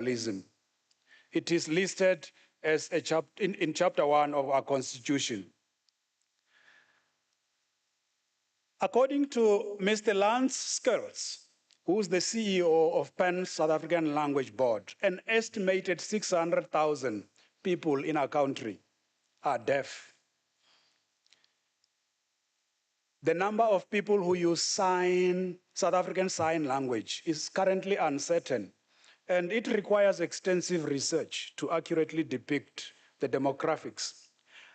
multilingualism. It is listed as in Chapter 1 of our Constitution. According to Mr. Lance Skirls, who's the CEO of Pan South African Language Board, an estimated 600,000 people in our country are deaf. The number of people who use South African Sign Language is currently uncertain, and it requires extensive research to accurately depict the demographics.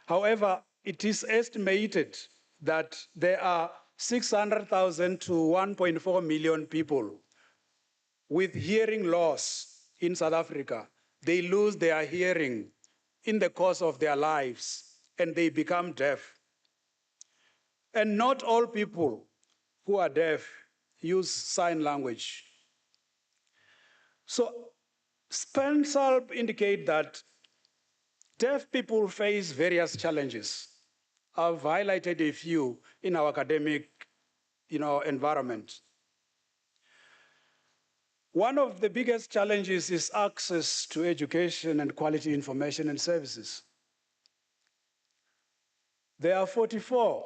However, it is estimated that there are 600,000 to 1.4 million people with hearing loss in South Africa. They lose their hearing in the course of their lives, and they become deaf. And not all people who are deaf use sign language. So Spencer indicate that deaf people face various challenges. I've highlighted a few in our academic environment. One of the biggest challenges is access to education and quality information and services. There are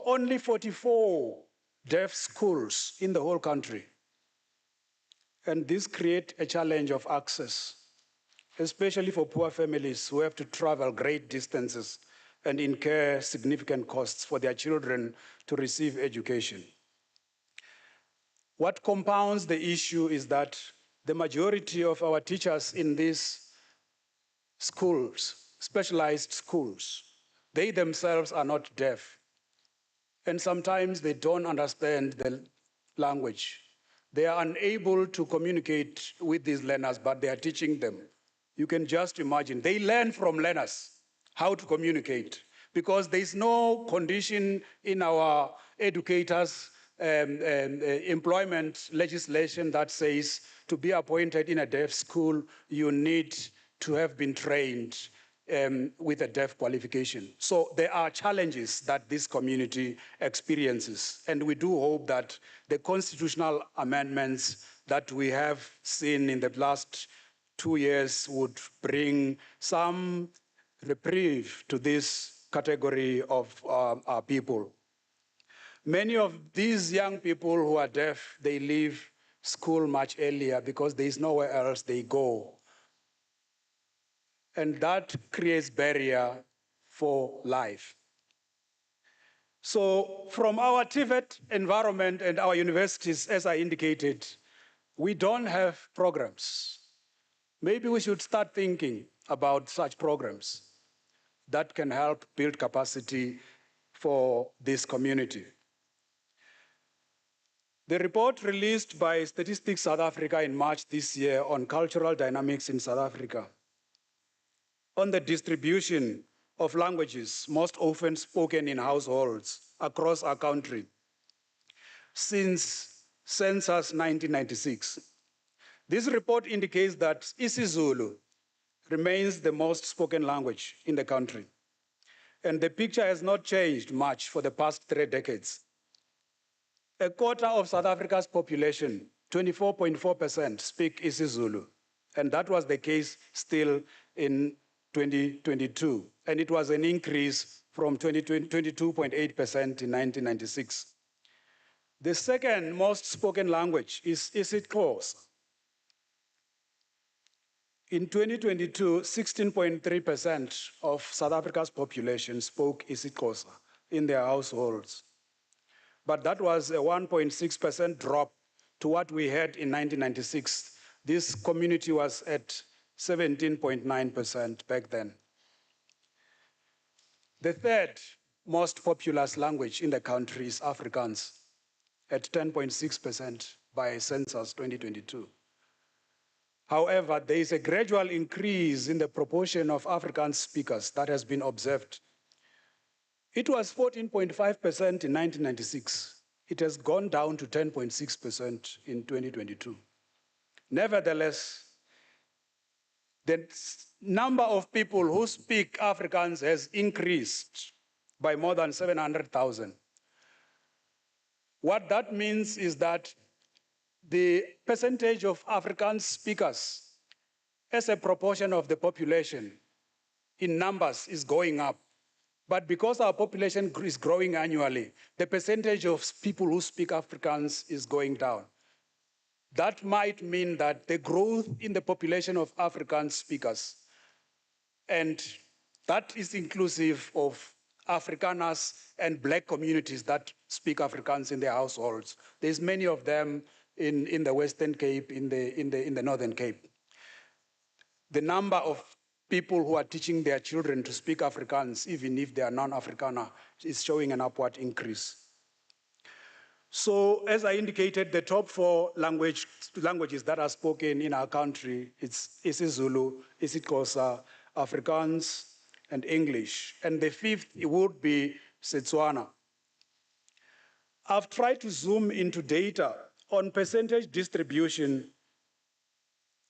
only 44 deaf schools in the whole country. And this creates a challenge of access, especially for poor families who have to travel great distances and incur significant costs for their children to receive education. What compounds the issue is that the majority of our teachers in these schools, specialized schools, they themselves are not deaf. And sometimes they don't understand the language. They are unable to communicate with these learners, but they are teaching them. You can just imagine, they learn from learners how to communicate because there's no condition in our educators' employment legislation that says to be appointed in a deaf school, you need to have been trained with a deaf qualification. So there are challenges that this community experiences. And we do hope that the constitutional amendments that we have seen in the last 2 years would bring some reprieve to this category of our people. Many of these young people who are deaf, they leave school much earlier because there is nowhere else they go. And that creates barrier for life. So from our TVET environment and our universities, as I indicated, we don't have programs. Maybe we should start thinking about such programs that can help build capacity for this community. The report released by Statistics South Africa in March this year on cultural dynamics in South Africa, on the distribution of languages most often spoken in households across our country since census 1996. This report indicates that isiZulu remains the most spoken language in the country. And the picture has not changed much for the past 3 decades. A quarter of South Africa's population, 24.4%, speak isiZulu. And that was the case still in 2022. And it was an increase from 22.8% in 1996. The second most spoken language is isiXhosa. In 2022, 16.3% of South Africa's population spoke isiXhosa in their households. But that was a 1.6% drop to what we had in 1996. This community was at 17.9% back then. The third most populous language in the country is Afrikaans at 10.6% by census 2022. However, there is a gradual increase in the proportion of Afrikaans speakers that has been observed. It was 14.5% in 1996. It has gone down to 10.6% in 2022. Nevertheless, the number of people who speak Afrikaans has increased by more than 700,000. What that means is that the percentage of Afrikaans speakers as a proportion of the population in numbers is going up. But because our population is growing annually, the percentage of people who speak Afrikaans is going down. That might mean that the growth in the population of Afrikaans speakers, and that is inclusive of Afrikaners and Black communities that speak Afrikaans in their households. There's many of them in the Western Cape, in the Northern Cape. The number of people who are teaching their children to speak Afrikaans, even if they are non-Afrikaner, is showing an upward increase. So as I indicated, the top four languages that are spoken in our country, it's isiZulu, isiXhosa, Afrikaans, and English. And the fifth would be Setswana. I've tried to zoom into data on percentage distribution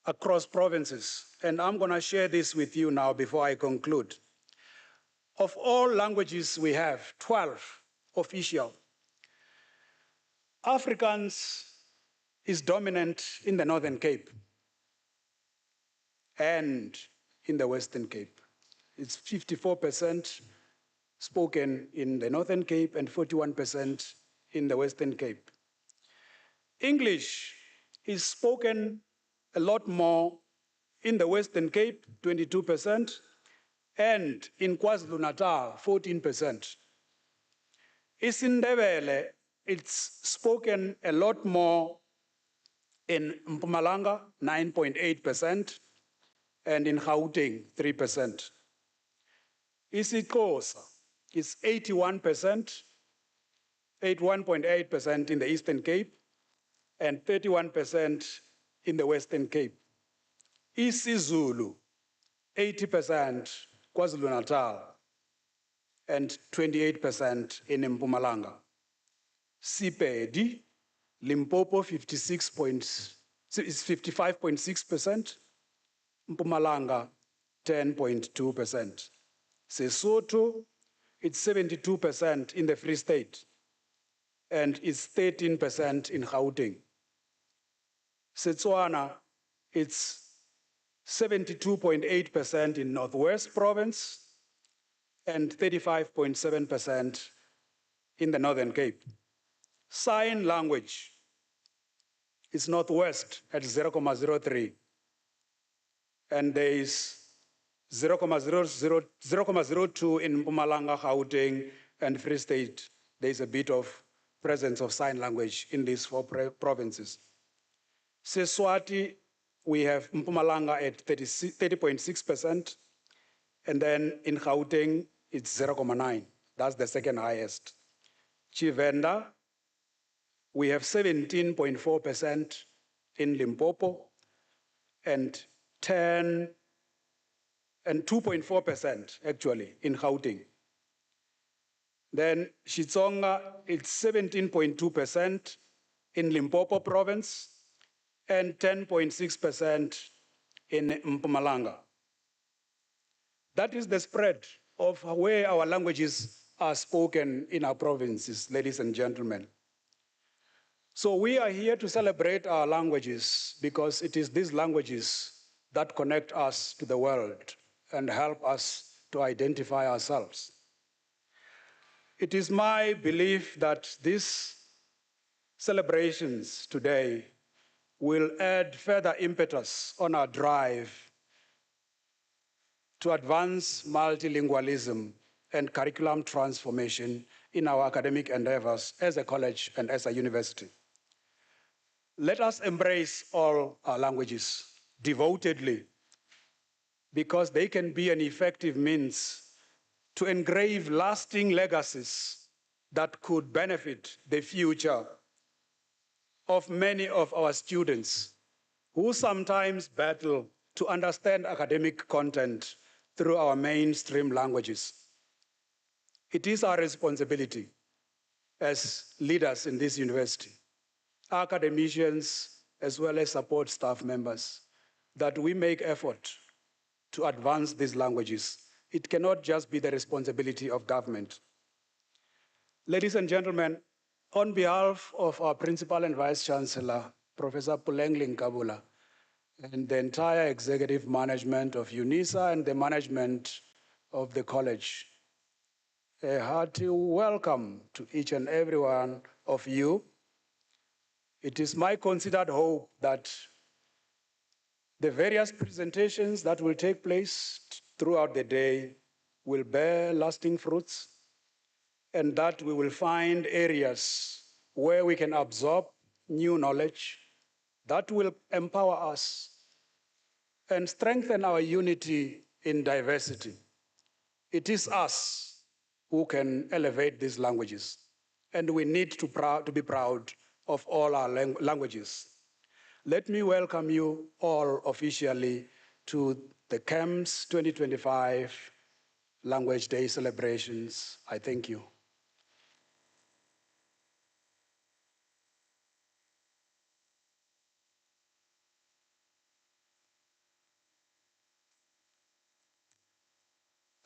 across provinces, and I'm going to share this with you now before I conclude. Of all languages we have, 12 official. Afrikaans is dominant in the Northern Cape and in the Western Cape. It's 54% spoken in the Northern Cape and 41% in the Western Cape. English is spoken a lot more in the Western Cape, 22%, and in KwaZulu-Natal, 14%. IsiNdebele, it's spoken a lot more in Mpumalanga, 9.8%, and in Gauteng, 3%. IsiXhosa is 81%, 81.8% in the Eastern Cape, and 31% in the Western Cape. IsiZulu, 80% KwaZulu-Natal, and 28% in Mpumalanga. Sepedi, Limpopo, 55.6%, Mpumalanga, 10.2%. Sesotho, it's 72% in the Free State, and it's 13% in Gauteng. Setswana, it's 72.8% in Northwest Province, and 35.7% in the Northern Cape. Sign language is Northwest at 0.03, and there is 0.02 in Mpumalanga, Gauteng, and Free State. There is a bit of presence of sign language in these four provinces. Seswati, we have Mpumalanga at 30.6%, and then in Gauteng, it's 0.9. That's the second highest. Chivenda, we have 17.4% in Limpopo, and 2.4% actually in Gauteng. Then Xitsonga, it's 17.2% in Limpopo province, and 10.6% in Mpumalanga. That is the spread of where our languages are spoken in our provinces, ladies and gentlemen. So we are here to celebrate our languages because it is these languages that connect us to the world and help us to identify ourselves. It is my belief that these celebrations today will add further impetus on our drive to advance multilingualism and curriculum transformation in our academic endeavors as a college and as a university. Let us embrace all our languages devotedly because they can be an effective means to engrave lasting legacies that could benefit the future of many of our students who sometimes battle to understand academic content through our mainstream languages. It is our responsibility as leaders in this university, academicians, as well as support staff members, that we make effort to advance these languages. It cannot just be the responsibility of government. Ladies and gentlemen, on behalf of our Principal and Vice Chancellor, Professor Pulengling Kabula, and the entire executive management of UNISA and the management of the college. A hearty welcome to each and every one of you. It is my considered hope that the various presentations that will take place throughout the day will bear lasting fruits, and that we will find areas where we can absorb new knowledge that will empower us and strengthen our unity in diversity. It is us who can elevate these languages, and we need to be proud of all our languages. Let me welcome you all officially to the Cems 2025 Language Day celebrations. I thank you.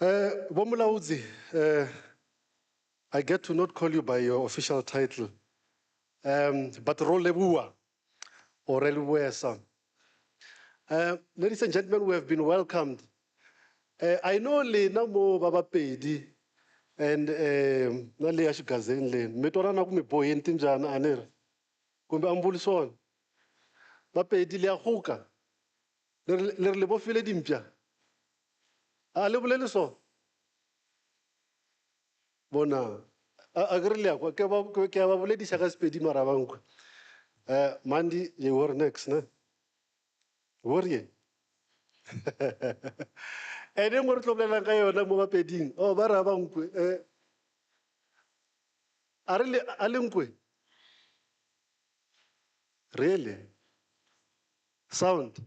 Bomulaudzi, I get to not call you by your official title, but Rolebua or Reluesa. Ladies and gentlemen, we have been welcomed. I know le namo Baba Pedi and Nale Ashgazen le metorana kumi boyentin jan aner kumbe ambulson. Bapedi le ahuka. Le bofile dimpia. Ale bulele so. Bona. Agrelia kwa ke ba buledi shaka spedi marabangu. Mandi, you were next, ne? Were you? And then we're talking about the mobile pedding. Oh, Barabang. Alunque. Really? Sound.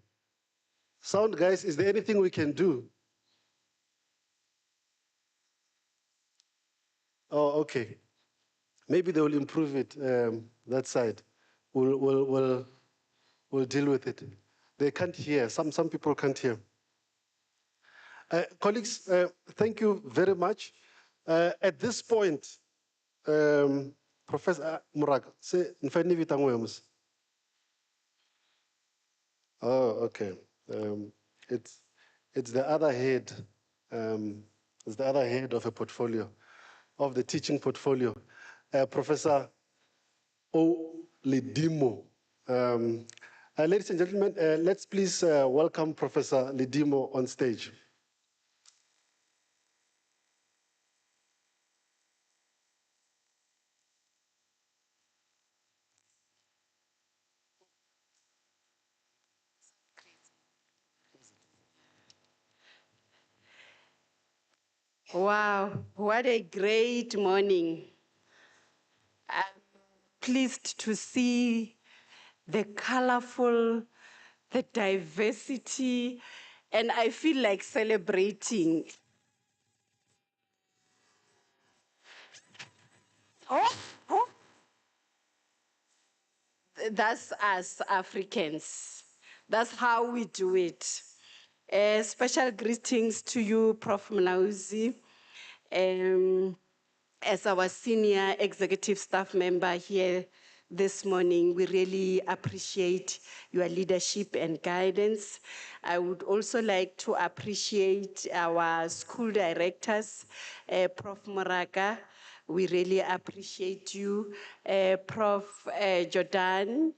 Sound, guys, is there anything we can do? Oh, okay. Maybe they will improve it, that side. We'll deal with it. They can't hear. Some people can't hear. Colleagues, thank you very much. At this point, Professor Muraga, say, oh, okay. It's the other head. It's the other head of a portfolio, of the teaching portfolio. Professor O. Lidimo. Ladies and gentlemen, let's please welcome Professor Lidimo on stage. Wow, what a great morning. I'm pleased to see the colorful, the diversity, and I feel like celebrating. Oh. That's us Africans. That's how we do it. Special greetings to you, Prof. Mlauzi. As our senior executive staff member here this morning, we really appreciate your leadership and guidance. I would also like to appreciate our school directors, Prof. Moraga. We really appreciate you, Prof. Jordan,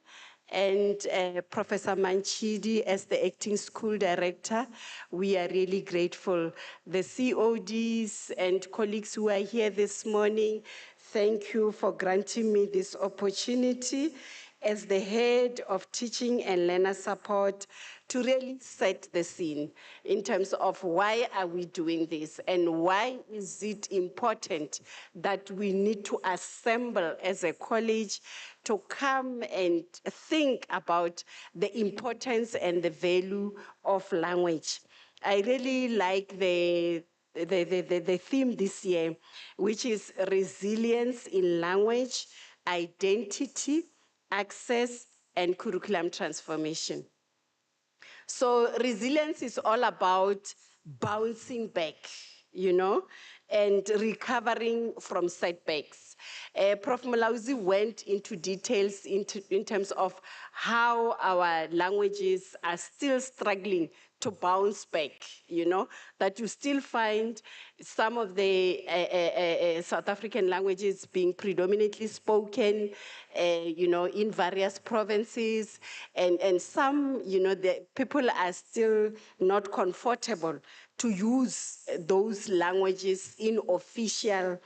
and Professor Manchidi as the acting school director. We are really grateful. The CODs and colleagues who are here this morning, thank you for granting me this opportunity as the head of teaching and learner support to really set the scene in terms of why are we doing this and why is it important that we need to assemble as a college to come and think about the importance and the value of language. I really like the theme this year, which is resilience in language, identity, access, and curriculum transformation. So resilience is all about bouncing back, you know, and recovering from setbacks. Prof. Malauzi went into details in terms of how our languages are still struggling to bounce back, that you still find some of the South African languages being predominantly spoken, in various provinces, and some, the people are still not comfortable to use those languages in official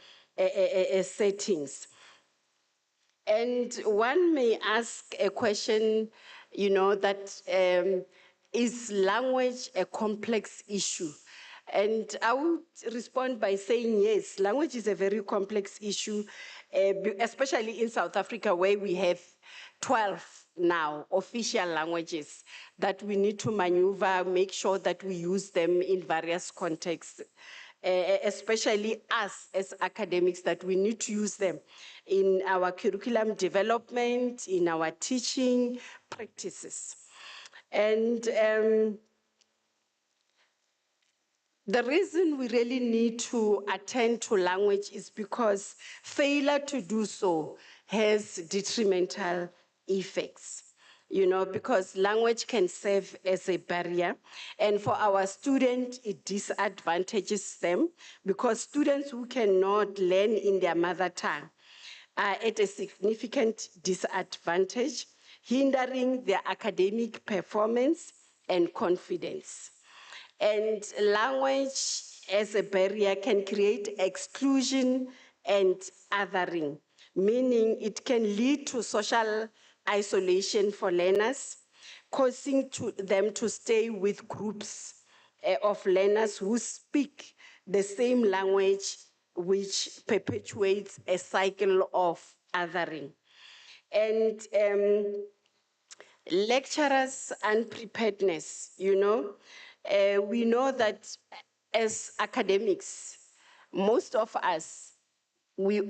settings. And one may ask a question, that is language a complex issue? And I would respond by saying yes, language is a very complex issue, especially in South Africa, where we have 12 now official languages that we need to maneuver, make sure that we use them in various contexts. Especially us as academics, that we need to use them in our curriculum development, in our teaching practices. And the reason we really need to attend to language is because failure to do so has detrimental effects. Because language can serve as a barrier. And for our students, it disadvantages them, because students who cannot learn in their mother tongue are at a significant disadvantage, hindering their academic performance and confidence. And language as a barrier can create exclusion and othering, meaning it can lead to social isolation for learners, causing them to stay with groups of learners who speak the same language, which perpetuates a cycle of othering. And lecturers' unpreparedness, we know that as academics, most of us, we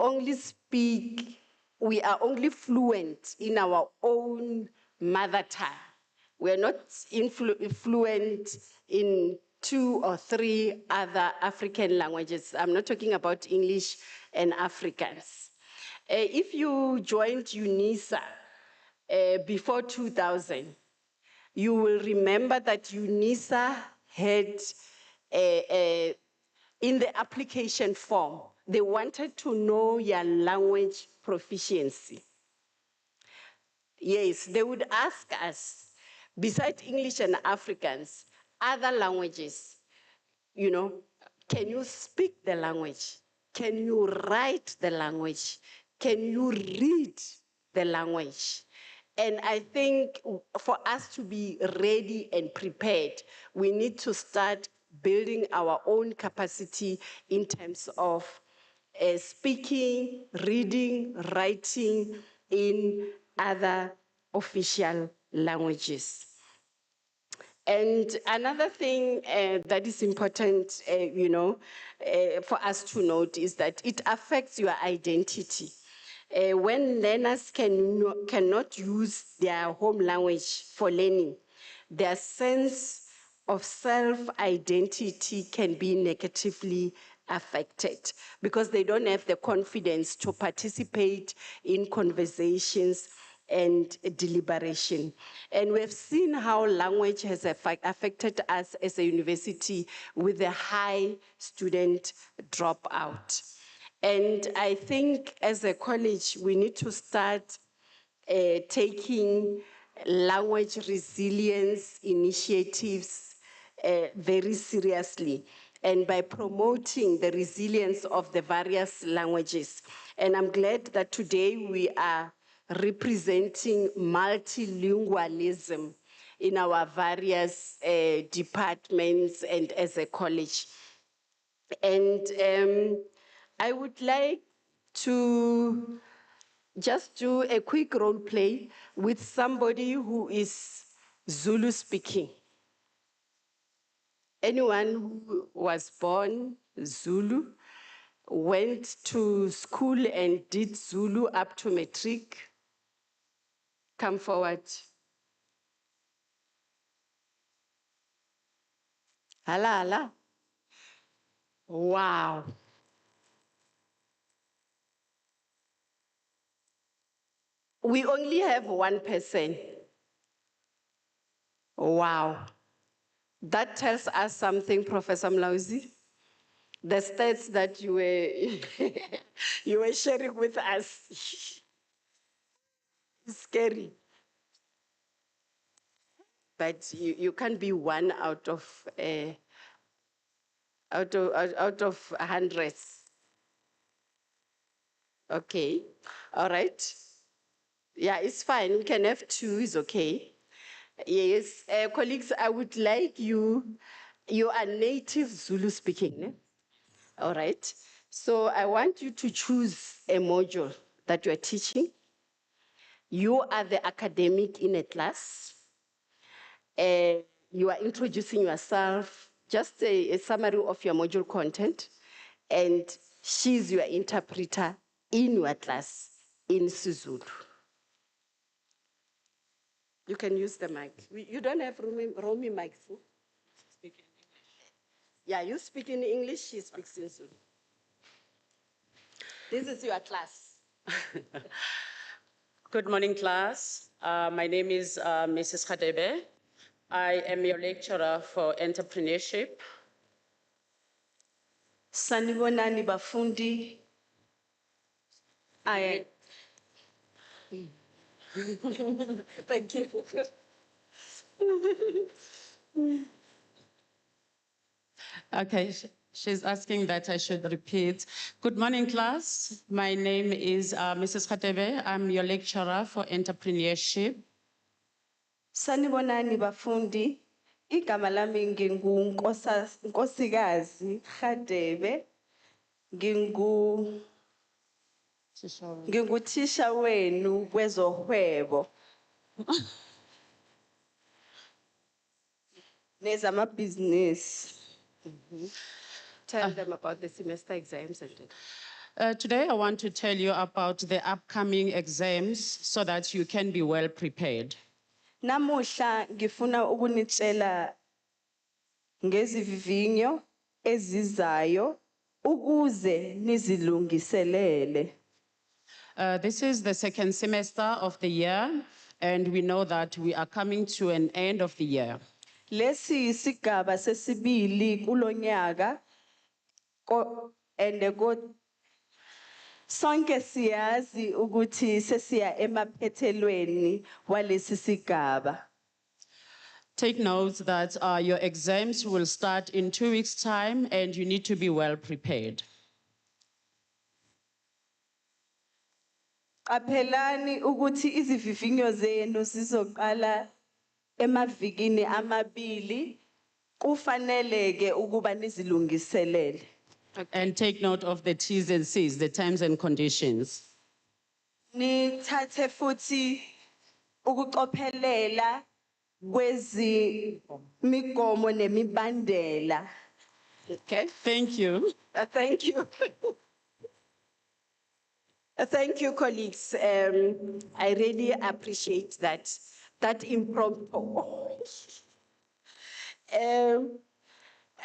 are only fluent in our own mother tongue. We're not fluent in 2 or 3 other African languages. I'm not talking about English and Afrikaans. If you joined UNISA before 2000, you will remember that UNISA had, in the application form, they wanted to know your language proficiency. Yes, they would ask us, besides English and Afrikaans, other languages, can you speak the language? Can you write the language? Can you read the language? And I think for us to be ready and prepared, we need to start building our own capacity in terms of speaking, reading, writing in other official languages. And another thing that is important, for us to note is that it affects your identity. When learners cannot use their home language for learning, their sense of self-identity can be negatively affected, because they don't have the confidence to participate in conversations and deliberation. And we've seen how language has affected us as a university with a high student dropout. And I think as a college, we need to start taking language resilience initiatives very seriously, and by promoting the resilience of the various languages. And I'm glad that today we are representing multilingualism in our various departments and as a college. And I would like to just do a quick role play with somebody who is Zulu speaking. Anyone who was born Zulu, went to school and did Zulu up to matric, come forward. Hala, hala. Wow. We only have one person. Wow. That tells us something, Professor Mlauzi. The stats that you were, you were sharing with us. It's scary. But you can't be one out of hundreds. Okay, all right. Yeah, it's fine. We can have two, it's okay. Yes, colleagues, I would like you are native Zulu speaking, ne? All right. So I want you to choose a module that you are teaching. You are the academic in a class. You are introducing yourself, just a summary of your module content, and she's your interpreter in your class in Suzulu. You can use the mic. You don't have roaming mics. No? Speak in English. Yeah, you speak in English, she speaks in Zulu. This is your class. Good morning, class. My name is Mrs. Khadebe. I am your lecturer for entrepreneurship. Sanibonani bafundi. I Thank you. Okay, she's asking that I should repeat. Good morning, class. My name is Mrs. Khadebe. I'm your lecturer for entrepreneurship. Sanibonani bafundi. Igama lami Nkosikazi Khadebe. Nginguthisha wenu kwezohwebo. Nezamabhizinisi. Tell them about the semester exams and Today, I want to tell you about the upcoming exams so that you can be well prepared. Namuhla ngifuna ukunitshela ngezivivinyo ezizayo ukuze nizilungiselele. This is the second semester of the year, and we know that we are coming to an end of the year. Lesi isigaba sesibili kulonyaka sonke siyazi ukuthi sesiya emaphethelweni walesi sigaba. Take note that your exams will start in 2 weeks' time, and you need to be well prepared. Qaphelani ukuthi izivivinyo zenu zizoqala emavikini amabili kufanele ke ukuba nizilungiselele. And take note of the T's and C's, the terms and conditions. Nithathe futhi ukucophelela kwezimigomo nemibandela. Okay? Thank you. Thank you. Thank you, colleagues. I really appreciate that impromptu.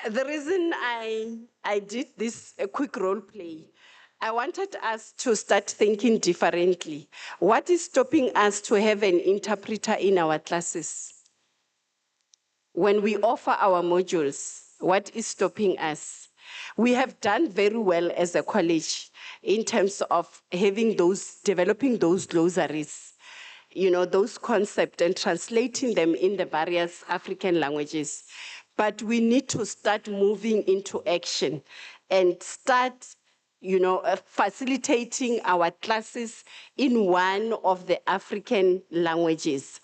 The reason I did this quick role play, I wanted us to start thinking differently. What is stopping us to have an interpreter in our classes? When we offer our modules, what is stopping us? We have done very well as a college in terms of developing those glossaries, those concepts and translating them in the various African languages. But we need to start moving into action and start, facilitating our classes in one of the African languages.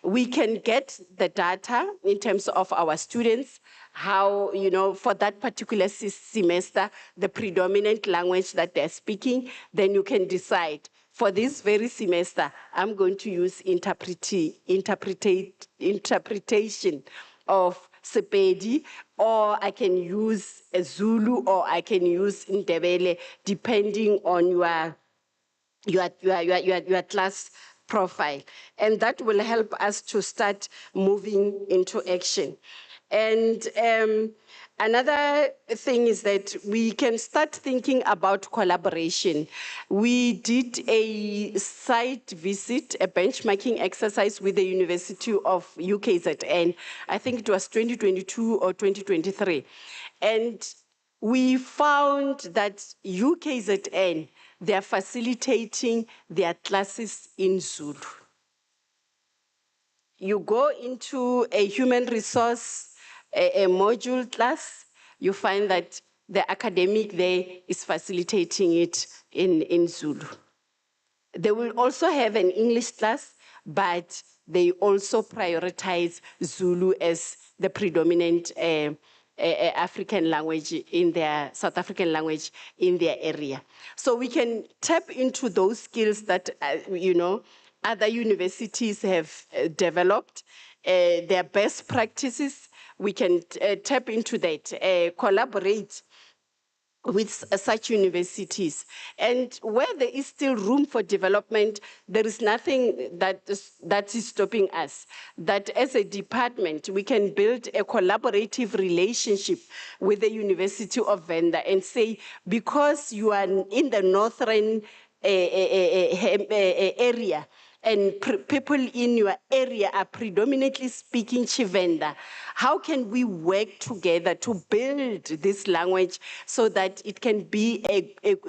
We can get the data in terms of our students, how, for that particular semester, the predominant language that they're speaking, then you can decide, for this very semester, I'm going to use interpretation of Sepedi, or I can use a Zulu, or I can use Ndebele, depending on your class profile. And that will help us to start moving into action. And another thing is that we can start thinking about collaboration. We did a site visit, a benchmarking exercise with the University of UKZN. I think it was 2022 or 2023. And we found that UKZN, they are facilitating their classes in Zulu. You go into a human resource, a module class, you find that the academic there is facilitating it in Zulu. They will also have an English class, but they also prioritize Zulu as the predominant African language in their, South African language in their area. So we can tap into those skills that, other universities have developed, their best practices. We can tap into that, collaborate with such universities. And where there is still room for development, there is nothing that is stopping us. That as a department, we can build a collaborative relationship with the University of Venda and say, because you are in the northern area, and people in your area are predominantly speaking Chivenda, how can we work together to build this language so that it can be,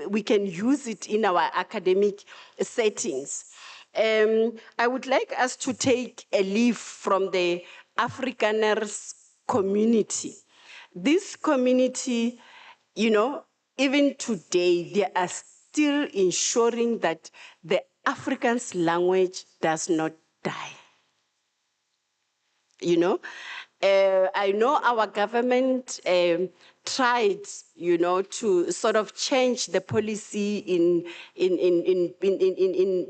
we can use it in our academic settings? I would like us to take a leaf from the Afrikaners community. This community, even today, they are still ensuring that the Afrikaans language does not die. I know our government tried, to sort of change the policy in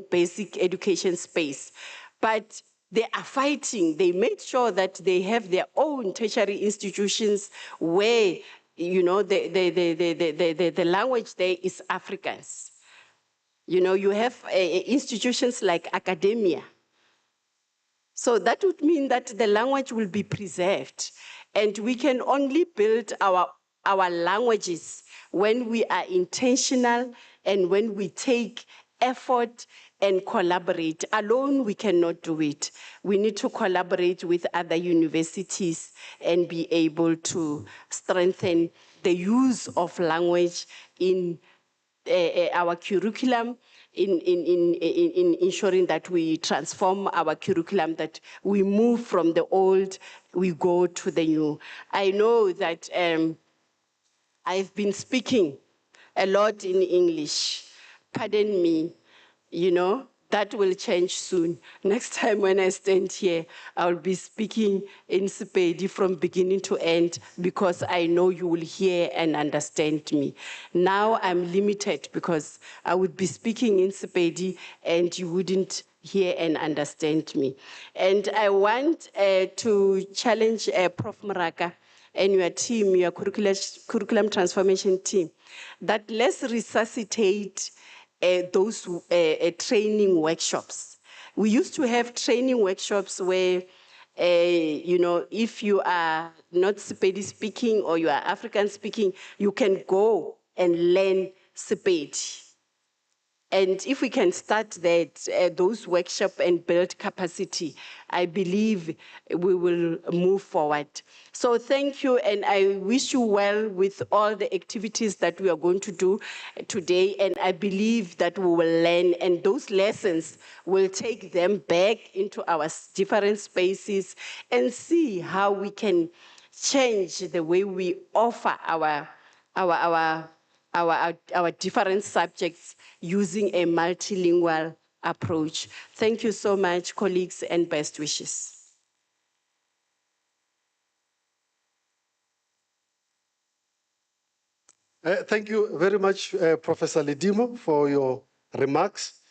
basic education space, but they are fighting. They made sure that they have their own tertiary institutions where, the language there is Afrikaans. You have institutions like academia. So that would mean that the language will be preserved. And we can only build our languages when we are intentional and when we take effort and collaborate. Alone, we cannot do it. We need to collaborate with other universities and be able to strengthen the use of language in our curriculum, in ensuring that we transform our curriculum, that we move from the old, we go to the new. I know that I've been speaking a lot in English. Pardon me, that will change soon. Next time when I stand here, I'll be speaking in Sepedi from beginning to end because I know you will hear and understand me. Now I'm limited because I would be speaking in Sepedi and you wouldn't hear and understand me. And I want to challenge Prof. Maraka and your team, your curriculum transformation team, that let's resuscitate those training workshops. We used to have training workshops where, if you are not Sepedi speaking or you are African speaking, you can go and learn Sepedi. And if we can start that, those workshops and build capacity, I believe we will move forward. So thank you, and I wish you well with all the activities that we are going to do today. And I believe that we will learn, and those lessons will take them back into our different spaces and see how we can change the way we offer our different subjects using a multilingual approach. Thank you so much, colleagues, and best wishes. Thank you very much, Professor Ledimo, for your remarks.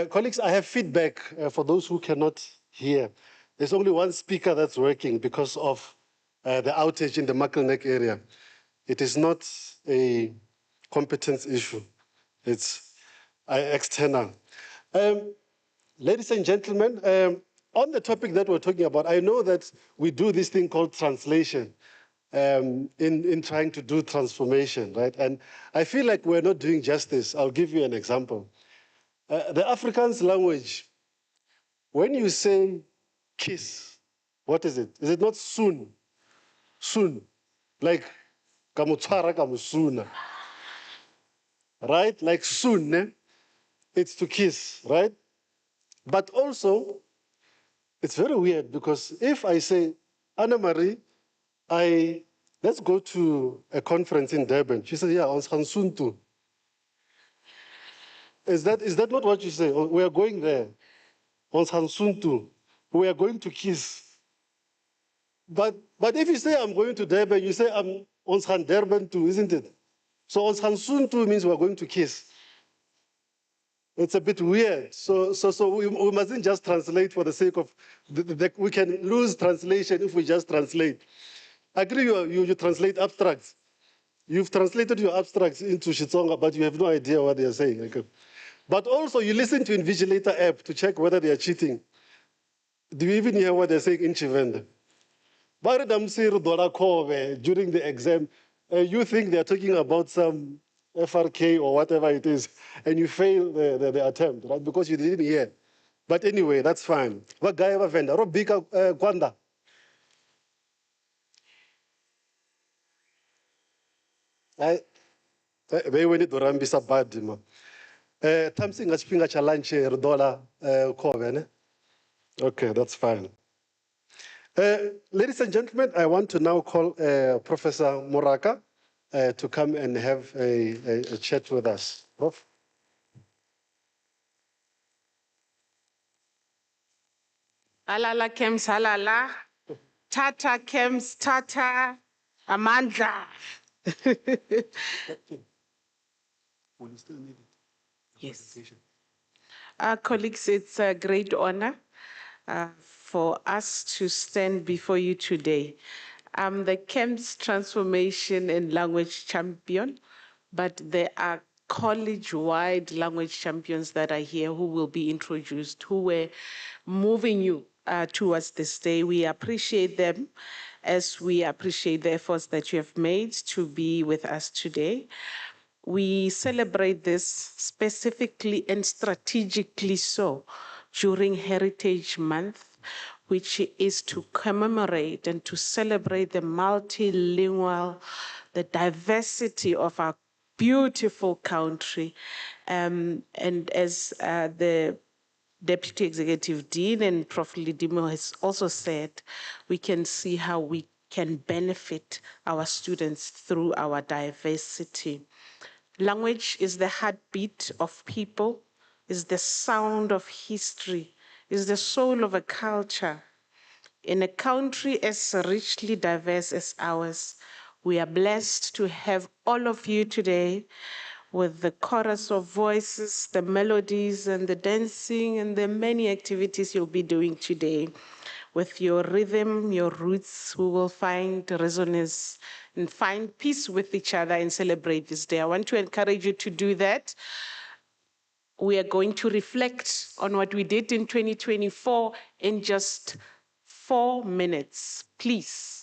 Colleagues, I have feedback for those who cannot hear. There's only one speaker that's working because of the outage in the Muckleneck area. It is not a competence issue. It's external. Ladies and gentlemen, on the topic that we're talking about, I know that we do this thing called translation in trying to do transformation, right? And I feel like we're not doing justice. I'll give you an example. The Afrikaans language, when you say kiss, what is it? Is it not soon? Soon. Like, kamutsara kamusuna. Right? Like soon, it's to kiss, right? But also, it's very weird because if I say, Anna Marie, let's go to a conference in Durban. She said, yeah, on Sansuntu. Is that not what you say? Oh, we are going there. On Sansuntu. We are going to kiss. But if you say I'm going to Durban, you say I'm on San Durban too, isn't it? So on Sansuntu means we're going to kiss. It's a bit weird. So we mustn't just translate for the sake of, we can lose translation if we just translate. I agree you translate abstracts. You've translated your abstracts into Xitsonga, but you have no idea what they are saying. Okay. But also you listen to Invigilator app to check whether they are cheating. Do you even hear what they're saying in Chivenda? During the exam, you think they're talking about some FRK or whatever it is, and you fail the attempt, right? Because you didn't hear. But anyway, that's fine. What guy ever vendor? Robika Kwanda. I beyiweni dorambisa badi ma. Tamsi ngachipinga cha lunch $1 kove ne. Okay, that's fine. Ladies and gentlemen, I want to now call Professor Moraka to come and have a chat with us. Prof. Halala Cems halala. Tata Cems tata. Amandla. Will you still need it? Yes. Colleagues, it's a great honor for us to stand before you today. I'm the Cems Transformation and Language Champion, but there are college-wide language champions that are here who will be introduced, who were moving you towards this day. We appreciate them as we appreciate the efforts that you have made to be with us today. We celebrate this specifically and strategically so during Heritage Month, which is to commemorate and to celebrate the multilingual, the diversity of our beautiful country. And as the Deputy Executive Dean and Prof. Lidimo has also said, we can see how we can benefit our students through our diversity. Language is the heartbeat of people, is the sound of history, is the soul of a culture. In a country as richly diverse as ours, we are blessed to have all of you today with the chorus of voices, the melodies and the dancing and the many activities you'll be doing today. With your rhythm, your roots, we will find resonance and find peace with each other and celebrate this day. I want to encourage you to do that. We are going to reflect on what we did in 2024 in just 4 minutes, please.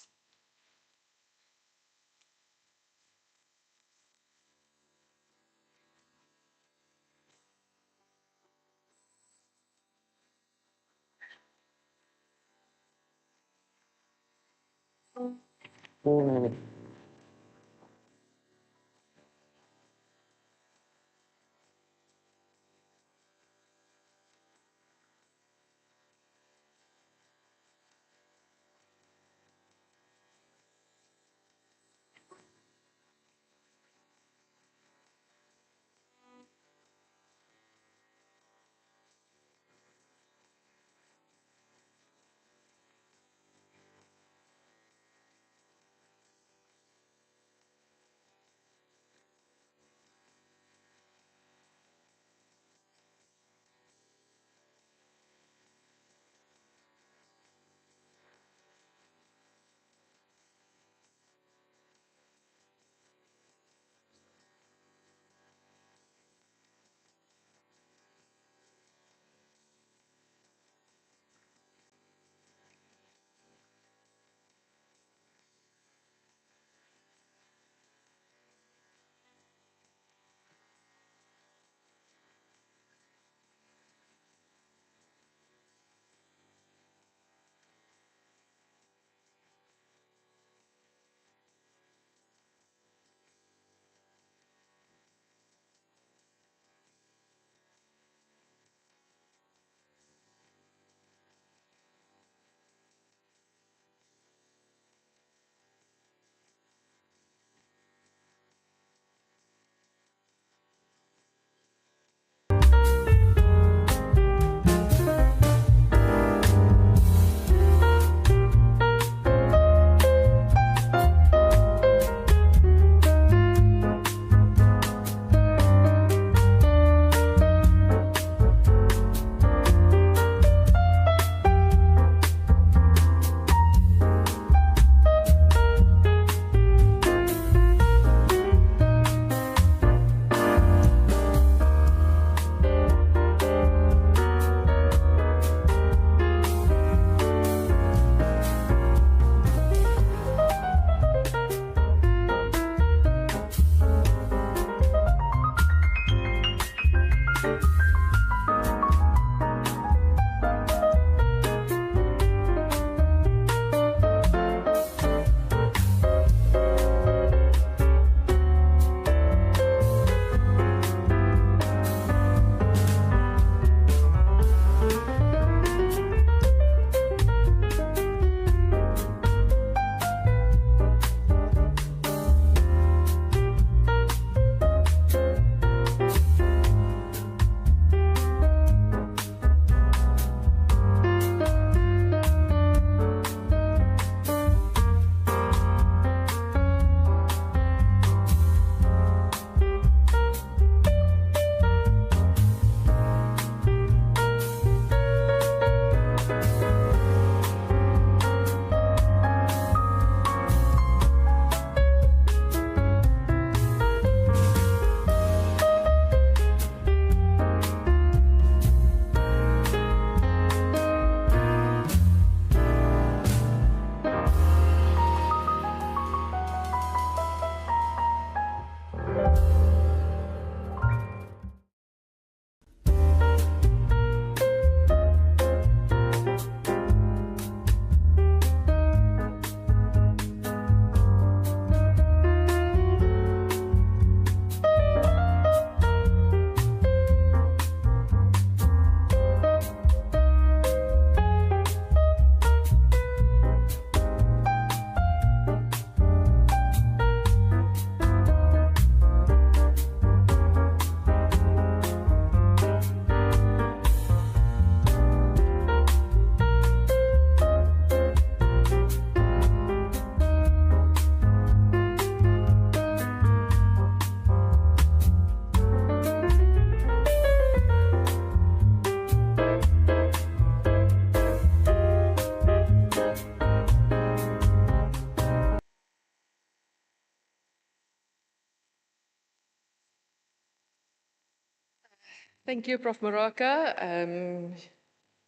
Thank you, Prof. Moraka.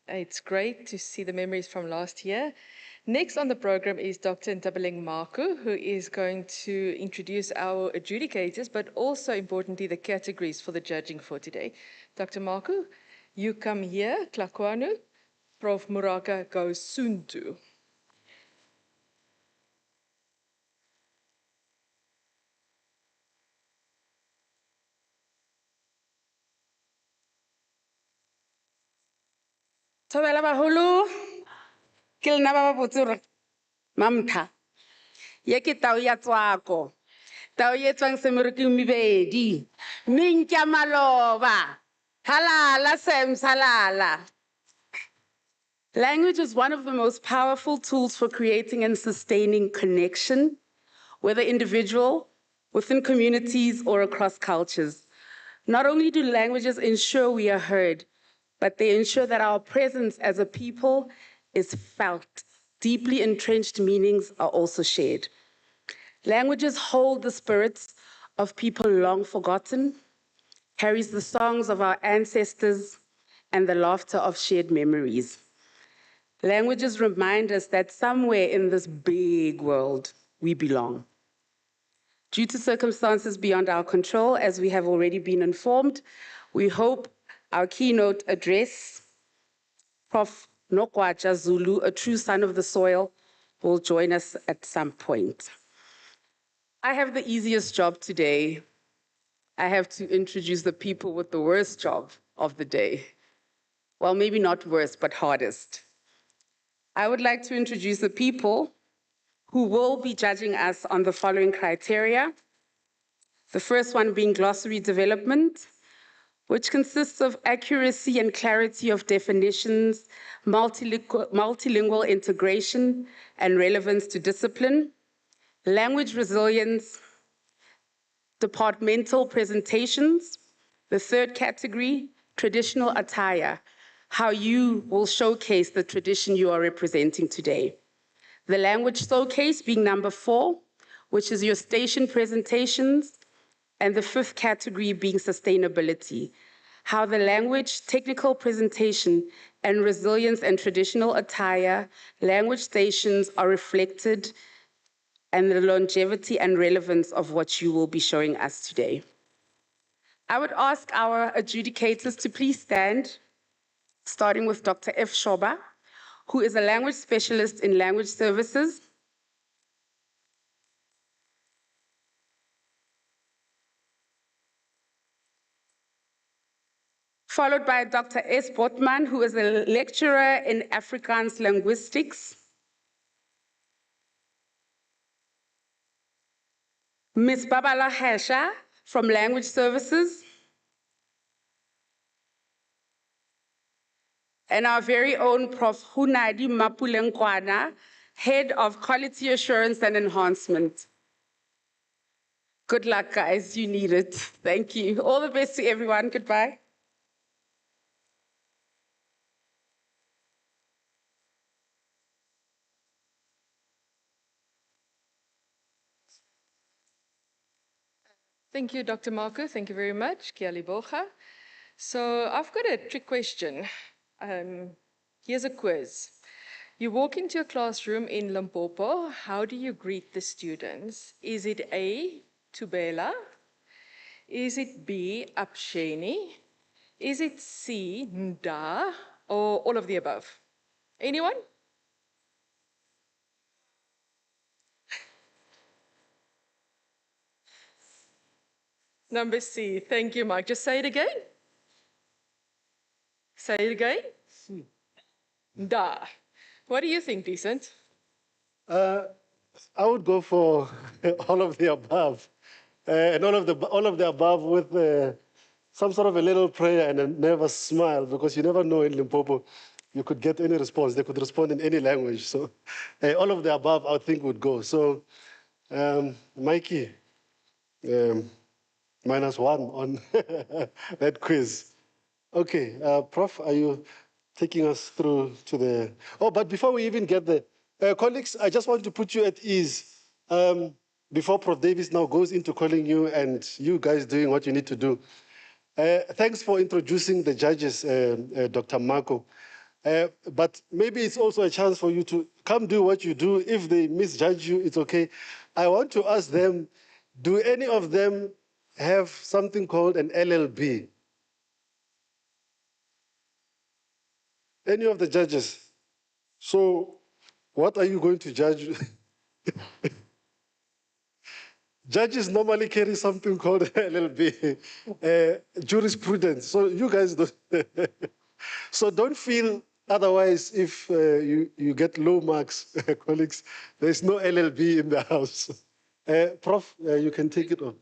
It's great to see the memories from last year. Next on the program is Dr. Ntabeleng Maku, who is going to introduce our adjudicators, but also importantly, the categories for the judging for today. Dr. Maku, you come here, Klakwanu. Prof. Moraka goes soon to. Thobela baholo, ke lena ba ba botse hore mamtha. Ye ke tao ya tswako. Tao ye tswang semereking mebedi. Minkya maloba. Halala Cems, halala. Language is one of the most powerful tools for creating and sustaining connection, whether individual, within communities, or across cultures. Not only do languages ensure we are heard, but they ensure that our presence as a people is felt. Deeply entrenched meanings are also shared. Languages hold the spirits of people long forgotten, carries the songs of our ancestors, and the laughter of shared memories. Languages remind us that somewhere in this big world, we belong. Due to circumstances beyond our control, as we have already been informed, we hope our keynote address, Prof. Nokwacha Zulu, a true son of the soil, will join us at some point. I have the easiest job today. I have to introduce the people with the worst job of the day. Well, maybe not worst, but hardest. I would like to introduce the people who will be judging us on the following criteria. The first one being glossary development, which consists of accuracy and clarity of definitions, multilingual integration, and relevance to discipline, language resilience, departmental presentations. The third category, traditional attire, how you will showcase the tradition you are representing today. The language showcase being number 4, which is your station presentations, and the fifth category being sustainability, how the language, technical presentation, and resilience and traditional attire, language stations are reflected, and the longevity and relevance of what you will be showing us today. I would ask our adjudicators to please stand, starting with Dr. F. Shoba, who is a language specialist in language services. Followed by Dr. S. Botman, who is a lecturer in Afrikaans linguistics. Ms. Babala Hesha from Language Services. And our very own Prof. Hunadi Mapulenkwana, Head of Quality Assurance and Enhancement. Good luck, guys. You need it. Thank you. All the best to everyone. Goodbye. Thank you, Dr. Maku. Thank you very much. Kia libocha. So I've got a trick question. Here's a quiz. You walk into a classroom in Limpopo. How do you greet the students? Is it A, Tubela? Is it B, Apsheni? Is it C, Nda? Or all of the above? Anyone? Number C. Thank you, Mike. Just say it again. Say it again. Da. What do you think, Decent? I would go for all of the above. And all of the above with some sort of a little prayer and a nervous smile, because you never know in Limpopo, you could get any response. They could respond in any language. So all of the above, I think, would go. So Mikey, -1 on that quiz. Okay, Prof, are you taking us through to the... Oh, but before we even get there, colleagues, I just want to put you at ease. Before Prof Davis now goes into calling you and you guys doing what you need to do. Thanks for introducing the judges, Dr. Marco. But maybe it's also a chance for you to come do what you do. If they misjudge you, it's okay. I want to ask them, do any of them have something called an LLB? Any of the judges? So what are you going to judge? Judges normally carry something called LLB, jurisprudence. So you guys don't. So don't feel otherwise if you get low marks, colleagues. There's no LLB in the house. Prof, you can take it on.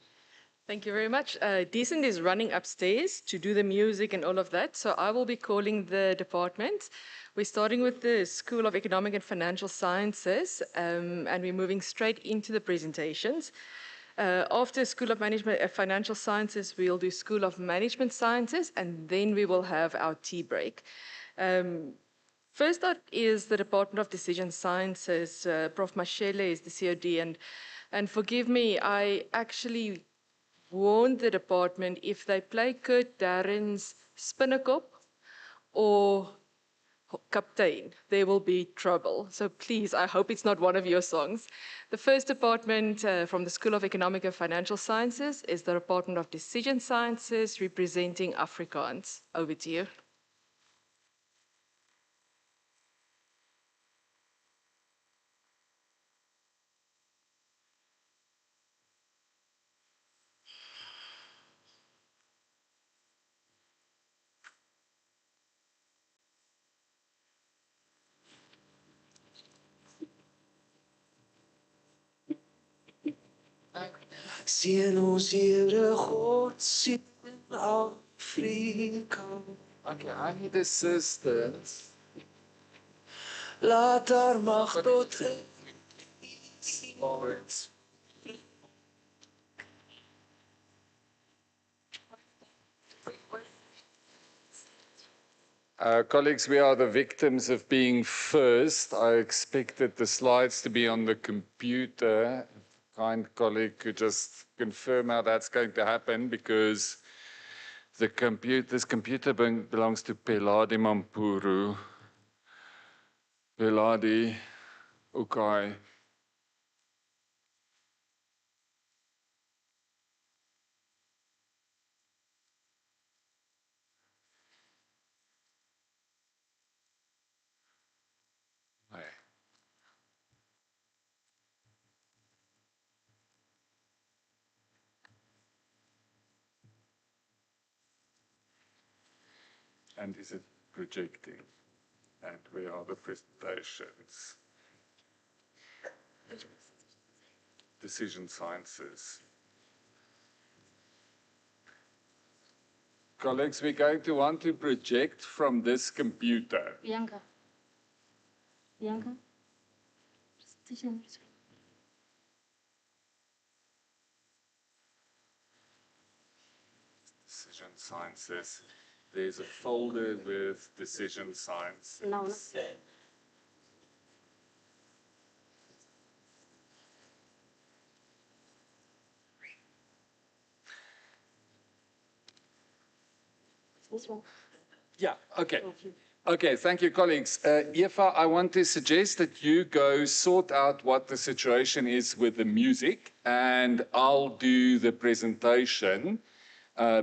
Thank you very much. Decent is running upstairs to do the music and all of that, so I will be calling the department. We're starting with the School of Economic and Financial Sciences, and we're moving straight into the presentations. After School of Management Financial Sciences, we'll do School of Management Sciences, and then we will have our tea break. First up is the Department of Decision Sciences. Prof. Mashele is the COD, and forgive me, I actually warned the department if they play Kurt Darren's Spinnekop or Captain, there will be trouble. So please, I hope it's not one of your songs. The first department from the School of Economic and Financial Sciences is the Department of Decision Sciences representing Afrikaans. Over to you. Sien ons Here God sien Afrika. Okay, I need assistance. Laat haar mag tot Colleagues, we are the victims of being first. I expected the slides to be on the computer. Kind colleague could just confirm how that's going to happen, because this computer belongs to Peladi Mampuru. Peladi, okay. And is it projecting? And where are the presentations? Decision Sciences. Colleagues, we're going to want to project from this computer. Bianca. Presentation. Decision Sciences. There's a folder with Decision Sciences. No. This one. Yeah, okay. Okay, thank you, colleagues. Eva, I want to suggest that you go sort out what the situation is with the music, and I'll do the presentation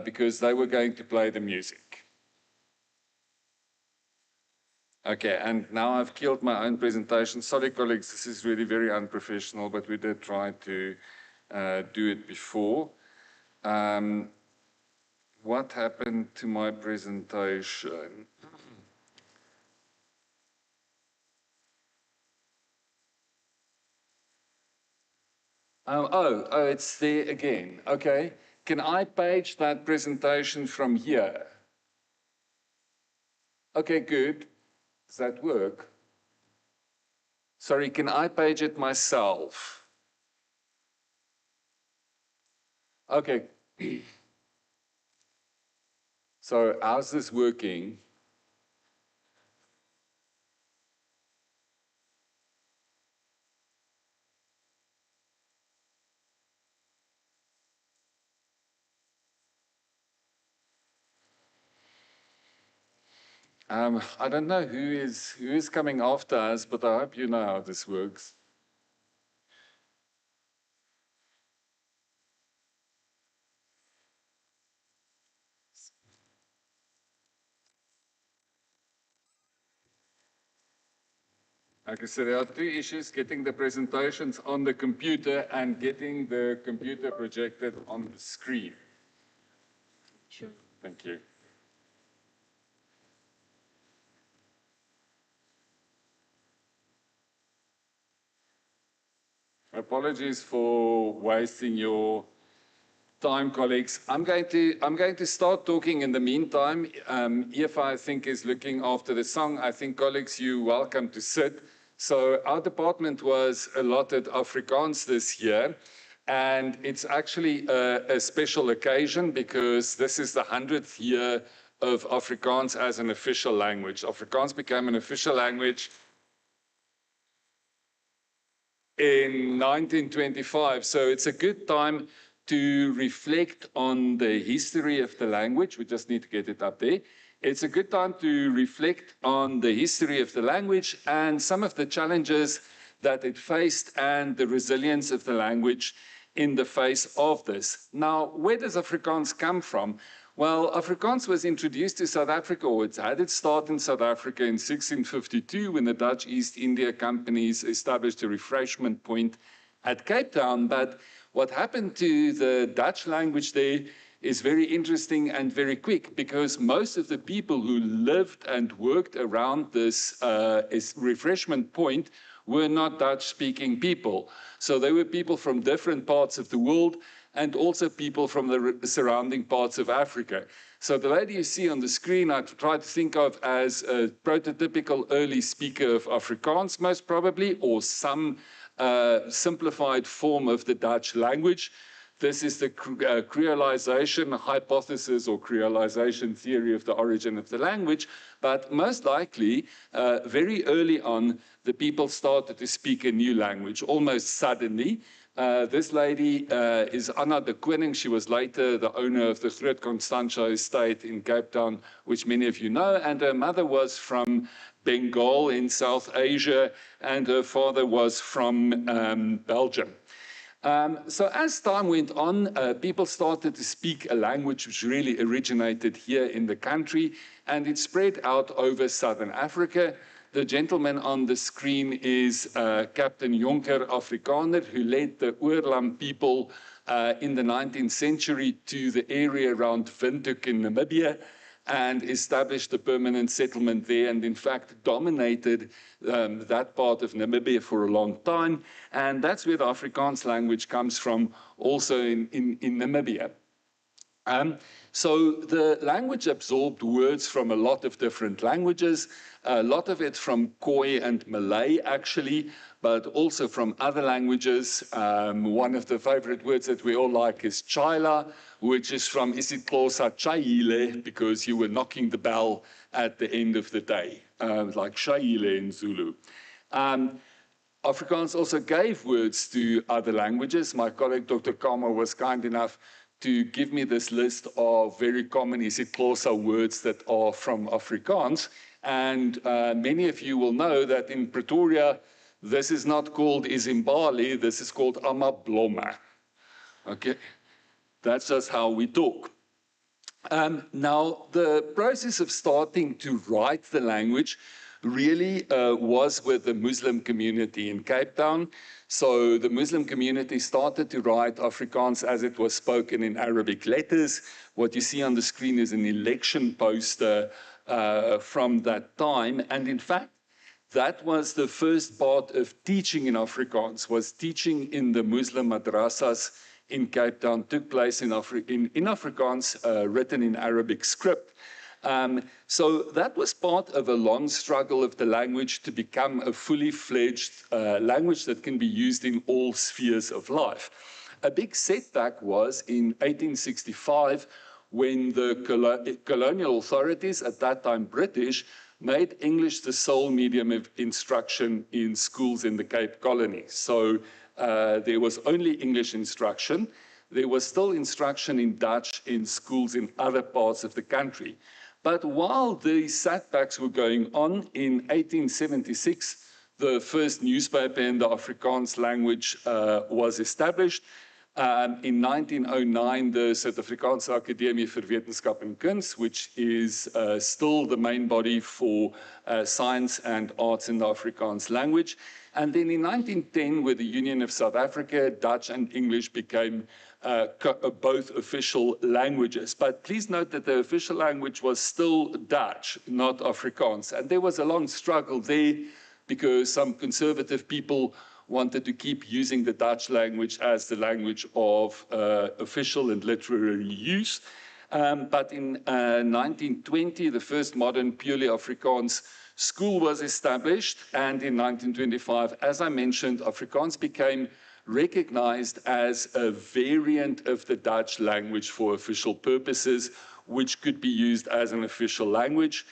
because they were going to play the music. Okay, and now I've killed my own presentation. Sorry, colleagues, this is really very unprofessional, but we did try to do it before. What happened to my presentation? Oh, it's there again. Okay. Can I page that presentation from here? Okay, good. Does that work? Sorry, can I page it myself? Okay. So how's this working? I don't know who is coming after us, but I hope you know how this works. Okay, so there are two issues, getting the presentations on the computer and getting the computer projected on the screen. Sure. Thank you. Apologies for wasting your time, colleagues. I'm going to start talking in the meantime. If I think is looking after the song, I think, colleagues, you're welcome to sit. So our department was allotted Afrikaans this year, and it's actually a special occasion because this is the 100th year of Afrikaans as an official language. Afrikaans became an official language in 1925. So it's a good time to reflect on the history of the language. We just need to get it up there. It's a good time to reflect on the history of the language and some of the challenges that it faced and the resilience of the language in the face of this. Now, where does Afrikaans come from? Well, Afrikaans was introduced to South Africa, or it had its start in South Africa in 1652 when the Dutch East India Companies established a refreshment point at Cape Town. But what happened to the Dutch language there is very interesting and very quick, because most of the people who lived and worked around this refreshment point were not Dutch-speaking people. So they were people from different parts of the world, and also people from the surrounding parts of Africa. So the lady you see on the screen, I try to think of as a prototypical early speaker of Afrikaans, most probably, or some simplified form of the Dutch language. This is the creolization hypothesis or creolization theory of the origin of the language. But most likely, very early on, the people started to speak a new language, almost suddenly. This lady is Anna de Koning. She was later the owner of the Groot Constantia estate in Cape Town, which many of you know. And her mother was from Bengal in South Asia, and her father was from Belgium. So as time went on, people started to speak a language which really originated here in the country, and it spread out over Southern Africa. The gentleman on the screen is Captain Jonker Afrikaner, who led the Oorlam people in the 19th century to the area around Windhoek in Namibia and established a permanent settlement there, and in fact dominated that part of Namibia for a long time. And that's where the Afrikaans language comes from, also in Namibia. So the language absorbed words from a lot of different languages, a lot of it from Khoi and Malay, actually, but also from other languages. One of the favorite words that we all like is Chaila, which is from isiXhosa Chayile, because you were knocking the bell at the end of the day, like Shayile in Zulu. Afrikaans also gave words to other languages. My colleague, Dr. Kama, was kind enough to give me this list of very common isiXhosa words that are from Afrikaans. And many of you will know that in Pretoria, this is not called Izimbali, this is called Amabloma. Okay, that's just how we talk. Now, the process of starting to write the language really was with the Muslim community in Cape Town. So the Muslim community started to write Afrikaans as it was spoken in Arabic letters. What you see on the screen is an election poster from that time. And in fact, that was the first part of teaching in Afrikaans, was teaching in the Muslim madrasas in Cape Town, took place in Afrikaans, written in Arabic script. So that was part of a long struggle of the language to become a fully fledged language that can be used in all spheres of life. A big setback was in 1865 when the colonial authorities, at that time British, made English the sole medium of instruction in schools in the Cape Colony. So there was only English instruction. There was still instruction in Dutch in schools in other parts of the country. But while these setbacks were going on, in 1876, the first newspaper in the Afrikaans language was established. In 1909, the Suid-Afrikaanse Akademie vir Wetenskap en Kuns, which is still the main body for science and arts in the Afrikaans language. And then in 1910, with the Union of South Africa, Dutch and English became both official languages. But please note that the official language was still Dutch, not Afrikaans. And there was a long struggle there because some conservative people wanted to keep using the Dutch language as the language of official and literary use. But in 1920, the first modern purely Afrikaans school was established. And in 1925, as I mentioned, Afrikaans became recognized as a variant of the Dutch language for official purposes, which could be used as an official language.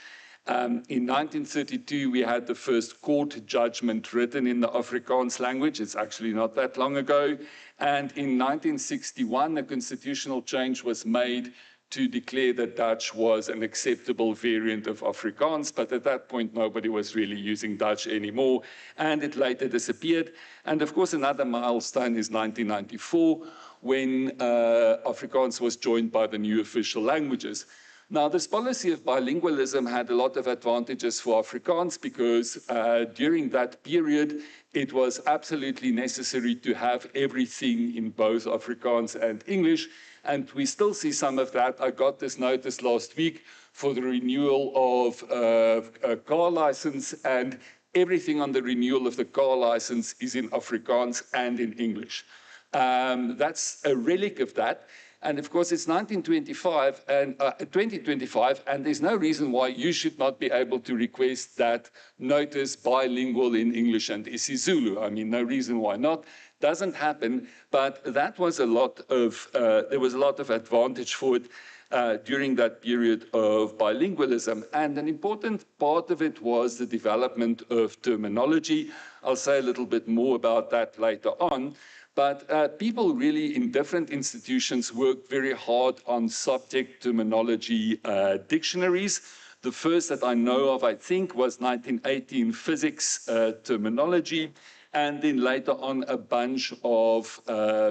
In 1932, we had the first court judgment written in the Afrikaans language. It's actually not that long ago. And in 1961, a constitutional change was made to declare that Dutch was an acceptable variant of Afrikaans, but at that point, nobody was really using Dutch anymore, and it later disappeared. And of course, another milestone is 1994, when Afrikaans was joined by the new official languages. Now, this policy of bilingualism had a lot of advantages for Afrikaans because during that period, it was absolutely necessary to have everything in both Afrikaans and English. And we still see some of that. I got this notice last week for the renewal of a car license, and everything on the renewal of the car license is in Afrikaans and in English. That's a relic of that. And of course, it's 2025, and there's no reason why you should not be able to request that notice bilingual in English and isiZulu. I mean, no reason why not. Doesn't happen, but that was a lot of, there was a lot of advantage for it during that period of bilingualism. And an important part of it was the development of terminology. I'll say a little bit more about that later on. But people really in different institutions worked very hard on subject terminology dictionaries. The first that I know of, I think, was 1918 physics terminology, and then later on a bunch of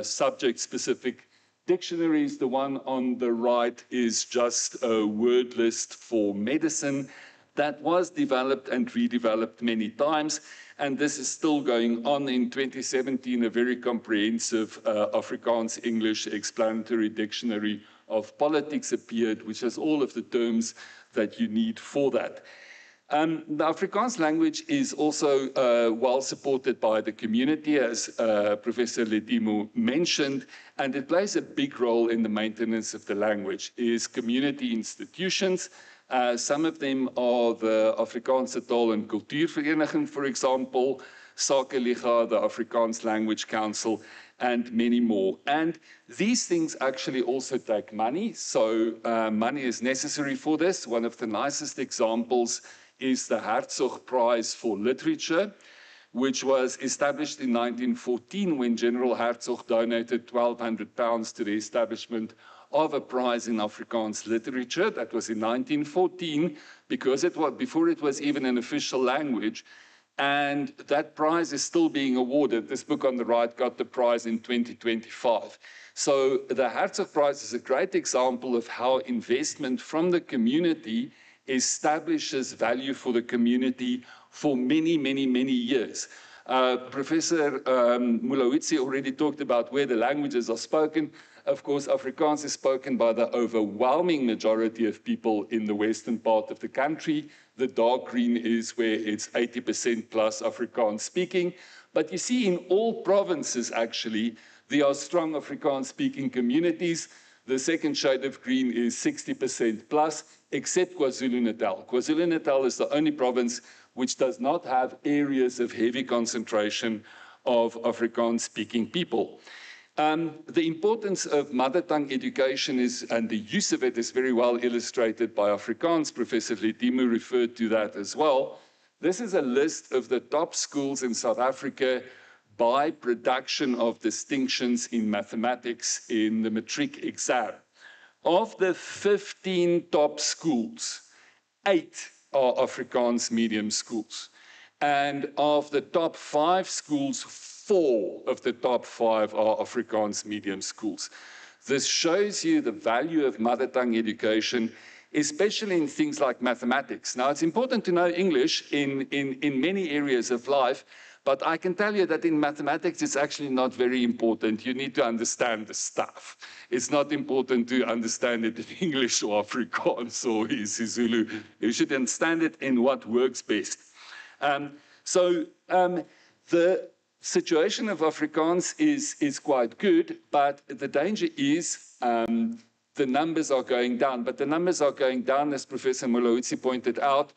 subject-specific dictionaries. The one on the right is just a word list for medicine that was developed and redeveloped many times. And this is still going on. In 2017, a very comprehensive Afrikaans English explanatory dictionary of politics appeared, which has all of the terms that you need for that. The Afrikaans language is also well supported by the community, as Professor Ledimo mentioned, and it plays a big role in the maintenance of the language. Is community institutions. Some of them are the Afrikaanse Taal en Kultuurvereniging, for example, Sakeliga, the Afrikaans Language Council, and many more. And these things actually also take money, so money is necessary for this. One of the nicest examples is the Hertzog Prize for Literature, which was established in 1914 when General Hertzog donated £1,200 to the establishment of a prize in Afrikaans literature. That was in 1914, because it was before it was even an official language. And that prize is still being awarded. This book on the right got the prize in 2025. So the Hertzog Prize is a great example of how investment from the community establishes value for the community for many, many, many years. Professor Mulawitsi already talked about where the languages are spoken. Of course, Afrikaans is spoken by the overwhelming majority of people in the western part of the country. The dark green is where it's 80% plus Afrikaans speaking. But you see, in all provinces, actually, there are strong Afrikaans speaking communities. The second shade of green is 60% plus, except KwaZulu-Natal. KwaZulu-Natal is the only province which does not have areas of heavy concentration of Afrikaans-speaking people. The importance of mother tongue education and the use of it is very well illustrated by Afrikaans. Professor Ledimo referred to that as well. This is a list of the top schools in South Africa by production of distinctions in mathematics in the matric exam. Of the 15 top schools, 8 are Afrikaans medium schools. And of the top 5 schools, 4 of the top 5 are Afrikaans medium schools. This shows you the value of mother tongue education, especially in things like mathematics. Now, it's important to know English in many areas of life, but I can tell you that in mathematics, it's actually not very important. You need to understand the stuff. It's not important to understand it in English or Afrikaans or isiZulu. You should understand it in what works best. The situation of Afrikaans is quite good, but the danger is the numbers are going down. But the numbers are going down, as Professor Mulaudzi pointed out,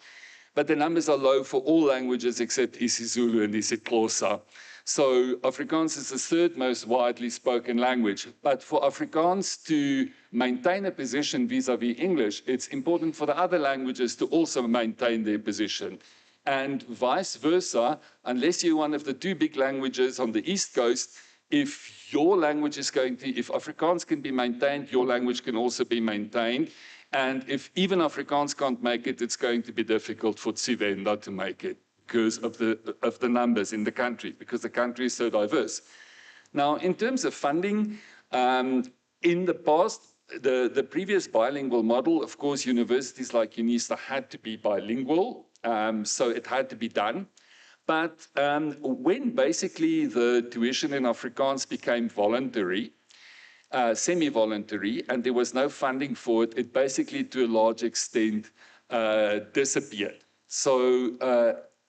but the numbers are low for all languages except isiZulu and isiXhosa. So Afrikaans is the 3rd most widely spoken language. But for Afrikaans to maintain a position vis-à-vis English, it's important for the other languages to also maintain their position. And vice versa, unless you're one of the 2 big languages on the East Coast, if your language is if Afrikaans can be maintained, your language can also be maintained. And if even Afrikaans can't make it, it's going to be difficult for Tsivenda to make it because of the numbers in the country, because the country is so diverse. Now, in terms of funding, in the past, the previous bilingual model, of course, universities like UNISA had to be bilingual, so it had to be done. But when basically the tuition in Afrikaans became voluntary, semi-voluntary, and there was no funding for it, it basically, to a large extent, disappeared. So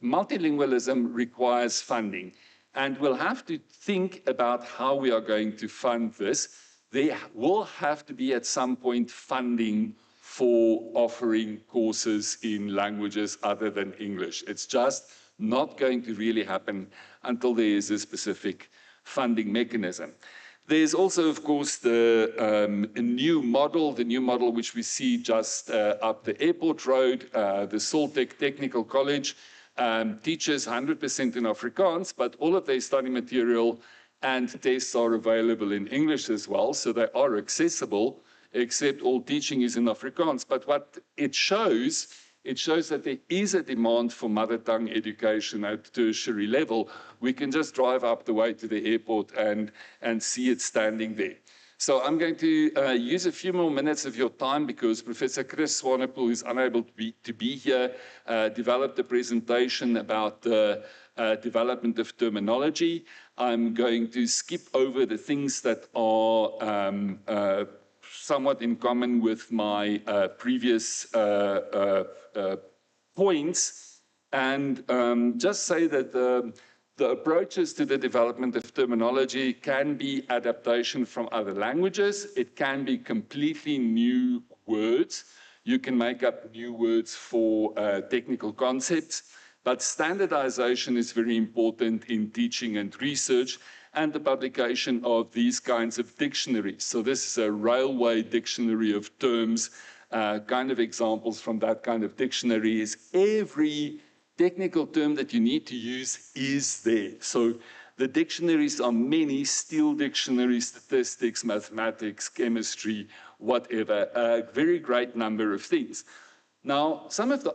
multilingualism requires funding, and we'll have to think about how we are going to fund this. There will have to be, at some point, funding for offering courses in languages other than English. It's just not going to really happen until there is a specific funding mechanism. There's also, of course, the new model which we see just up the airport road, the Soltech Technical College, teaches 100% in Afrikaans, but all of their study material and tests are available in English as well, so they are accessible, except all teaching is in Afrikaans. But what it shows that there is a demand for mother tongue education at tertiary level. We can just drive up the way to the airport and see it standing there. So I'm going to use a few more minutes of your time because Professor Chris Swanepoel, who's unable to be here, developed a presentation about the development of terminology. I'm going to skip over the things that are somewhat in common with my previous points, and just say that the approaches to the development of terminology can be adaptation from other languages. It can be completely new words. You can make up new words for technical concepts, but standardization is very important in teaching and research, and the publication of these kinds of dictionaries. So this is a railway dictionary of terms. Kind of examples from that kind of dictionary is every technical term that you need to use is there. So the dictionaries are many: steel dictionary, statistics, mathematics, chemistry, whatever, a very great number of things. Now, some of the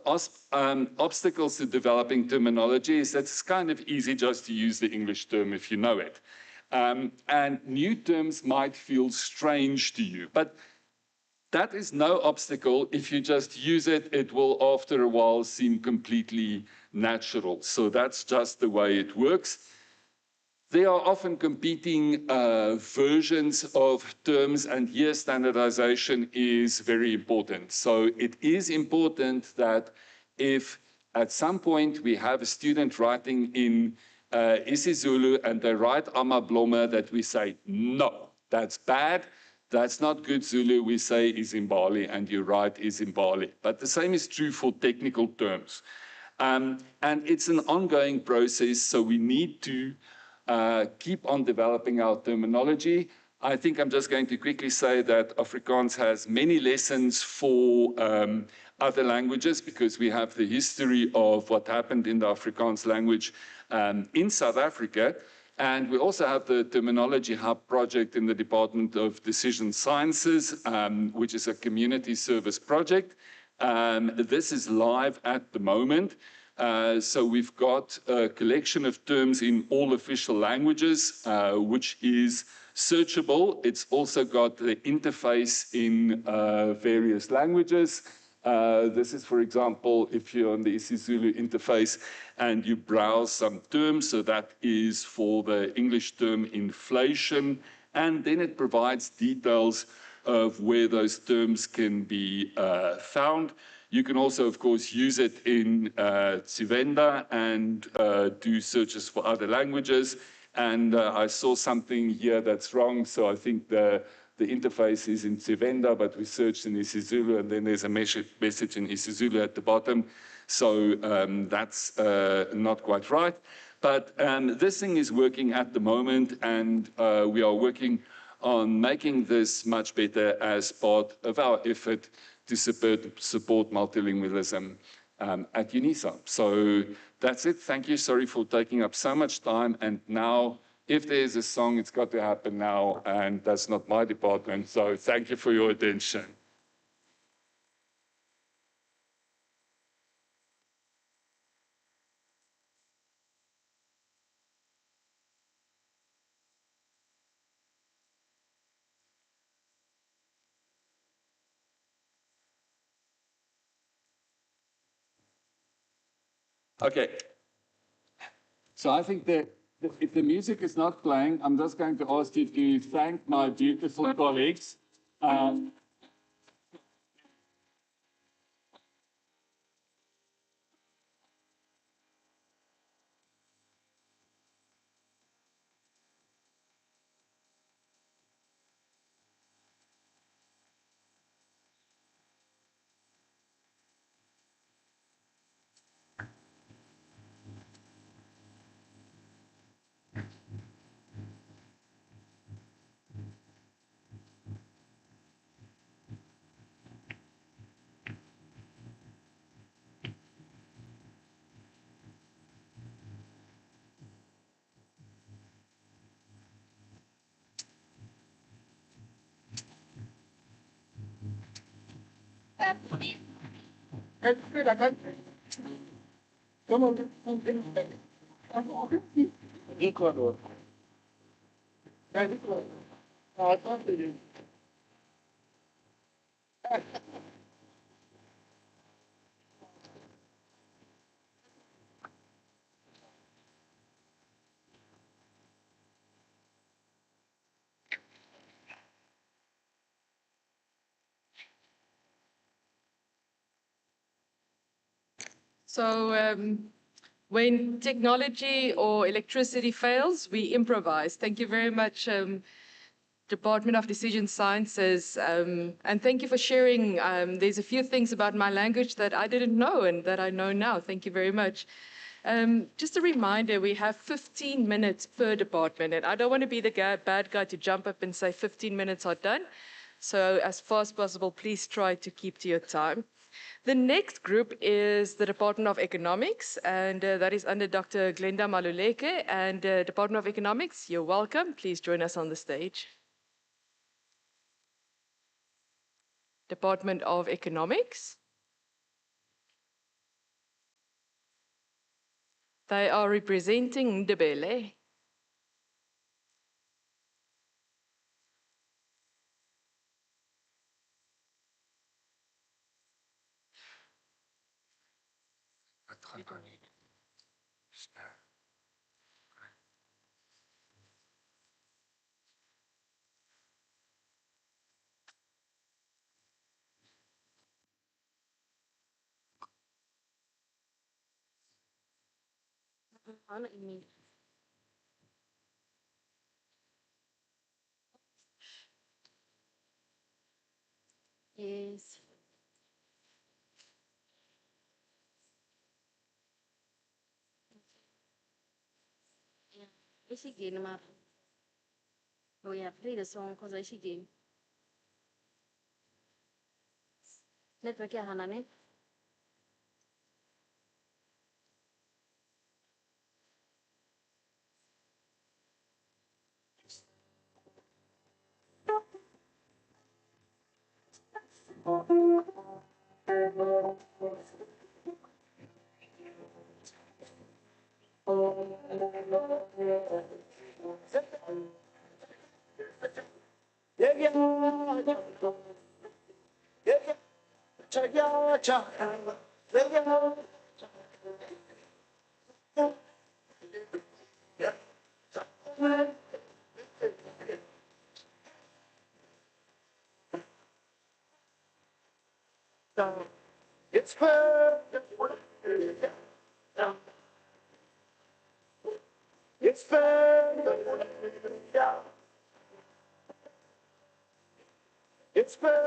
obstacles to developing terminology is that it's kind of easy just to use the English term if you know it. And new terms might feel strange to you, but that is no obstacle. If you just use it, it will after a while seem completely natural. So that's just the way it works. There are often competing versions of terms, and here standardization is very important. So it is important that if at some point we have a student writing in isiZulu and they write amablome, that we say, no, that's bad. That's not good Zulu. We say izimbali, and you write izimbali. But the same is true for technical terms. And it's an ongoing process, so we need to keep on developing our terminology. I think I'm just going to quickly say that Afrikaans has many lessons for other languages because we have the history of what happened in the Afrikaans language in South Africa. And we also have the Terminology Hub project in the Department of Decision Sciences, which is a community service project. This is live at the moment. So we've got a collection of terms in all official languages, which is searchable. It's also got the interface in various languages. This is, for example, if you're on the isiZulu interface and you browse some terms, so that is for the English term inflation, and then it provides details of where those terms can be found. You can also, of course, use it in Tsivenda and do searches for other languages. And I saw something here that's wrong, so I think the interface is in Tsivenda, but we searched in isiZulu, and then there's a message in isiZulu at the bottom. So that's not quite right. But this thing is working at the moment, and we are working on making this much better as part of our effort to support multilingualism at UNISA. So that's it. Thank you. Sorry for taking up so much time. And now, if there's a song, it's got to happen now, and that's not my department. So thank you for your attention. Okay. So I think that if the music is not playing, I'm just going to ask you to thank my beautiful colleagues. Ecuador. So when technology or electricity fails, we improvise. Thank you very much, Department of Decision Sciences. And thank you for sharing. There's a few things about my language that I didn't know and that I know now. Thank you very much. Just a reminder, we have 15 minutes per department, and I don't want to be the bad guy to jump up and say 15 minutes are done. So as far as possible, please try to keep to your time. The next group is the Department of Economics, and that is under Dr. Glenda Maluleke. And Department of Economics, you're welcome. Please join us on the stage. Department of Economics. They are representing Ndebele. Yes. Yeah. Is she getting him up? Oh yeah, play the song because I she game. Network ya Hanane. It's perfect. It's perfect. It's perfect.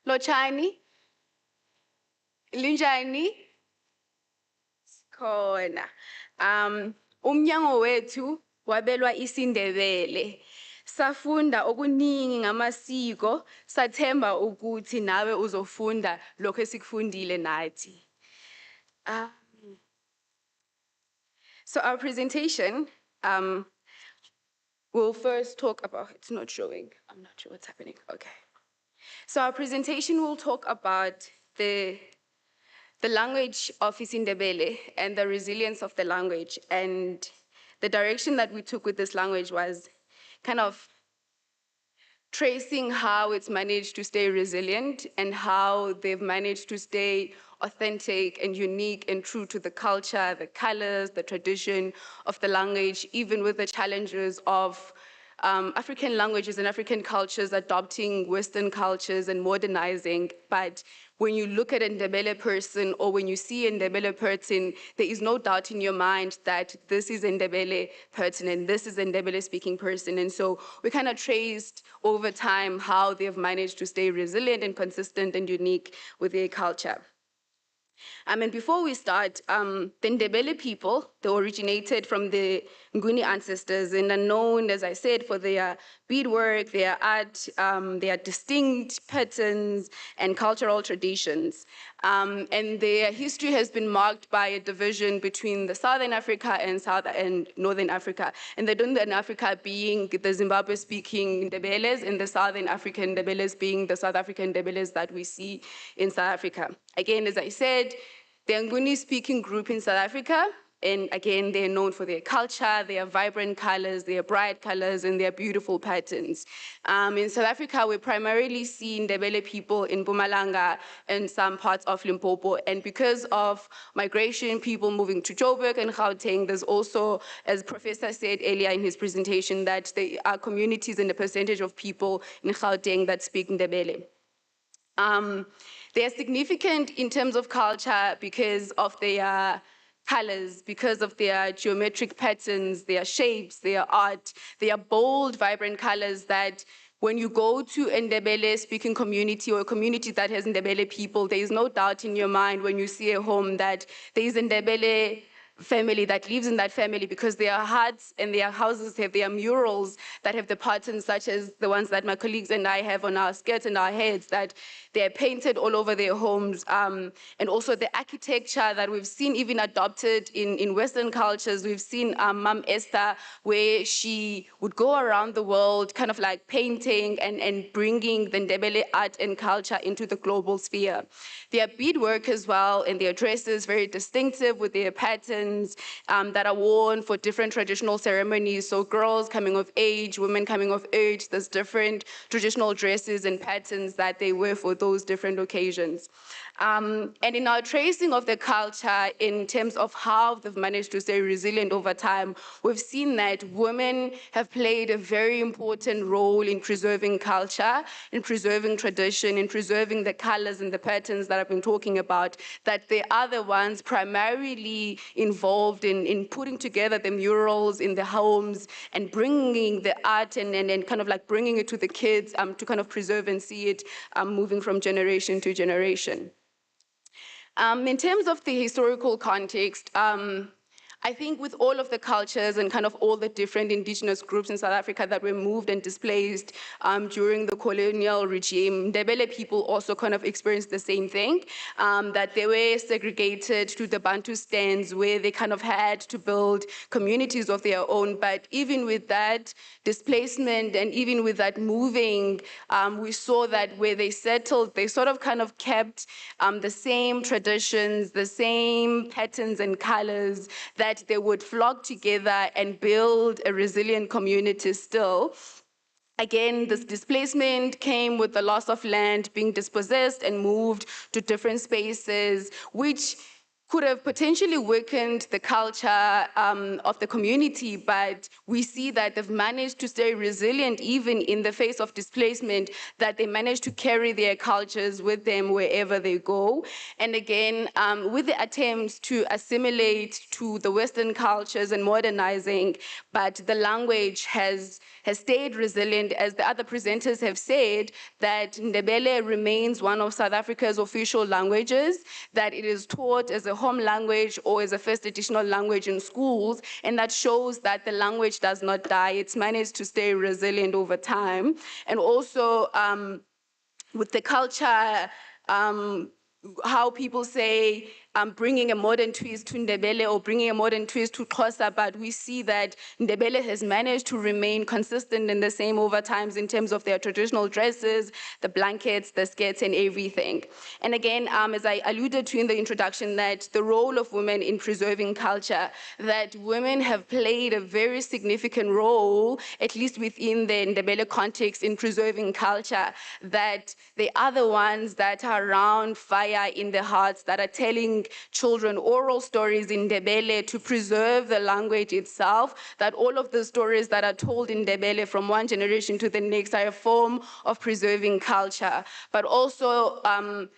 Lochani, linjani, khona. Umnyango wethu wabelwa isiNdebele. Safunda okuningi ngamasiko, sathemba ukuthi nawe uzofunda lokho esikufundile nathi. So our presentation will first talk about, it's not showing, I'm not sure what's happening, okay. So our presentation will talk about the language of isiNdebele and the resilience of the language. And the direction that we took with this language was kind of tracing how it's managed to stay resilient and how they've managed to stay authentic and unique and true to the culture, the colors, the tradition of the language, even with the challenges of African languages and African cultures adopting Western cultures and modernizing. But when you look at a Ndebele person or when you see a Ndebele person, there is no doubt in your mind that this is a Ndebele person and this is a Ndebele speaking person. And so we kind of traced over time how they've managed to stay resilient and consistent and unique with their culture. And before we start, the Ndebele people, they originated from the Nguni ancestors and are known, as I said, for their beadwork, their art, their distinct patterns and cultural traditions. And their history has been marked by a division between the Southern Africa and Northern Africa. And the Northern Africa being the Zimbabwe-speaking Ndebeles and the Southern African Ndebeles being the South African Ndebeles that we see in South Africa. Again, as I said, the Nguni-speaking group in South Africa And again, they're known for their culture, their vibrant colors, their bright colors, and their beautiful patterns. In South Africa, we primarily see Ndebele people in Mpumalanga and some parts of Limpopo. And because of migration, people moving to Joburg and Gauteng, there's also, as Professor said earlier in his presentation, that there are communities and a percentage of people in Gauteng that speak Ndebele. They are significant in terms of culture because of their colors, because of their geometric patterns, their shapes, their art, their bold, vibrant colors that when you go to a Ndebele speaking community or a community that has Ndebele people, there is no doubt in your mind when you see a home that there is a Ndebele family that lives in that family, because their huts and their houses have their murals that have the patterns such as the ones that my colleagues and I have on our skirts and our heads, that they're painted all over their homes. And also the architecture that we've seen even adopted in Western cultures. We've seen Mom Esther, where she would go around the world kind of like painting and bringing the Ndebele art and culture into the global sphere. Their beadwork as well, and their dresses, very distinctive with their patterns that are worn for different traditional ceremonies. So girls coming of age, women coming of age, there's different traditional dresses and patterns that they wear for those different occasions. And in our tracing of the culture in terms of how they've managed to stay resilient over time, we've seen that women have played a very important role in preserving culture, in preserving tradition, in preserving the colors and the patterns that I've been talking about, that they are the ones primarily involved in putting together the murals in the homes and bringing the art and kind of like bringing it to the kids to kind of preserve and see it moving from generation to generation. In terms of the historical context, I think with all of the cultures and kind of all the different indigenous groups in South Africa that were moved and displaced during the colonial regime, Ndebele people also kind of experienced the same thing, that they were segregated to the Bantustans, where they kind of had to build communities of their own. But even with that displacement and even with that moving, we saw that where they settled, they sort of kind of kept the same traditions, the same patterns and colors, that they would flock together and build a resilient community still. Again, this displacement came with the loss of land, being dispossessed and moved to different spaces, which could have potentially weakened the culture of the community, but we see that they've managed to stay resilient even in the face of displacement, that they managed to carry their cultures with them wherever they go. And again, with the attempts to assimilate to the Western cultures and modernizing, but the language has stayed resilient, as the other presenters have said, that Ndebele remains one of South Africa's official languages, that it is taught as a home language or as a first additional language in schools, and that shows that the language does not die. It's managed to stay resilient over time. And also with the culture, how people say bringing a modern twist to Ndebele or bringing a modern twist to Xhosa, but we see that Ndebele has managed to remain consistent and the same over times in terms of their traditional dresses, the blankets, the skirts, and everything. And again, as I alluded to in the introduction, that the role of women in preserving culture, that women have played a very significant role, at least within the Ndebele context, in preserving culture, that they are the ones that are around fire in the hearts, that are telling children oral stories in Ndebele to preserve the language itself, that all of the stories that are told in Ndebele from one generation to the next are a form of preserving culture. But also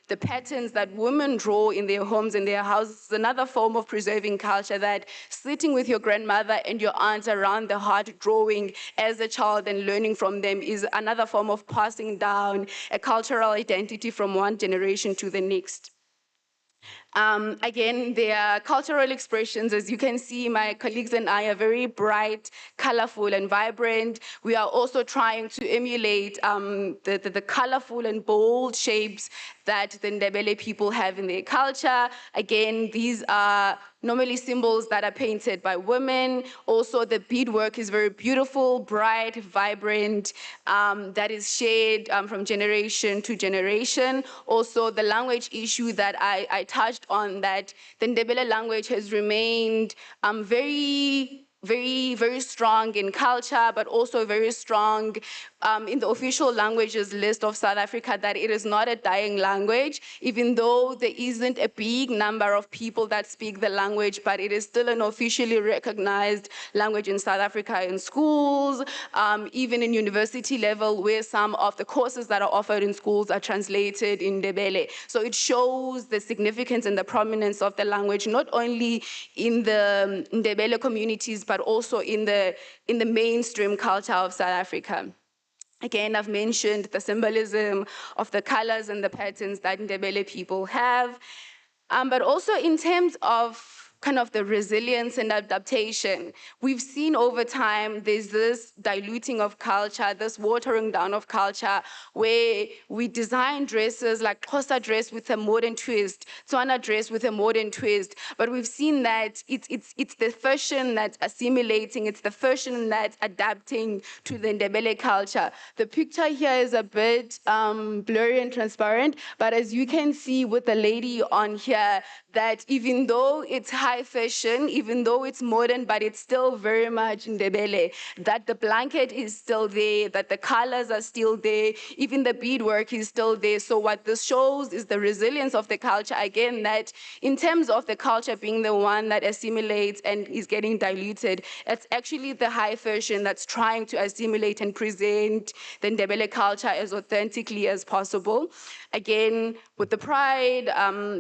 the patterns that women draw in their homes and their houses is another form of preserving culture, that sitting with your grandmother and your aunts around the heart drawing as a child and learning from them is another form of passing down a cultural identity from one generation to the next. Again, their cultural expressions, as you can see, my colleagues and I are very bright, colorful, and vibrant. We are also trying to emulate the colorful and bold shapes that the Ndebele people have in their culture. Again, these are normally symbols that are painted by women. Also, the beadwork is very beautiful, bright, vibrant, that is shared from generation to generation. Also, the language issue that I touched touched on that the Ndebele language has remained very strong in culture, but also very strong in the official languages list of South Africa, that it is not a dying language, even though there isn't a big number of people that speak the language, but it is still an officially recognized language in South Africa in schools, even in university level, where some of the courses that are offered in schools are translated in Ndebele. So it shows the significance and the prominence of the language, not only in the Ndebele communities, but also in the mainstream culture of South Africa. Again, I've mentioned the symbolism of the colors and the patterns that Ndebele people have, but also in terms of kind of the resilience and adaptation. We've seen over time there's this diluting of culture, this watering down of culture, where we design dresses like Xhosa dress with a modern twist, Tswana dress with a modern twist, but we've seen that it's the fashion that's assimilating, it's the fashion that's adapting to the Ndebele culture. The picture here is a bit blurry and transparent, but as you can see with the lady on here, that even though it's high fashion, even though it's modern, but it's still very much Ndebele, that the blanket is still there, that the colors are still there, even the beadwork is still there. So what this shows is the resilience of the culture, again, that in terms of the culture being the one that assimilates and is getting diluted, it's actually the high fashion that's trying to assimilate and present the Ndebele culture as authentically as possible. Again, with the pride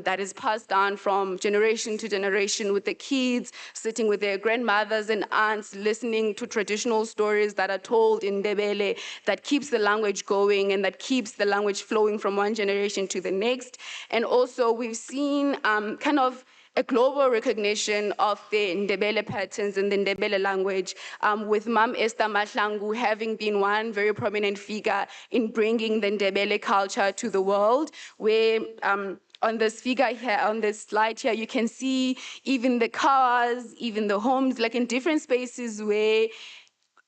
that is passed down from generation to generation, with the kids sitting with their grandmothers and aunts, listening to traditional stories that are told in Ndebele, that keeps the language going and that keeps the language flowing from one generation to the next. And also we've seen kind of a global recognition of the Ndebele patterns and the Ndebele language, with Mam Esther Mahlangu having been one very prominent figure in bringing the Ndebele culture to the world, where on this figure here, on this slide here, you can see even the cars, even the homes, like in different spaces where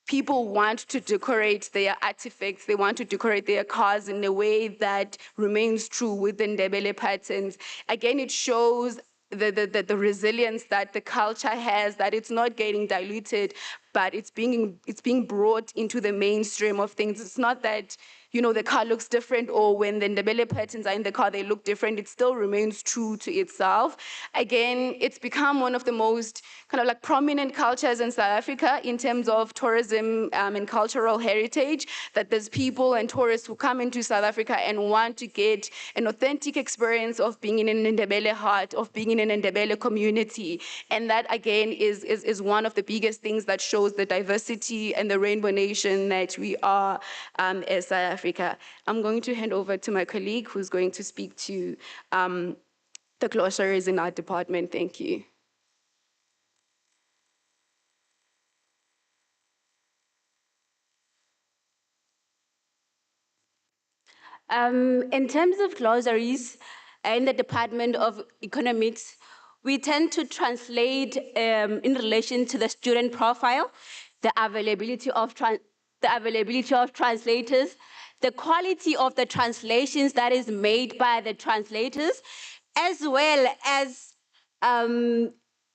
people want to decorate their artifacts, they want to decorate their cars in a way that remains true with the Ndebele patterns. Again, it shows the resilience that the culture has, that it's not getting diluted, but it's being brought into the mainstream of things. It's not that, you know, the car looks different, or when the Ndebele patterns are in the car, they look different. It still remains true to itself. Again, it's become one of the most kind of like prominent cultures in South Africa in terms of tourism and cultural heritage, that there's people and tourists who come into South Africa and want to get an authentic experience of being in an Ndebele heart, of being in an Ndebele community. And that, again, is one of the biggest things that shows the diversity and the rainbow nation that we are as South Africa. I'm going to hand over to my colleague who's going to speak to the glossaries in our department. Thank you. In terms of glossaries, in the Department of Economics, we tend to translate in relation to the student profile, the availability of translators, the quality of the translations that is made by the translators, as well as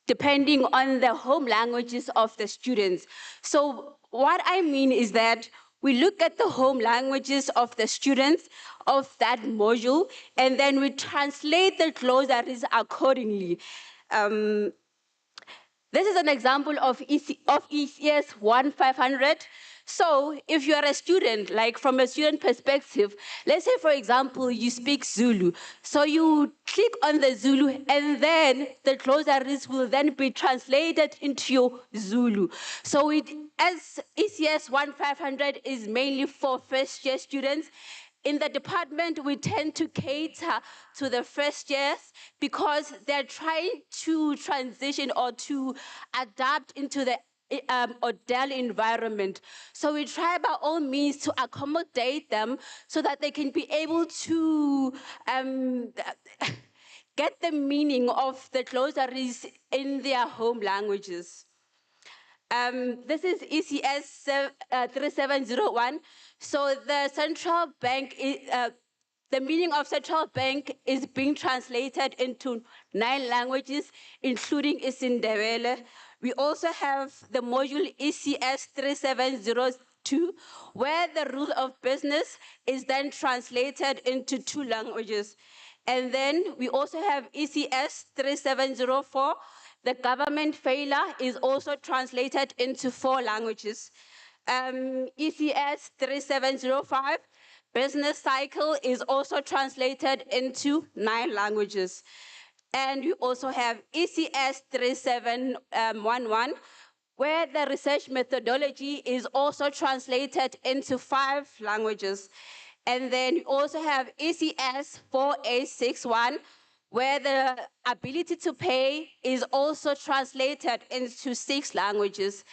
depending on the home languages of the students. So what I mean is that we look at the home languages of the students of that module, and then we translate the glossaries accordingly. This is an example of ECS 1500. So if you are a student, like from a student perspective, let's say, for example, you speak Zulu. So you click on the Zulu, and then the glossaries will then be translated into your Zulu. So as ECS 1500 is mainly for first-year students, in the department, we tend to cater to the first years because they're trying to transition or to adapt into the Odell environment. So we try by all means to accommodate them so that they can be able to get the meaning of the glossaries in their home languages. This is ECS 3701. So the central bank The meaning of central bank is being translated into 9 languages, including isiNdebele. We also have the module ECS 3702, where the rule of business is then translated into 2 languages. And then we also have ECS 3704. The government failure is also translated into 4 languages. ECS 3705, business cycle is also translated into 9 languages. And we also have ECS 3711, where the research methodology is also translated into 5 languages. And then we also have ECS 4861, where the ability to pay is also translated into 6 languages.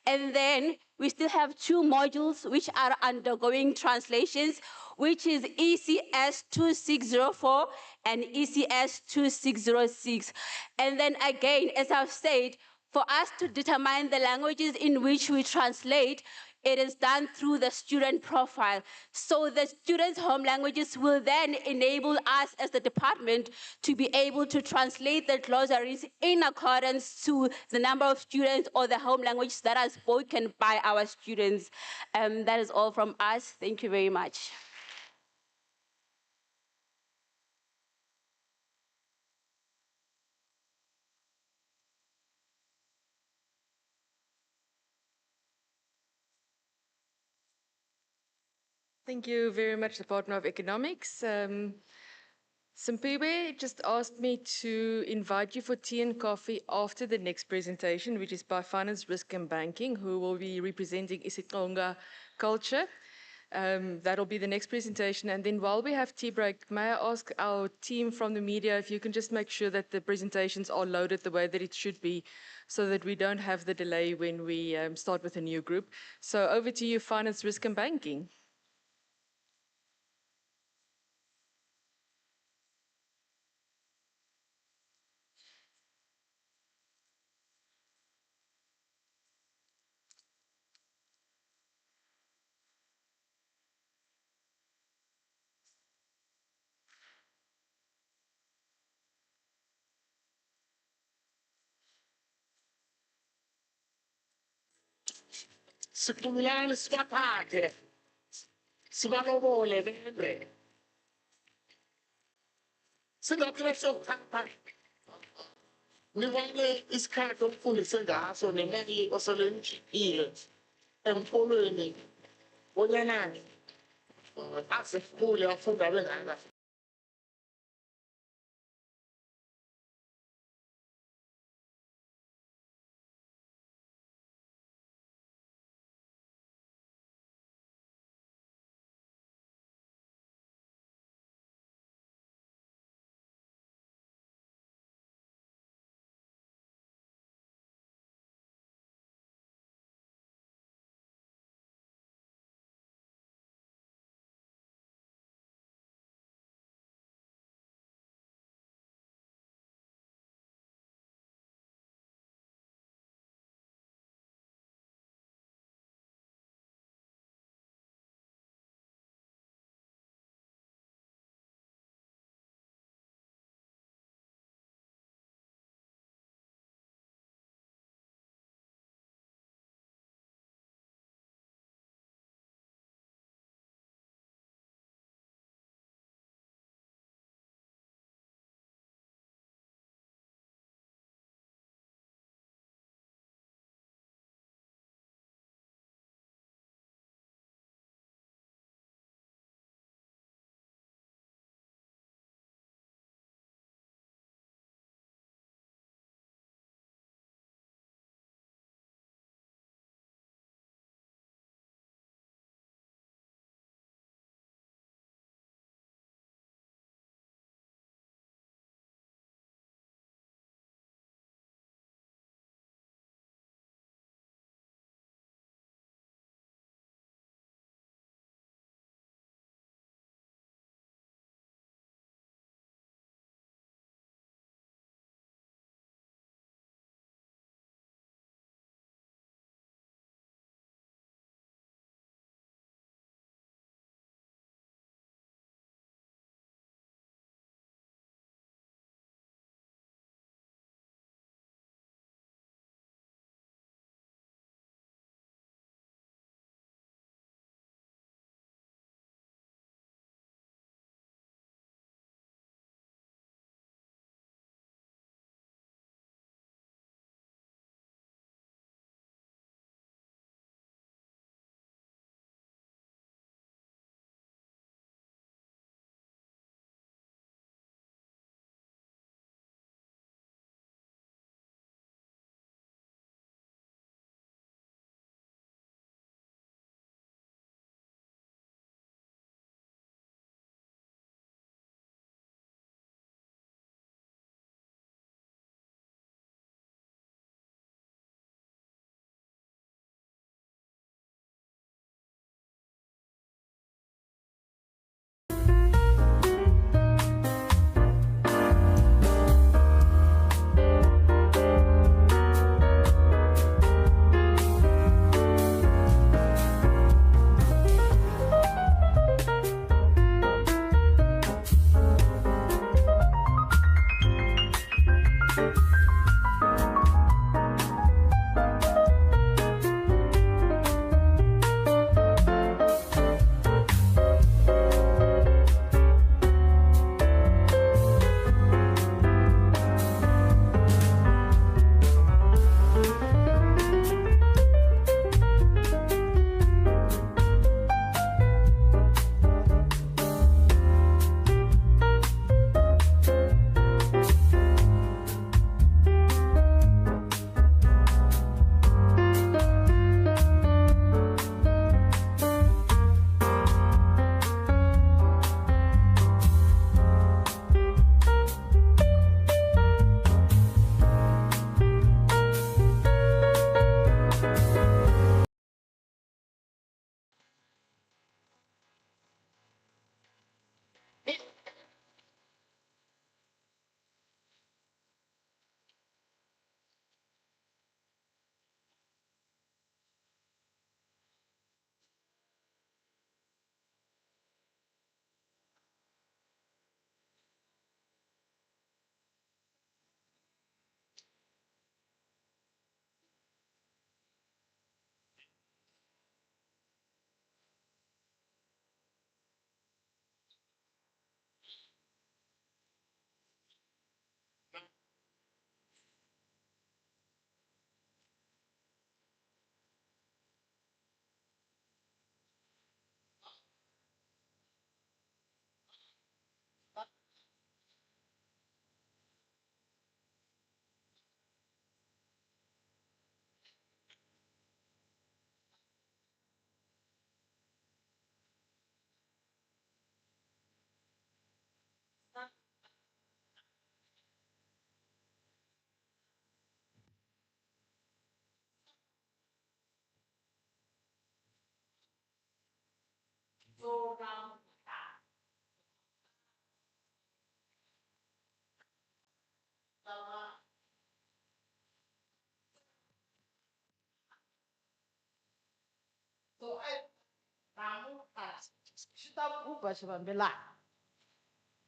And then we still have 2 modules which are undergoing translations, which is ECS 2604 and ECS 2606. And then again, as I've said, for us to determine the languages in which we translate, it is done through the student profile. So the students' home languages will then enable us as the department to be able to translate the glossaries in accordance to the number of students or the home language that are spoken by our students. That is all from us. Thank you very much. Thank you very much, Department of Economics. Simpiwe just asked me to invite you for tea and coffee after the next presentation, which is by Finance, Risk and Banking, who will be representing isiXhosa culture. That'll be the next presentation. And then while we have tea break, may I ask our team from the media if you can just make sure that the presentations are loaded the way that it should be, so that we don't have the delay when we start with a new group. So over to you, Finance, Risk and Banking. Sikhumulani sibaphathe. Sibabobole bebe. Singaphela sokukhapha. Nibone isikhathi okufundise ngaso nemali oselenjile emfolweni. Bonyanani. Asifule afunda bengaka.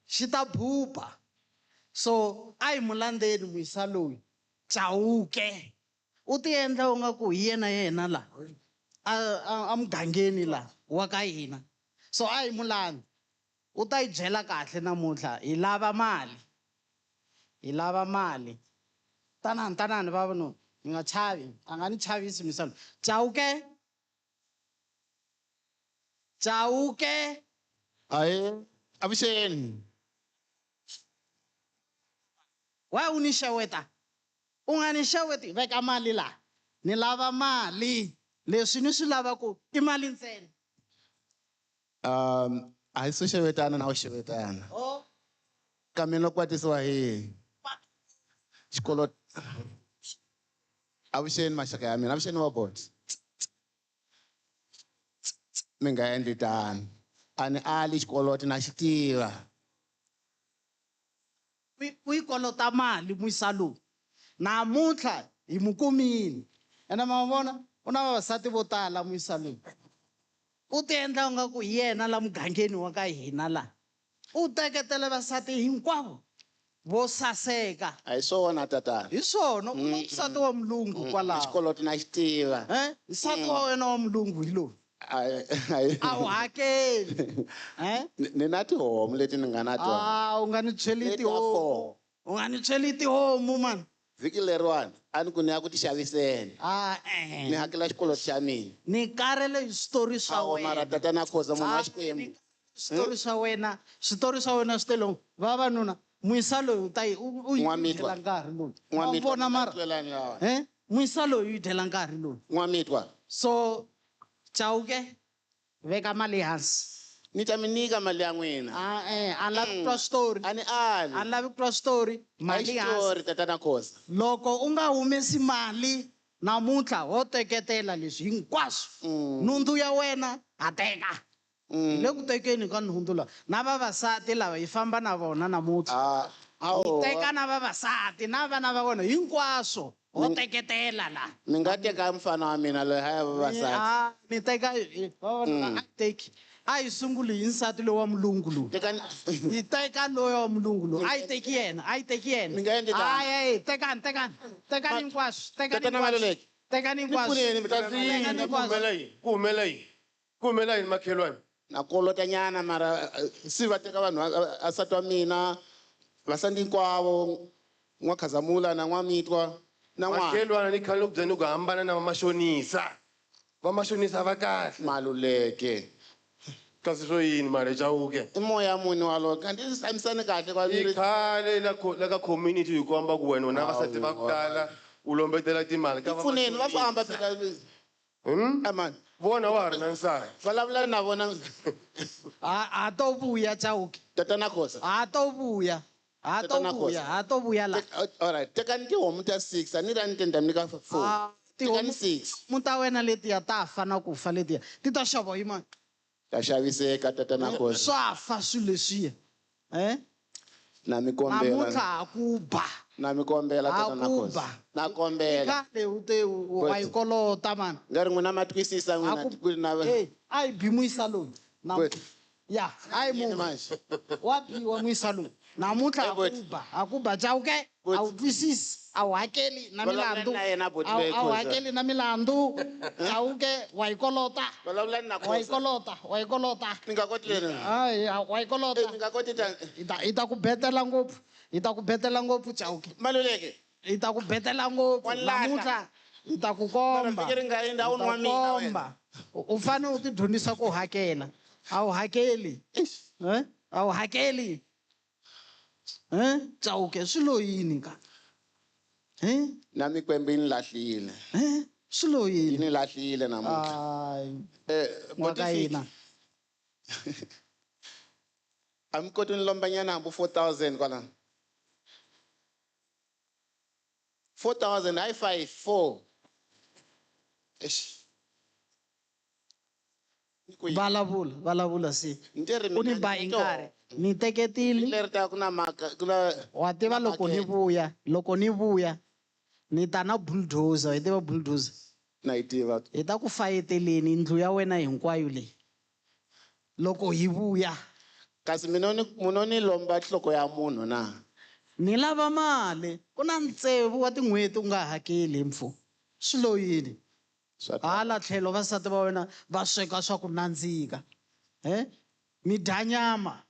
Shita bhupa. So ai mulandeni mwisa loyi. Chauke. Uti endla unga ku yena yena la. Am gangeni la wa ka hina. So ai mulandi. U ta yi byela kahle namuntlha hi lava mali. Hi lava mali. Tanani vavanuna. Hi nga chavi. A nga ni chavisi misalo. Chauke. Chauke. Aye, avuxeni. Wa u ni xeweta. U nga ni xeweti veka mali la. Ni lava mali. Leswi ni swi lavaku i mali ntsena. A hi swo xevetana na wu xevetana. Oh. Kambe loko kwatisiwa hi xikoloti. Avuxeni maxaka ya mina, avuxeni vabot. Mi nga endli tano. A ni ali xikoloti na xi tiva. U yi kolota mali mwisa lowu. Namuntlha hi mu kumile. Ene ma vona u na vavasati vo tala mwisa lowu. U ti endla nga ku yena la mugangeni wa ka hina la. U teketela vasati hinkwavo vo saseka. A hi swona tatana. Hi swona u nsati wa mulungu kwalaho. Xikoloti na xi tiva. Nsati wa wena wa mulungu hi lowu. A wu hakeli. Ni na tihomu leti ni nga na tona. U nga ni cheli tihomu. U nga ni cheli tihomu man. Vhiki leriwani a ni ku ni ya ku ti xaviseni. Ni hakela xikoloti xa mina. Ni karele hi switori swa wena. Mara tatana Khoza munhu wa Xikwembu. Switori swa wena swi tele vavanuna mwisa loyi u yi dyela nkarhi lowu. Wa vona mara. Mwisa loyi u dyela nkarhi lowu. N'wamitwa. So Chauke veka mali hansi. Ni ta mi nyika mali ya n'wina. A ni lavi ku twa story. A ni ali. A ni lavi ku twa story. Mali hansi. Story tatana Khoza. Loko u nga humesi mali namuntlha wo teketela leswi hinkwaswo. Nhundzu ya wena ha teka. Le ku tekeni ka nhundzu la. Na vavasati lava hi famba na vona namuntlha. Hi teka na vavasati na vana va vona hinkwaswo. Wo teketela la. Mi nga teka mfana wa mina loyi haya vavasati. Ni teka vavanuna a teki. A hi sunguli hi nsati loyi wa mulungu lowu. Hi teka loyi wa mulungu lowu. A yi teki yena. A yi teki yena. Mi nga endli tani. Tekani. Tekani hinkwaswo. Tatana Maluleke. Tekani hinkwaswo. Ku humela yini makhelwane? Na kolota nyana mara si va teka vanhu asati wa mina vasandi hinkwavo n'wakhazamula na n'wamitwa na makhelwane ni khale ku byeni ku hambana na vamashonisa. Vamashonisa va kahle. Maluleke. Kasi swo yini mara Chauke? I moya muni walowo kanti ni tshamisani kahle I khale la ka community hi komba ku wena na vasati va ku tala u lombetela timali ka pfuneni va famba phela. Amani vona wa ha ri na nsati. Vulavula na vona. A to vuya Chauke. Tatana Khoza. A to vuya. A to vuya la. Alright, tekani tihomu ta 6 a ni ra ni tenda mi nyika 4. Tekani 6. Muta wena letiya ta fana ku fa letiya. Ti ta xava hi mani. Ta xaviseka tatana Khoza. Swa fa swilo leswiya. Na mi kombela. Namuntlha a ku ba. Na mi kombela tatana Khoza. Na kombela. Kale wa yi kolota man. Nga ri n'wina ma twisisa n'wina na. A yi bi mwisa lowu. Ya, a yi mu. Wa biwa mwisa lowu. Namuntlha a ku ba Chauke. A wu twisisi. A wu hakeli na milandzu. A wu hakeli na milandzu. Chauke wa yi kolota. Wa yi kolota. Mi nga koti leni. Wa yi kolota. Mi nga koti ta. Hi ta ku betela ngopfu. Hi ta ku betela ngopfu Chauke. Maluleke. Hi ta ku betela ngopfu. Namuntlha hi ta ku komba. Komba. U fane u ti dyondzisa ku hakela. A wu hakeli. A wu hakeli. Chauke swi lo yini ka? Na mikwembe ni lahlile. Swi lo yini? Ni lahlile namuntlha. N'waka hina. A mi koti ni lomba nyana hambu 4,000 kwalano. 4,000 hayi 5 4. Vulavula si. U ni ba hi nkarhi. Ni teketile. Wa tiva loko ni vuya, ni ta na bulldozer, hi tiva bulldozer. Hi ta ku fayeteleni ndlu ya wena hinkwayo leyi. Loko hi vuya. Kasi munoni lomba nhloko ya munhu na. Ni lava mali. Ku na ntsevu wa tin'hweti u nga hakeli mfu. Swi lo yini? Hala tlhelo vasati va wena va sweka swa ku nandzika. Mi dya nyama.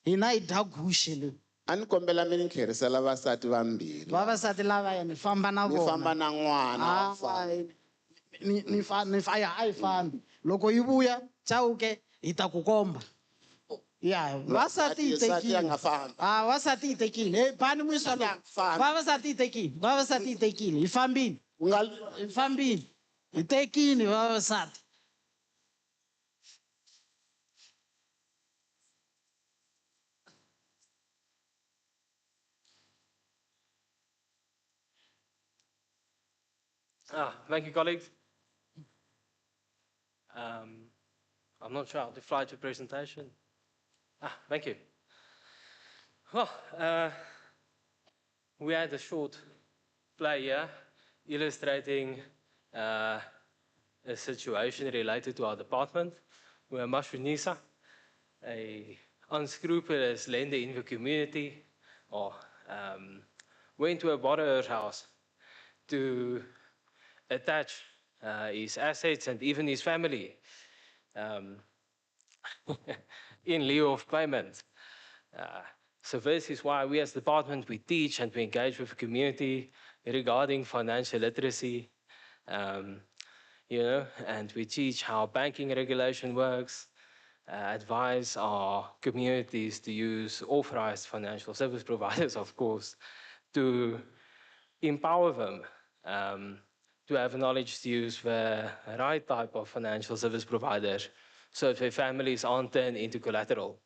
Hina hi dya guxe leyi. A ni kombela mi ni tlherisela vasati vambirhi. Vavasati lavaya ni famba na vona. Ni famba na n'wana. Ni a hi fambi. Loko yi vuya, Chauke hi ta ku komba. Ya, vasati hi tekile. Vasati hi tekile. Hey, bani mwiswa lo. Vavasati hi tekile. Vavasati hi tekile. Hi fambini. Hi fambini. Hi tekile vavasati. Thank you, colleagues. I'm not sure how to fly to presentation. Thank you. Well, we had a short play here illustrating a situation related to our department, where Mashunisa, a unscrupulous lender in the community, went to a borrower's house to attach his assets and even his family in lieu of payment. So this is why we as the department, we teach and we engage with the community regarding financial literacy, and we teach how banking regulation works, advise our communities to use authorized financial service providers, of course, to empower them to have knowledge to use the right type of financial service provider so that their families aren't turned into collateral.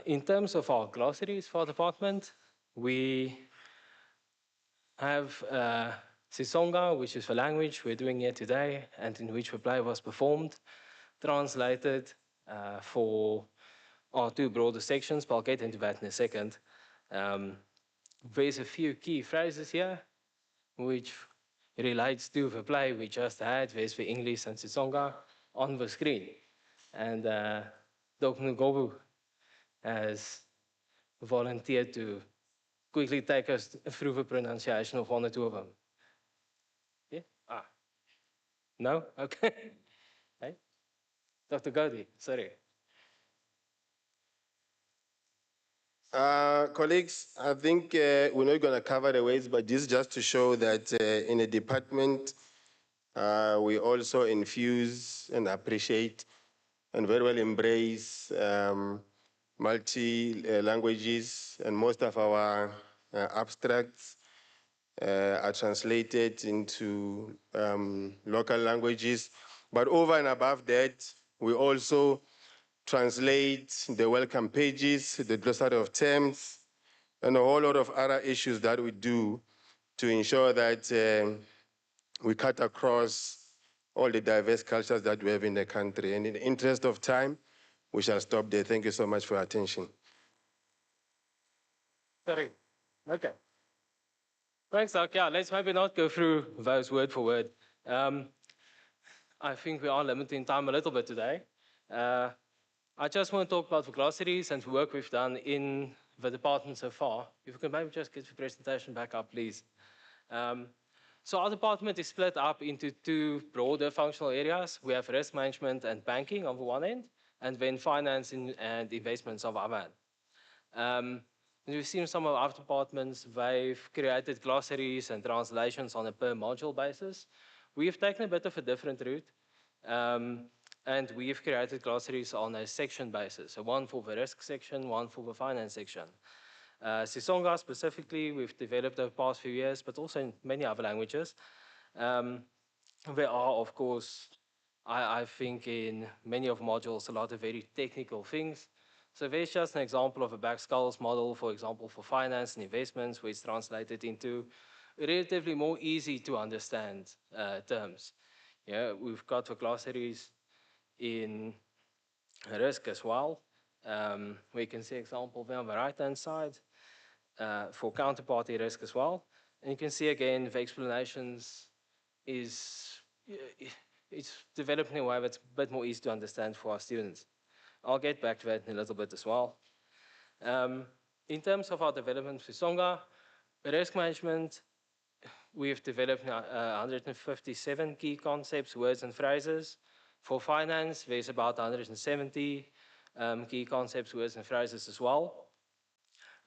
In terms of our glossaries for our department, we have Sisonga, which is the language we're doing here today, and in which the play was performed, translated for our two broader sections, but I'll get into that in a second. There's a few key phrases here, which relates to the play we just had. There's the English and Sisonga on the screen. And Dr. Ngobu has volunteered to quickly take us through the pronunciation of one or two of them. Yeah? No? Okay. Hey? Dr. Godi, sorry. Colleagues, I think we're not going to cover the words, but this is just to show that in a department, we also infuse and appreciate and very well embrace multi-languages, and most of our abstracts are translated into local languages. But over and above that, we also translate the welcome pages, the glossary of terms, and a whole lot of other issues that we do to ensure that we cut across all the diverse cultures that we have in the country. And in the interest of time, we shall stop there. Thank you so much for your attention. Sorry. Okay. Thanks, Doc. Yeah, let's maybe not go through those word for word. I think we are limited in time a little bit today. I just want to talk about the glossaries and the work we've done in the department so far. If you can maybe just get the presentation back up, please. So our department is split up into two broader functional areas. We have risk management and banking on the one end, and then finance and investments on the other end. We've seen some of our departments, they've created glossaries and translations on a per module basis. We've taken a bit of a different route. And we've created glossaries on a section basis. So one for the risk section, one for the finance section. Sisonga specifically, we've developed over the past few years, but also in many other languages. There are, of course, I think in many of the modules, a lot of very technical things. So there's just an example of a back skulls model, for example, for finance and investments, where it's translated into relatively more easy to understand terms. Yeah, we've got the glossaries in risk as well. We can see example there on the right-hand side for counterparty risk as well. And you can see again the explanations is it's developed in a way that's a bit more easy to understand for our students. I'll get back to that in a little bit as well. In terms of our development for Songa, risk management, we've developed 157 key concepts, words, and phrases. For finance, there's about 170 key concepts, words, and phrases as well.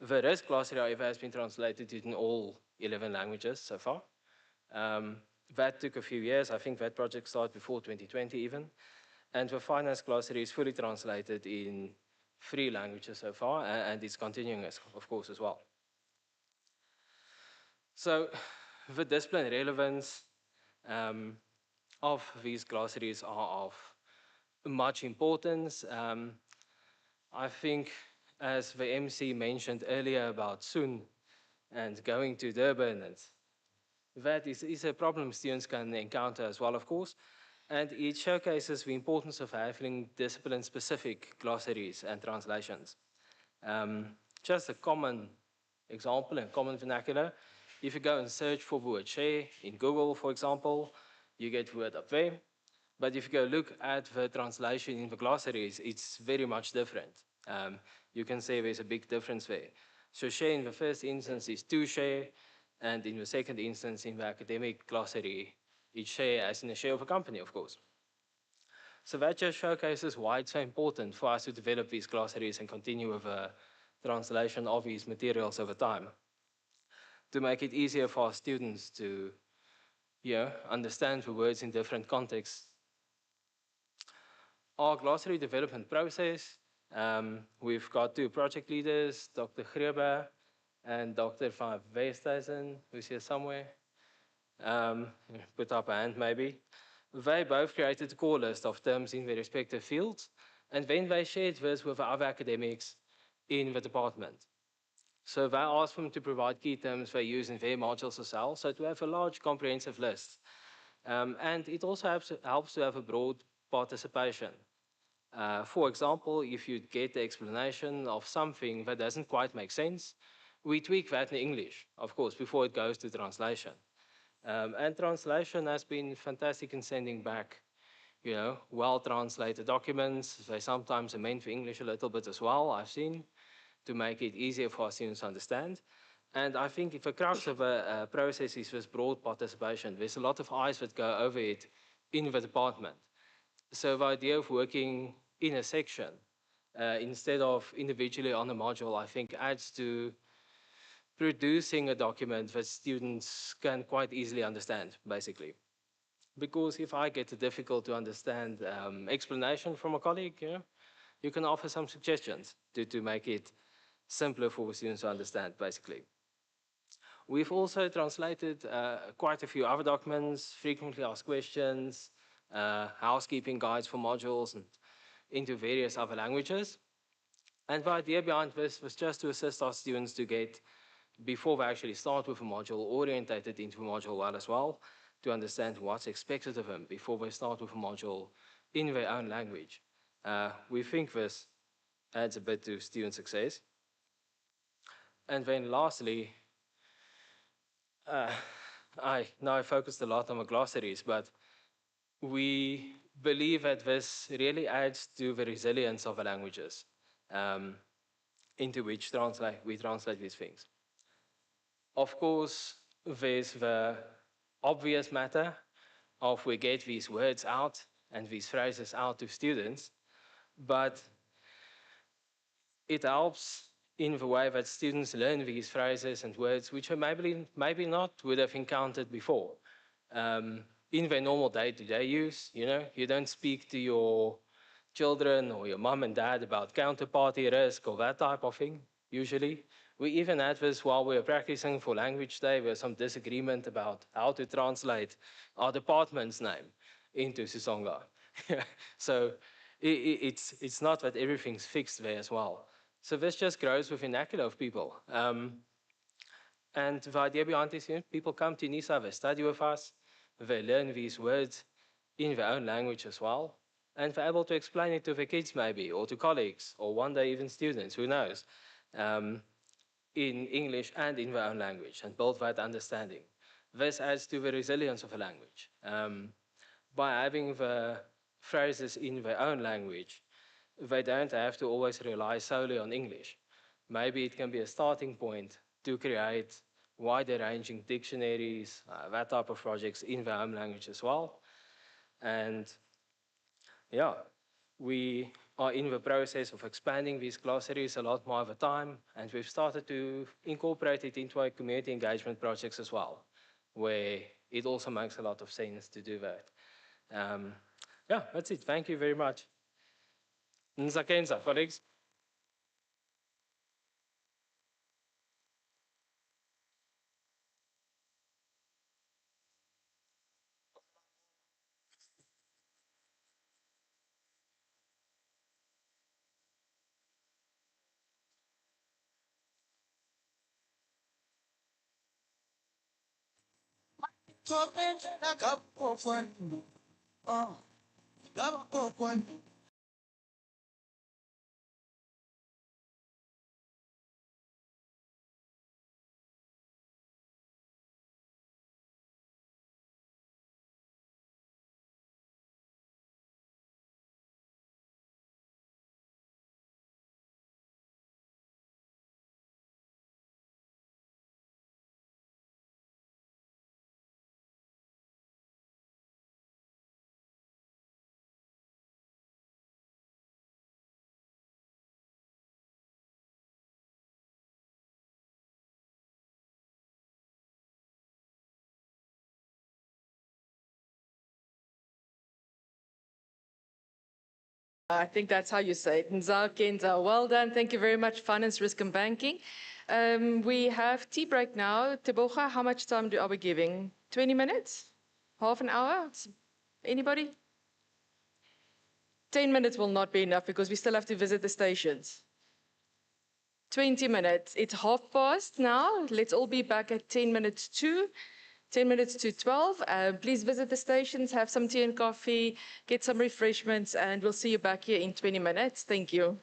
The risk glossary, however, has been translated in all 11 languages so far. That took a few years. I think that project started before 2020 even. And the finance glossary is fully translated in 3 languages so far, and it's continuing, of course, as well. So the discipline relevance of these glossaries are of much importance. I think, as the MC mentioned earlier about Soon and going to Durban, and that is a problem students can encounter as well, of course. And it showcases the importance of having discipline-specific glossaries and translations. Just a common example and common vernacular, if you go and search for the word share in Google, for example, you get the word up there. But if you go look at the translation in the glossaries, it's very much different. You can say there's a big difference there. So share in the first instance is to share, and in the second instance in the academic glossary, it's share as in a share of a company, of course. So that just showcases why it's so important for us to develop these glossaries and continue with the translation of these materials over time, to make it easier for our students to understand the words in different contexts. Our glossary development process, we've got 2 project leaders, Dr. Grebe and Dr. Van Westhuizen, who's here somewhere. Put up a hand maybe. They both created a core list of terms in their respective fields, and then they shared this with other academics in the department. So they asked them to provide key terms they use in their modules as well, so to have a large comprehensive list. And it also helps to have a broad participation. For example, if you get the explanation of something that doesn't quite make sense, we tweak that in English, of course, before it goes to translation. And translation has been fantastic in sending back, well-translated documents. They sometimes amend for English a little bit as well, I've seen, to make it easier for our students to understand. And I think the crux of a process is this broad participation. There's a lot of eyes that go over it in the department. So the idea of working in a section instead of individually on a module, I think adds to producing a document that students can quite easily understand, basically. Because if I get a difficult to understand explanation from a colleague, you can offer some suggestions to make it simpler for students to understand, basically. We've also translated quite a few other documents, frequently asked questions, housekeeping guides for modules, and into various other languages. And the idea behind this was just to assist our students to get, before they actually start with a module, orientated into the module well as well, to understand what's expected of them before they start with a module in their own language. We think this adds a bit to student success. And then lastly, I focused a lot on the glossaries, but we believe that this really adds to the resilience of the languages into which we translate these things. Of course, there's the obvious matter of we get these words out and these phrases out to students, but it helps in the way that students learn these phrases and words which they maybe not would have encountered before. In their normal day-to-day use, you don't speak to your children or your mom and dad about counterparty risk or that type of thing, usually. We even had this while we were practicing for language day. There was some disagreement about how to translate our department's name into Sisonga. So it's not that everything's fixed there as well. So this just grows with vernacular of people. And the idea behind this, people come to NISA, they study with us, they learn these words in their own language as well, and they're able to explain it to their kids maybe, or to colleagues, or one day even students, who knows, in English and in their own language, and build that understanding. This adds to the resilience of a language. By having the phrases in their own language, they don't have to always rely solely on English. Maybe it can be a starting point to create wider ranging dictionaries, that type of projects in their home language as well. And yeah, we are in the process of expanding these glossaries a lot more over time, and we've started to incorporate it into our community engagement projects as well, where it also makes a lot of sense to do that. Yeah, that's it. Thank you very much. Nzakenza, colleagues. I think that's how you say it. Nzakenza, well done. Thank you very much, Finance, Risk and Banking. We have tea break now. Teboga, how much time are we giving? 20 minutes? Half an hour? Anybody? 10 minutes will not be enough because we still have to visit the stations. 20 minutes. It's 12:30 now. Let's all be back at 10 minutes to 10 minutes to 12. Please visit the stations, have some tea and coffee, get some refreshments, and we'll see you back here in 20 minutes. Thank you.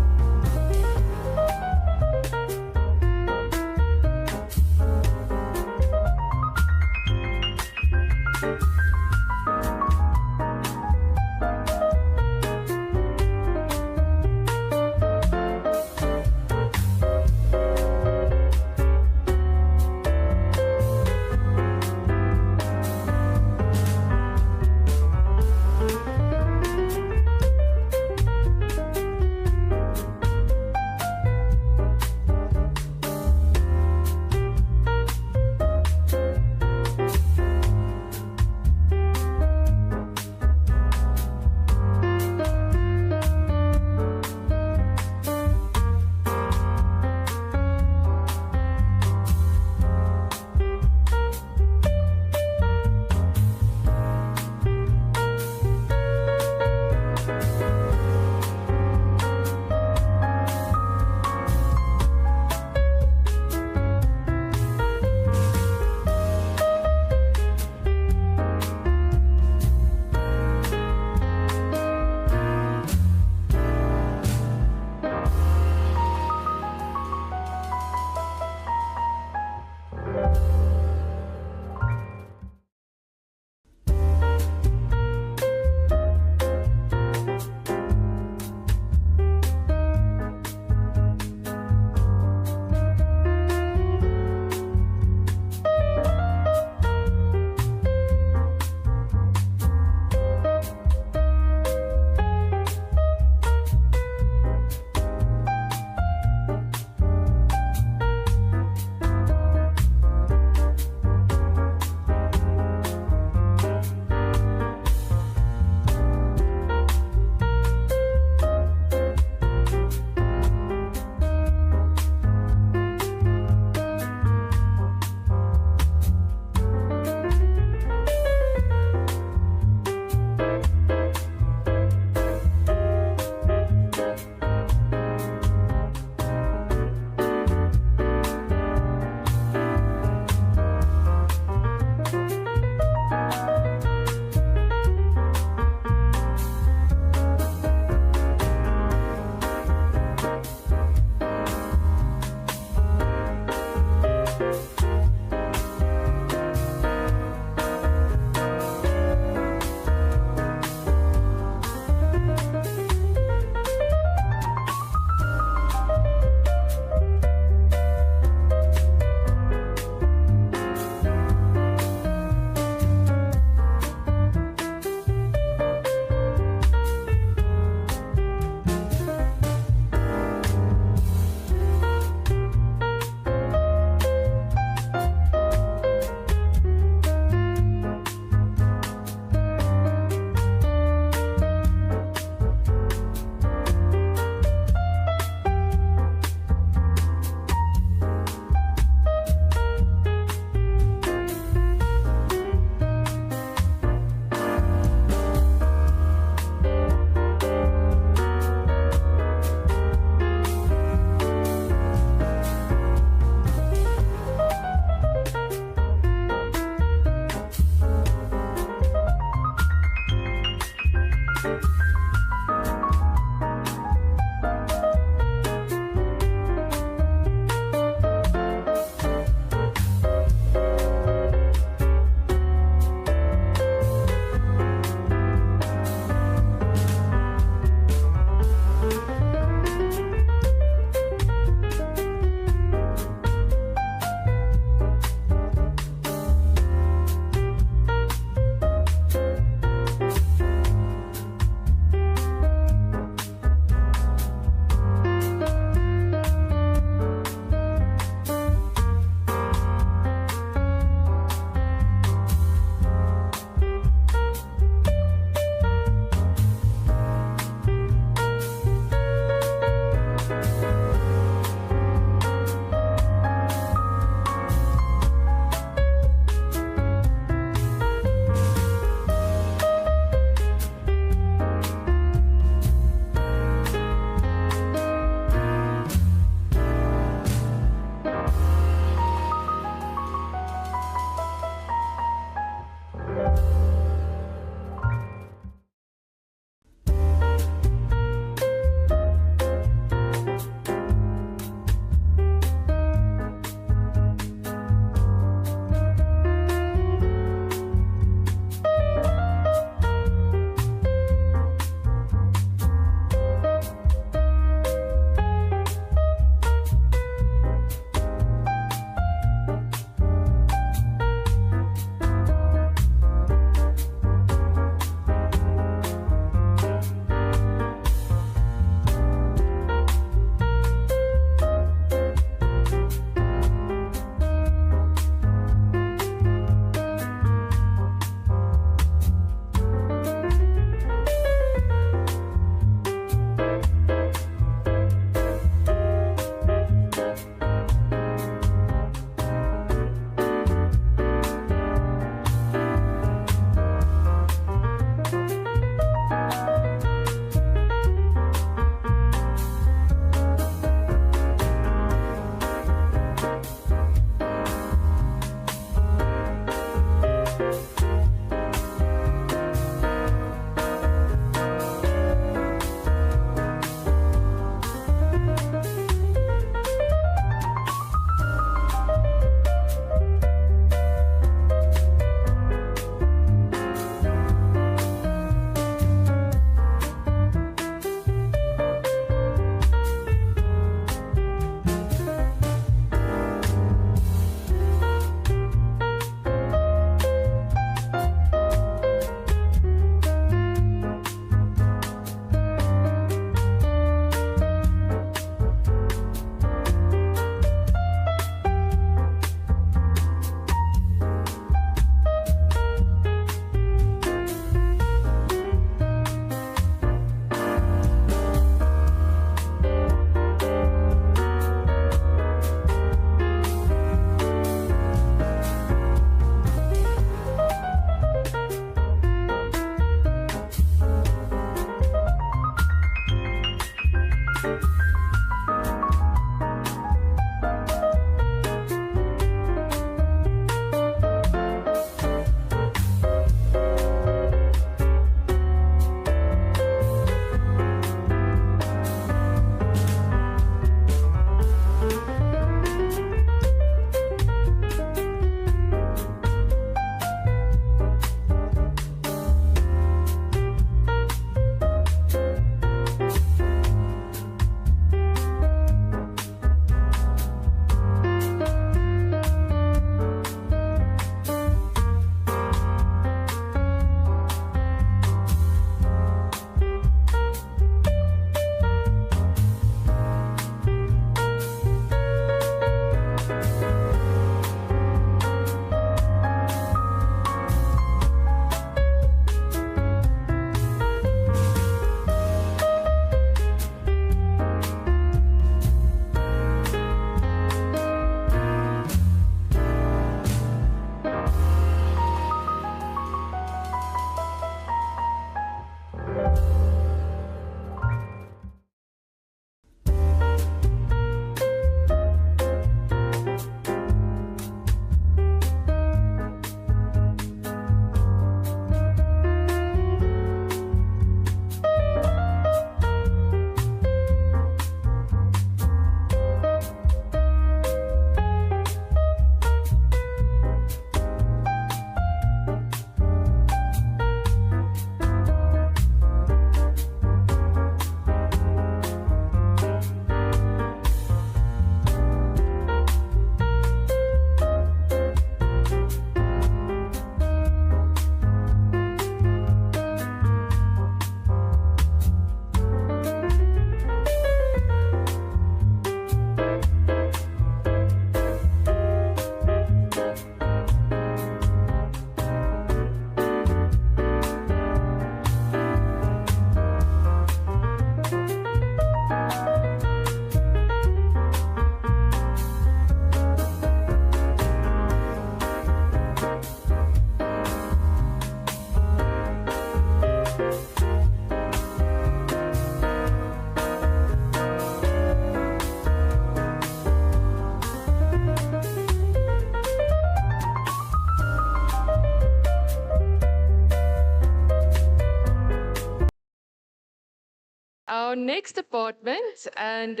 our next department, and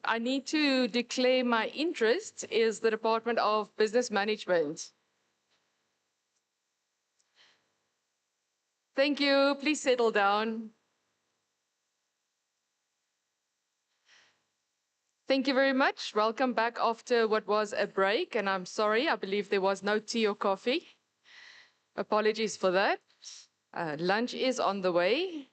I need to declare my interest, is the Department of Business Management. Thank you. Please settle down. Thank you very much. Welcome back after what was a break, and I'm sorry, I believe there was no tea or coffee. Apologies for that. Lunch is on the way.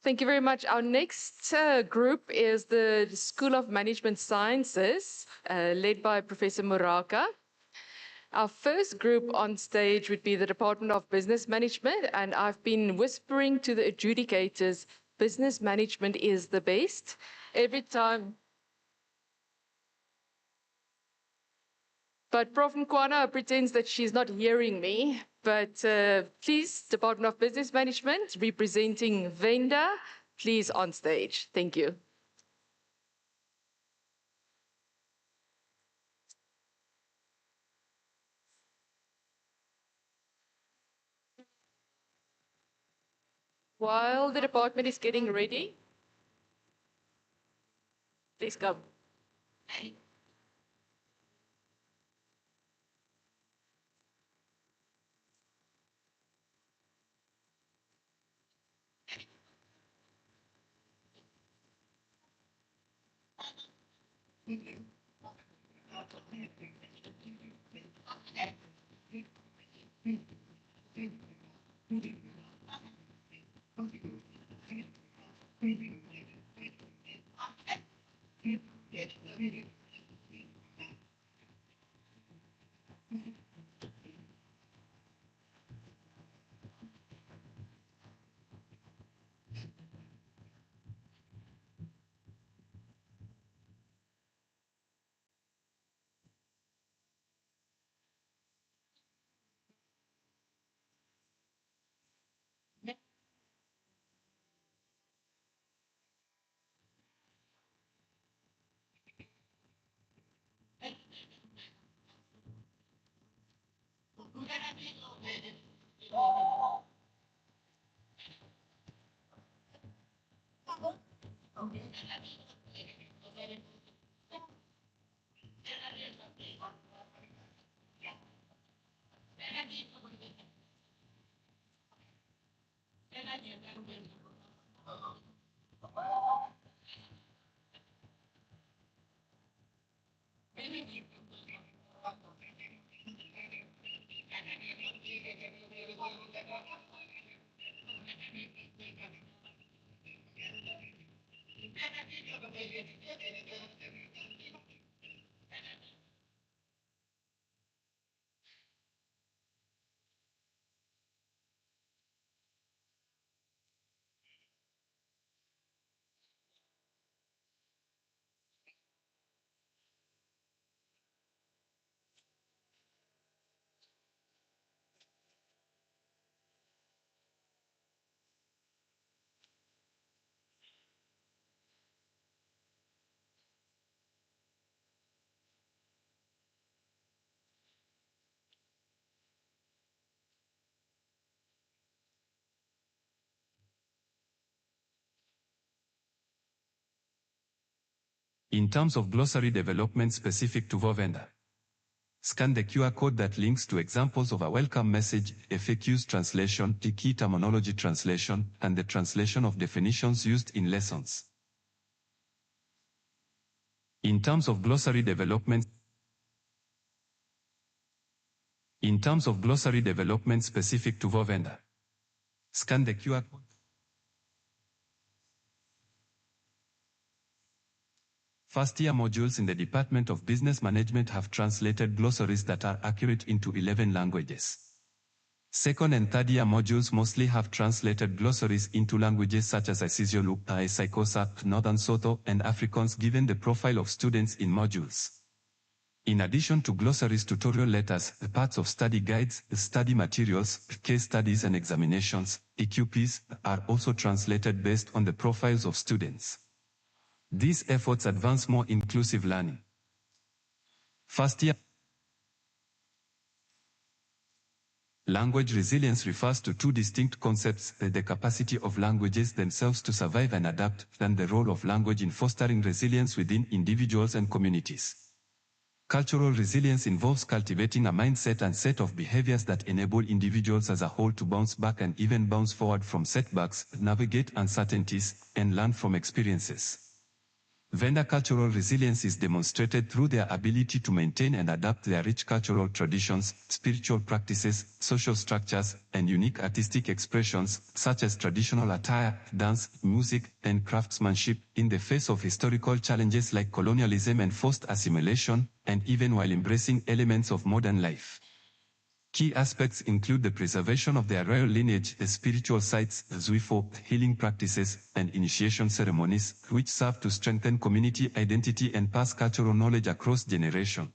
Thank you very much. Our next group is the School of Management Sciences, led by Professor Muraka. Our first group on stage would be the Department of Business Management, and I've been whispering to the adjudicators, business management is the best. Every time. But Prof. Nkwana pretends that she's not hearing me. But please, Department of Business Management, representing Venda, please on stage. Thank you. While the department is getting ready, please come. In terms of glossary development specific to Vovenda, scan the QR code that links to examples of a welcome message, FAQs translation, key terminology translation, and the translation of definitions used in lessons. In terms of glossary development specific to Vovenda, scan the QR code. First-year modules in the Department of Business Management have translated glossaries that are accurate into 11 languages. Second and third-year modules mostly have translated glossaries into languages such as Isizulu, Xhosa, Northern Sotho, and Afrikaans given the profile of students in modules. In addition to glossaries, tutorial letters, parts of study guides, study materials, case studies and examinations, EQPs, are also translated based on the profiles of students. These efforts advance more inclusive learning. First year Language resilience refers to two distinct concepts: the capacity of languages themselves to survive and adapt, and the role of language in fostering resilience within individuals and communities. Cultural resilience involves cultivating a mindset and set of behaviors that enable individuals as a whole to bounce back and even bounce forward from setbacks, navigate uncertainties, and learn from experiences. Vendor cultural resilience is demonstrated through their ability to maintain and adapt their rich cultural traditions, spiritual practices, social structures, and unique artistic expressions, such as traditional attire, dance, music, and craftsmanship, in the face of historical challenges like colonialism and forced assimilation, and even while embracing elements of modern life. Key aspects include the preservation of their royal lineage, the spiritual sites, Zwifo, healing practices, and initiation ceremonies, which serve to strengthen community identity and pass cultural knowledge across generations.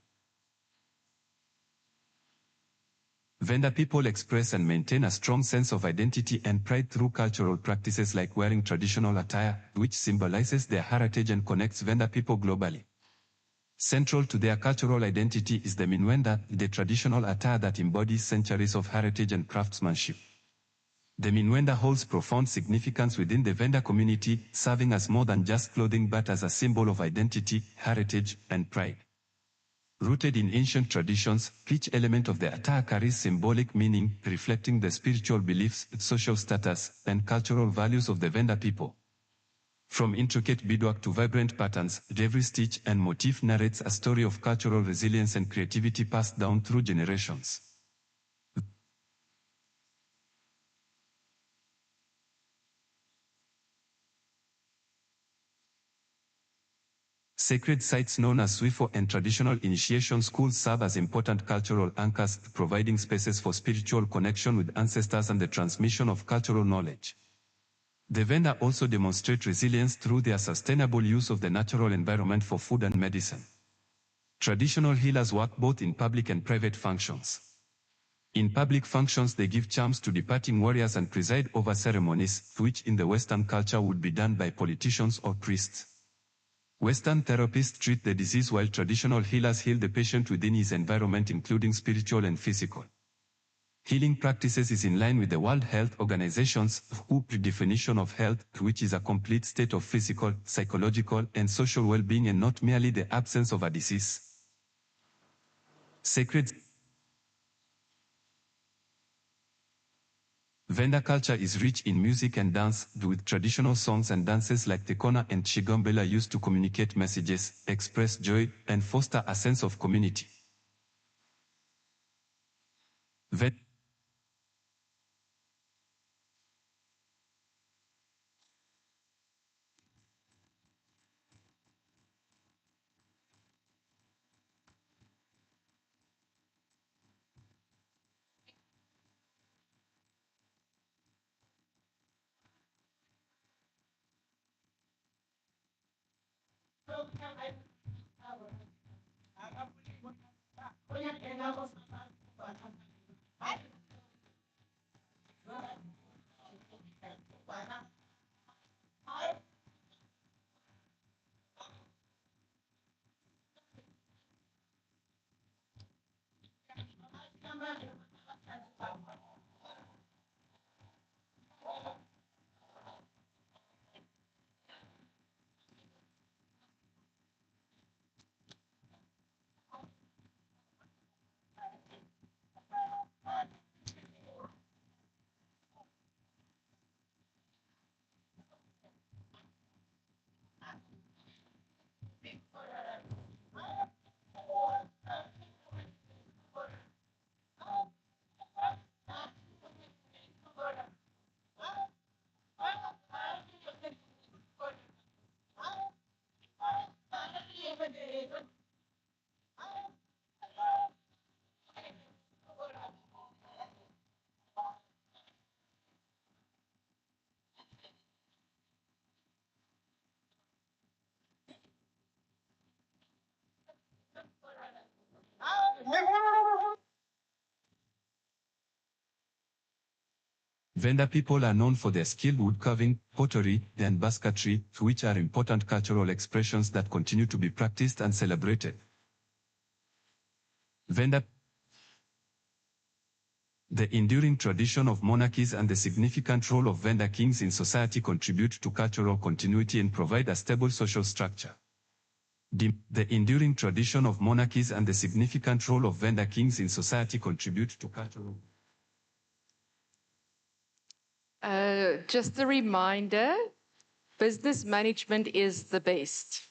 Venda people express and maintain a strong sense of identity and pride through cultural practices like wearing traditional attire, which symbolizes their heritage and connects Venda people globally. Central to their cultural identity is the minwenda, the traditional attire that embodies centuries of heritage and craftsmanship. The minwenda holds profound significance within the Venda community, serving as more than just clothing but as a symbol of identity, heritage, and pride. Rooted in ancient traditions, each element of the attire carries symbolic meaning, reflecting the spiritual beliefs, social status, and cultural values of the Venda people. From intricate beadwork to vibrant patterns, every stitch and motif narrates a story of cultural resilience and creativity passed down through generations. Sacred sites known as Zwifo and traditional initiation schools serve as important cultural anchors, providing spaces for spiritual connection with ancestors and the transmission of cultural knowledge. The Venda also demonstrate resilience through their sustainable use of the natural environment for food and medicine. Traditional healers work both in public and private functions. In public functions, they give charms to departing warriors and preside over ceremonies, which in the Western culture would be done by politicians or priests. Western therapists treat the disease while traditional healers heal the patient within his environment, including spiritual and physical. Healing practices is in line with the World Health Organization's WHO definition of health, which is a complete state of physical, psychological, and social well-being and not merely the absence of a disease. Sacred Venda culture is rich in music and dance, with traditional songs and dances like Tekona and Chigombela used to communicate messages, express joy, and foster a sense of community. Venda people are known for their skilled woodcarving, pottery, and basketry, which are important cultural expressions that continue to be practiced and celebrated. Venda The enduring tradition of monarchies and the significant role of vendor kings in society contribute to cultural continuity and provide a stable social structure. The enduring tradition of monarchies and the significant role of vendor kings in society contribute to cultural. Just a reminder, business management is the best.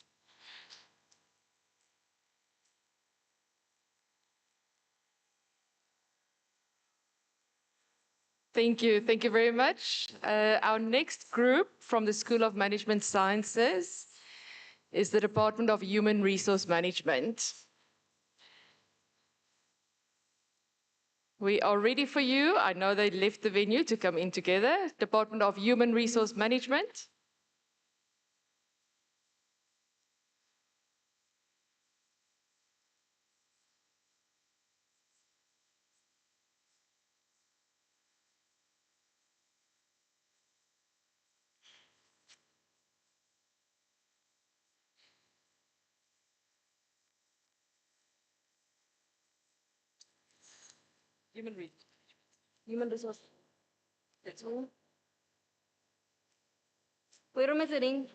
Thank you very much. Our next group from the School of Management Sciences is the Department of Human Resource Management. We are ready for you. I know they left the venue to come in together. Department of Human Resource Management. Human resource. Human resource. That's all. Where am I sitting?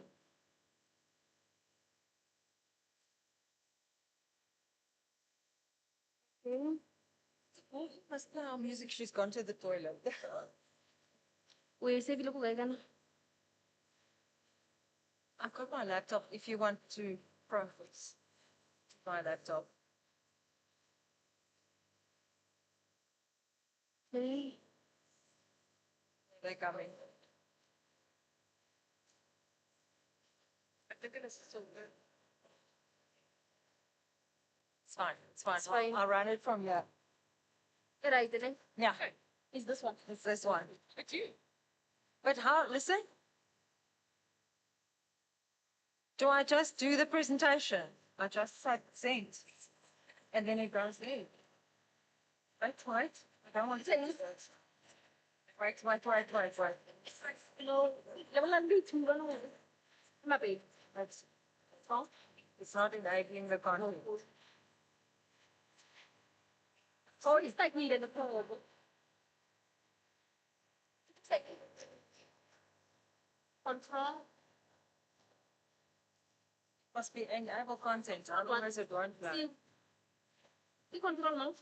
Oh, must now music, she's gone to the toilet. Where say look again? I've got my laptop if you want to profits. My laptop. Hey. They're coming. I think it's so good. It's fine. It's fine. It's fine. I'll run it from here. Right, then. Yeah. Is this one? It's this one. But you. But how, listen. Do I just do the presentation? I just said send. And then it goes in. Wait. I don't want to do this. Wait. No, level and beat. My baby. That's it's not enabling the content. Oh, it's like needed the probe. Control. Must be enable content, otherwise it won't play. The control now.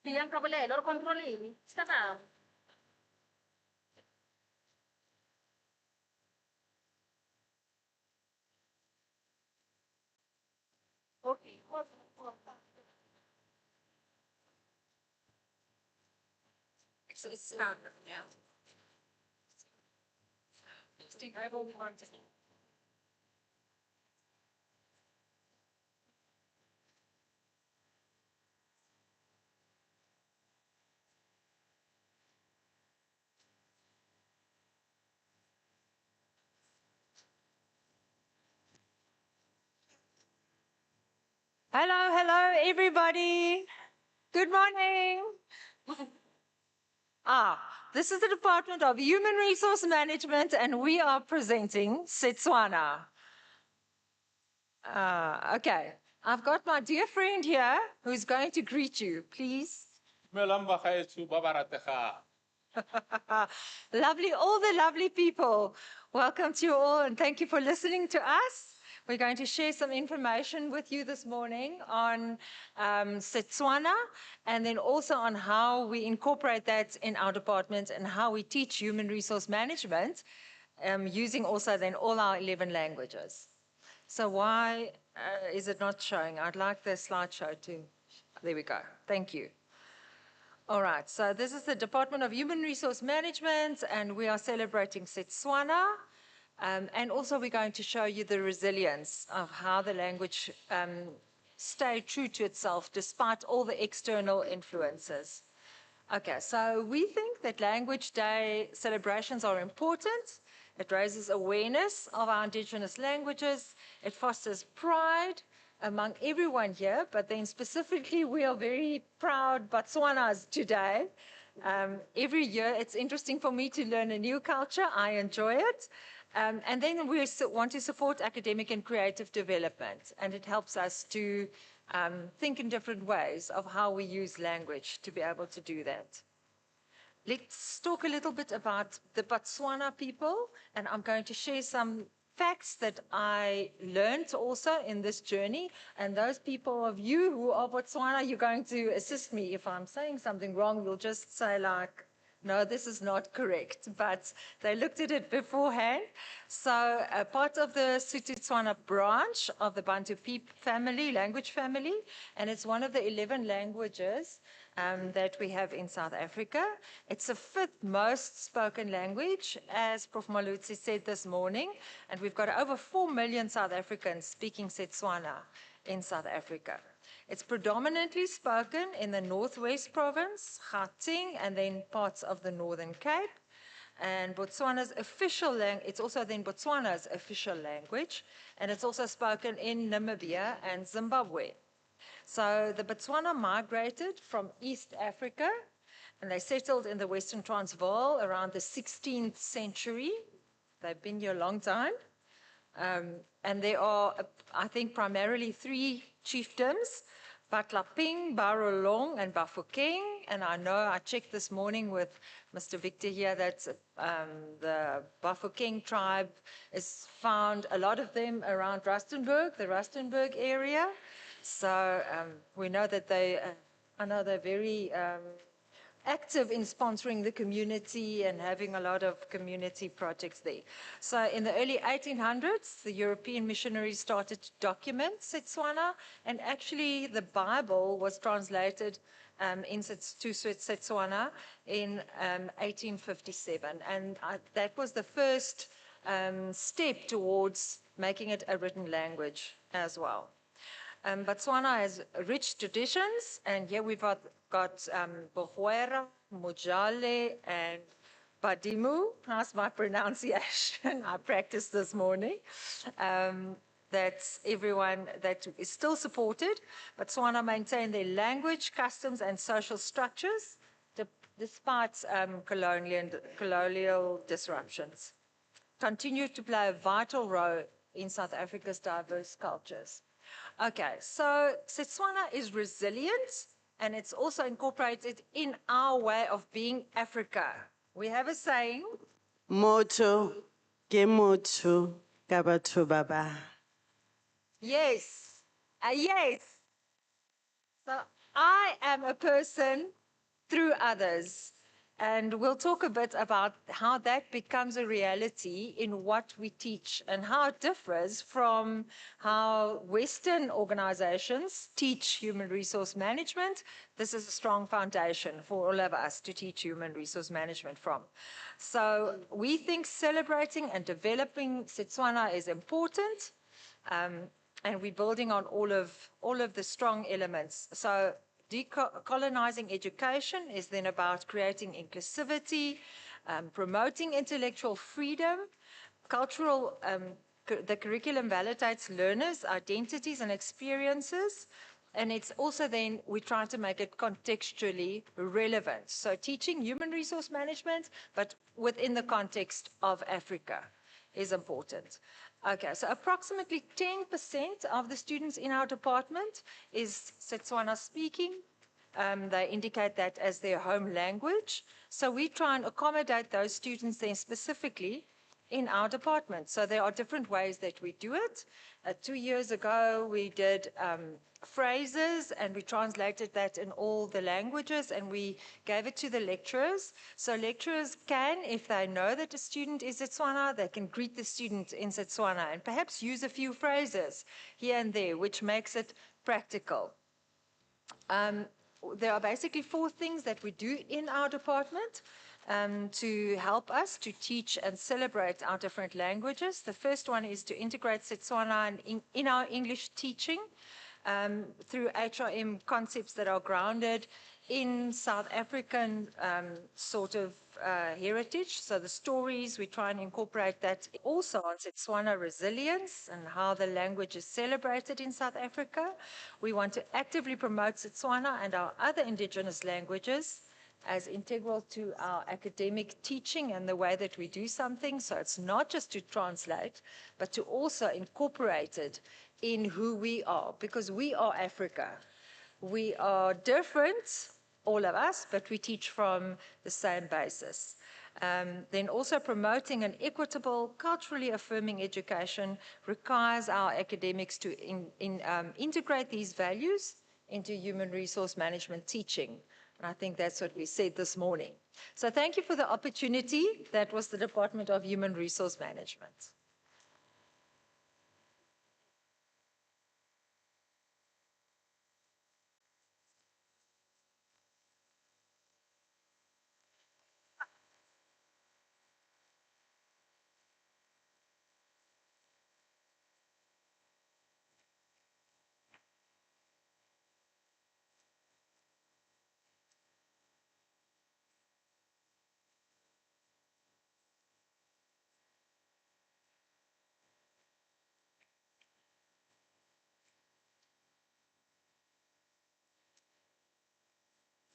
Yang kabel lor control ini. Sekarang. Okay. It's standard, yeah. Just enable content. Hello, everybody. Good morning. This is the Department of Human Resource Management, and we are presenting Setswana. Okay, I've got my dear friend here who's going to greet you. Please. Lovely, all the lovely people. Welcome to you all, and thank you for listening to us. We're going to share some information with you this morning on Setswana, and then also on how we incorporate that in our department and how we teach human resource management, using also then all our 11 languages. So why is it not showing? I'd like the slideshow too. There we go. Thank you. All right, so this is the Department of Human Resource Management, and we are celebrating Setswana. And also we're going to show you the resilience of how the language stayed true to itself despite all the external influences. Okay, so we think that Language Day celebrations are important. It raises awareness of our indigenous languages. It fosters pride among everyone here, but then specifically we are very proud Botswanas today. Every year it's interesting for me to learn a new culture. I enjoy it. And then we want to support academic and creative development, and it helps us to think in different ways of how we use language to be able to do that. Let's talk a little bit about the Botswana people, and I'm going to share some facts that I learned also in this journey. And those people of you who are Botswana, you're going to assist me. If I'm saying something wrong, you'll just say like, no, this is not correct. But they looked at it beforehand. So a part of the Sotho-Tswana branch of the Bantu family, language family, and it's one of the 11 languages that we have in South Africa. It's the 5th most spoken language, as Prof. Malutsi said this morning, and we've got over 4 million South Africans speaking Setswana in South Africa. It's predominantly spoken in the Northwest Province, Gauteng, and then parts of the Northern Cape. And Botswana's official language, it's also then Botswana's official language, and it's also spoken in Namibia and Zimbabwe. So the Botswana migrated from East Africa, and they settled in the Western Transvaal around the 16th century. They've been here a long time. And there are, I think, primarily 3 chiefdoms, Batlaping, Barolong, and Bafokeng. And I know I checked this morning with Mr. Victor here that the Bafokeng tribe is found, a lot of them around Rustenburg, the Rustenburg area. So we know that I know they're very active in sponsoring the community and having a lot of community projects there. So in the early 1800s, the European missionaries started to document Setswana, and actually the Bible was translated to Setswana in 1857. And that was the first step towards making it a written language as well. Botswana has rich traditions, and here we've got Bohwera, Mojale, and Badimu. How's my pronunciation? I practiced this morning. That's everyone that is still supported. Botswana maintain their language, customs, and social structures despite colonial disruptions. Continue to play a vital role in South Africa's diverse cultures. Okay, so Setswana is resilient, and it's also incorporated in our way of being Africa. We have a saying. Moto ke motho ka batho ba bang. Yes, yes. So I am a person through others. And we'll talk a bit about how that becomes a reality in what we teach and how it differs from how Western organizations teach human resource management. This is a strong foundation for all of us to teach human resource management from. So we think celebrating and developing Setswana is important, and we're building on all of the strong elements. So decolonizing education is then about creating inclusivity, promoting intellectual freedom, the curriculum validates learners' identities and experiences, and it's also then we try to make it contextually relevant. So teaching human resource management, but within the context of Africa is important. Okay, so approximately 10% of the students in our department is Setswana speaking. They indicate that as their home language. So we try and accommodate those students then specifically in our department. So there are different ways that we do it. 2 years ago, we did phrases, and we translated that in all the languages, and we gave it to the lecturers. So lecturers can, if they know that a student is Setswana, they can greet the student in Setswana and perhaps use a few phrases here and there, which makes it practical. There are basically 4 things that we do in our department to help us to teach and celebrate our different languages. The first one is to integrate Setswana in our English teaching through HRM concepts that are grounded in South African sort of heritage. So the stories, we try and incorporate that also on Setswana resilience and how the language is celebrated in South Africa. We want to actively promote Setswana and our other indigenous languages as integral to our academic teaching and the way that we do something. So it's not just to translate, but to also incorporate it in who we are, because we are Africa. We are different, all of us, but we teach from the same basis. Then also promoting an equitable, culturally affirming education requires our academics to integrate these values into human resource management teaching. And I think that's what we said this morning. So thank you for the opportunity. That was the Department of Human Resource Management.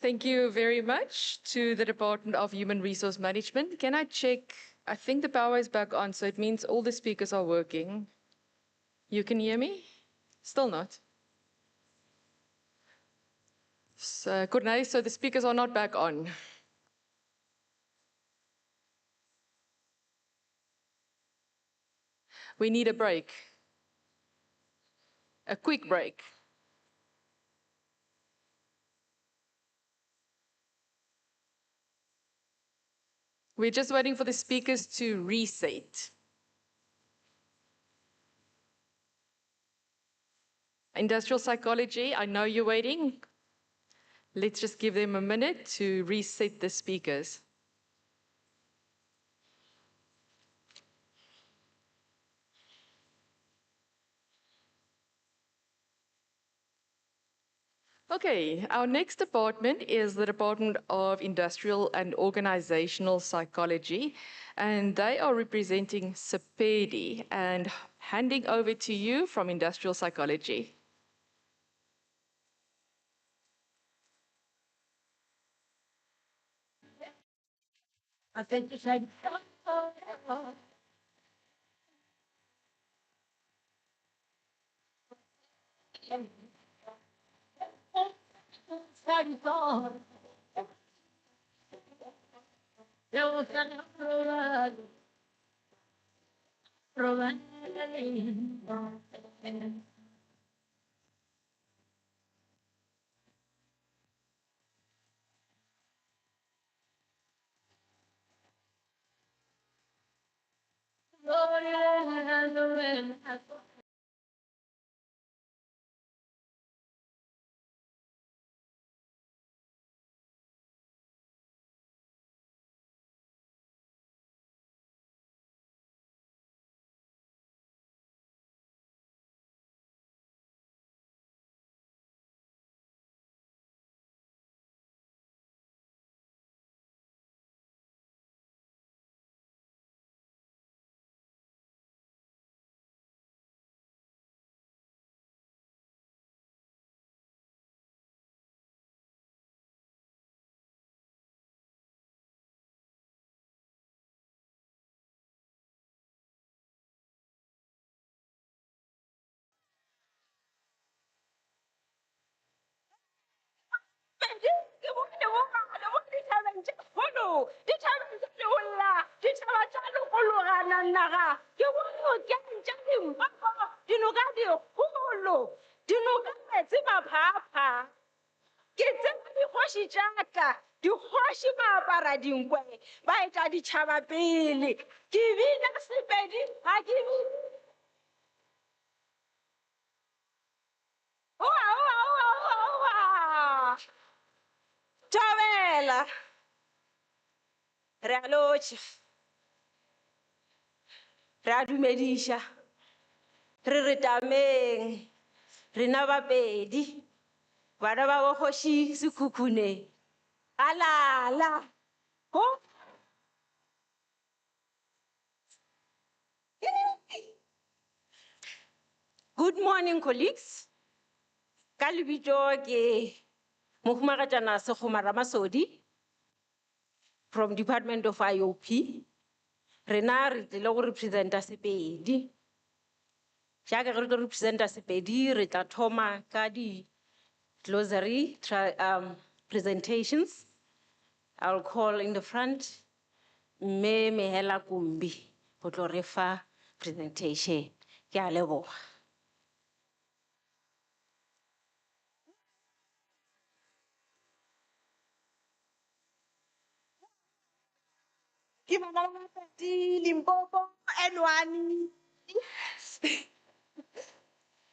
Thank you very much to the Department of Human Resource Management. Can I check? I think the power is back on, so it means all the speakers are working. You can hear me? Still not. So, Cornelis, so the speakers are not back on. We need a break. A quick break. We're just waiting for the speakers to reset. Industrial psychology, I know you're waiting. Let's just give them a minute to reset the speakers. Okay, our next department is the Department of Industrial and Organizational Psychology, and they are representing Sepedi, and handing over to you from Industrial Psychology. I think you said, Thabela re a lotšha re a dumediša re re tameng rena bapedi bana ba bokgoši sekhukhuneng alala ho good morning colleagues ka lebitso ke mohumagatšana Sekgoma Ramasodi from Department of IOP. Rena re tlile go representa Sepedi. Jaaka re tlo representa Sepedi, re tla thoma ka di glossary presentations. I'll call in the front. Me Mehela Kumbi, go tlo re fa presentation. Ke a leboga. Ke bana ba Pedi, Limpopo, N1.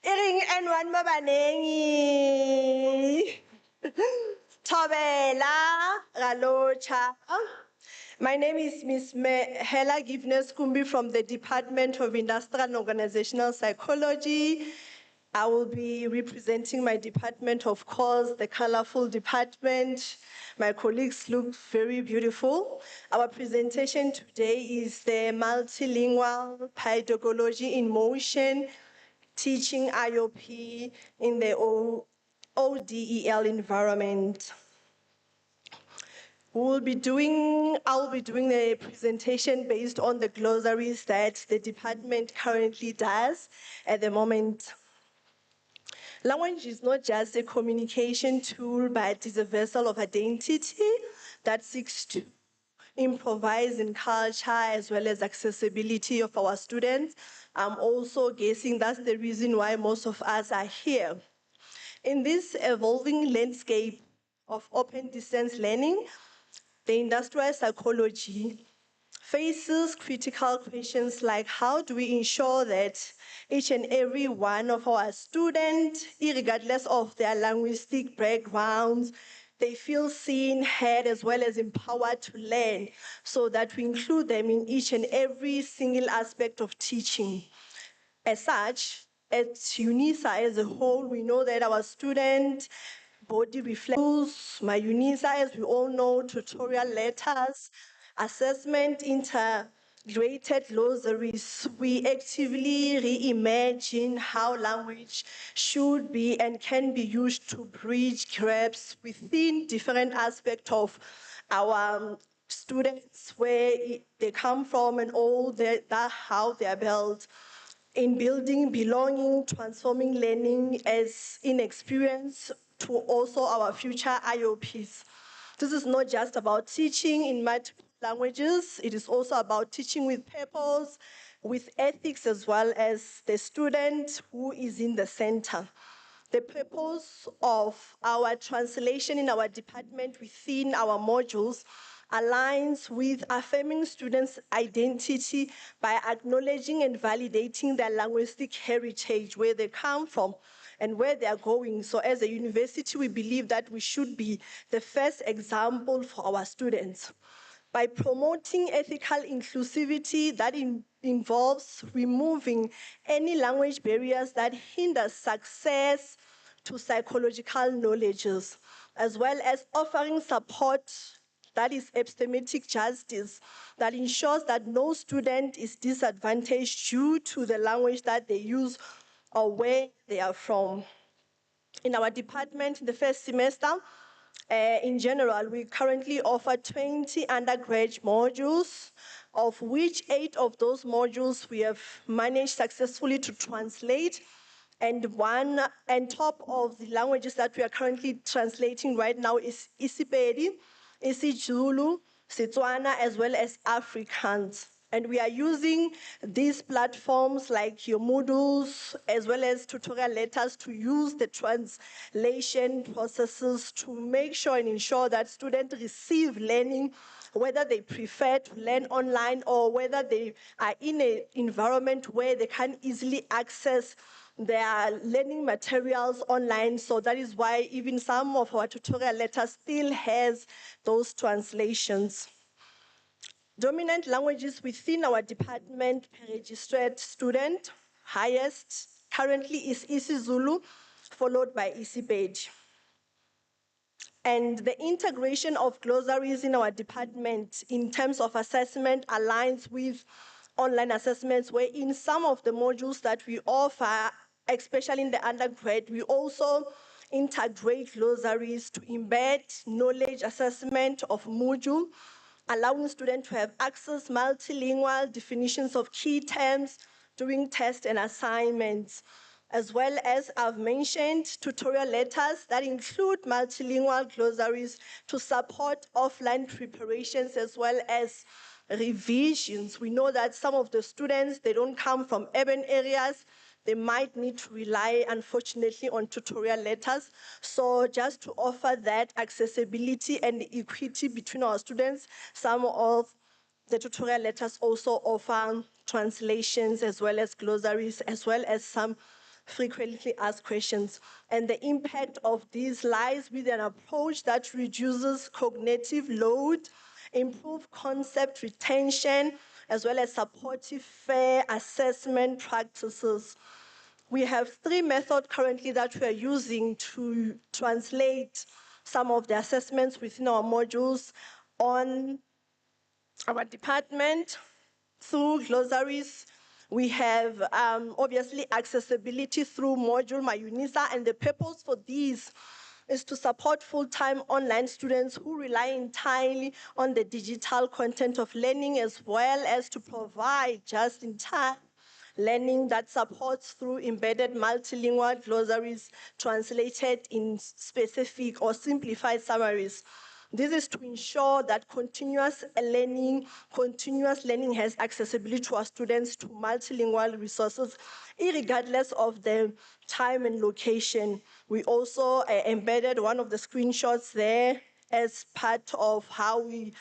Ering N1 mo baneng. Thobela, Galocha. My name is Miss Hela Givnes Kumbi from the Department of Industrial and Organizational Psychology. I will be representing my department, of course, the colorful department. My colleagues look very beautiful. Our presentation today is the multilingual pedagogy in motion, teaching IOP in the ODEL environment. I'll be doing the presentation based on the glossaries that the department currently does at the moment. Language is not just a communication tool, but is a vessel of identity that seeks to improvise in culture as well as accessibility of our students. I'm also guessing that's the reason why most of us are here. In this evolving landscape of open distance learning, the industrial psychology faces critical questions like how do we ensure that each and every one of our students, regardless of their linguistic backgrounds, they feel seen, heard, as well as empowered to learn, so that we include them in each and every single aspect of teaching. As such, at UNISA as a whole, we know that our student body reflects my UNISA, as we all know, tutorial letters, assessment, integrated glossaries. We actively reimagine how language should be and can be used to bridge gaps within different aspects of our students, where they come from and all that how they are built. In building belonging, transforming learning as in experience to also our future IOPs. This is not just about teaching in multiple languages, it is also about teaching with purpose, with ethics, as well as the student who is in the center. The purpose of our translation in our department within our modules aligns with affirming students' identity by acknowledging and validating their linguistic heritage, where they come from and where they are going. So as a university, we believe that we should be the first example for our students. By promoting ethical inclusivity that involves removing any language barriers that hinder success to psychological knowledges, as well as offering support that is epistemic justice, that ensures that no student is disadvantaged due to the language that they use or where they are from. In our department, in the first semester, in general, we currently offer 20 undergraduate modules, of which 8 of those modules we have managed successfully to translate, and one on top of the languages that we are currently translating right now is Isipedi, isiZulu, Setswana, as well as Afrikaans. And we are using these platforms like your Moodles, as well as tutorial letters, to use the translation processes to make sure and ensure that students receive learning, whether they prefer to learn online or whether they are in an environment where they can easily access their learning materials online. So that is why even some of our tutorial letters still has those translations. Dominant languages within our department per registered student, highest currently is isiZulu, followed by Isipedi. And the integration of glossaries in our department in terms of assessment aligns with online assessments, where in some of the modules that we offer, especially in the undergrad, we also integrate glossaries to embed knowledge assessment of module allowing students to have access multilingual definitions of key terms during tests and assignments, as well as I've mentioned tutorial letters that include multilingual glossaries to support offline preparations as well as revisions. We know that some of the students, they don't come from urban areas. They might need to rely, unfortunately, on tutorial letters. So just to offer that accessibility and equity between our students, some of the tutorial letters also offer translations as well as glossaries, as well as some frequently asked questions. And the impact of these lies with an approach that reduces cognitive load, improve concept retention, as well as supportive fair assessment practices. We have 3 methods currently that we are using to translate some of the assessments within our modules on our department through glossaries. We have obviously accessibility through module MyUnisa, and the purpose for these is to support full-time online students who rely entirely on the digital content of learning, as well as to provide just-in-time learning that supports through embedded multilingual glossaries translated in specific or simplified summaries. This is to ensure that continuous learning has accessibility to our students to multilingual resources, irregardless of the time and location. We also embedded one of the screenshots there as part of how we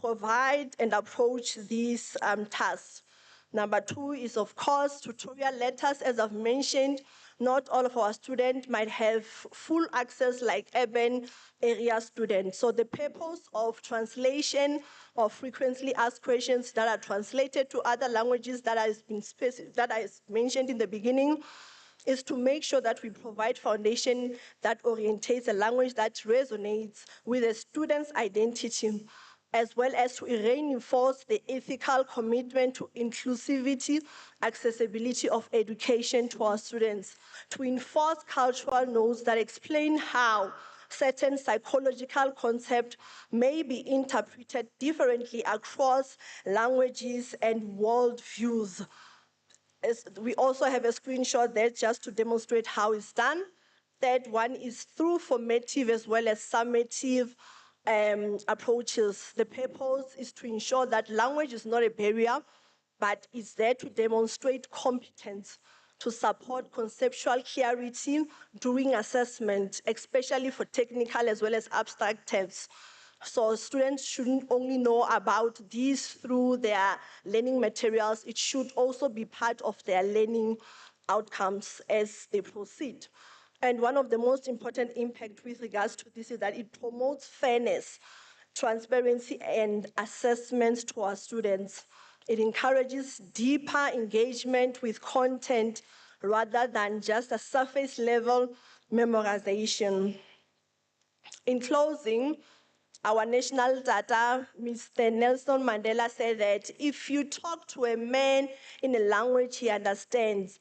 provide and approach these tasks. Number 2 is, of course, tutorial letters. As I've mentioned, not all of our students might have full access like urban area students. So the purpose of translation of frequently asked questions that are translated to other languages that is mentioned in the beginning is to make sure that we provide foundation that orientates a language that resonates with a student's identity, as well as to reinforce the ethical commitment to inclusivity, accessibility of education to our students, to enforce cultural norms that explain how certain psychological concepts may be interpreted differently across languages and worldviews. We also have a screenshot there just to demonstrate how it's done. Third one is through formative as well as summative approaches. The purpose is to ensure that language is not a barrier, but is there to demonstrate competence, to support conceptual clarity during assessment, especially for technical as well as abstract terms. So students shouldn't only know about these through their learning materials, it should also be part of their learning outcomes as they proceed. And one of the most important impacts with regards to this is that it promotes fairness, transparency, and assessments to our students. It encourages deeper engagement with content rather than just a surface level memorization. In closing, our national data, Mr. Nelson Mandela said that if you talk to a man in a language he understands,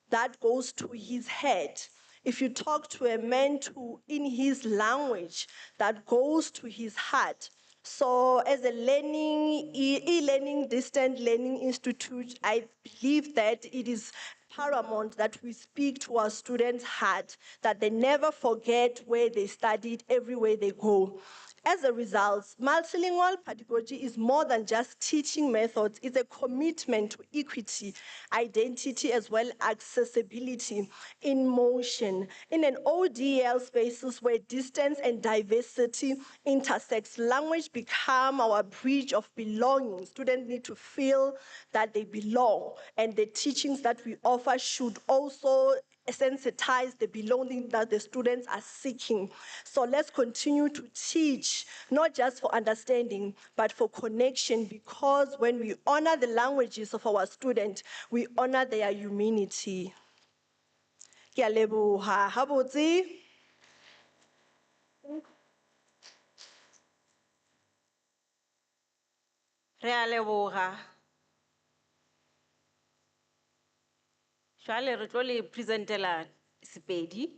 that goes to his head. If you talk to a man in his language, that goes to his heart. So as a e-learning, distant learning institute, I believe that it is paramount that we speak to our students' heart, that they never forget where they studied, everywhere they go. As a result, multilingual pedagogy is more than just teaching methods. It's a commitment to equity, identity, as well as accessibility in motion. In an ODL spaces where distance and diversity intersects, language become our bridge of belonging. Students need to feel that they belong, and the teachings that we offer should also sensitize the belonging that the students are seeking. So let's continue to teach, not just for understanding, but for connection, because when we honor the languages of our students, we honor their humanity. Ke a leboha ha botse. Re a leboga. Jwale re tlo le presentela Sepedi.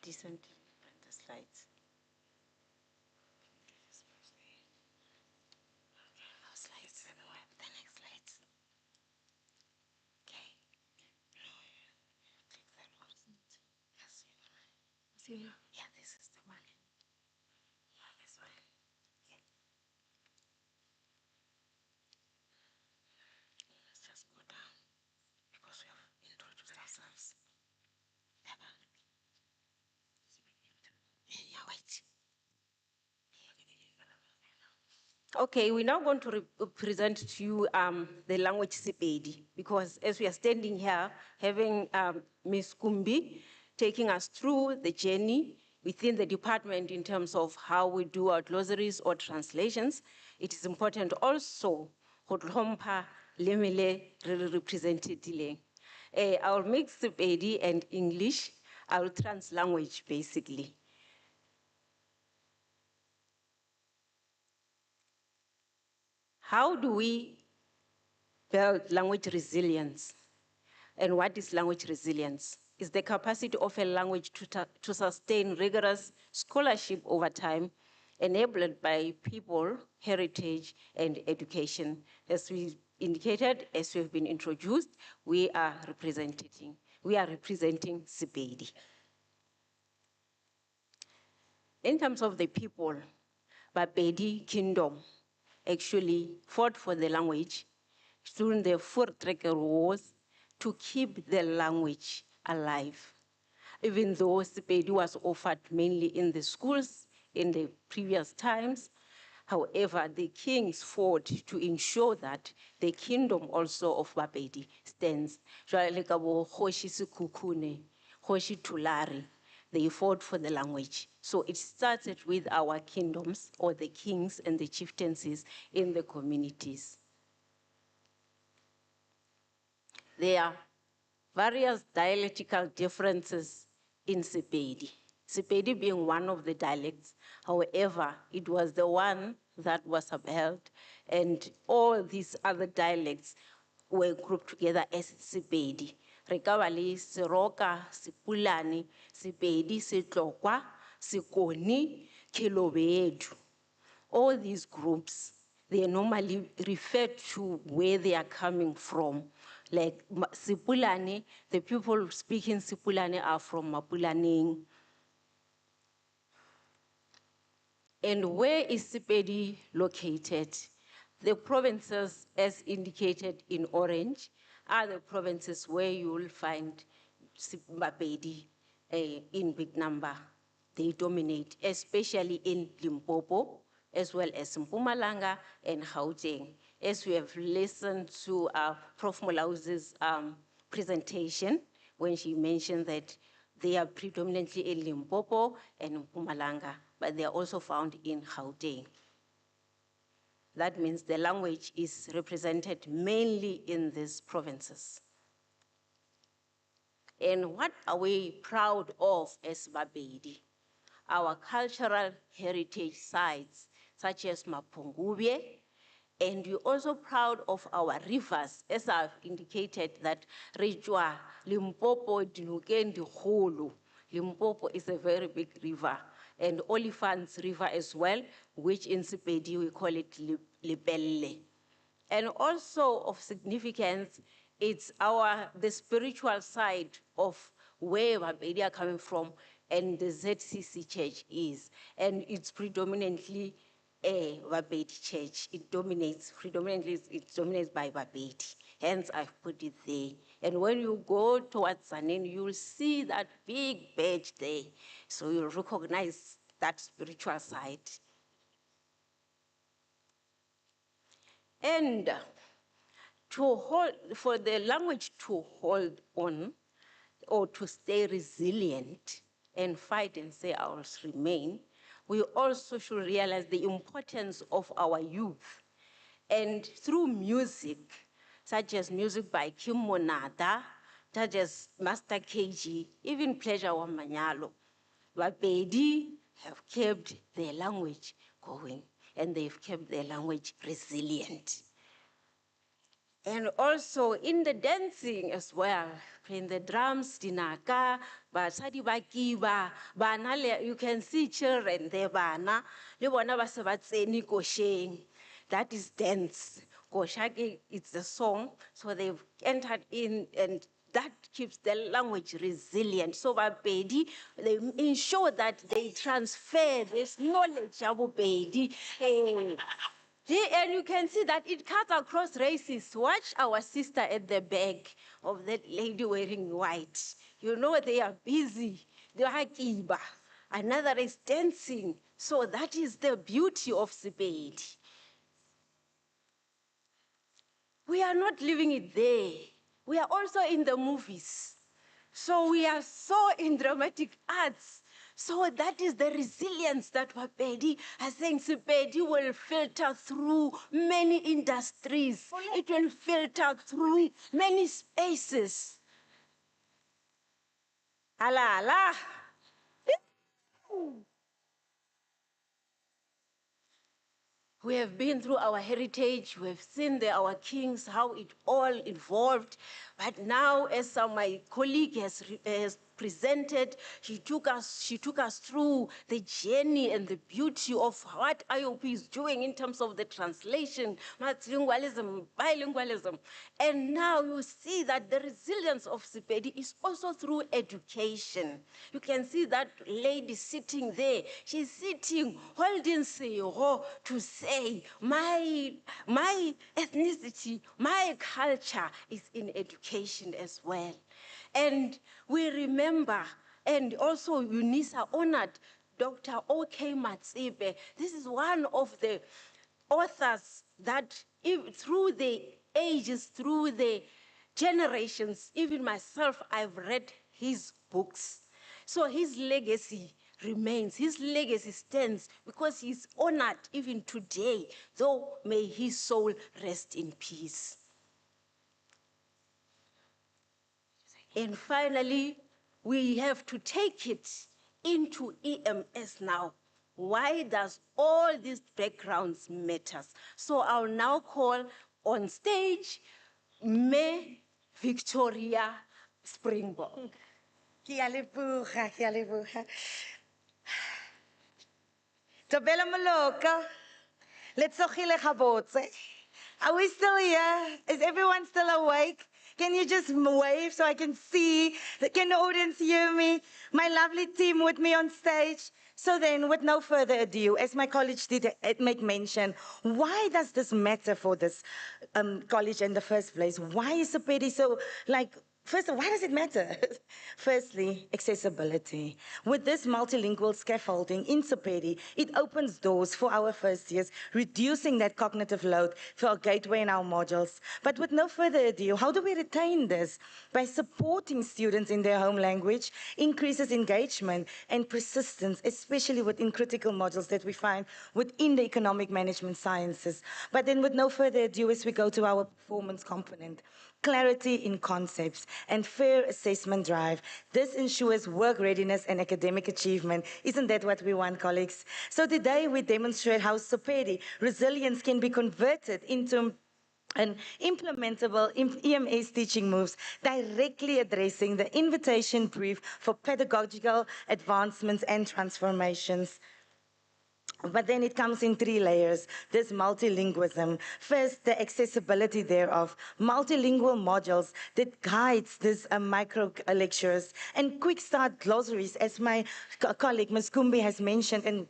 decent the slides. Slides, the next slides. Okay. Yeah, this is the one. This one. Okay. Let's just go down because we have introduced ourselves. Yeah, wait. Okay, we're now going to present to you the language Sepedi, because as we are standing here, having Ms. Kumbi taking us through the journey within the department in terms of how we do our glossaries or translations, it is important also go tlhompha lemele re represented. I'll mix Sepedi and English. I'll language basically. How do we build language resilience? And what is language resilience? It's the capacity of a language to sustain rigorous scholarship over time, enabled by people, heritage, and education. As we indicated, as we've been introduced, we are representing Sepedi. In terms of the people, Bapedi Kingdom actually fought for the language during the Voortrekker Wars to keep the language alive. Even though Sepedi was offered mainly in the schools in the previous times, however, the kings fought to ensure that the kingdom also of Bapedi stands. Jwale ka bo Kgoshi Sekhukhune, Kgoshi Thulare, they fought for the language. So it started with our kingdoms, or the kings and the chieftaincies in the communities. There are various dialectical differences in Sepedi. Sepedi being one of the dialects, however, it was the one that was upheld, and all these other dialects were grouped together as Sepedi. Rekabali, Seroka, Sepulani, Sepedi, Setlokwa, Sekoni, Kilobedu. All these groups, they normally refer to where they are coming from. Like Sipulani, the people speaking Sipulani are from Mapulaning. And where is Sepedi located? The provinces, as indicated in orange, are the provinces where you will find Sepedi in big number. They dominate, especially in Limpopo, as well as Mpumalanga and Gauteng. As we have listened to Prof. Molause's presentation, when she mentioned that they are predominantly in Limpopo and Mpumalanga, but they are also found in Gauteng. That means the language is represented mainly in these provinces. And what are we proud of as Bapedi? Our cultural heritage sites, such as Mapungubwe, and we're also proud of our rivers, as I've indicated that Rijwa, Limpopo, Dinukeni, Hulu. Limpopo is a very big river, and Olifants River as well, which in Sepedi we call it Lepelle. And also of significance, it's the spiritual side of where Bapedi are coming from, and the ZCC church is. And it's predominantly a Bapedi church. It dominates by Bapedi. Hence, I've put it there. And when you go towards Zanen, you'll see that big badge there. So you'll recognize that spiritual side. And for the language to hold on, or to stay resilient and fight and say ours remain, we also should realize the importance of our youth. And through music, such as music by Kim Monada, such as Master KG, even Pleasure Wamanyalo, Bapedi have kept their language going, and they've kept their language resilient. And also in the dancing as well, playing the drums, dinaka, basadi ba kiba, bana you can see children there, bana, le bona ba se ba tsene kosheng. That is dance. Koshake, it's a song, so they've entered in, and that keeps the language resilient. So Bapedi, they ensure that they transfer this knowledge of Bapedi. And you can see that it cuts across races. Watch our sister at the back of that lady wearing white. You know they are busy. They are kiba. Another is dancing. So that is the beauty of Sepedi. We are not living it there. We are also in the movies. So we are so in dramatic arts. So that is the resilience that Wapedi, I think Sepedi will filter through many industries. It will filter through many spaces. Ala, ala. We have been through our heritage. We have seen our kings, how it all evolved. But now, as my colleague has presented, she took us through the journey and the beauty of what IOP is doing in terms of the translation, multilingualism, bilingualism. And now you see that the resilience of Sepedi is also through education. You can see that lady sitting there. She's sitting, holding Seho to say, my ethnicity, my culture is in education as well. And we remember, and also UNISA honored Dr. O.K. Matsibe. This is one of the authors that through the ages, through the generations, even myself, I've read his books. So his legacy remains, his legacy stands because he's honored even today, though may his soul rest in peace. And finally, we have to take it into EMS now. Why does all these backgrounds matter? So I'll now call on stage May Victoria Springbok. Ke a leboga, ke a leboga. Tobela Moloka, letsogile gabotse. Are we still here? Is everyone still awake? Can you just wave so I can see? Can the audience hear me? My lovely team with me on stage. So then, with no further ado, as my college did make mention, why does this matter for this college in the first place? Why is Sepedi so, first of all, why does it matter? Firstly, accessibility. With this multilingual scaffolding in Sepedi, it opens doors for our first years, reducing that cognitive load for our gateway and our modules. But with no further ado, how do we retain this? By supporting students in their home language, increases engagement and persistence, especially within critical modules that we find within the economic management sciences. But then with no further ado, as we go to our performance component, clarity in concepts, and fair assessment drive. This ensures work readiness and academic achievement. Isn't that what we want, colleagues? So today we demonstrate how Sepedi resilience can be converted into an implementable EMS teaching moves directly addressing the invitation brief for pedagogical advancements and transformations. But then it comes in three layers, this multilingualism. First, the accessibility thereof, multilingual modules that guides these micro lectures, and quick start glossaries, as my colleague, Ms. Kumbi, has mentioned and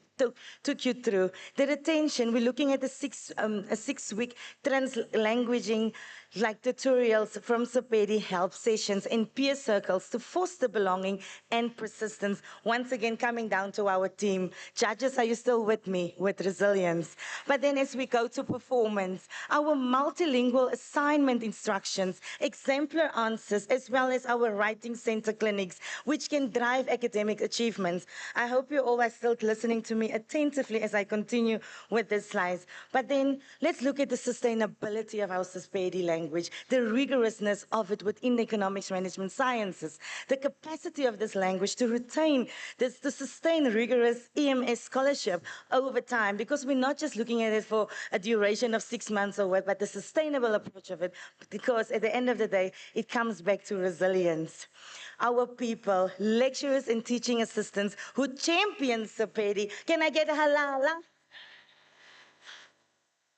took you through. The retention, we're looking at a six-week trans-languaging tutorials from Sepedi help sessions and peer circles to foster belonging and persistence. Once again, coming down to our team. Judges, are you still with me with resilience? But then as we go to performance, our multilingual assignment instructions, exemplar answers, as well as our writing center clinics, which can drive academic achievements. I hope you all are still listening to me me attentively as I continue with the slides. But then let's look at the sustainability of our Sepedi language, the rigorousness of it within the economics management sciences, the capacity of this language to retain this, to sustain rigorous EMS scholarship over time, because we're not just looking at it for a duration of 6 months or what, but the sustainable approach of it, because at the end of the day, it comes back to resilience. Our people, lecturers and teaching assistants who champion Sepedi. Can I get a halala?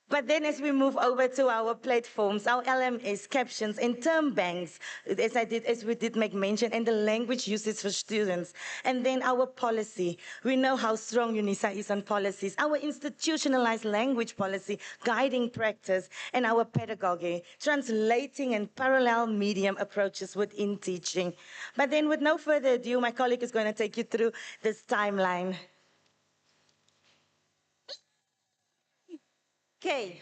But then as we move over to our platforms, our LMS, captions, and term banks, as we did make mention, and the language usage for students. And then our policy. We know how strong UNISA is on policies. Our institutionalized language policy, guiding practice, and our pedagogy, translating and parallel medium approaches within teaching. But then with no further ado, my colleague is going to take you through this timeline. Okay,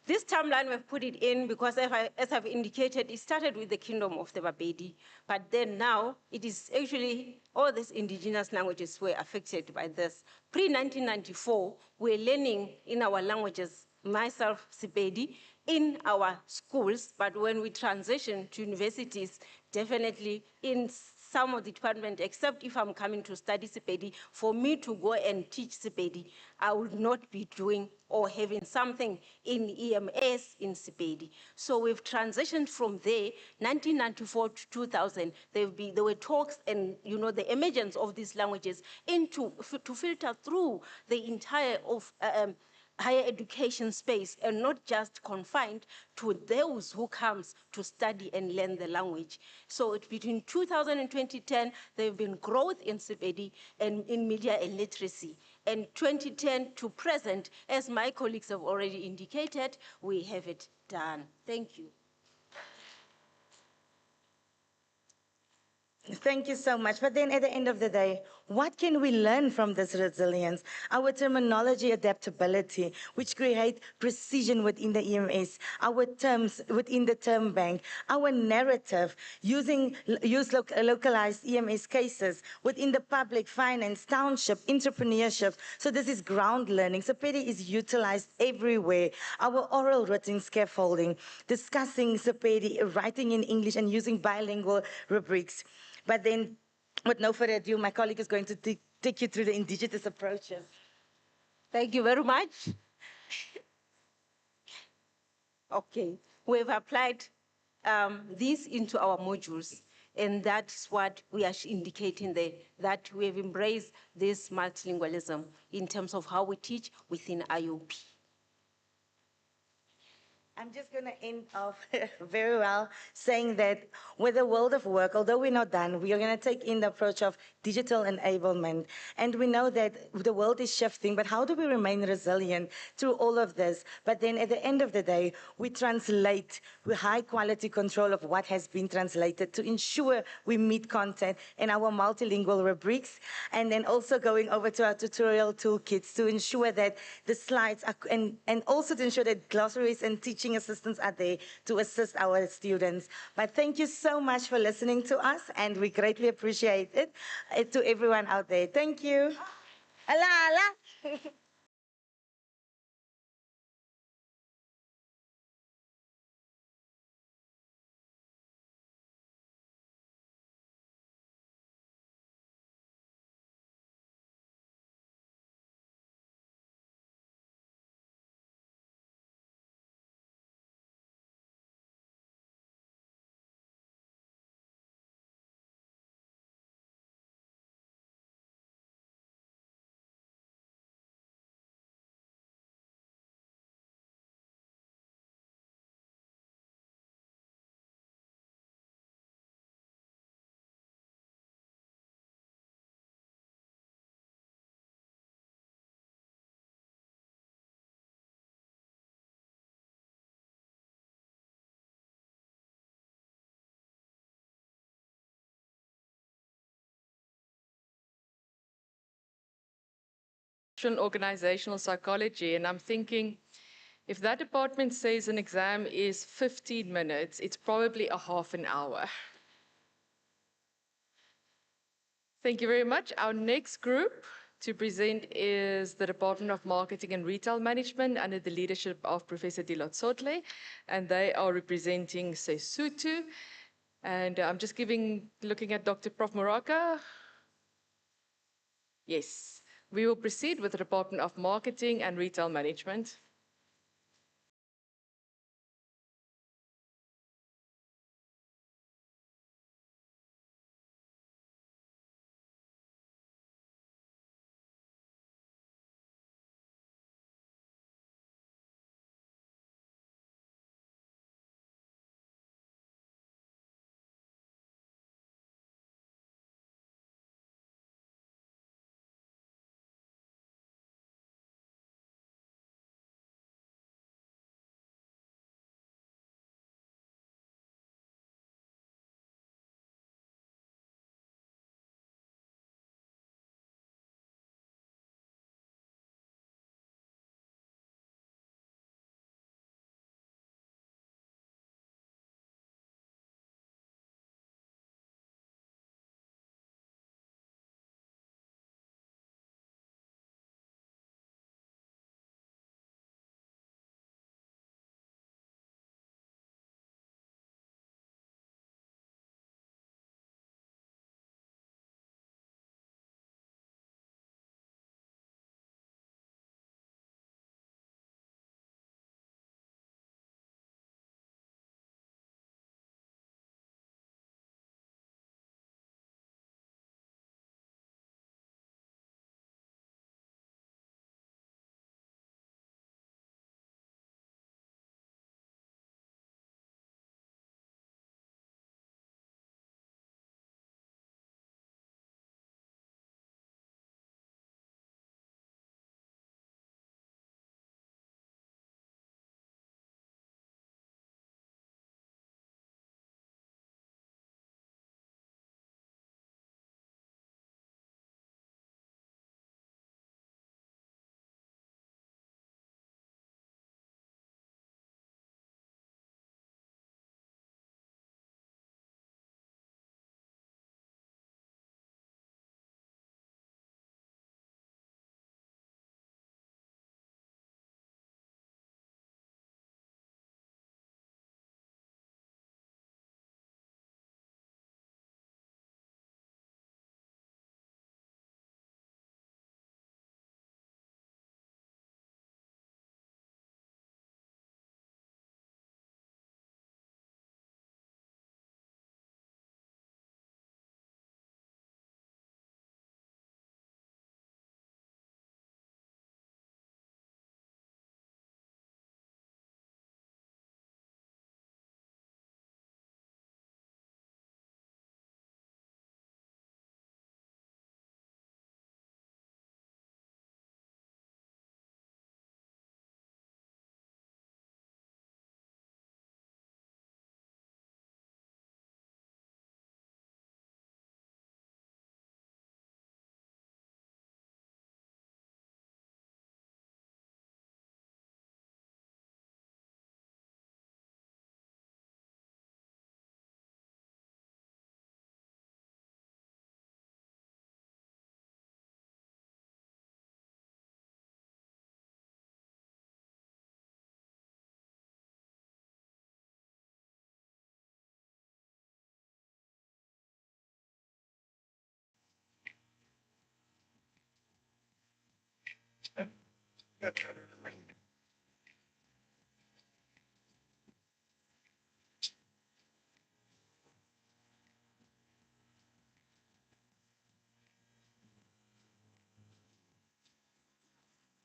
this timeline we've put it in because as I've indicated, it started with the kingdom of the Bapedi, but then now it is actually all these indigenous languages were affected by this. Pre-1994, we're learning in our languages, myself, Sepedi, in our schools, but when we transition to universities, definitely in some of the department, except if I'm coming to study Sepedi, for me to go and teach Sepedi, I would not be doing or having something in EMS in Sepedi. So we've transitioned from there, 1994 to 2000, there were talks and the emergence of these languages to filter through the entire of higher education space and not just confined to those who comes to study and learn the language. So between 2000 and 2010, there have been growth in Sepedi and in media and literacy. And 2010 to present, as my colleagues have already indicated, we have it done. Thank you. Thank you so much. But then at the end of the day, what can we learn from this resilience? Our terminology adaptability, which create precision within the EMS, our terms within the term bank, our narrative, use localized EMS cases within the public, finance, township, entrepreneurship. So this is ground learning. Sepedi is utilized everywhere. Our oral written scaffolding, discussing Sepedi, writing in English and using bilingual rubrics. But then, with no further ado, my colleague is going to take you through the indigenous approaches. Thank you very much. Okay, we've applied this into our modules, and that's what we are indicating there, that we have embraced this multilingualism in terms of how we teach within IOP. I'm just going to end off very well saying that with the world of work, although we're not done, we are going to take in the approach of digital enablement. And we know that the world is shifting, but how do we remain resilient through all of this? But then at the end of the day, we translate with high quality control of what has been translated to ensure we meet content in our multilingual rubrics, and then also going over to our tutorial toolkits to ensure that the slides are, and also to ensure that glossaries and teaching assistants are there to assist our students. But thank you so much for listening to us, and we greatly appreciate it. To everyone out there. Thank you. Ala, ala. Organizational psychology, and I'm thinking, if that department says an exam is 15 minutes, it's probably a half an hour. Thank you very much. Our next group to present is the Department of Marketing and Retail Management under the leadership of Professor Dilot Sotle, and they are representing Sesotho. And I'm just looking at Dr. Prof. Moraka. Yes, we will proceed with the Department of Marketing and Retail Management.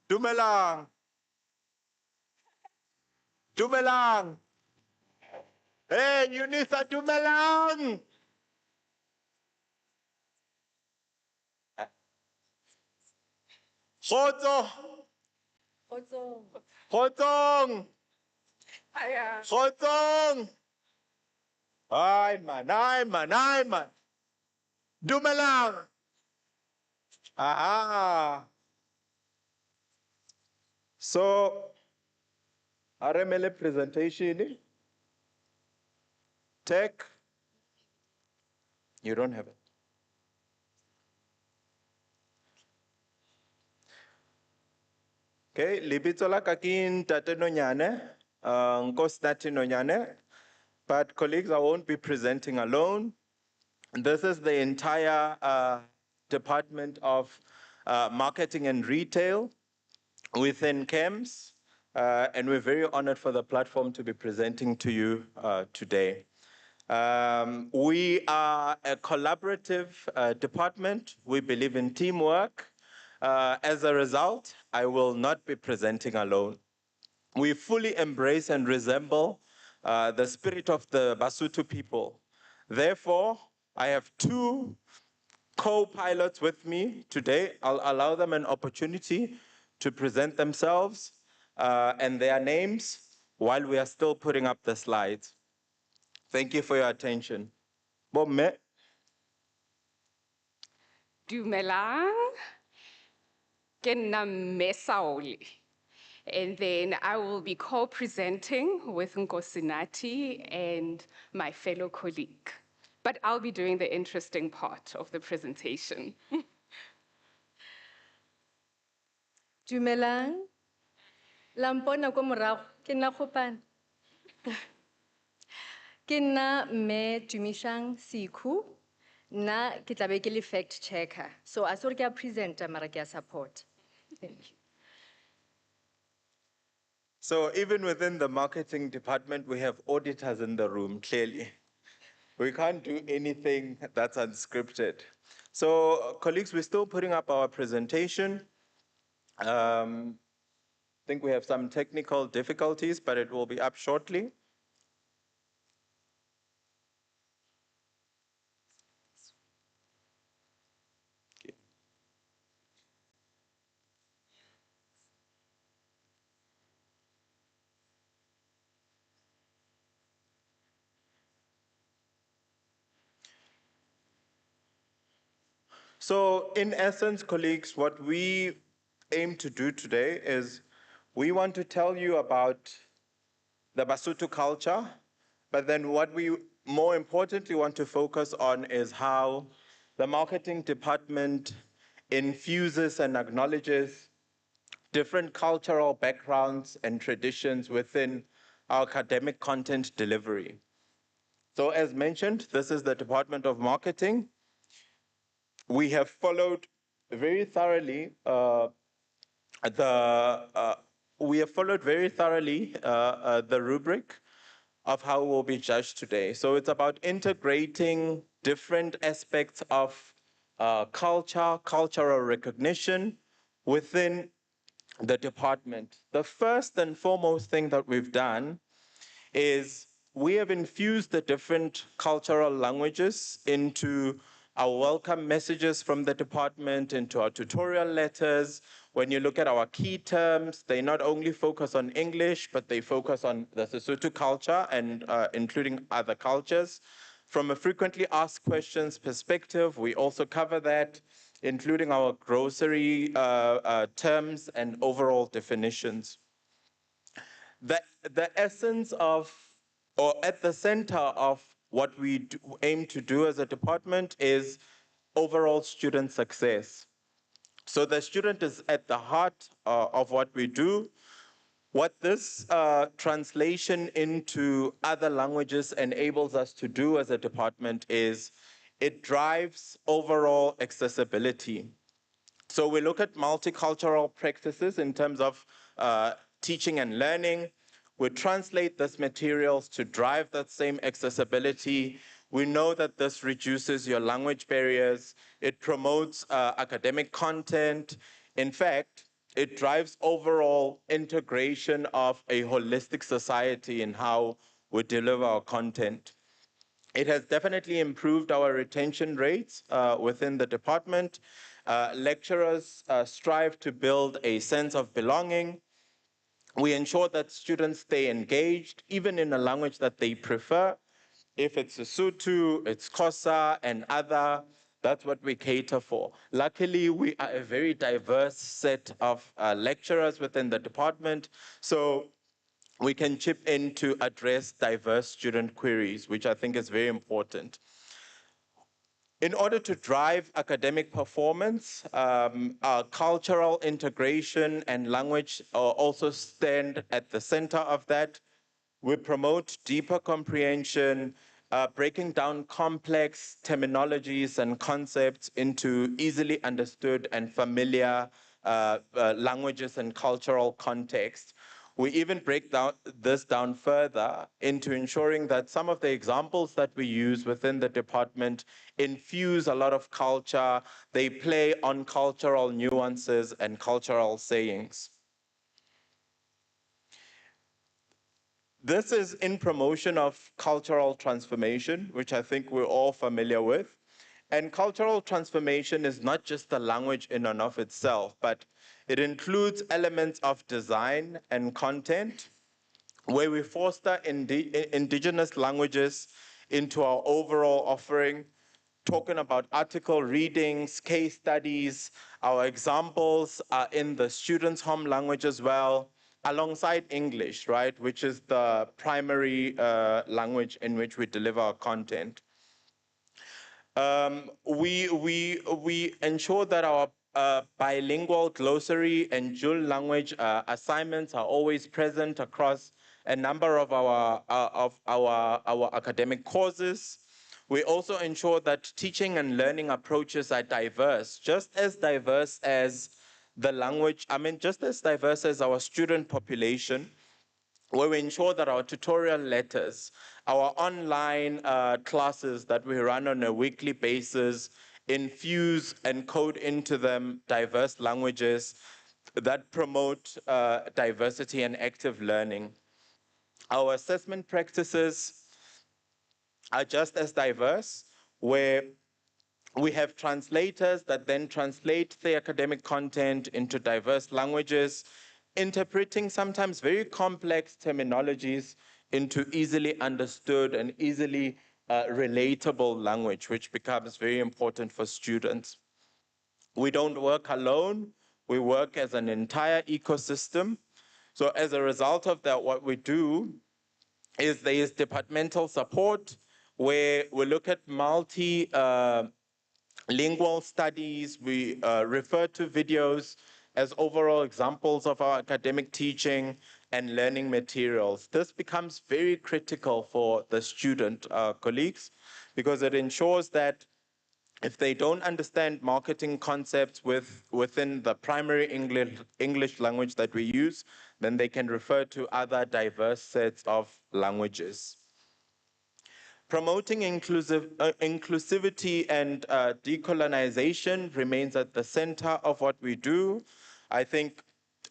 Dumelang. Dumelang. Hey, Unisa, dumelang. Kgotso. Kgotsong. Kgotsong. Hi man. Dumelang. Ah. So, RML presentation. Tech. You don't have it. Okay, libitso la ka ke Ntate Nonyane, Nkosinathi Nonyane. But colleagues, I won't be presenting alone. This is the entire Department of Marketing and Retail within Cems, and we're very honored for the platform to be presenting to you today. We are a collaborative department. We believe in teamwork. As a result, I will not be presenting alone. We fully embrace and resemble the spirit of the Basotho people. Therefore, I have two co-pilots with me today. I'll allow them an opportunity to present themselves and their names while we are still putting up the slides. Thank you for your attention. Bomme. Dumelang, ke nna Mme Saoli. And then I will be co-presenting with Nkosinathi and my fellow colleague. But I'll be doing the interesting part of the presentation. Dumelang. Lampona ko morago, ke nna Kgopane. Ke nna Mme Dumishang Siku. Nna ke tla be ke le fact checker. So a se re ke a presenter mara ke a support. Thank you. So even within the marketing department, we have auditors in the room, clearly. We can't do anything that's unscripted. So colleagues, we're still putting up our presentation. I think we have some technical difficulties, but it will be up shortly. So in essence, colleagues, what we aim to do today is we want to tell you about the Basotho culture, but then what we more importantly want to focus on is how the marketing department infuses and acknowledges different cultural backgrounds and traditions within our academic content delivery. So as mentioned, this is the Department of Marketing. We have followed very thoroughly the rubric of how we'll be judged today. So it's about integrating different aspects of culture, cultural recognition within the department. The first and foremost thing that we've done is we have infused the different cultural languages into our welcome messages from the department, into our tutorial letters. When you look at our key terms, they not only focus on English, but they focus on the Sesotho culture and including other cultures. From a frequently asked questions perspective, we also cover that, including our grocery terms and overall definitions. The essence of, or at the center of what we aim to do as a department is overall student success. So the student is at the heart of what we do. What this translation into other languages enables us to do as a department is it drives overall accessibility. So we look at multicultural practices in terms of teaching and learning. We translate these materials to drive that same accessibility. We know that this reduces your language barriers. It promotes academic content. In fact, it drives overall integration of a holistic society in how we deliver our content. It has definitely improved our retention rates within the department. Lecturers strive to build a sense of belonging. We ensure that students stay engaged, even in a language that they prefer. If it's Sesotho, it's Xhosa, and other, that's what we cater for. Luckily, we are a very diverse set of lecturers within the department, so we can chip in to address diverse student queries, which I think is very important. In order to drive academic performance, cultural integration and language also stand at the center of that. We promote deeper comprehension, breaking down complex terminologies and concepts into easily understood and familiar languages and cultural context. We even break this down further into ensuring that some of the examples that we use within the department infuse a lot of culture. They play on cultural nuances and cultural sayings. This is in promotion of cultural transformation, which I think we're all familiar with. And cultural transformation is not just the language in and of itself, but it includes elements of design and content, where we foster indigenous languages into our overall offering, talking about article readings, case studies. Our examples are in the students' home language as well, alongside English, right, which is the primary language in which we deliver our content. We ensure that our bilingual glossary and dual language assignments are always present across a number of our academic courses. We also ensure that teaching and learning approaches are diverse, just as diverse as the language, just as diverse as our student population, where we ensure that our tutorial letters, our online classes that we run on a weekly basis, infuse and code into them diverse languages that promote diversity and active learning. Our assessment practices are just as diverse, where we have translators that then translate the academic content into diverse languages, interpreting sometimes very complex terminologies into easily understood and easily relatable language, which becomes very important for students. We don't work alone, we work as an entire ecosystem. So as a result of that, what we do is there is departmental support, where we look at lingual studies. We refer to videos as overall examples of our academic teaching and learning materials. This becomes very critical for the student colleagues, because it ensures that if they don't understand marketing concepts within the primary English language that we use, then they can refer to other diverse sets of languages. Promoting inclusivity and decolonization remains at the center of what we do. I think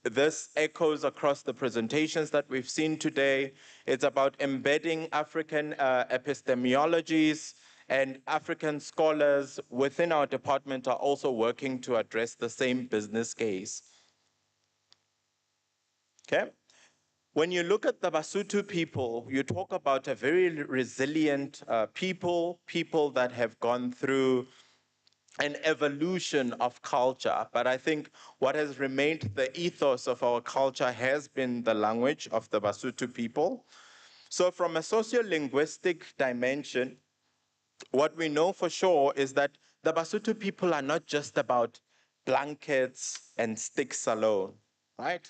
this echoes across the presentations that we've seen today. It's about embedding African epistemologies, and African scholars within our department are also working to address the same business case. Okay? When you look at the Basotho people, you talk about a very resilient people that have gone through an evolution of culture. But I think what has remained the ethos of our culture has been the language of the Basotho people. So from a sociolinguistic dimension, what we know for sure is that the Basotho people are not just about blankets and sticks alone, right?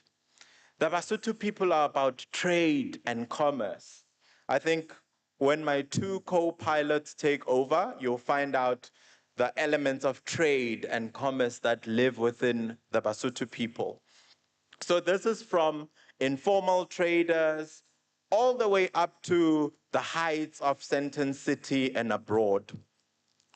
The Basotho people are about trade and commerce. I think when my two co-pilots take over, you'll find out the elements of trade and commerce that live within the Basotho people. So this is from informal traders all the way up to the heights of Sandton City and abroad.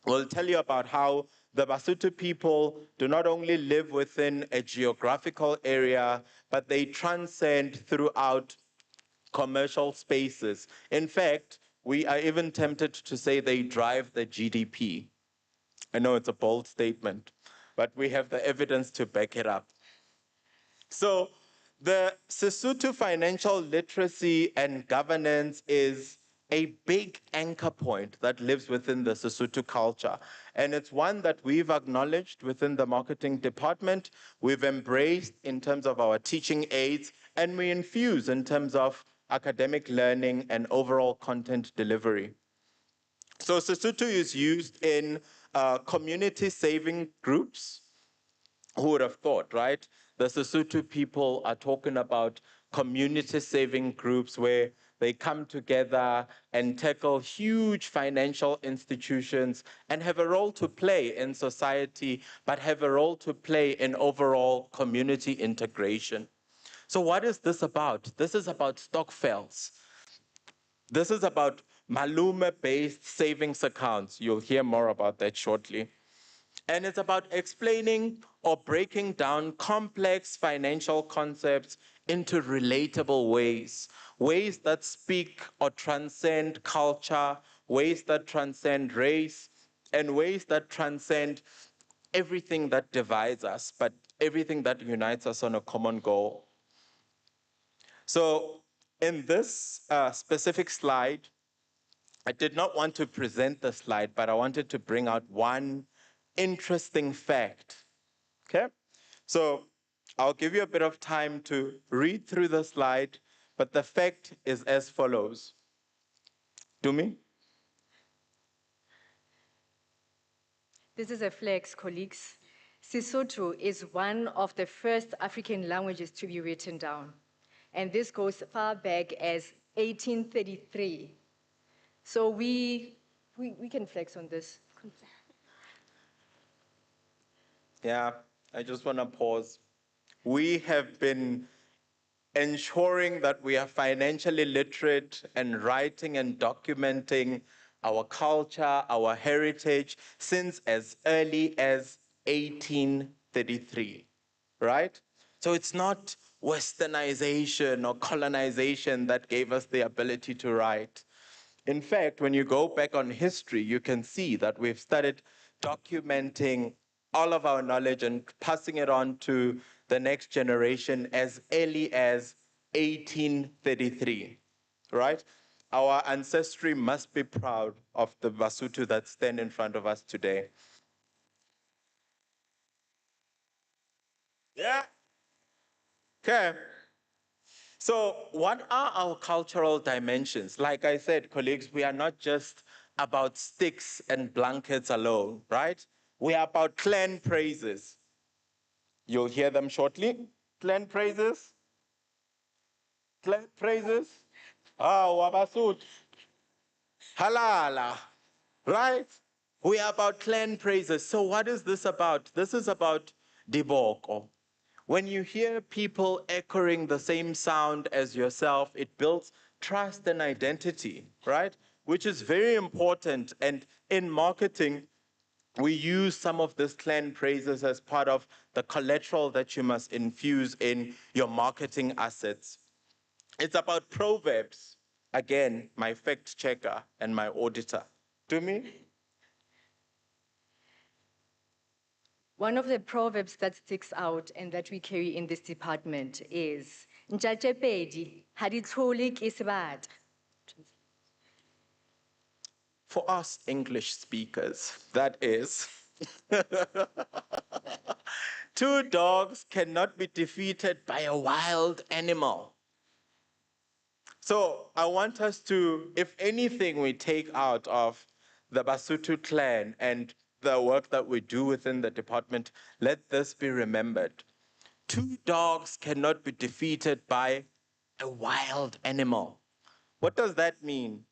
We'll tell you about how the Basotho people do not only live within a geographical area, but they transcend throughout commercial spaces. In fact, we are even tempted to say they drive the GDP. I know it's a bold statement, but we have the evidence to back it up. So the Sesotho financial literacy and governance is a big anchor point that lives within the Sesotho culture. And it's one that we've acknowledged within the marketing department, we've embraced in terms of our teaching aids, and we infuse in terms of academic learning and overall content delivery. So Sesotho is used in community saving groups. Who would have thought, right? The Sesotho people are talking about community saving groups where they come together and tackle huge financial institutions and have a role to play in society, but have a role to play in overall community integration. So what is this about? This is about stokvels. This is about malume-based savings accounts. You'll hear more about that shortly. And it's about explaining or breaking down complex financial concepts into relatable ways, ways that speak or transcend culture, ways that transcend race, and ways that transcend everything that divides us, but everything that unites us on a common goal. So in this specific slide, I did not want to present the slide, but I wanted to bring out one interesting fact, okay? So I'll give you a bit of time to read through the slide, but the fact is as follows. Dumi? This is a flex, colleagues. Sesotho is one of the first African languages to be written down. And this goes far back as 1833. So we can flex on this. Yeah, I just want to pause. We have been ensuring that we are financially literate and writing and documenting our culture, our heritage, since as early as 1833, right? So it's not westernization or colonization that gave us the ability to write. In fact, when you go back on history, you can see that we've started documenting all of our knowledge and passing it on to the next generation as early as 1833, right? Our ancestry must be proud of the Basotho that stand in front of us today. Yeah. Okay. So what are our cultural dimensions? Like I said, colleagues, we are not just about sticks and blankets alone, right? We are about clan praises. You'll hear them shortly. Clan praises. Clan praises. Ah, wabasut. Halala. Right? We are about clan praises. So what is this about? This is about diboko. When you hear people echoing the same sound as yourself, it builds trust and identity, right? Which is very important. And in marketing, we use some of this clan praises as part of the collateral that you must infuse in your marketing assets. It's about proverbs. Again, my fact checker and my auditor. To me, One of the proverbs that sticks out and that we carry in this department is, "Ntjatjepedi ha di tlhole ke sebata." for us English speakers, that is, two dogs cannot be defeated by a wild animal. So I want us to, if anything we take out of the Basotho clan and the work that we do within the department, let this be remembered. Two dogs cannot be defeated by a wild animal. What does that mean?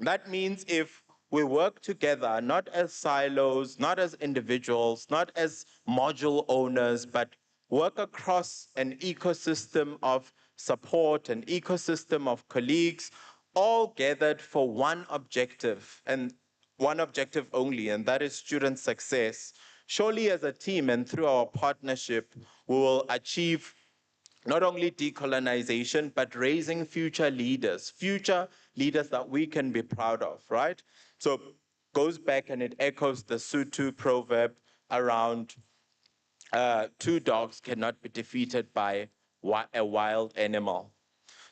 That means if we work together, not as silos, not as individuals, not as module owners, but work across an ecosystem of support, an ecosystem of colleagues, all gathered for one objective, and one objective only, and that is student success. Surely as a team and through our partnership, we will achieve not only decolonization, but raising future leaders that we can be proud of, right? So goes back and it echoes the Sotho proverb around two dogs cannot be defeated by a wild animal.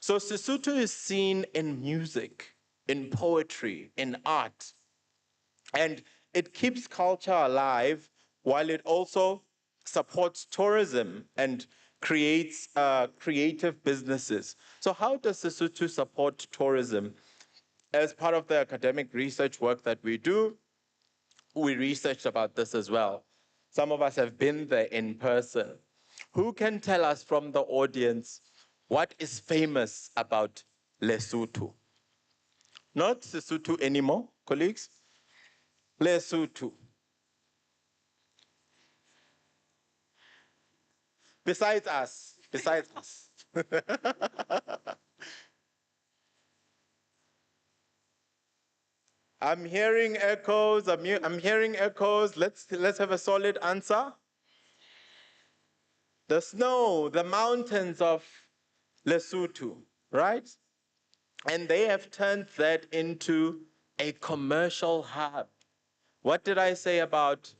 So Sesotho is seen in music, in poetry, in art, and it keeps culture alive while it also supports tourism and creates creative businesses. So how does Sesotho support tourism? As part of the academic research work that we do, we researched about this as well. Some of us have been there in person. Who can tell us from the audience what is famous about Lesotho? Not Sesotho anymore, colleagues. Lesotho. Besides us. I'm hearing echoes. I'm hearing echoes. Let's have a solid answer. The snow, the mountains of Lesotho, right? And they have turned that into a commercial hub. What did I say about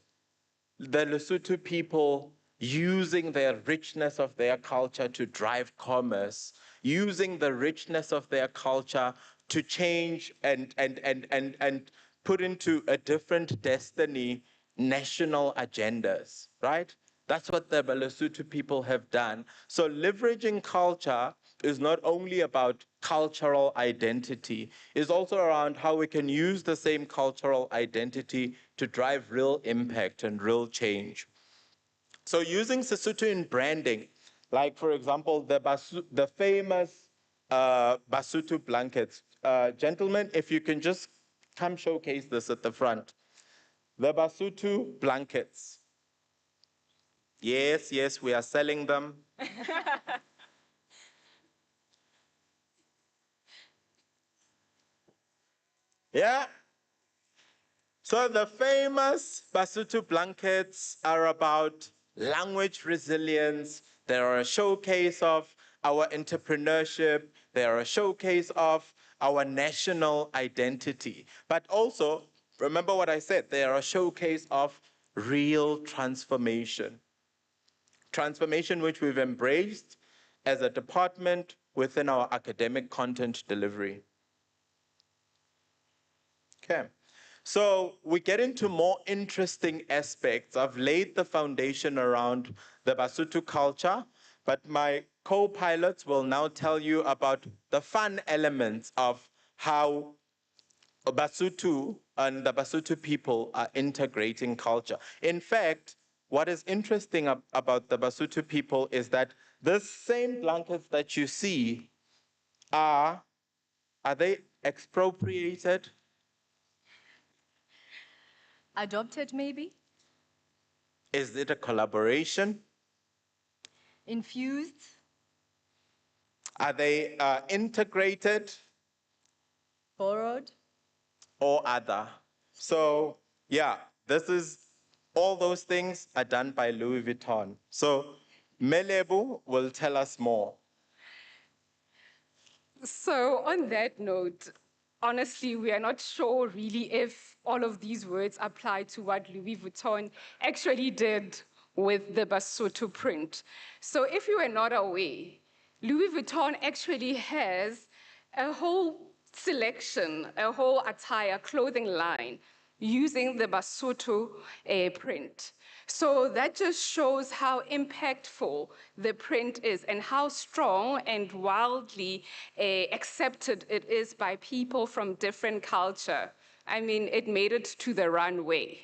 the Lesotho people using the richness of their culture to drive commerce, using the richness of their culture to change and put into a different destiny national agendas, right? That's what the Lesotho people have done. So leveraging culture is not only about cultural identity, it's also around how we can use the same cultural identity to drive real impact and real change. So using Sesotho in branding, like for example, the famous Basotho blankets. Gentlemen, if you can just come showcase this at the front. The Basotho blankets. Yes, we are selling them. Yeah. So the famous Basotho blankets are about language resilience. They are a showcase of our entrepreneurship. They are a showcase of our national identity. But also, remember what I said, they are a showcase of real transformation. Transformation which we've embraced as a department within our academic content delivery. Okay. So we get into more interesting aspects. I've laid the foundation around the Basotho culture, but my co-pilots will now tell you about the fun elements of how Basotho and the Basotho people are integrating culture. In fact, what is interesting about the Basotho people is that the same blankets that you see are they expropriated? Adopted, maybe? Is it a collaboration? Infused? Are they integrated? Borrowed? Or other? So, yeah, all those things are done by Louis Vuitton. So, Melebu will tell us more. So on that note, honestly, we are not sure really if all of these words apply to what Louis Vuitton actually did with the Basotho print. So if you were not aware, Louis Vuitton actually has a whole selection, a whole attire, clothing line using the Basotho print. So that just shows how impactful the print is and how strong and wildly accepted it is by people from different culture. I mean, it made it to the runway.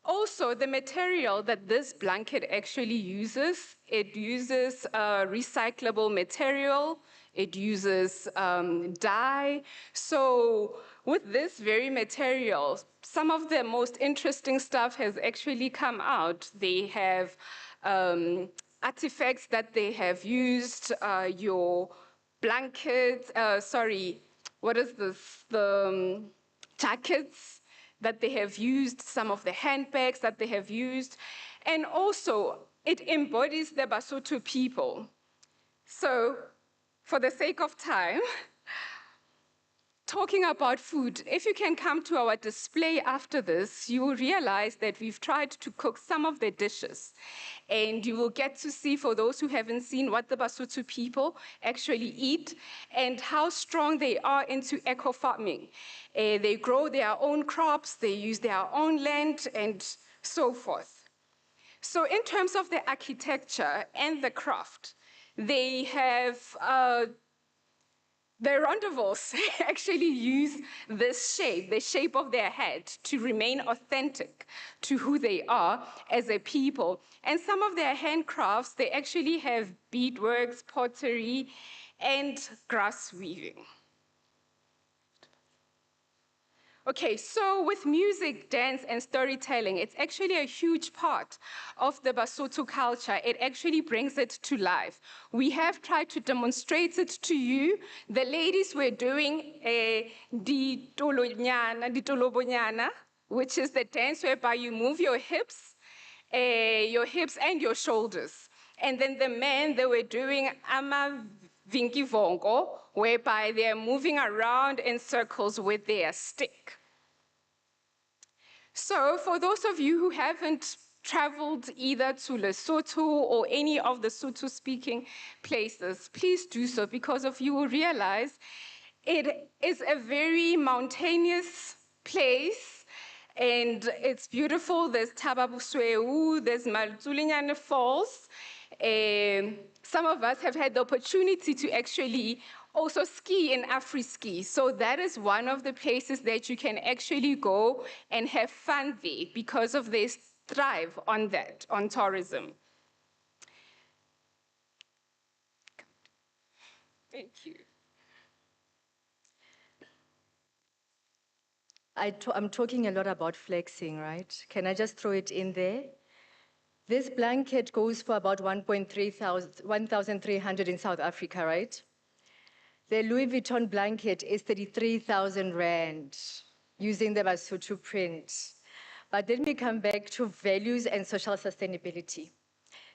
Also, the material that this blanket actually uses, it uses recyclable material, it uses dye. So with this very material, some of the most interesting stuff has actually come out. They have artifacts that they have used, your blankets, what is this? The jackets that they have used, some of the handbags that they have used, and also it embodies the Basotho people. So, for the sake of time, talking about food, if you can come to our display after this, you will realize that we've tried to cook some of the dishes. And you will get to see, for those who haven't seen, what the Basotho people actually eat and how strong they are into eco-farming. They grow their own crops, they use their own land, and so forth. So in terms of the architecture and the craft, they have The Rondavos actually use this shape, the shape of their head, to remain authentic to who they are as a people. And some of their handcrafts, they actually have beadworks, pottery, and grass weaving. Okay, so with music, dance, and storytelling, it's actually a huge part of the Basotho culture. It actually brings it to life. We have tried to demonstrate it to you. The ladies were doing a ditolobonyana, which is the dance whereby you move your hips and your shoulders. And then the men, they were doing vinki vongo, whereby they're moving around in circles with their stick. So for those of you who haven't traveled either to Lesotho or any of the Sotho-speaking places, please do so, because you will realize it is a very mountainous place, and it's beautiful. There's Thaba Busweu, there's Maltsulinyane Falls. Some of us have had the opportunity to actually also ski in Afri-ski. So that is one of the places that you can actually go and have fun there, because of they thrive on that, on tourism. Thank you. I'm talking a lot about flexing, right? Can I just throw it in there? This blanket goes for about 1,300 in South Africa, right? The Louis Vuitton blanket is 33,000 Rand using the Basotho print. But then we come back to values and social sustainability.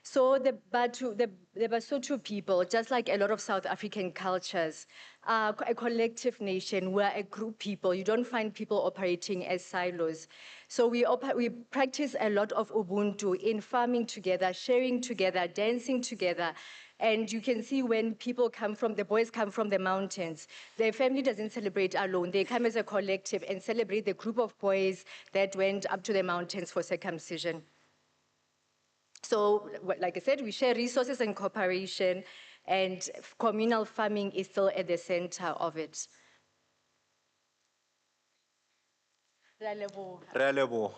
So the Basotho people, just like a lot of South African cultures, are a collective nation. We're a group people. You don't find people operating as silos. So we practice a lot of Ubuntu in farming together, sharing together, dancing together. And you can see when the boys come from the mountains, their family doesn't celebrate alone. They come as a collective and celebrate the group of boys that went up to the mountains for circumcision. So, like I said, we share resources and cooperation, and communal farming is still at the center of it. Relebo.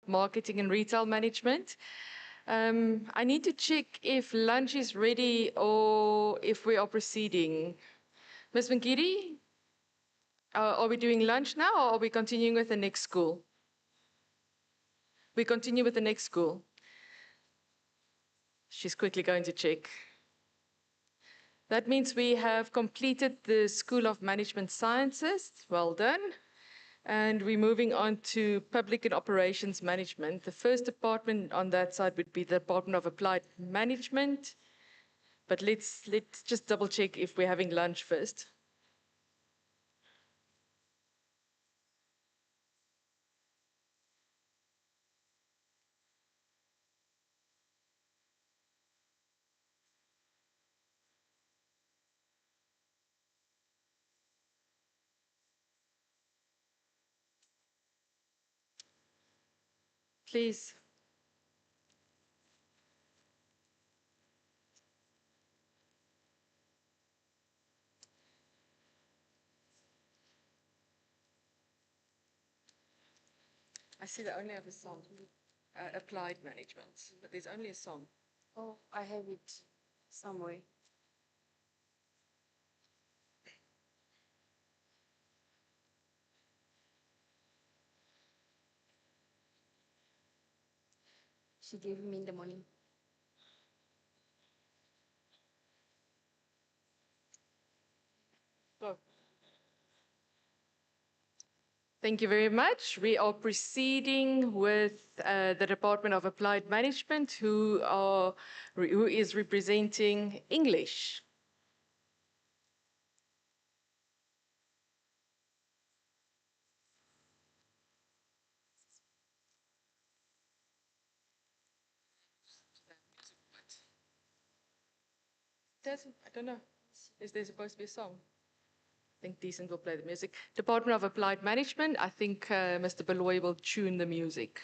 Marketing and retail management. I need to check if lunch is ready or if we are proceeding. Ms. Mangiri, are we doing lunch now or are we continuing with the next school? We continue with the next school. She's quickly going to check. That means we have completed the School of Management Sciences. Well done. And we're moving on to Public and Operations Management. The first department on that side would be the Department of Applied Management. But let's just double check if we're having lunch first. Please. I see they only have a sound. applied management, but there's only a song. Oh, I have it somewhere. She gave me in the morning. Go. Thank you very much. We are proceeding with the Department of Applied Management, who is representing English. I don't know. Is there supposed to be a song? I think Decent will play the music. Department of Applied Management, I think Mr. Beloy will tune the music.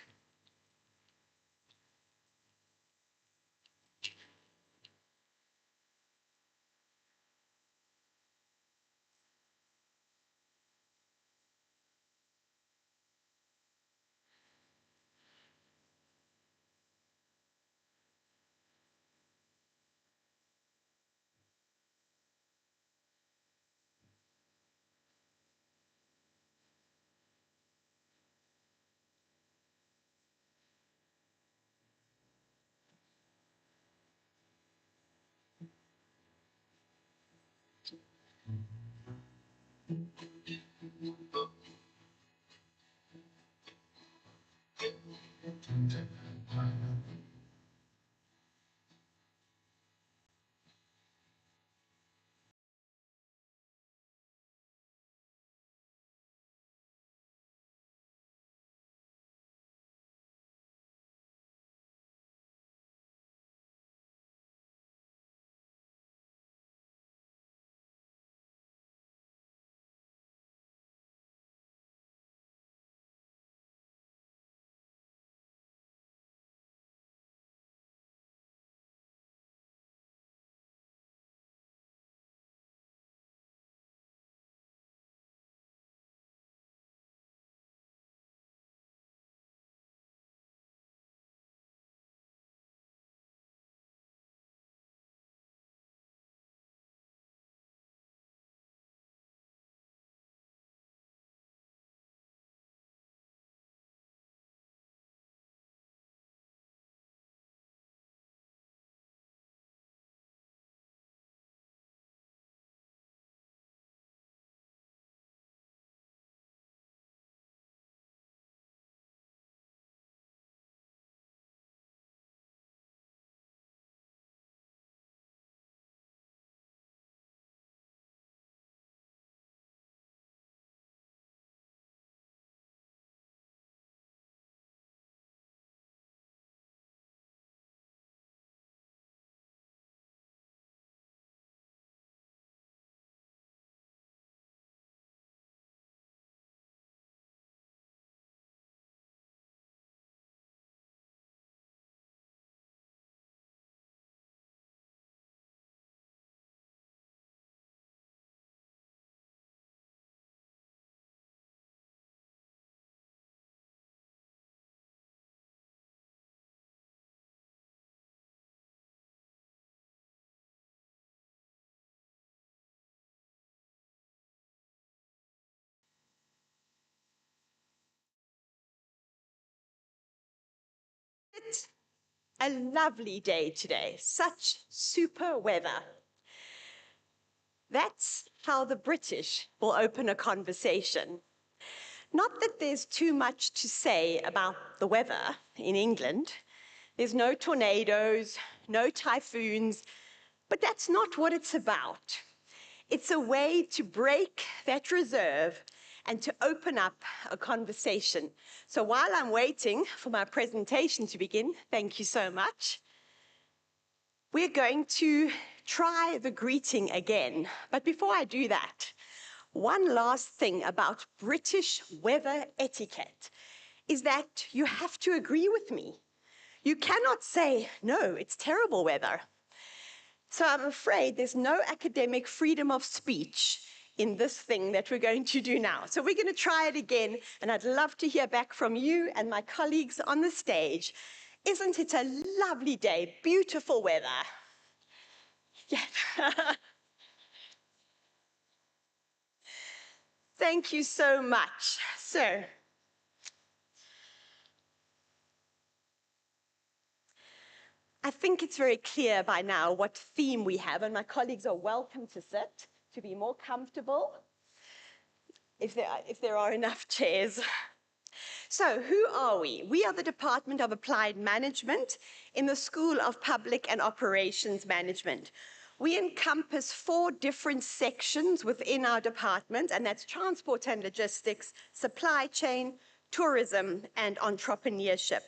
It's a lovely day today, such super weather. That's how the British will open a conversation. Not that there's too much to say about the weather in England. There's no tornadoes, no typhoons, but that's not what it's about. It's a way to break that reserve and to open up a conversation. So while I'm waiting for my presentation to begin, thank you so much, we're going to try the greeting again. But before I do that, one last thing about British weather etiquette is that you have to agree with me. You cannot say, no, it's terrible weather. So I'm afraid there's no academic freedom of speech in this thing that we're going to do now. So we're going to try it again, and I'd love to hear back from you and my colleagues on the stage. Isn't it a lovely day? Beautiful weather. Yeah. Thank you so much. So, I think it's very clear by now what theme we have, and my colleagues are welcome to sit to be more comfortable if there are enough chairs. So, who are we? We are the Department of Applied Management in the School of Public and Operations Management. We encompass 4 different sections within our department, and that's transport and logistics, supply chain, tourism, and entrepreneurship.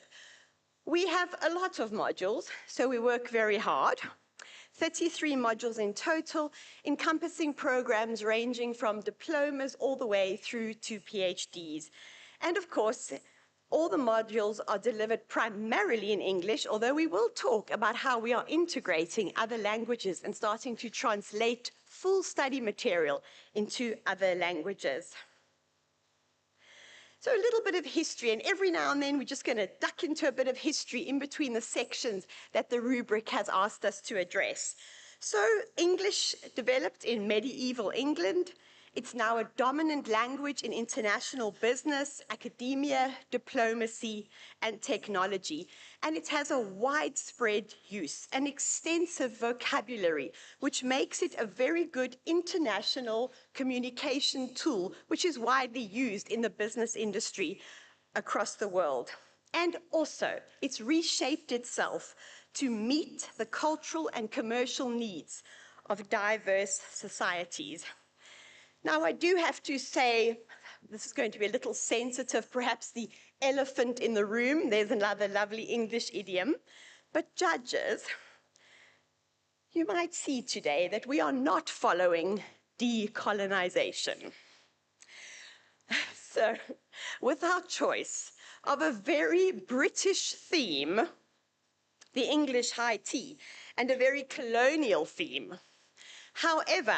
We have a lot of modules, so we work very hard. 33 modules in total, encompassing programs ranging from diplomas all the way through to PhDs. And of course, all the modules are delivered primarily in English, although we will talk about how we are integrating other languages and starting to translate full study material into other languages. So a little bit of history, and every now and then we're just going to duck into a bit of history in between the sections that the rubric has asked us to address. So English developed in medieval England. It's now a dominant language in international business, academia, diplomacy, and technology. And it has a widespread use, an extensive vocabulary, which makes it a very good international communication tool, which is widely used in the business industry across the world. And also, it's reshaped itself to meet the cultural and commercial needs of diverse societies. Now, I do have to say, this is going to be a little sensitive, perhaps the elephant in the room. There's another lovely English idiom. But judges, you might see today that we are not following decolonization. So, with our choice of a very British theme, the English high tea, and a very colonial theme. However,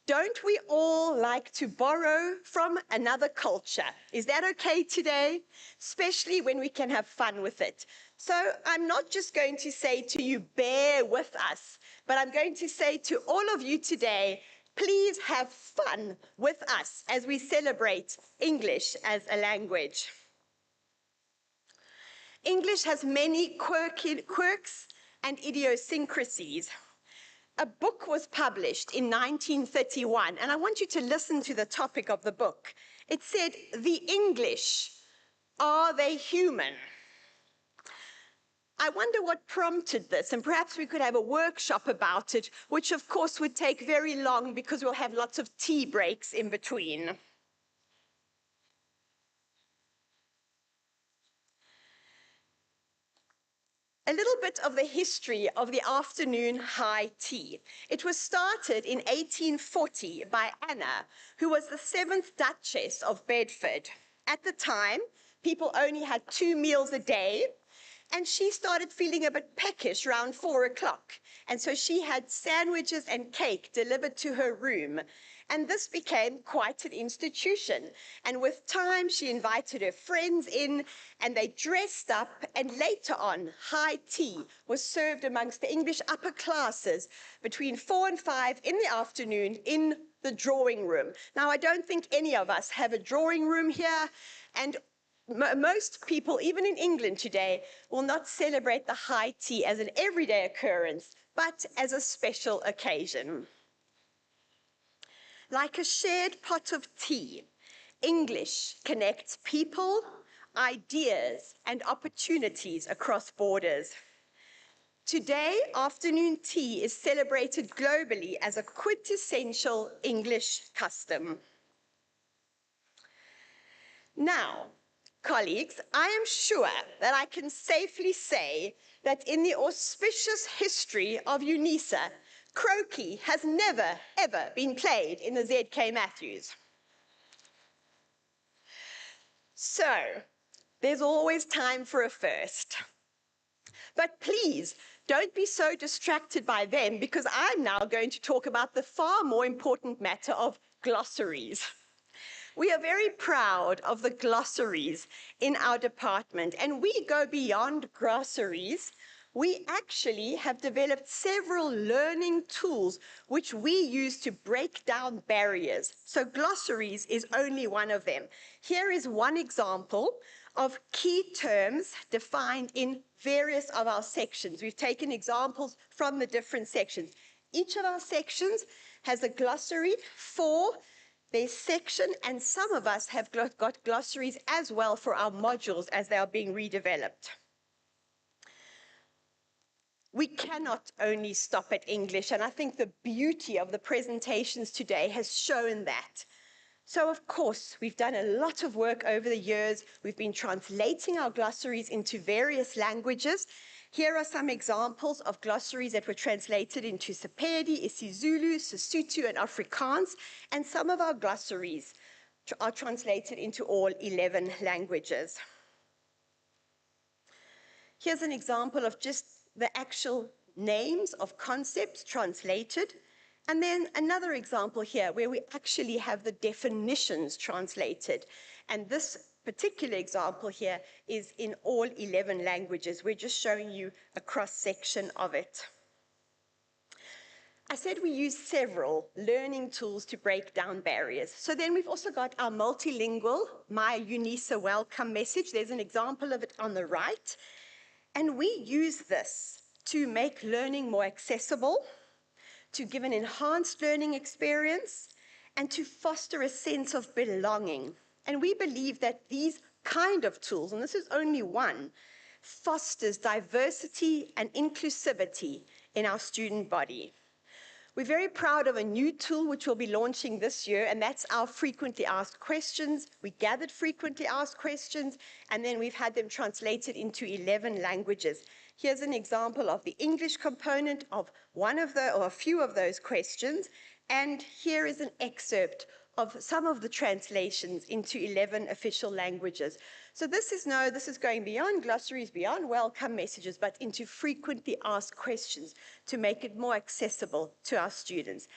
don't we all like to borrow from another culture? Is that okay today? Especially when we can have fun with it. So I'm not just going to say to you, bear with us, but I'm going to say to all of you today, please have fun with us as we celebrate English as a language. English has many quirks and idiosyncrasies. A book was published in 1931, and I want you to listen to the topic of the book. It said, "The English, are they human?" I wonder what prompted this, and perhaps we could have a workshop about it, which of course would take very long because we'll have lots of tea breaks in between. A little bit of the history of the afternoon high tea. It was started in 1840 by Anna, who was the 7th Duchess of Bedford. At the time, people only had 2 meals a day, and she started feeling a bit peckish around 4 o'clock. And so she had sandwiches and cake delivered to her room. And this became quite an institution. And with time, she invited her friends in, and they dressed up, and later on, high tea was served amongst the English upper classes between 4 and 5 in the afternoon in the drawing room. Now, I don't think any of us have a drawing room here, and most people, even in England today, will not celebrate the high tea as an everyday occurrence, but as a special occasion. Like a shared pot of tea, English connects people, ideas, and opportunities across borders. Today, afternoon tea is celebrated globally as a quintessential English custom. Now, colleagues, I am sure that I can safely say that in the auspicious history of UNISA, croquet has never, ever been played in the ZK Matthews. So, there's always time for a first. But please, don't be so distracted by them, because I'm now going to talk about the far more important matter of glossaries. We are very proud of the glossaries in our department, and we go beyond glossaries. We actually have developed several learning tools which we use to break down barriers. So glossaries is only one of them. Here is one example of key terms defined in various of our sections. We've taken examples from the different sections. Each of our sections has a glossary for their section, and some of us have got glossaries as well for our modules as they are being redeveloped. We cannot only stop at English, and I think the beauty of the presentations today has shown that. So, of course, we've done a lot of work over the years. We've been translating our glossaries into various languages. Here are some examples of glossaries that were translated into Sepedi, isiZulu, Sesotho, and Afrikaans, and some of our glossaries are translated into all 11 languages. Here's an example of just the actual names of concepts translated. And then another example here where we actually have the definitions translated. And this particular example here is in all 11 languages. We're just showing you a cross-section of it. I said we use several learning tools to break down barriers. So then we've also got our multilingual, My UNISA welcome message. There's an example of it on the right. And we use this to make learning more accessible, to give an enhanced learning experience, and to foster a sense of belonging. And we believe that these kind of tools, and this is only one, fosters diversity and inclusivity in our student body. We're very proud of a new tool which we'll be launching this year, and that's our frequently asked questions. We gathered frequently asked questions, and then we've had them translated into 11 languages. Here's an example of the English component of one of the, or a few of those questions, and here is an excerpt of some of the translations into 11 official languages. So this is going beyond glossaries, beyond welcome messages, but into frequently asked questions to make it more accessible to our students.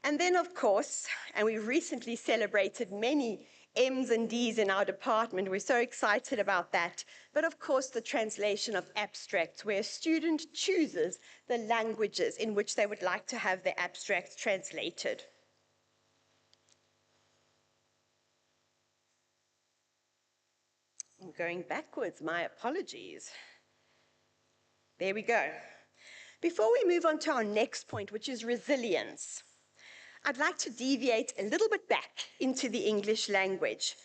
And then, of course, and we recently celebrated many M's and D's in our department. We're so excited about that. But of course, the translation of abstracts, where a student chooses the languages in which they would like to have their abstracts translated. I'm going backwards, my apologies. There we go. Before we move on to our next point, which is resilience, I'd like to deviate a little bit back into the English language.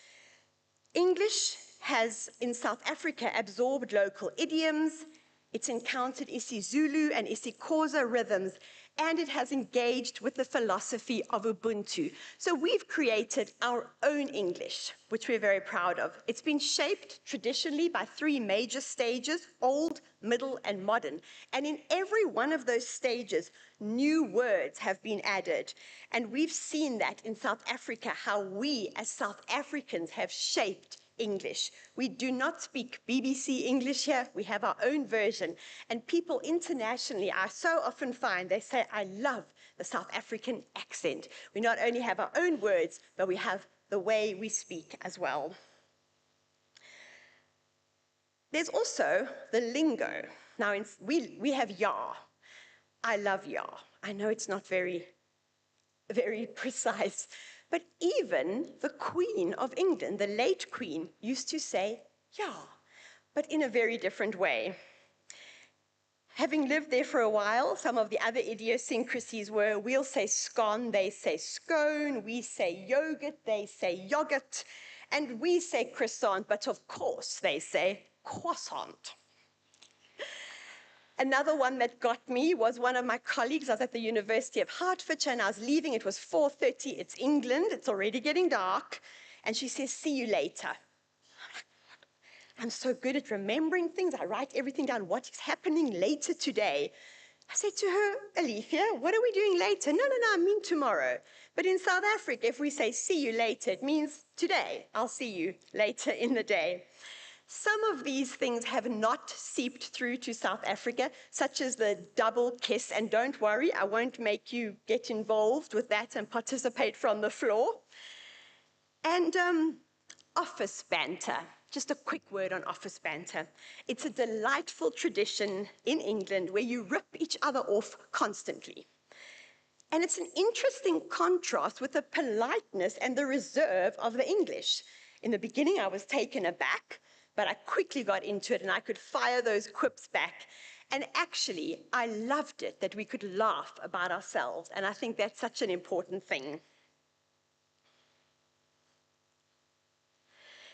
English has, in South Africa, absorbed local idioms, it's encountered isiZulu and isiXhosa rhythms, and it has engaged with the philosophy of Ubuntu. So we've created our own English, which we're very proud of. It's been shaped traditionally by 3 major stages: old, middle, and modern. And in every one of those stages, new words have been added. And we've seen that in South Africa, how we as South Africans have shaped English. We do not speak BBC English here. We have our own version. And people internationally, I so often find, they say, I love the South African accent. We not only have our own words, but we have the way we speak as well. There's also the lingo. Now, we have ya. I love ya. I know it's not very precise, but even the Queen of England, the late Queen, used to say ya, but in a very different way. Having lived there for a while, some of the other idiosyncrasies were, we'll say scone, they say scone, we say yogurt, they say yogurt, and we say croissant, but of course they say croissant. Another one that got me was one of my colleagues. I was at the University of Hertfordshire and I was leaving. It was 4:30. It's England. It's already getting dark. And she says, see you later. I'm so good at remembering things. I write everything down. What is happening later today? I said to her, Alethea, what are we doing later? No, I mean tomorrow. But in South Africa, if we say see you later, it means today. I'll see you later in the day. Some of these things have not seeped through to South Africa, such as the double kiss, and don't worry, I won't make you get involved with that and participate from the floor. And office banter. Just a quick word on office banter. It's a delightful tradition in England where you rip each other off constantly. And it's an interesting contrast with the politeness and the reserve of the English. In the beginning, I was taken aback, but I quickly got into it and I could fire those quips back. And actually, I loved it that we could laugh about ourselves. And I think that's such an important thing.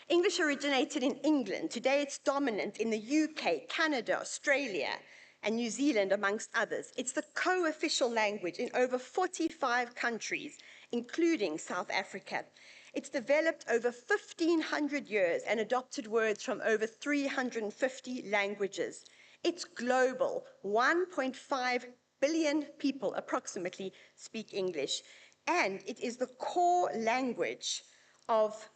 English originated in England. Today it's dominant in the UK, Canada, Australia, and New Zealand, amongst others. It's the co-official language in over 45 countries, including South Africa. It's developed over 1,500 years and adopted words from over 350 languages. It's global. 1.5 billion people approximately speak English. And it is the core language of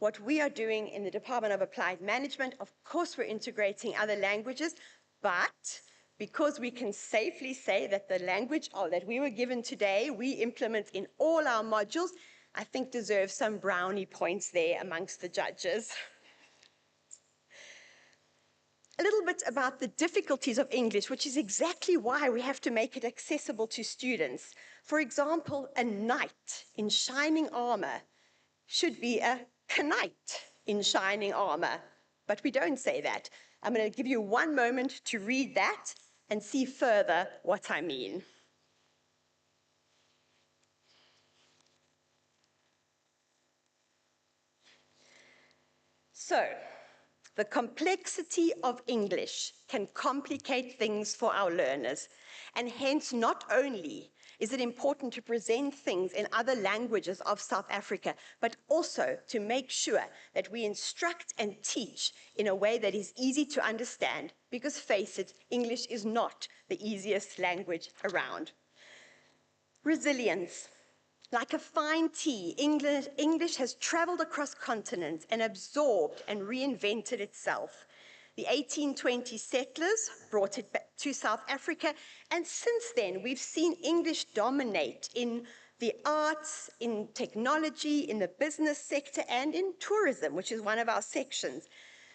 what we are doing in the Department of Applied Management. Of course, we're integrating other languages, but because we can safely say that the language that we were given today, we implement in all our modules, I think deserves some brownie points there amongst the judges. A little bit about the difficulties of English, which is exactly why we have to make it accessible to students. For example, a knight in shining armor should be a knight in shining armor, but we don't say that. I'm going to give you one moment to read that and see further what I mean. So, the complexity of English can complicate things for our learners, and hence not only is it important to present things in other languages of South Africa, but also to make sure that we instruct and teach in a way that is easy to understand, because face it, English is not the easiest language around. Resilience. Like a fine tea, English has traveled across continents and absorbed and reinvented itself. The 1820 settlers brought it back to South Africa, and since then we've seen English dominate in the arts, in technology, in the business sector, and in tourism, which is one of our sections.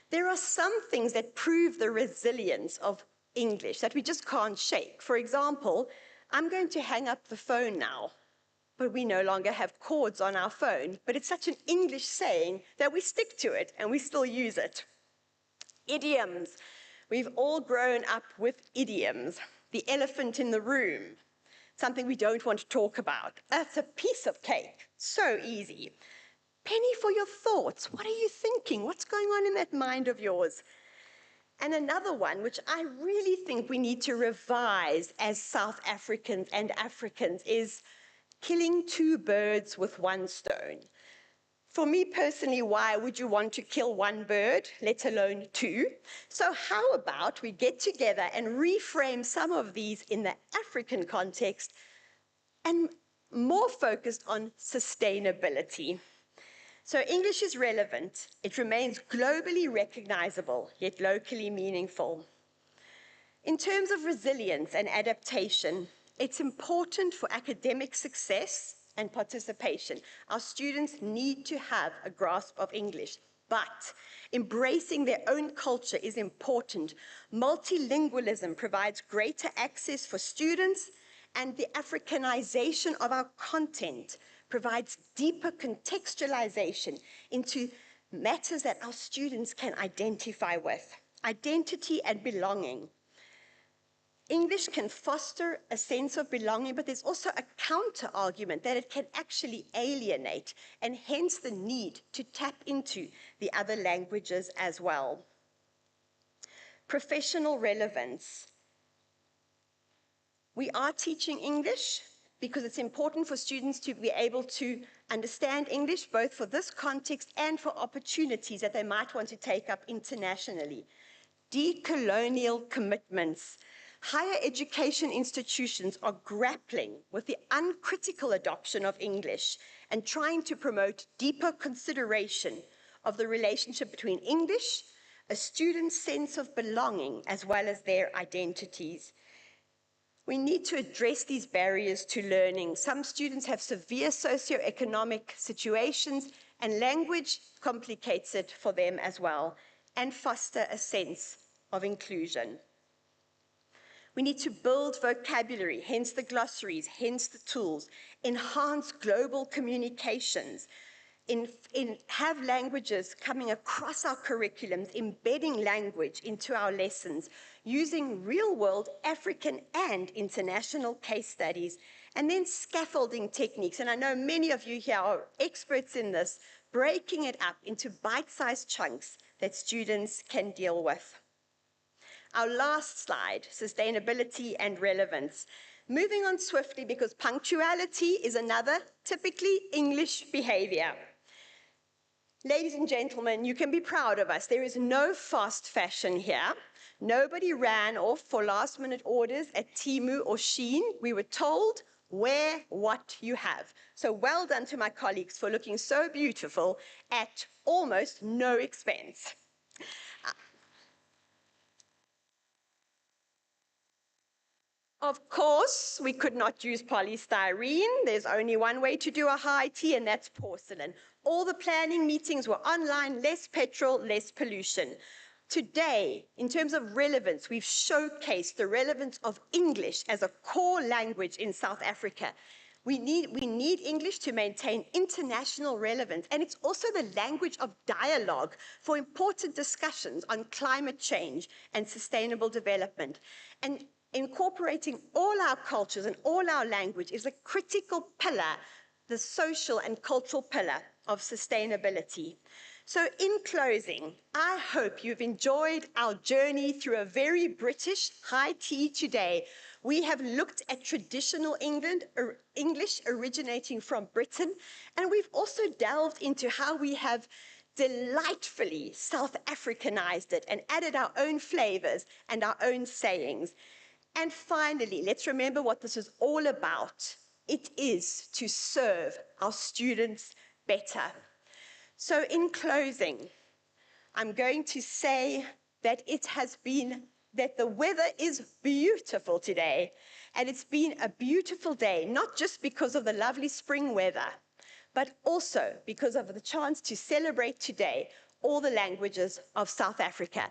There are some things that prove the resilience of English that we just can't shake. For example, I'm going to hang up the phone now, but we no longer have cords on our phone. But it's such an English saying that we stick to it and we still use it. Idioms. We've all grown up with idioms. The elephant in the room, something we don't want to talk about. That's a piece of cake. So easy. Penny for your thoughts. What are you thinking? What's going on in that mind of yours? And another one, which I really think we need to revise as South Africans and Africans, is killing two birds with one stone. For me personally, why would you want to kill one bird, let alone two? So how about we get together and reframe some of these in the African context and more focused on sustainability. So English is relevant. It remains globally recognizable, yet locally meaningful. In terms of resilience and adaptation, it's important for academic success and participation. Our students need to have a grasp of English, but embracing their own culture is important. Multilingualism provides greater access for students, and the Africanization of our content provides deeper contextualization into matters that our students can identify with. Identity and belonging. English can foster a sense of belonging, but there's also a counter-argument that it can actually alienate, and hence the need to tap into the other languages as well. Professional relevance. We are teaching English because it's important for students to be able to understand English, both for this context and for opportunities that they might want to take up internationally. Decolonial commitments. Higher education institutions are grappling with the uncritical adoption of English and trying to promote deeper consideration of the relationship between English, a student's sense of belonging as well as their identities. We need to address these barriers to learning. Some students have severe socioeconomic situations, and language complicates it for them as well, and foster a sense of inclusion. We need to build vocabulary, hence the glossaries, hence the tools, enhance global communications, have languages coming across our curriculums, embedding language into our lessons, using real-world African and international case studies, and then scaffolding techniques. And I know many of you here are experts in this, breaking it up into bite-sized chunks that students can deal with. Our last slide, sustainability and relevance. Moving on swiftly because punctuality is another typically English behavior. Ladies and gentlemen, you can be proud of us. There is no fast fashion here. Nobody ran off for last-minute orders at Temu or Shein. We were told, wear what you have. So well done to my colleagues for looking so beautiful at almost no expense. Of course, we could not use polystyrene. There's only one way to do a high tea, and that's porcelain. All the planning meetings were online, less petrol, less pollution. Today, in terms of relevance, we've showcased the relevance of English as a core language in South Africa. We need English to maintain international relevance, and it's also the language of dialogue for important discussions on climate change and sustainable development. And incorporating all our cultures and all our language is a critical pillar, the social and cultural pillar of sustainability. So in closing, I hope you've enjoyed our journey through a very British high tea today. We have looked at traditional English originating from Britain, and we've also delved into how we have delightfully South Africanized it and added our own flavors and our own sayings. And finally, let's remember what this is all about. It is to serve our students better. So in closing, I'm going to say that that the weather is beautiful today. And it's been a beautiful day, not just because of the lovely spring weather, but also because of the chance to celebrate today all the languages of South Africa.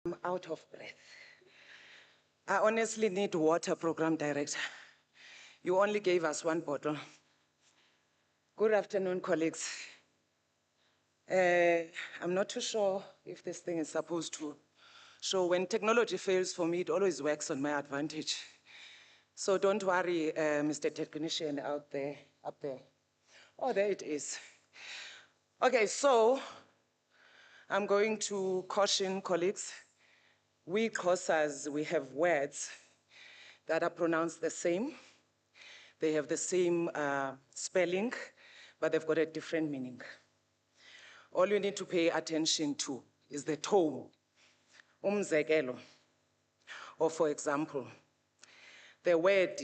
I'm out of breath. I honestly need water, Program Director. You only gave us one bottle. Good afternoon, colleagues. I'm not too sure if this thing is supposed to show. When technology fails for me, it always works on my advantage. So don't worry, Mr. Technician out there, up there. Oh, there it is. Okay, so I'm going to caution colleagues. We Xhosas, we have words that are pronounced the same. They have the same spelling, but they've got a different meaning. All you need to pay attention to is the tone. Umzekelo, or for example, the word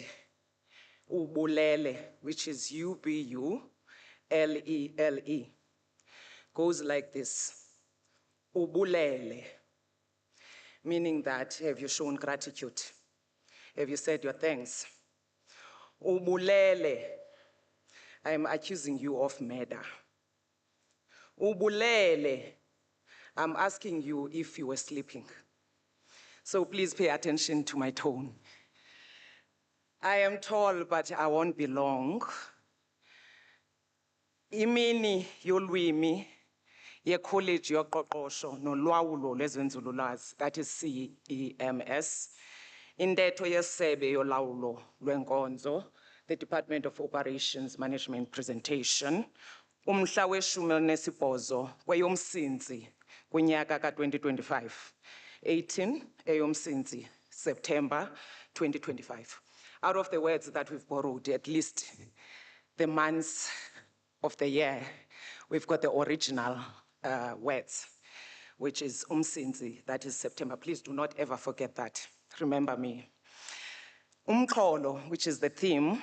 ubulele, which is U-B-U-L-E-L-E, goes like this. Ubulele, meaning that have you shown gratitude? Have you said your thanks? Ubulele, I am accusing you of murder. Ubulele, I'm asking you if you were sleeping. So please pay attention to my tone. I am tall, but I won't be long. Imini yolwimi ye-college yoqoqosho nolwawulo lwezenzululwazi, that is CEMS. Intetho yesebe yolawulo lwenkonzo, the Department of Operations Management presentation. Umhla weshumi elinesibhozo kweyomSinzi kunyaka ka-2025. 18 eyomSinzi, September 2025. Out of the words that we've borrowed, at least the months of the year, we've got the original words, which is umSinzi, that is September. Please do not ever forget that. Remember me. Umxholo, which is the theme,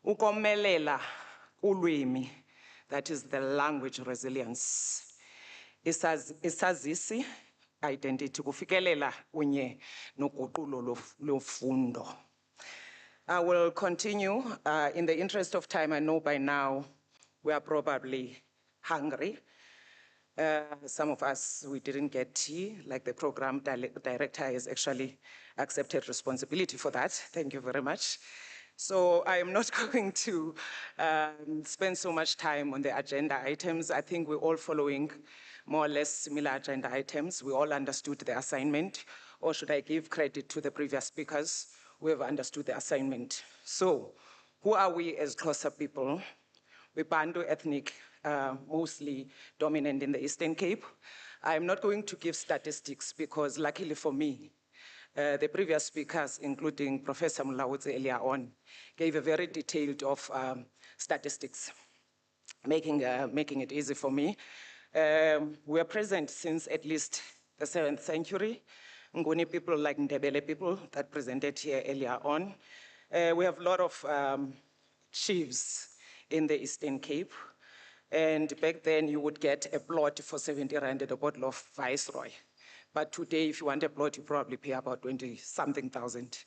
ukomelela ulwimi, that is the language resilience. Isazisi, identity, kufikelela unye noguqulo lofundo. I will continue. In the interest of time, I know by now we are probably hungry. Some of us, we didn't get tea, like the program director has actually accepted responsibility for that. Thank you very much. So I am not going to spend so much time on the agenda items. I think we're all following more or less similar agenda items. We all understood the assignment, or should I give credit to the previous speakers who have understood the assignment? So who are we as Xhosa people? We're Bantu ethnic, mostly dominant in the Eastern Cape. I'm not going to give statistics because luckily for me, the previous speakers, including Professor Mulaudzi earlier on, gave a very detailed of statistics, making it easy for me. We are present since at least the 7th century. Nguni people like Ndebele people that presented here earlier on. We have a lot of chiefs in the Eastern Cape. And back then you would get a plot for 70 rand and a bottle of Viceroy. But today, if you want a plot, you probably pay about 20-something thousand,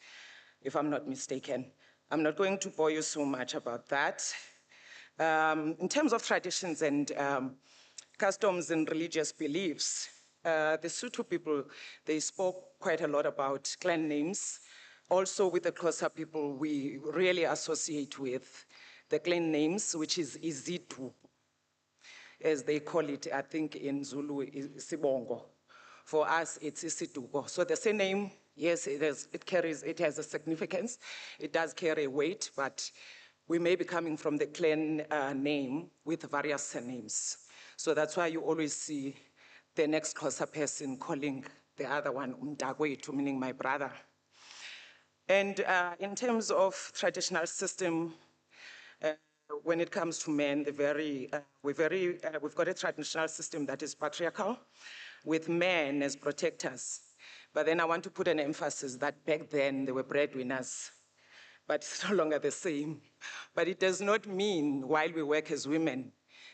if I'm not mistaken. I'm not going to bore you so much about that. In terms of traditions and customs and religious beliefs, the Sotho people, they spoke quite a lot about clan names. Also with the Xhosa people, we really associate with the clan names, which is Izitu, as they call it, I think in Zulu, Sibongo. For us, it's Isiduko. So the surname, yes, it has a significance. It does carry a weight, but we may be coming from the clan name with various surnames. So that's why you always see the next Xhosa person calling the other one Umdagwetu, meaning my brother. And in terms of traditional system, when it comes to men, we've got a traditional system that is patriarchal, with men as protectors. But then I want to put an emphasis that back then they were breadwinners, but it's no longer the same. But it does not mean while we work as women,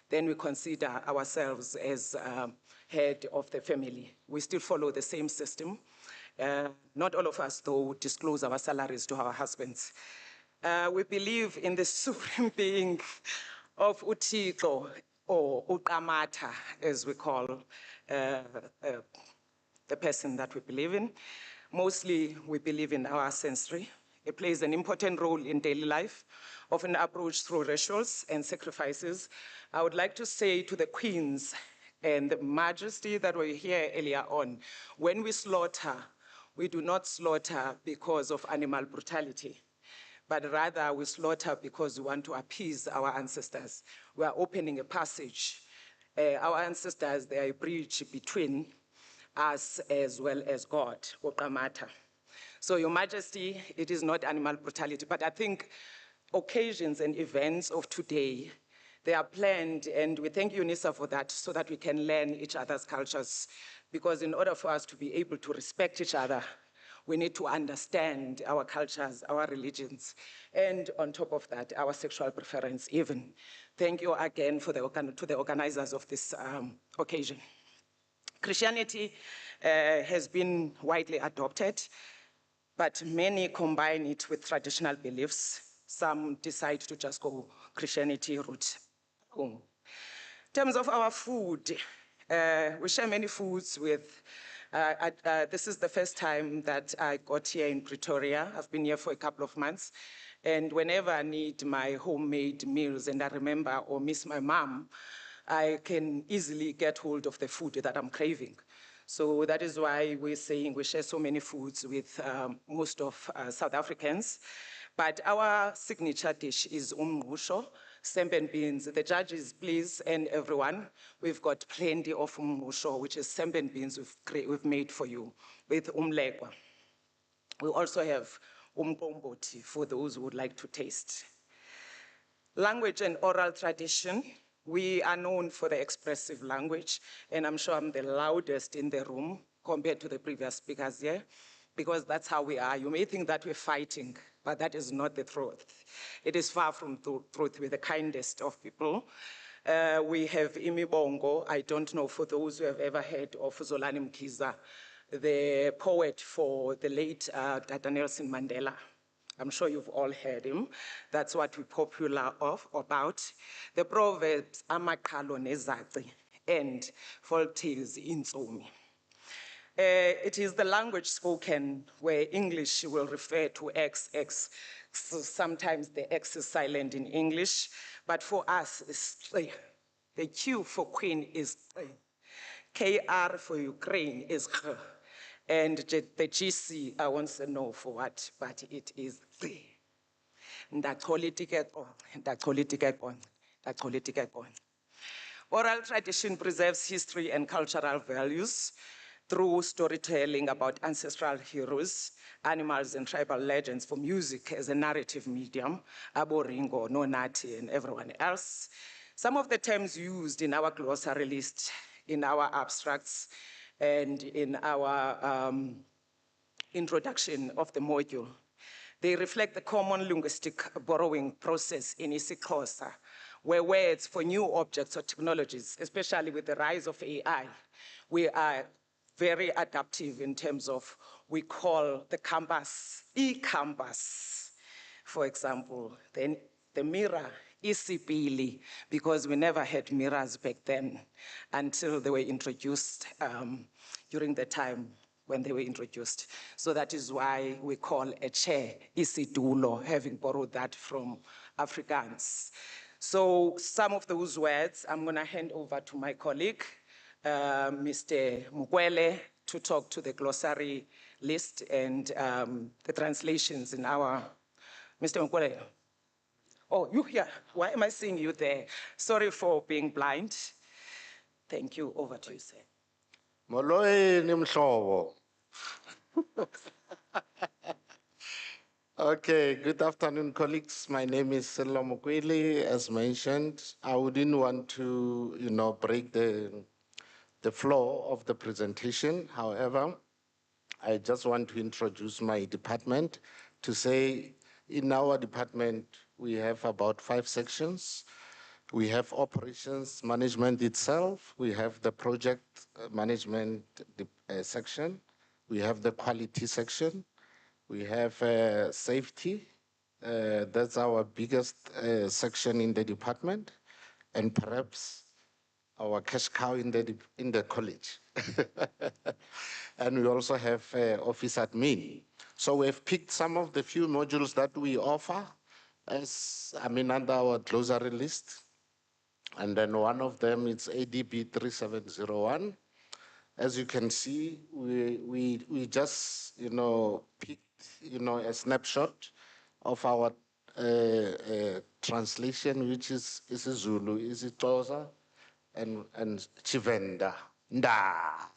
then we consider ourselves as head of the family. We still follow the same system. Not all of us, though, disclose our salaries to our husbands. We believe in the supreme being of Utiko, or Ukamata, as we call the the person that we believe in. Mostly, we believe in our sensory. It plays an important role in daily life, often approached through rituals and sacrifices. I would like to say to the queens and the majesty that were here earlier on, when we slaughter, we do not slaughter because of animal brutality, but rather we slaughter because we want to appease our ancestors. We are opening a passage. Our ancestors, they are a bridge between us as well as God, Okamata. So, Your Majesty, it is not animal brutality, but I think occasions and events of today, they are planned, and we thank UNISA for that, so that we can learn each other's cultures. Because in order for us to be able to respect each other, we need to understand our cultures, our religions, and on top of that, our sexual preference even. Thank you again to the organizers of this occasion. Christianity has been widely adopted, but many combine it with traditional beliefs. Some decide to just go Christianity route. In terms of our food, we share many foods with, this is the first time that I got here in Pretoria. I've been here for a couple of months. And whenever I need my homemade meals and I remember or miss my mom, I can easily get hold of the food that I'm craving. So that is why we're saying we share so many foods with most of South Africans. But our signature dish is umngqusho, sembe beans. The judges, please, and everyone, we've got plenty of umngqusho, which is sembe beans we've made for you, with umlekwa. We also have umqombothi for those who would like to taste. Language and oral tradition. We are known for the expressive language, and I'm sure I'm the loudest in the room compared to the previous speakers here, because that's how we are. You may think that we're fighting, but that is not the truth. It is far from the truth. We're the kindest of people. We have imibongo. I don't know for those who have ever heard of Zolani Mkhize, the poet for the late Tata Nelson Mandela. I'm sure you've all heard him. That's what we're popular about. The proverbs, amaqhalo nezaci, and folk tales intsomi. It is the language spoken where English will refer to XX. So sometimes the X is silent in English, but for us, it's the Q for queen is KR for Ukraine is K. And the GC, I want to know for what, but it is the. Oral tradition preserves history and cultural values through storytelling about ancestral heroes, animals, and tribal legends for music as a narrative medium, Aboringo, Nonati, and everyone else. Some of the terms used in our glossary list, in our abstracts, and in our introduction of the module, they reflect the common linguistic borrowing process in isiXhosa, where words for new objects or technologies, especially with the rise of AI, we are very adaptive in terms of, we call the canvas, e-canvas, for example. Then the mirror, isipili, because we never had mirrors back then until they were introduced during the time when they were introduced. So that is why we call a chair isitulo, having borrowed that from Afrikaans. So some of those words, I'm gonna hand over to my colleague, Mr. Mukwele, to talk to the glossary list and the translations in our, Mr. Mukwele. Oh, you here, why am I seeing you there? Sorry for being blind. Thank you, over to you, sir. Molweni mhlobo. Okay, good afternoon, colleagues. My name is Sello Mokwele. As mentioned, I wouldn't want to, break the flow of the presentation. However, I just want to introduce my department to say in our department, we have about 5 sections. We have operations management itself. We have the project management section. We have the quality section. We have safety. That's our biggest section in the department, and perhaps our cash cow in the college. And we also have office admin. So we've picked some of the few modules that we offer under our glossary list. And then one of them is ADB 3701. As you can see, we just, picked, a snapshot of our translation, which is isiZulu, isiXhosa, and Chivenda. Nda.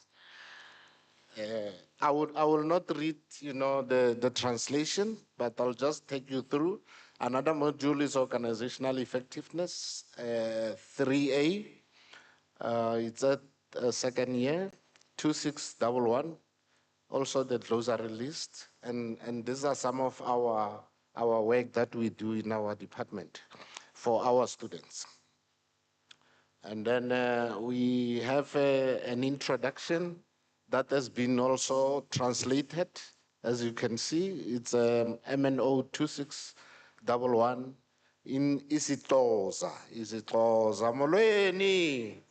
I will not read, the translation, but I'll just take you through. Another module is organizational effectiveness, 3A. It's at second year, 2611. Also the glossary list, and these are some of our work that we do in our department for our students. And then we have an introduction that has been also translated. As you can see, it's MNO 2611 in isiXhosa. isiXhosa molweni.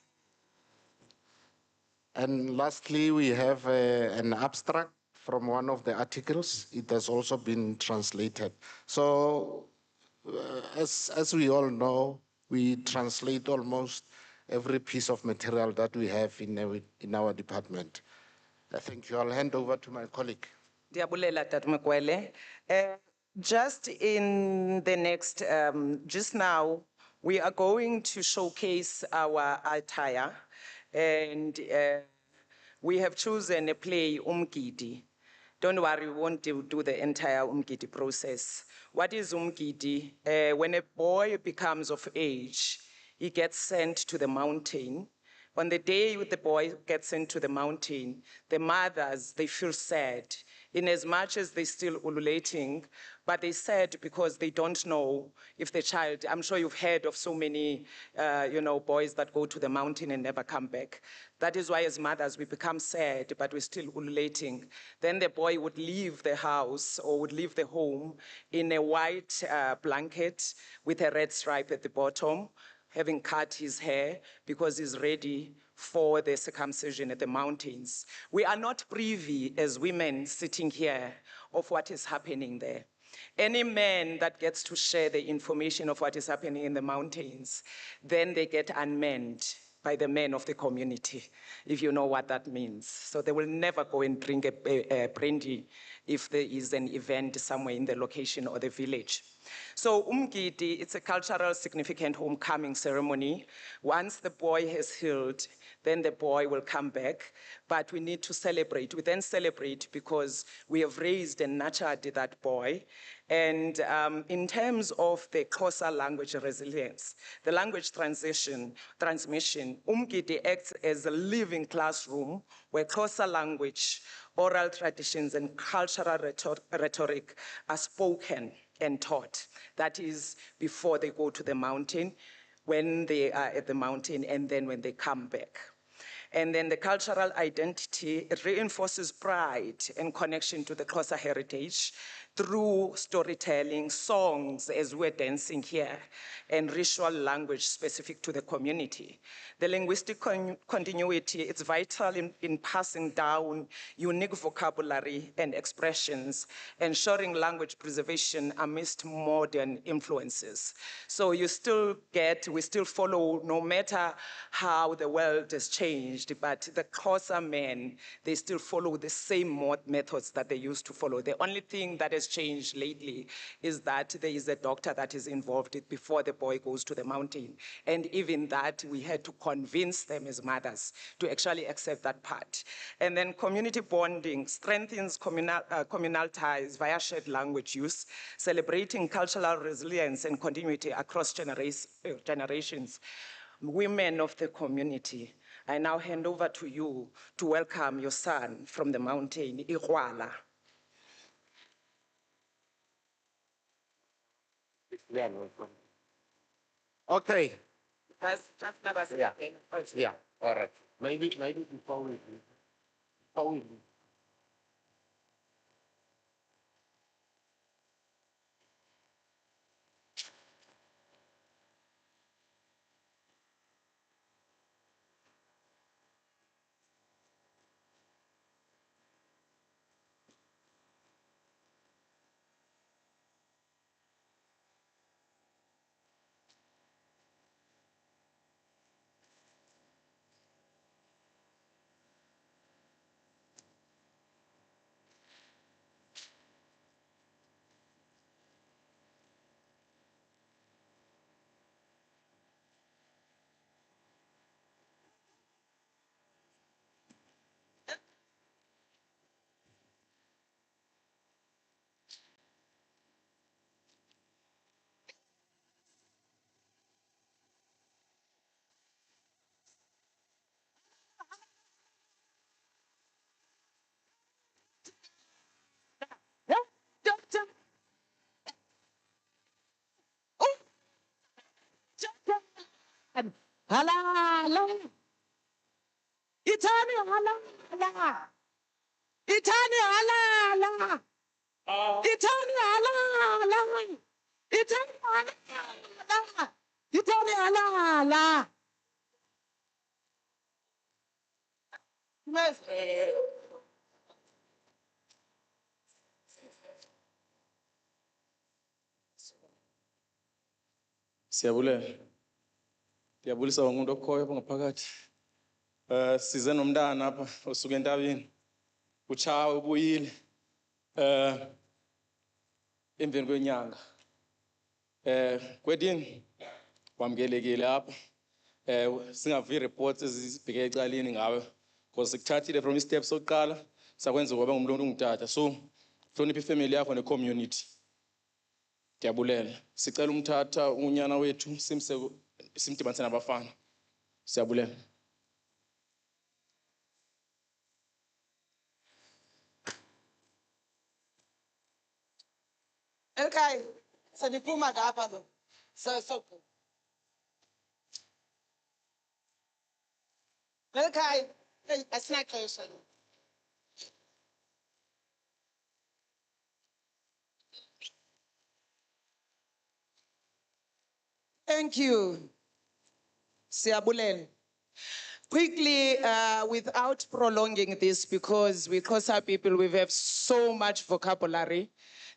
And lastly, we have an abstract from one of the articles. It has also been translated. So as we all know, we translate almost every piece of material that we have in our department. Thank you. I'll hand over to my colleague. Diabulela Tat Mokwele. Just in the next, just now, we are going to showcase our attire, and we have chosen a play, Umgidi. Don't worry, we won't do the entire Umgidi process. What is Umgidi? When a boy becomes of age, he gets sent to the mountain. On the day the boy gets into the mountain, the mothers, they feel sad, in as much as they're still ululating, but they sad because they don't know if the child, I'm sure you've heard of so many, boys that go to the mountain and never come back. That is why as mothers, we become sad, but we're still ululating. Then the boy would leave the house or would leave the home in a white blanket with a red stripe at the bottom, having cut his hair because he's ready for the circumcision at the mountains. We are not privy as women sitting here of what is happening there. Any man that gets to share the information of what is happening in the mountains, then they get unmanned by the men of the community, if you know what that means. So they will never go and drink a brandy if there is an event somewhere in the location or the village. So Umgidi, it's a cultural significant homecoming ceremony. Once the boy has healed, then the boy will come back, but we need to celebrate. We then celebrate because we have raised and nurtured that boy. And in terms of the Xhosa language resilience, the language transmission, Umgidi acts as a living classroom where Xhosa language, oral traditions, and cultural rhetoric are spoken and taught. That is before they go to the mountain, when they are at the mountain, and then when they come back. And then the cultural identity, it reinforces pride and connection to the Xhosa heritage through storytelling, songs, as we're dancing here, and ritual language specific to the community. The linguistic continuity, it's vital in passing down unique vocabulary and expressions, ensuring language preservation amidst modern influences. So we still follow, no matter how the world has changed, but the Xhosa men, they still follow the same methods that they used to follow. The only thing that has changed lately is that there is a doctor that is involved before the boy goes to the mountain. And even that, we had to convince them as mothers to actually accept that part. And then community bonding strengthens communal ties via shared language use, celebrating cultural resilience and continuity across generations. Women of the community, I now hand over to you to welcome your son from the mountain, Iguala. Okay. Yeah. Yeah. All right. Maybe before we Halala. Itani halala. Itani halala. Itani halala. Itani halala. Itani halala. Yes. Siyabulela. Ndiyabulisa umuntu okhoyo apha ngaphakathi. Size nomntana apha osuka entabeni. Utshawe ubuyile. Emveni kwenyanga. Kwedini wamkelekile apha. Singavi reports ezibheke ecaleni ngawe. Because sikuthathile from steps sokuqala sakwenza kwaba ngumuntu ongutata. So hlonipha ifamily yakho ne-community. Ndiyabulela. Sicela umthatha unyana wethu simdibanise nabafana. Siyabulela. Okay, saniphuma ngapha lo. So. Okay, asinaxesha. Thank you. Siyabulele. Quickly, without prolonging this, because we Xhosa people, we have so much vocabulary.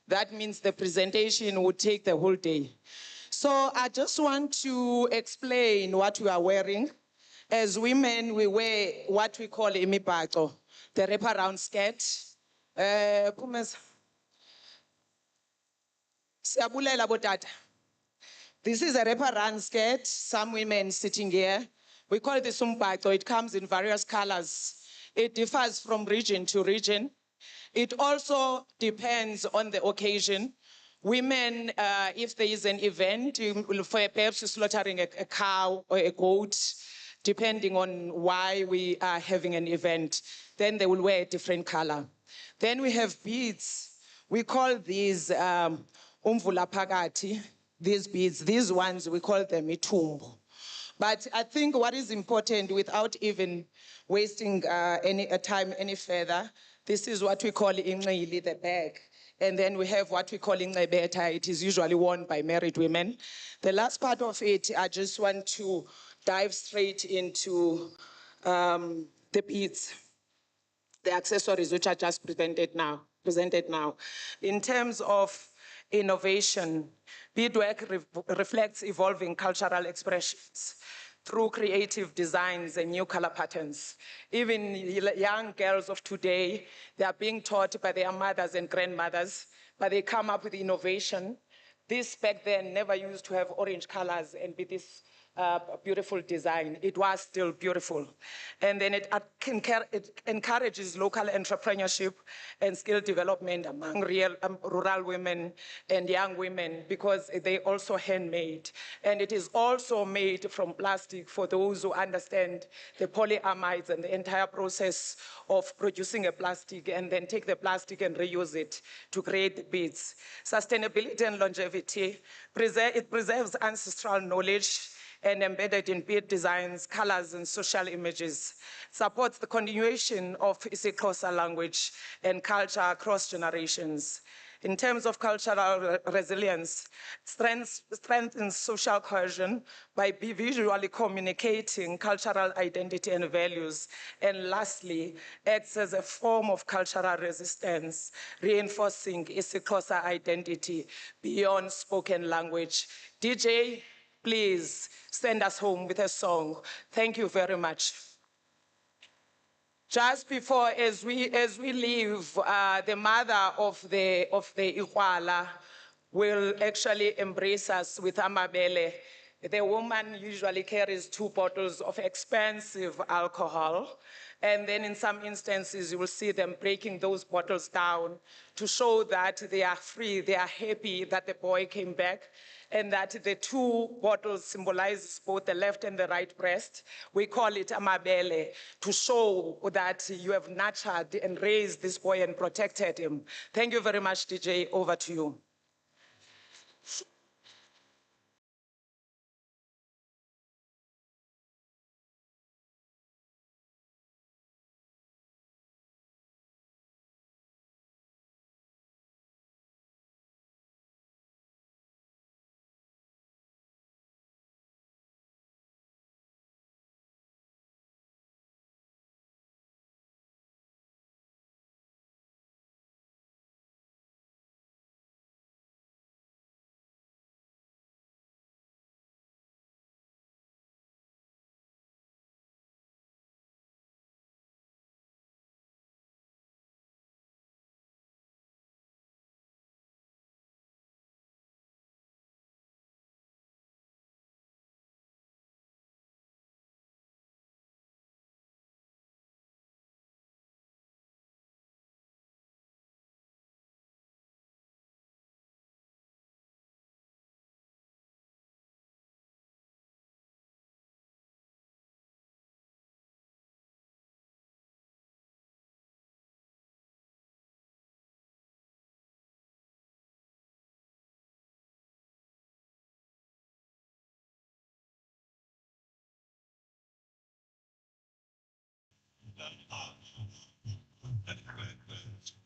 That means the presentation would take the whole day. So I just want to explain what we are wearing. As women, we wear what we call imibhaco, the wraparound skirt. Siyabulela botata. This is a wraparound skirt. Some women sitting here, we call it the umbhaco. It comes in various colors. It differs from region to region. It also depends on the occasion. Women, if there is an event, perhaps slaughtering a cow or a goat, depending on why we are having an event, then they will wear a different color. Then we have beads. We call these umvula phakathi. These beads, these ones, we call them itumbu. But I think what is important, without even wasting any time any further, this is what we call inqili, the bag. And then we have what we call inqebeta. It is usually worn by married women. The last part of it, I just want to dive straight into the beads, the accessories which are just presented now. In terms of innovation, beadwork reflects evolving cultural expressions through creative designs and new color patterns. Even young girls of today, they are being taught by their mothers and grandmothers, but they come up with innovation. This back then never used to have orange colors and be this beautiful design. It was still beautiful. And then it encourages local entrepreneurship and skill development among rural women and young women, because they also handmade. And it is also made from plastic for those who understand the polyamides and the entire process of producing a plastic, and then take the plastic and reuse it to create the beads. Sustainability and longevity, it preserves ancestral knowledge and embedded in bead designs, colors, and social images. Supports the continuation of isiXhosa language and culture across generations. In terms of cultural resilience, strengthens social cohesion by visually communicating cultural identity and values. And lastly, acts as a form of cultural resistance, reinforcing isiXhosa identity beyond spoken language. DJ, please send us home with a song. Thank you very much. Just before, as we leave, the mother of the Ikwala will actually embrace us with amabele. The woman usually carries 2 bottles of expensive alcohol. And then in some instances, you will see them breaking those bottles down to show that they are free, they are happy that the boy came back, and that the 2 bottles symbolizes both the left and the right breast. We call it amabele, to show that you have nurtured and raised this boy and protected him. Thank you very much, DJ. Over to you.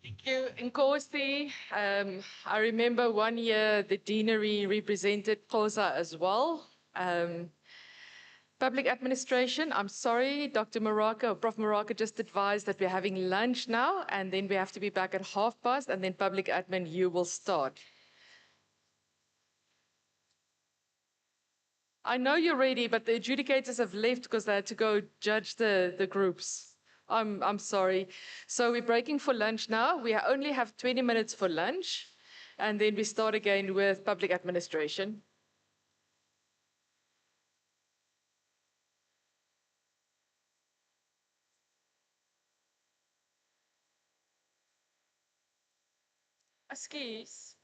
Thank you. Nkosi, I remember one year the deanery represented Xhosa as well. Public administration, I'm sorry, Dr. Moraka, or Prof. Moraka just advised that we're having lunch now, and then we have to be back at past, and then public admin, you will start. I know you're ready, but the adjudicators have left because they had to go judge the groups. I'm sorry. So we're breaking for lunch now. We only have 20 minutes for lunch, and then we start again with public administration. Excuse.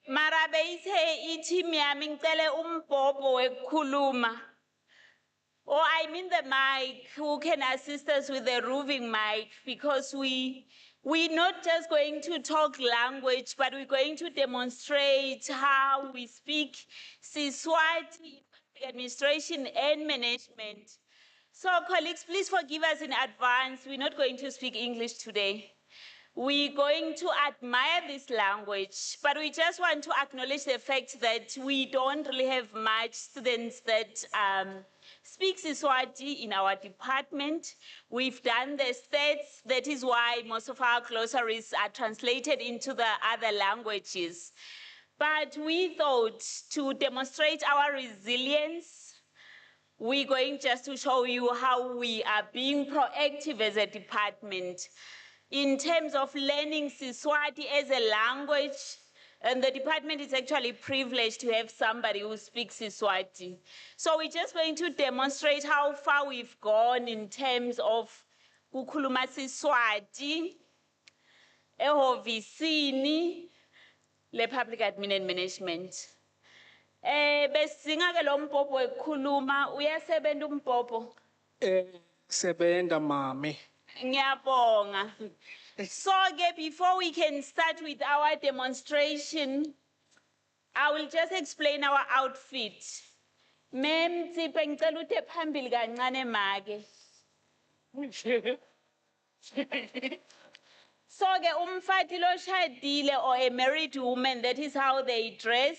Mara beyithe ithi miyami ngicele umbhobho wekukhuluma. Or I mean the mic, who can assist us with the roving mic, because we're not just going to talk language, but we're going to demonstrate how we speak Siswati administration and management. So colleagues, please forgive us in advance. We're not going to speak English today. We're going to admire this language, but we just want to acknowledge the fact that we don't really have much students that speak Siswati in our department. We've done the stats. That is why most of our glossaries are translated into the other languages. But we thought to demonstrate our resilience, we're going just to show you how we are being proactive as a department in terms of learning Siswati as a language. And the department is actually privileged to have somebody who speaks Siswati. So we're just going to demonstrate how far we've gone in terms of kukhuluma Siswati, ehovisini, le public admin and management. Besinga ke lo mbhobho wekukhuluma, uyasebenza umbhobho? Sebenda mami. Ngiyabonga. So before we can start with our demonstration, I will just explain our outfit. Mem Tsipe ngicela uthe phambili kancane make. So umfati lo shadile or a married woman, that is how they dress.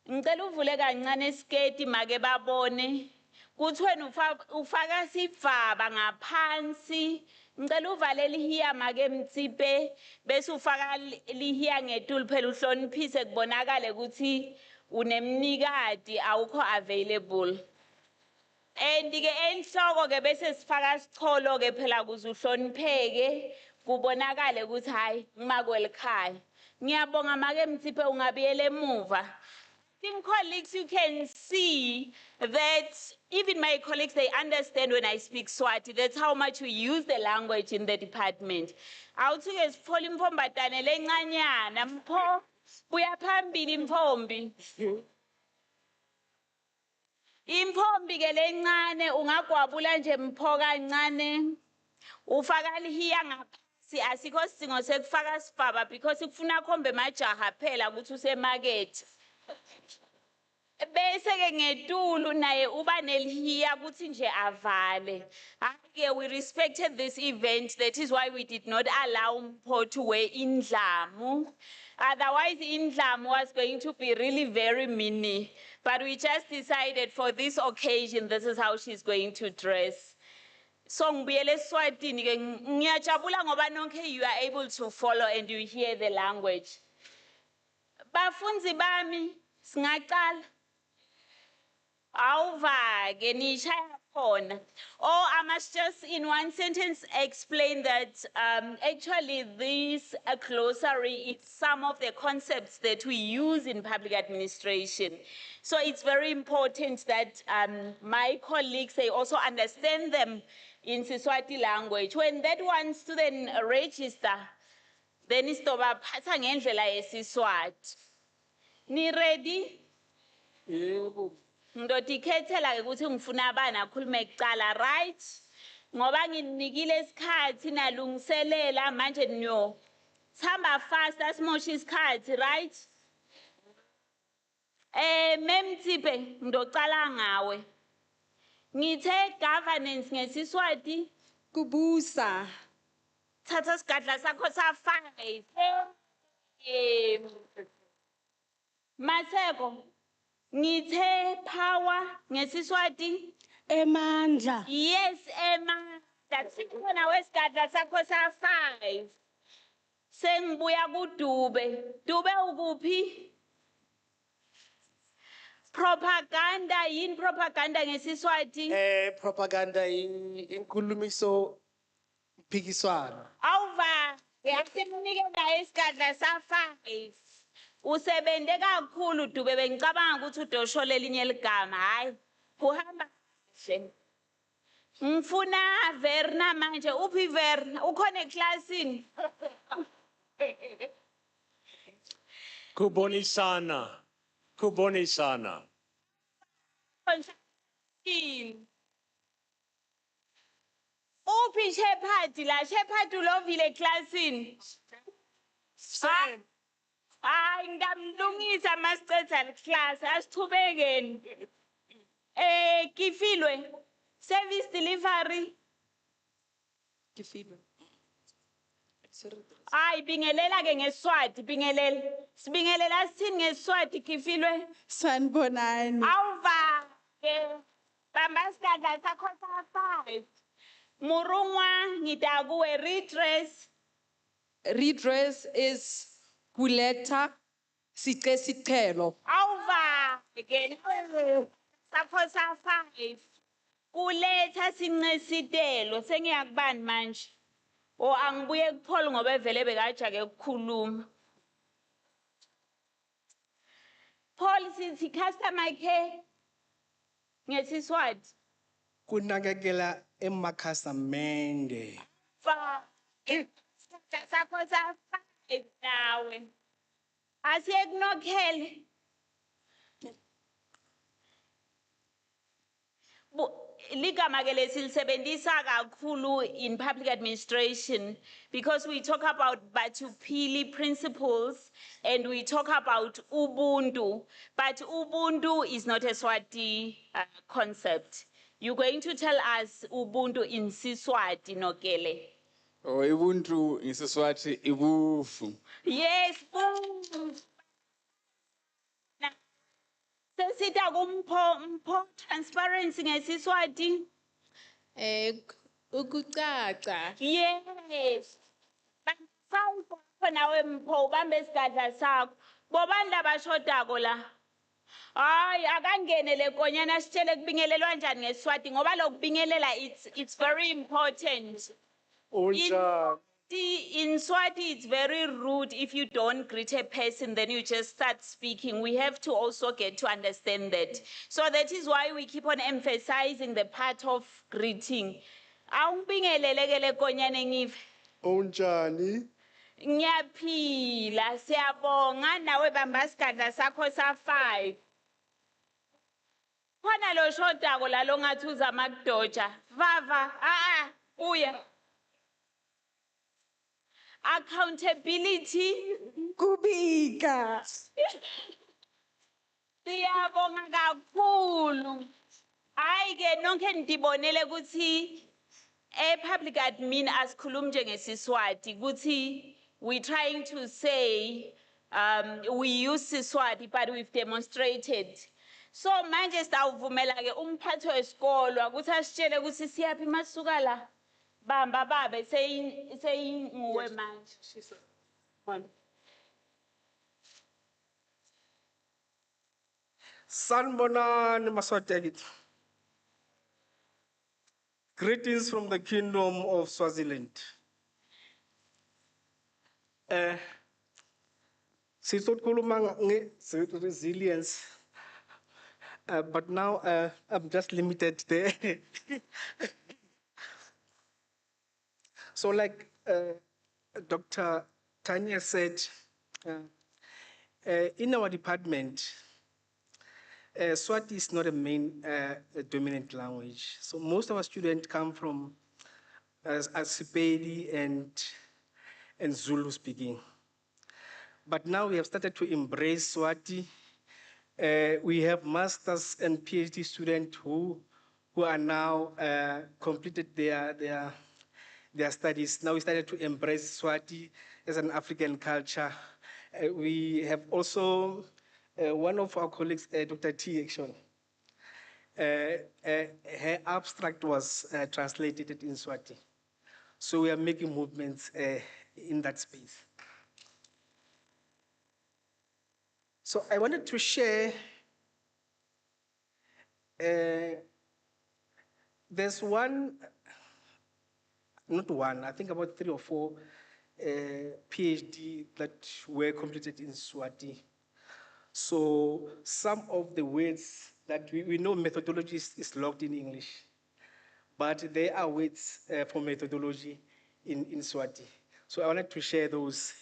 Ngicela uvule kancane sketi make babone. Kuthi wena ufaka sivaba ngaphansi. Ngicela uvale lihiya make Mtsipe bese ufaka lihiya ngetulu phela uhloniphise kubonakale ukuthi unemnikati awukho available. And ke enhloko ke bese sifaka sicholo ke phela kuze uhlonipheke kubonakale ukuthi hayi ngimakwelikhaya. Ngiyabonga make Mtsipe ungabiyela emuva. Colleagues, you can see that even my colleagues, they understand when I speak Swati. That's how much we use the language in the department. Awuthi sifole impombatane lencanyana mpho buya phambili impombi. Impombi ke lencane ungagwabula nje mpho kancane ufaka lihiya ngaphansi asikho sidingo sekufaka sivaba because kufuna khombe majaha phela ukuthi usemarket. Bese ke ngetulu naye uba nelihiya kuthi nje avale. We respected this event. That is why we did not allow Mpho to wear indlamu. Otherwise, indlamu was going to be really very mini. But we just decided for this occasion, this is how she's going to dress. So ngibuyele eSwatini ke ngiyajabula ngoba nonke you are able to follow and you hear the language. Bafunzi bami singaqala. Awuvake nishaya khona. Or I must just in one sentence explain that actually this glossary is some of the concepts that we use in public administration. So it's very important that my colleagues, they also understand them in Siswati language. When that one student register, then it's tobaphatha ngendlela yesiswati. Ni ready? Yebo. Ndotikhethela ke ukuthi ngifuna abana akhulume kuqala, right? Ngoba nginikile isikhathi nalungiselela manje nyo. Sihamba fast asimosha isikhathi, right? Memtsipe ngidocala ngawe. Ngithe governance ngesiswati kubusa. Thatha isigadla sakho sa5. Maseko ngithe power ngesiswati emandla. Yes, emandla. Sikhona wesigadla sakho sa5. Sengibuya kuDube. Dube ukuphi? Propaganda yini propaganda ngesiswati? Propaganda inkulumiso mpikiswano. Awuva, ngiyasimnike naye isigadla sa5. Usebende kakhulu Dube bengicabanga ukuthi udoshola elinye ligama, hayi. Kuhamba kahle. Ngifuna Verna manje, uphi Verna? Ukhona eclassini? Kubonisana. Kubonisana. Uphi shepherd la shepherd ulovile eklasini. Hayi ngamlungisa masiceda class asithubekeni. Kifilwe service delivery. Kifilwe. Hayi bingelela ke ngeSwati bingelela. Sibingelela sithini ngeSwati Kifilwe? Sanibonani. Awuva ke bamba isidadla sakho sa-5. Murungwa ngita kuwe redress. Redress is kuleta sicelo. Awuva ke sakho sa-5. Kuletha sincesitelo sengiyakubani manje. O angibuye kupholo ngoba vele bekajake ukukhuluma. Paul sithi customer care ngesiswati. Kunakekela emakhasamende. Fa sakho sa-5 nawe. Asiyekunokhele. Ligama ke lesilisebenzisa kakhulu in public administration because we talk about Batupili principles and we talk about Ubuntu, but Ubuntu is not a Swati concept. You're going to tell us Ubuntu in Siswati, Nokele. Oh, Ubuntu in Siswati, Ibufu. Yes, sesita kumpo transparency ngesiswati. Ukucaca. Yes. Khona nawe mpho ubambe isigadla sakho. Bobani labashodako la? Hayi akangene le konyana sitshele kubingelelwa njani ngeSiswati ngoba lokubingelela it's very important. In Swati, it's very rude if you don't greet a person, then you just start speaking. We have to also get to understand that. So that is why we keep on emphasizing the part of greeting. Awungibingelele konyane ngive. Unjani? Ngiyaphila, siyabonga nawe bamba isigadla sakho sa-5. Khona lo shodako la lo ngathi uzama kudoja. Vava, uya. Accountability. Kubika. Siyabonga kakhulu. Hayi ke nonke nidibonele ukuthi public admin asikhulumi nje ngesiswati ukuthi we trying to say we use Siswati but we've demonstrated. So manje sitawuvumela ke umphathi wesikolo ukuthi asitshele ukuthi siyaphi masuka la. Bamba babe seyinguwe manje. Sanibonani Maswati. Greetings from the Kingdom of Swaziland. Sizokhuluma resilience, but now I'm just limited there. So like Dr. Tanya said, in our department, Swati is not a main dominant language. So most of our students come from Sepedi and Zulu speaking. But now we have started to embrace Swati. We have masters and PhD students who are now completed their studies. Now we started to embrace Swati as an African culture. We have also one of our colleagues, Dr. T, actually. Her abstract was translated in Swati. So we are making movements in that space. So I wanted to share, there's not one, I think about 3 or 4 PhD that were completed in Swati. So some of the words that we know methodology is logged in English, but there are words for methodology in Swati. So I wanted to share those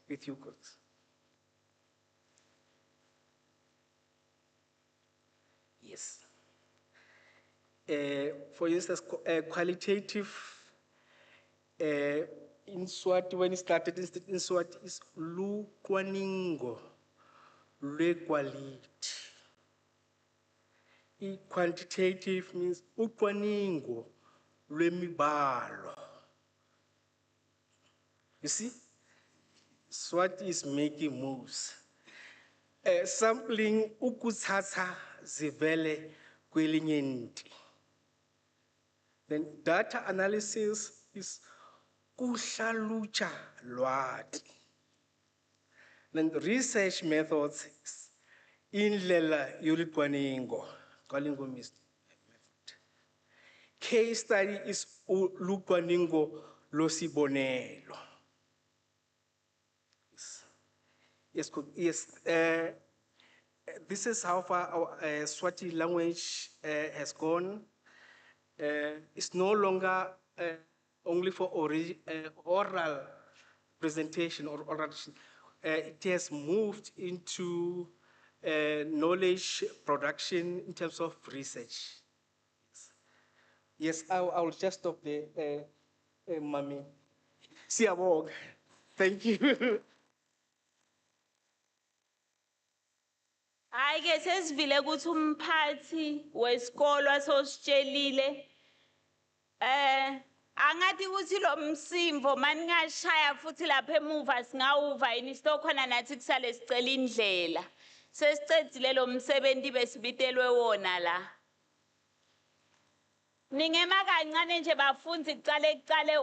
with you guys. For instance, qualitative in Swati, when it started in Swati, is lucwaningo, quality. Quantitative means ucwaningo, lwemibalo. You see, Swati is making moves. Sampling ukuthatha zivele kwelinye inti. Then data analysis is kuhlalucha lwati. Then research methods is indlela yolicwaningo, cwaningo method. Case study is lucwaningo losibonelo. Yes, this is how far our Swati language has gone. It's no longer only for oral presentation or oration. It has moved into knowledge production in terms of research. Yes, I will just stop there, Mami. Siyabonga. Thank you. Hayi ke sesivile ukuthi umphathi wesikolo asositshelile angathi ukuthi lo msimvo maningashaya futhi lapha emuva singawuva yini sitokhona nathi kusale sicela indlela sesicedile lo msebenzi besibitelwe wona la ningema kancane nje bafunzi kucale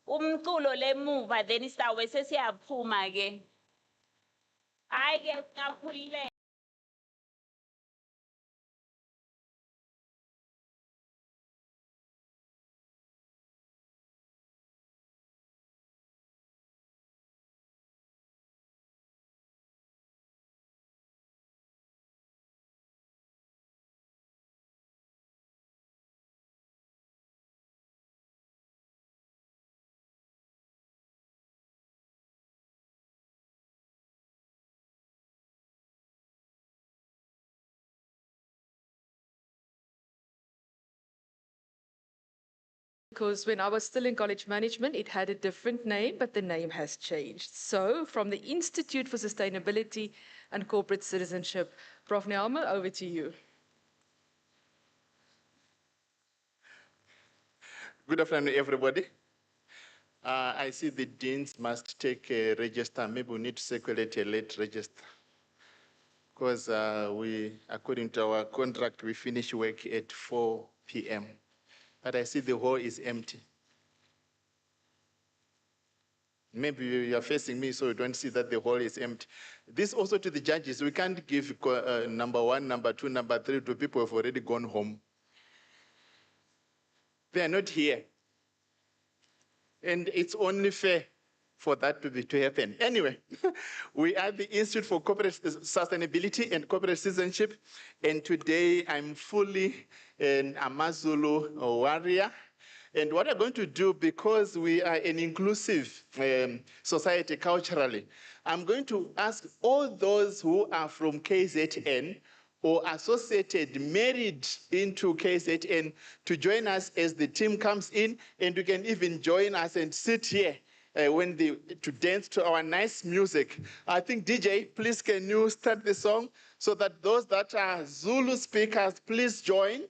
umculo lemuva then sitawe sesiyaphuma ke hayi ke siyakhulile. Because when I was still in college management, it had a different name, but the name has changed. So from the Institute for Sustainability and Corporate Citizenship, Prof. Nelma, over to you. Good afternoon, everybody. I see the deans must take a register. Maybe we need to circulate a late register. Because according to our contract, we finish work at 4 p.m. But I see the hall is empty. Maybe you are facing me, so you don't see that the hall is empty. This also to the judges. We can't give number 1, number 2, number 3 to people who have already gone home. They are not here. And it's only fair for that to happen. Anyway, we are the Institute for Corporate Sustainability and Corporate Citizenship. And today I'm fully an Amazulu warrior. And what I'm going to do, because we are an inclusive society culturally, I'm going to ask all those who are from KZN or associated, married into KZN to join us as the team comes in, and you can even join us and sit here to dance to our nice music. I think DJ, please can you start the song so that those that are Zulu speakers, please join.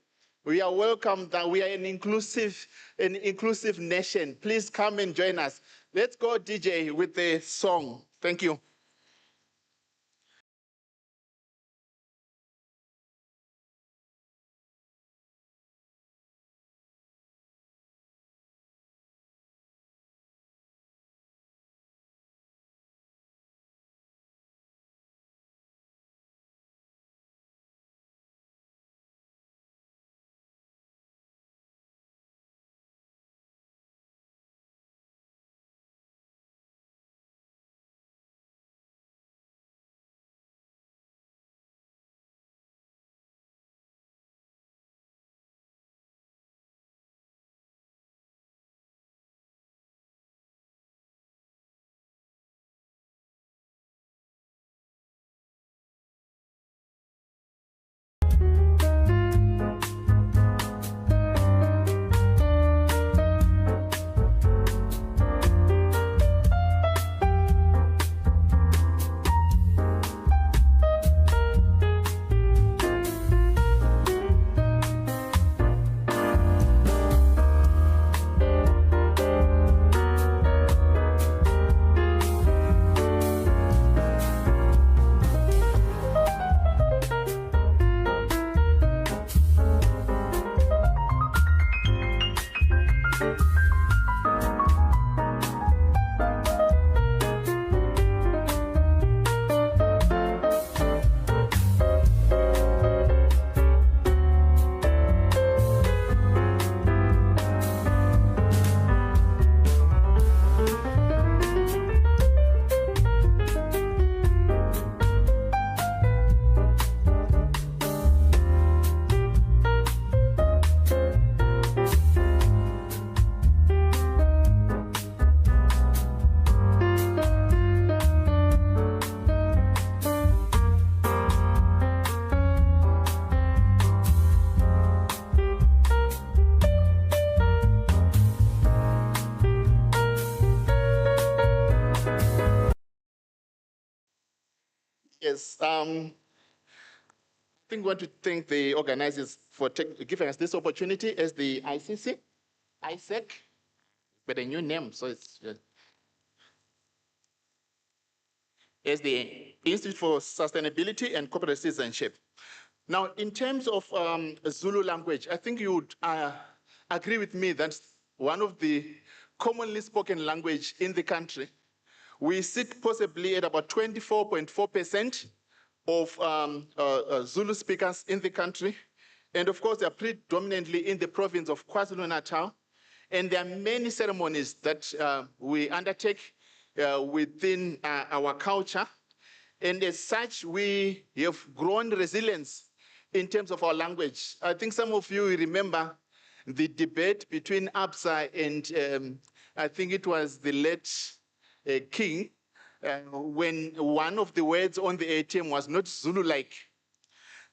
We are welcome, that we are an inclusive nation. Please come and join us. Let's go, DJ, with the song. Thank you. Yes. I think we want to thank the organizers for giving us this opportunity as the ICC, ISEC, but a new name, so it's as the Institute for Sustainability and Corporate Citizenship. Now, in terms of Zulu language, I think you would agree with me that one of the commonly spoken language in the country. We sit possibly at about 24.4% of Zulu speakers in the country. And of course, they are predominantly in the province of KwaZulu-Natal. And there are many ceremonies that we undertake within our culture. And as such, we have grown resilience in terms of our language. I think some of you remember the debate between Absa and I think it was the late King, when one of the words on the ATM was not Zulu-like.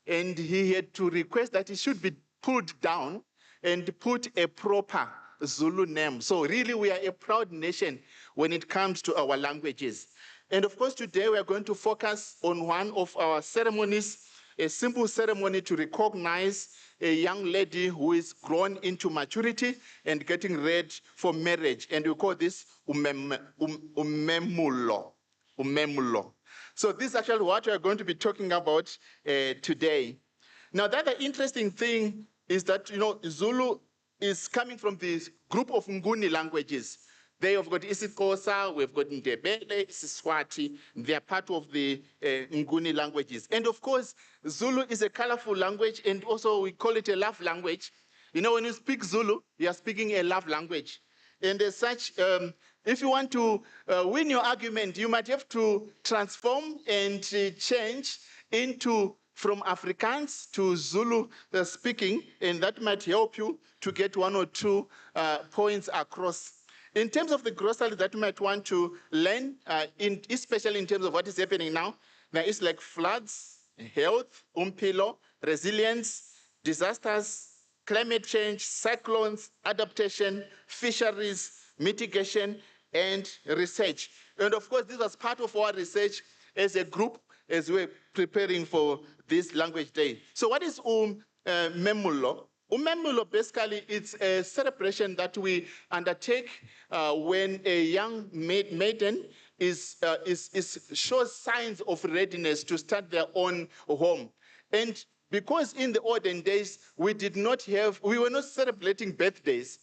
And he had to request that it should be pulled down and put a proper Zulu name. So really, we are a proud nation when it comes to our languages. And of course, today we are going to focus on one of our ceremonies, a simple ceremony to recognize a young lady who is grown into maturity and getting ready for marriage. And we call this umemulo. So this is actually what we are going to be talking about today. Now, the other interesting thing is that, Zulu is coming from this group of Nguni languages. They have got isiXhosa, we've got Ndebele, isiSwati. They are part of the Nguni languages. And of course, Zulu is a colorful language, and also we call it a love language. When you speak Zulu, you are speaking a love language. And as such, if you want to win your argument, you might have to transform and change from Afrikaans to Zulu speaking, and that might help you to get one or two points across. In terms of the groceries that you might want to learn, especially in terms of what is happening now, there is like floods, health, umpilo, resilience, disasters, climate change, cyclones, adaptation, fisheries, mitigation, and research. And of course, this was part of our research as a group as we're preparing for this language day. So what is Memulo? Umemulo, basically, it's a celebration that we undertake when a young maiden shows signs of readiness to start their own home. And because in the olden days, we were not celebrating birthdays,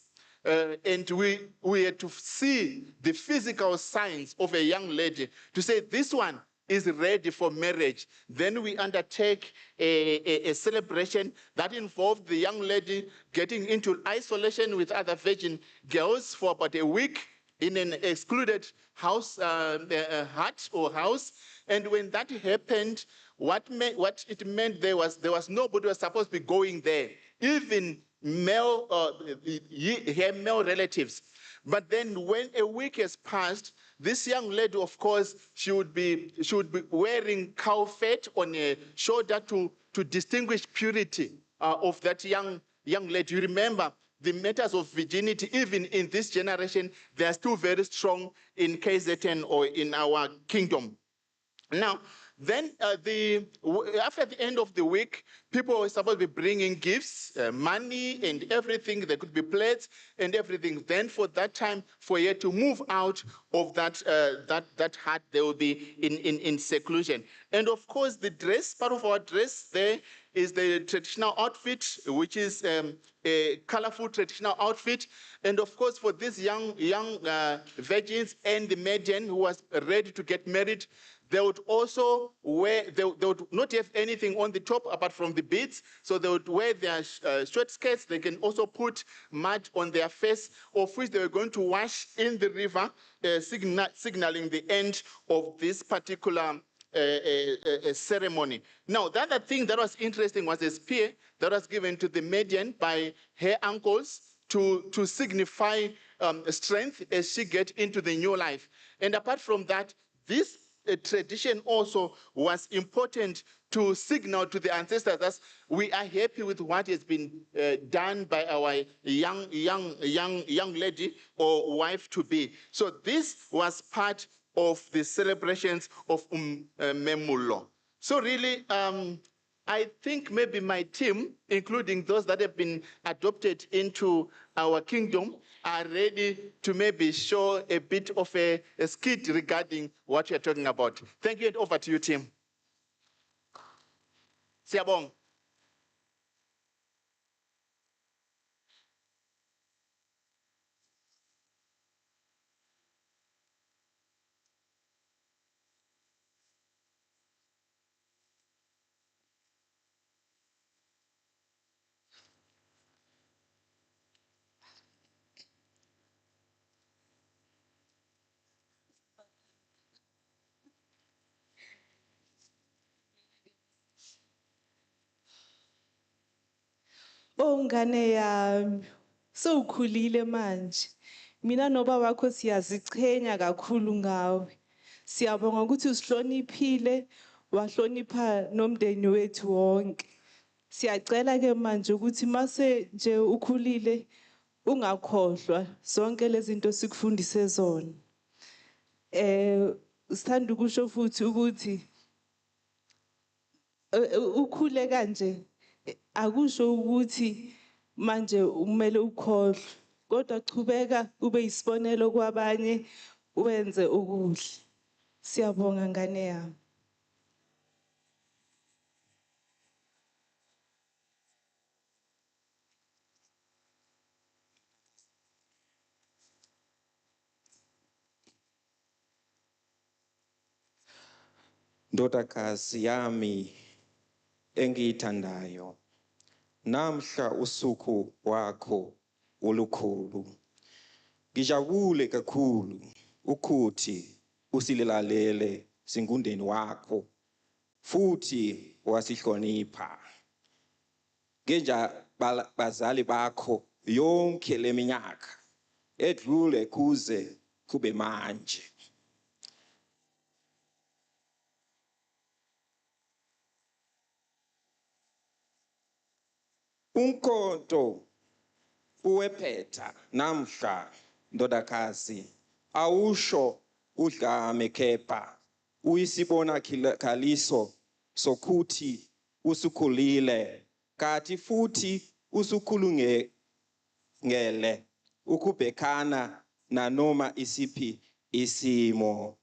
and we had to see the physical signs of a young lady to say, this one is ready for marriage. Then we undertake a celebration that involved the young lady getting into isolation with other virgin girls for about a week in an excluded house, hut or house. And when that happened, what it meant there was nobody was supposed to be going there, even her male relatives. But then when a week has passed, this young lady, of course, she would be wearing cow fat on her shoulder to distinguish purity of that young lady. You remember, the matters of virginity, even in this generation, they are still very strong in KZN or in our kingdom. Now, then after the end of the week, people were supposed to be bringing gifts, money and everything. There could be plates and everything. Then for that time, for her to move out of that hut, they will be in seclusion. And of course, the dress, part of our dress there is the traditional outfit, which is a colorful traditional outfit. And of course, for these young virgins and the maiden who was ready to get married, they would also they would not have anything on the top apart from the beads. So they would wear their short skirts. They can also put mud on their face, of which they were going to wash in the river, signaling the end of this particular ceremony. Now, the other thing that was interesting was a spear that was given to the maiden by her uncles to signify strength as she gets into the new life. And apart from that, this tradition also was important to signal to the ancestors that we are happy with what has been done by our young lady or wife to be. So this was part of the celebrations of Memulo. So really, I think maybe my team, including those that have been adopted into our kingdom, are ready to maybe show a bit of a skit regarding what you're talking about. Thank you, and over to you, team. Siyabonga. Oh ngane yami, sewukhulile manje. Mina noba wakho siyazichenya kakhulu ngawe. Siyabonga ukuthi usihloniphile, wahlonipha nomndeni wethu wonke. Siyacela ke manje ukuthi mase nje ukhulile ungakhohlwa zonke lezi zinto sikufundise zona. Sithanda ukusho futhi ukuthi ukhule kanje akusho ukuthi manje umele ukhohlwe kodwa chubeka ube isibonelo kwabanye wenze okuhle. Siyabonga ngane yami. Ndodakazi yami engiyithandayo, namhla usuku wakho olukhulu. Ngijabule kakhulu ukuthi usilalele singundeni wakho futhi wasihlonipha. Ngenja bazali bakho yonke leminyaka edlule kuze kube manje. Unkonto uwephetha namhla ndodakazi awusho udlame kepha uyisibonakaliso sokuthi usukhulile kanti futhi usukhulungele ukubhekana nanoma isiphi isimo.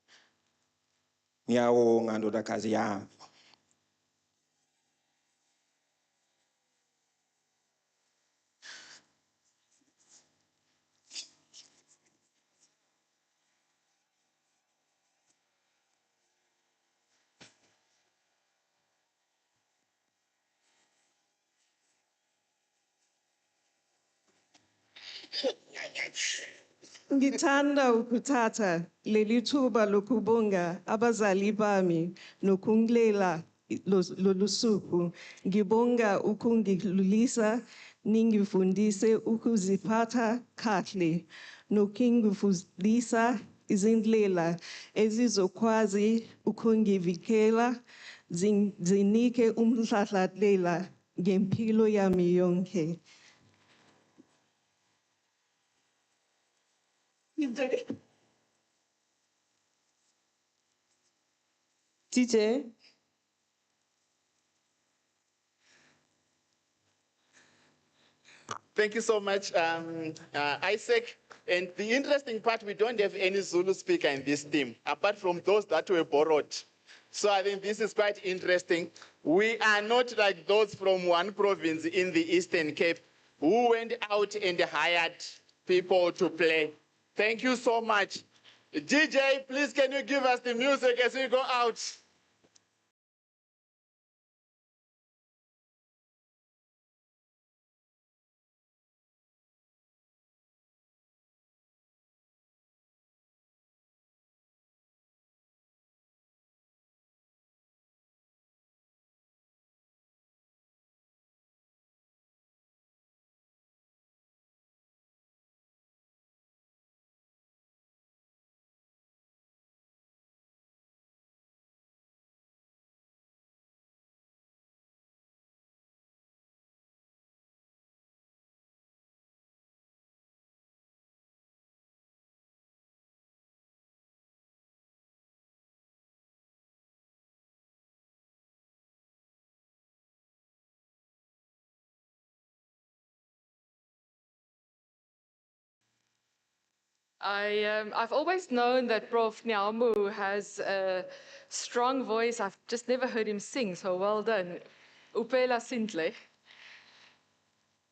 Ngiyabonga ndodakazi yami. Ngithanda ukuthatha leli thuba lokubonga abazali bami nokungilela lolu suku. Ngibonga ukungidlulisa ningifundise ukuziphatha kahle nokungifundisa izindlela ezizokwazi ukungivikela zinike umhlahlandlela ngempilo yami yonke. DJ. Thank you so much, Isaac. And the interesting part, we don't have any Zulu speaker in this team, apart from those that were borrowed. So I think this is quite interesting. We are not like those from one province in the Eastern Cape who went out and hired people to play. Thank you so much. DJ, please can you give us the music as we go out? I've always known that Prof. Nyamu has a strong voice. I've just never heard him sing, so well done. Upela Sintle.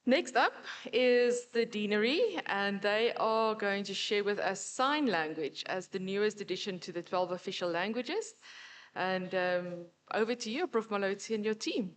Next up is the Deanery, and they are going to share with us sign language as the newest addition to the 12 official languages. And over to you, Prof. Maloti and your team.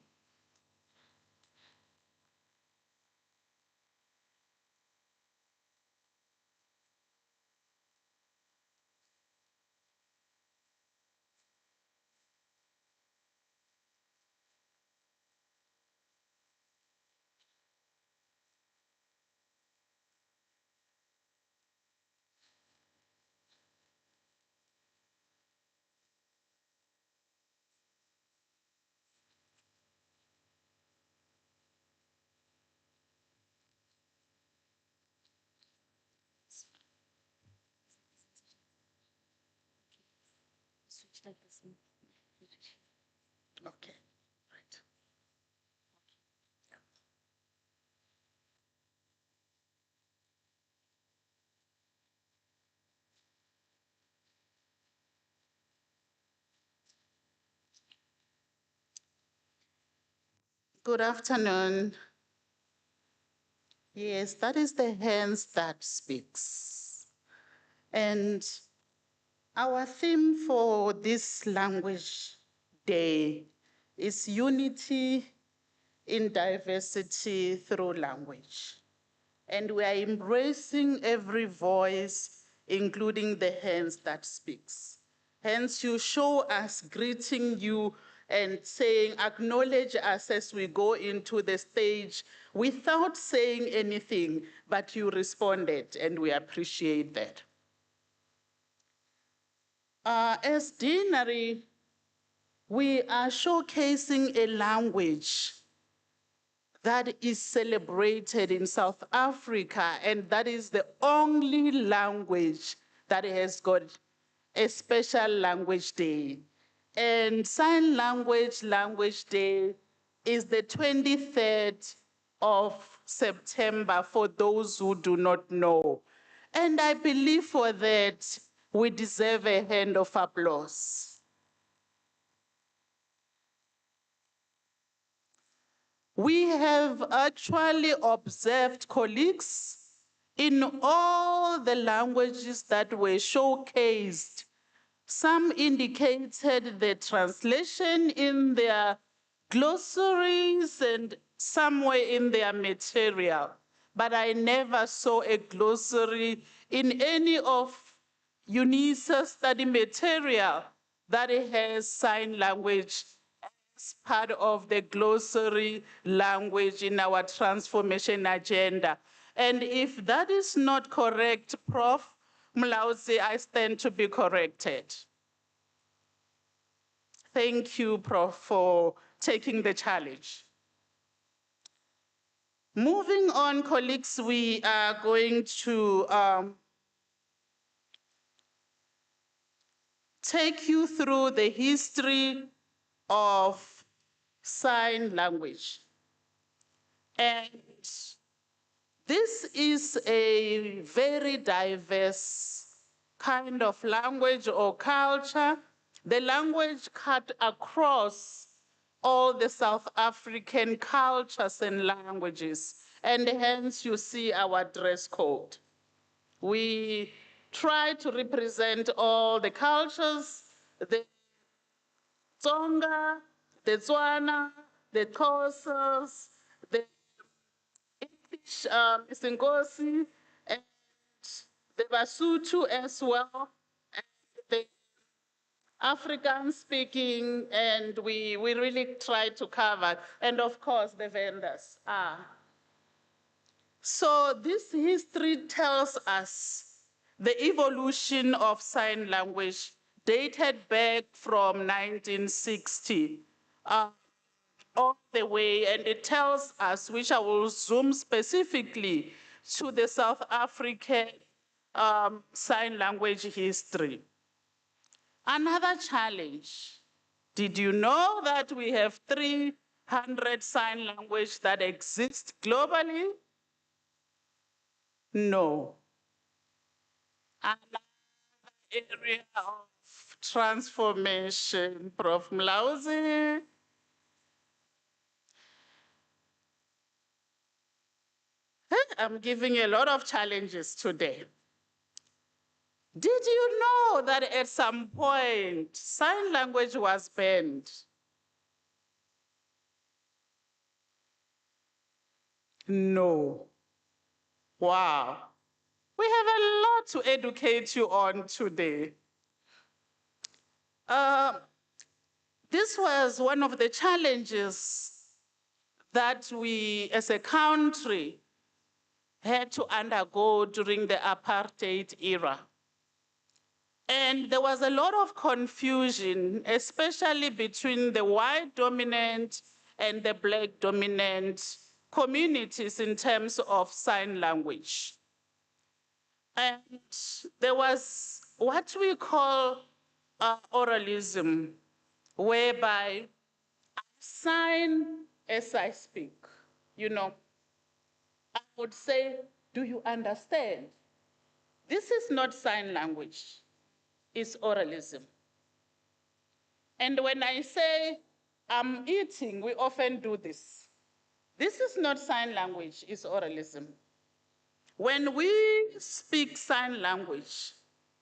Okay, right. Good afternoon. Yes, that is the hands that speaks. And our theme for this language day is unity in diversity through language. And we are embracing every voice, including the hands that speaks. Hence, you show us greeting you and saying, acknowledge us as we go into the stage without saying anything, but you responded, and we appreciate that. As Deanery, we are showcasing a language that is celebrated in South Africa, and that is the only language that has got a special language day. And Sign Language Day is the 23rd of September for those who do not know. And I believe for that, we deserve a hand of applause. We have actually observed colleagues in all the languages that were showcased. Some indicated the translation in their glossaries and somewhere in their material, but I never saw a glossary in any of UNISA's study material that has sign language as part of the glossary language in our transformation agenda. And if that is not correct, Prof. Mlauzi, I stand to be corrected. Thank you, Prof, for taking the challenge. Moving on, colleagues, we are going to take you through the history of sign language. And this is a very diverse kind of language or culture. The language cut across all the South African cultures and languages, and hence you see our dress code. We try to represent all the cultures, the Tsonga, the Tswana, the Xhosas, the English, isiNkosi, and the Basotho as well, and the African speaking, and we really try to cover, and of course the vendors are. So this history tells us the evolution of sign language dated back from 1960. All the way, and it tells us, which I will zoom specifically to the South African sign language history. Another challenge, did you know that we have 300 sign language that exist globally? No. area of transformation, Prof. Mlauzi. I'm giving a lot of challenges today. Did you know that at some point, sign language was banned? No. Wow. We have a lot to educate you on today. This was one of the challenges that we as a country had to undergo during the apartheid era. And there was a lot of confusion, especially between the white dominant and the black dominant communities in terms of sign language. And there was what we call oralism, whereby I sign as I speak. You know, I would say, do you understand? This is not sign language, it's oralism. And when I say I'm eating, we often do this. This is not sign language, it's oralism. When we speak sign language,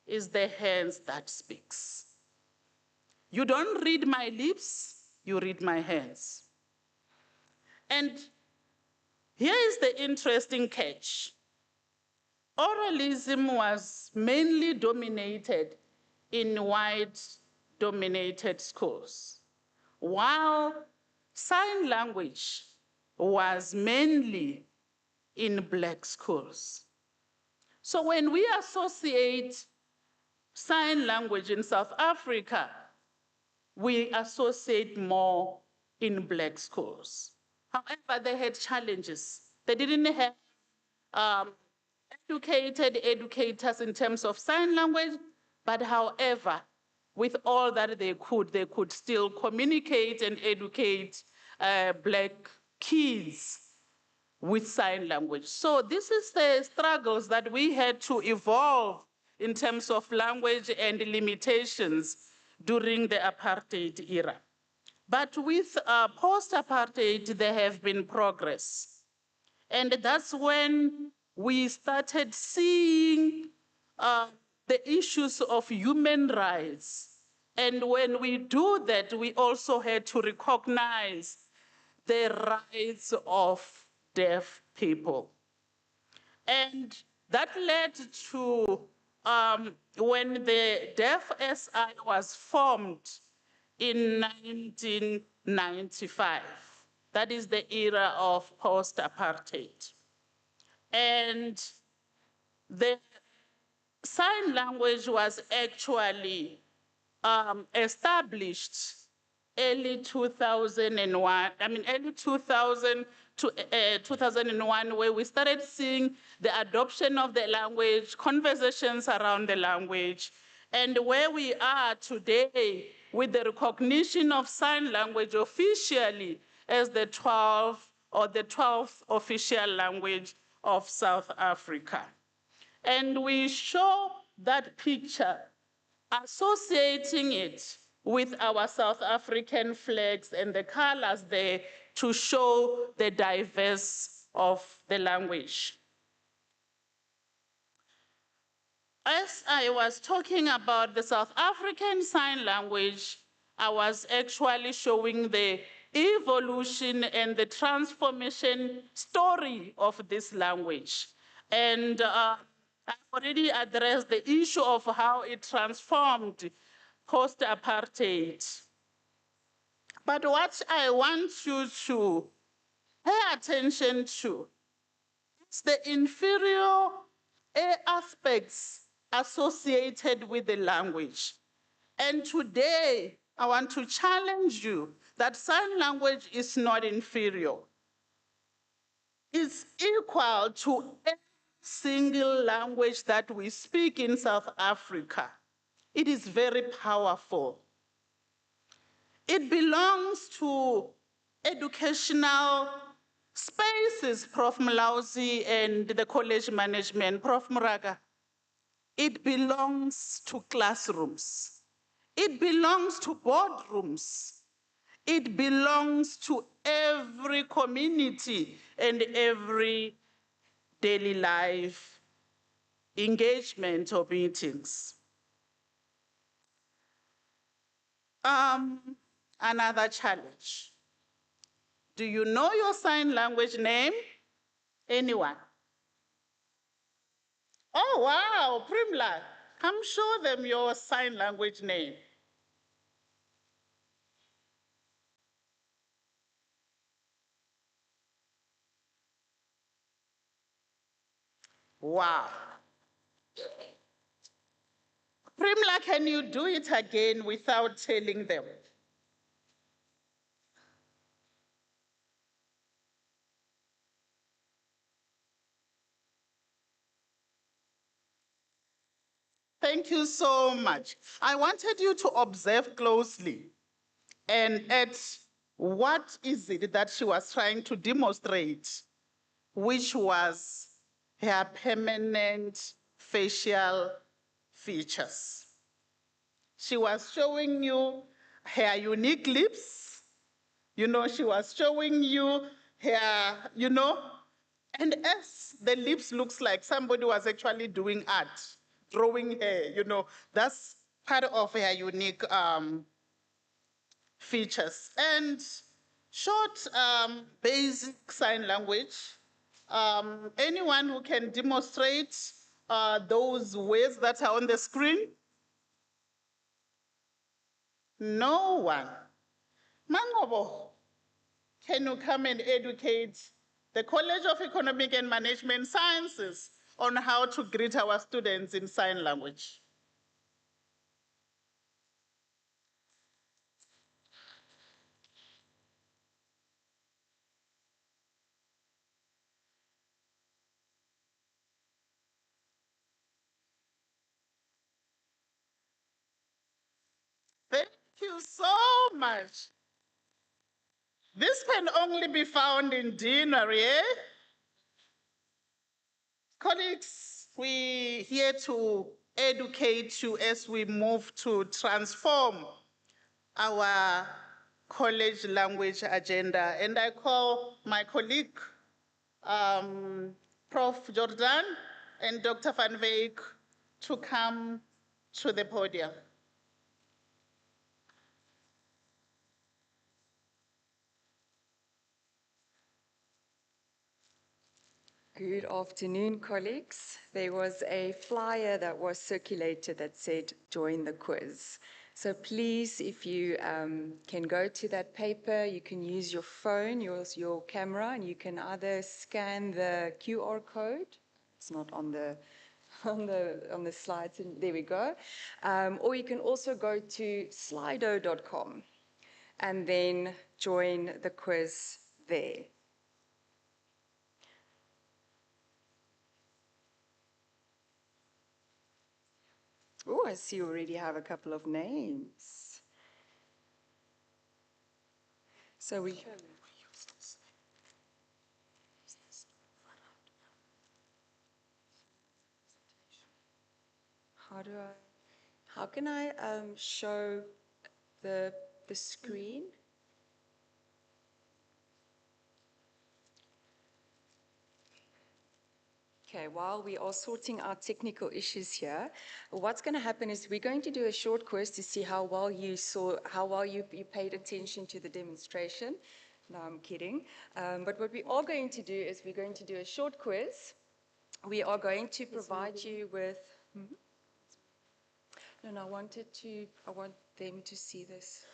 it's the hands that speaks. You don't read my lips, you read my hands. And here is the interesting catch. Oralism was mainly dominated in white-dominated schools, while sign language was mainly in black schools. So when we associate sign language in South Africa, we associate more in black schools. However, they had challenges. They didn't have educated educators in terms of sign language, but however, with all that they could still communicate and educate black kids with sign language. So this is the struggles that we had to evolve in terms of language and limitations during the apartheid era. But with post-apartheid, there have been progress. And that's when we started seeing the issues of human rights. And when we do that, we also had to recognize the rights of deaf people. And that led to when the Deaf SI was formed in 1995. That is the era of post-apartheid. And the sign language was actually established early 2001, early 2000 to 2001, where we started seeing the adoption of the language, conversations around the language, and where we are today with the recognition of sign language officially as the 12th official language of South Africa. And we show that picture, associating it with our South African flags and the colors there to show the diverse of the language. As I was talking about the South African Sign Language, I was actually showing the evolution and the transformation story of this language. And I've already addressed the issue of how it transformed post-apartheid. But what I want you to pay attention to is the inferior aspects associated with the language. And today, I want to challenge you that sign language is not inferior. It's equal to every single language that we speak in South Africa. It is very powerful. It belongs to educational spaces, Prof. Mlauzi and the college management, Prof. Muraga. It belongs to classrooms. It belongs to boardrooms. It belongs to every community and every daily life engagement or meetings. Another challenge. Do you know your sign language name? Anyone? Oh, wow, Primla, come show them your sign language name. Wow. Primla, can you do it again without telling them? Thank you so much. I wanted you to observe closely and at what is it that she was trying to demonstrate, which was her permanent facial features. She was showing you her unique lips. You know, she was showing you her, you know, and as the lips looks like somebody was actually doing art, drawing hair, you know, that's part of her unique features. And short basic sign language, anyone who can demonstrate those words that are on the screen? No one. Mangobo, can you come and educate the College of Economic and Management Sciences on how to greet our students in sign language? Thank you so much. This can only be found in deanery, eh? Colleagues, we're here to educate you as we move to transform our college language agenda. And I call my colleague, Prof. Jordan and Dr. Van Veek to come to the podium. Good afternoon, colleagues. There was a flyer that was circulated that said, join the quiz. So please, if you can go to that paper, you can use your phone, your camera, and you can either scan the QR code. It's not on the slides, and there we go. Or you can also go to slido.com and then join the quiz there. Oh, I see you already have a couple of names. So we... How can I show the screen? Okay, while we are sorting out technical issues here, what's going to happen is we're going to do a short quiz to see how well you paid attention to the demonstration. No, I'm kidding. But what we are going to do is we're going to do a short quiz. We are going to provide you with... No, I want them to see this.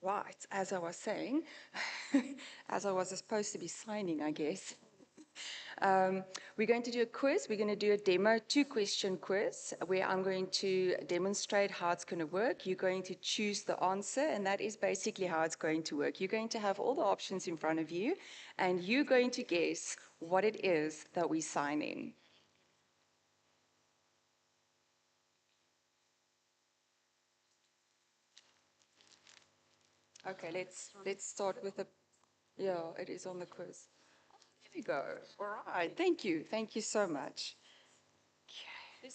Right, as I was saying, as I was supposed to be signing, I guess. We're going to do a quiz. We're going to do a demo 2-question quiz where I'm going to demonstrate how it's going to work. You're going to choose the answer, and that is basically how it's going to work. You're going to have all the options in front of you, and you're going to guess what it is that we're signing. Okay, let's start with the, yeah, it is on the quiz. There we go. All right, thank you so much. Okay.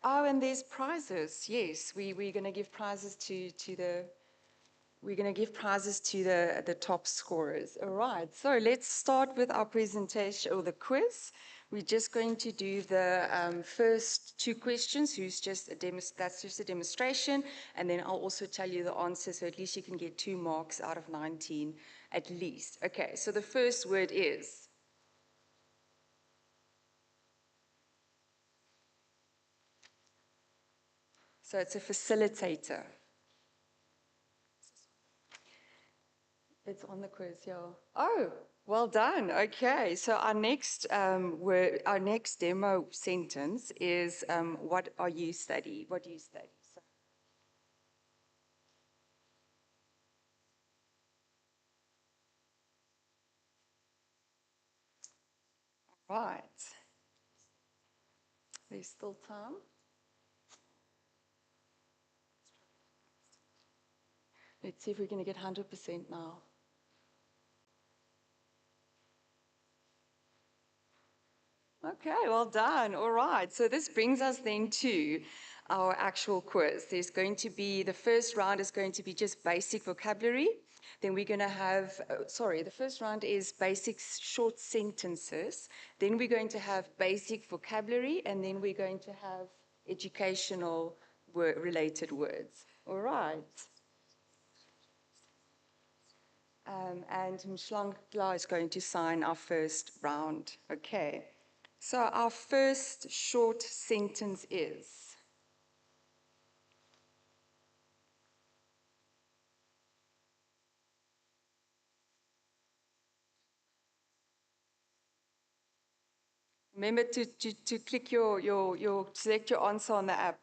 Oh, and there's prizes. Yes, we're going to give prizes to the the top scorers. All right, so let's start with our presentation or the quiz. We're just going to do the first two questions. That's just a demonstration, and then I'll also tell you the answer, so at least you can get 2 marks out of 19 at least. Okay, so the first word is. So it's a facilitator. It's on the quiz, yeah. Oh, well done. Okay, so our next our next demo sentence is what are you study? What do you study? So, right. There's still time. Let's see if we're going to get 100% now. Okay, well done. All right, so this brings us then to our actual quiz. There's going to be, the first round is going to be just basic vocabulary. Then we're going to have, the first round is basic short sentences. Then we're going to have basic vocabulary, and then we're going to have educational related words. All right. And Mshlangla is going to sign our first round. Okay. So our first short sentence is. Remember to click select your answer on the app.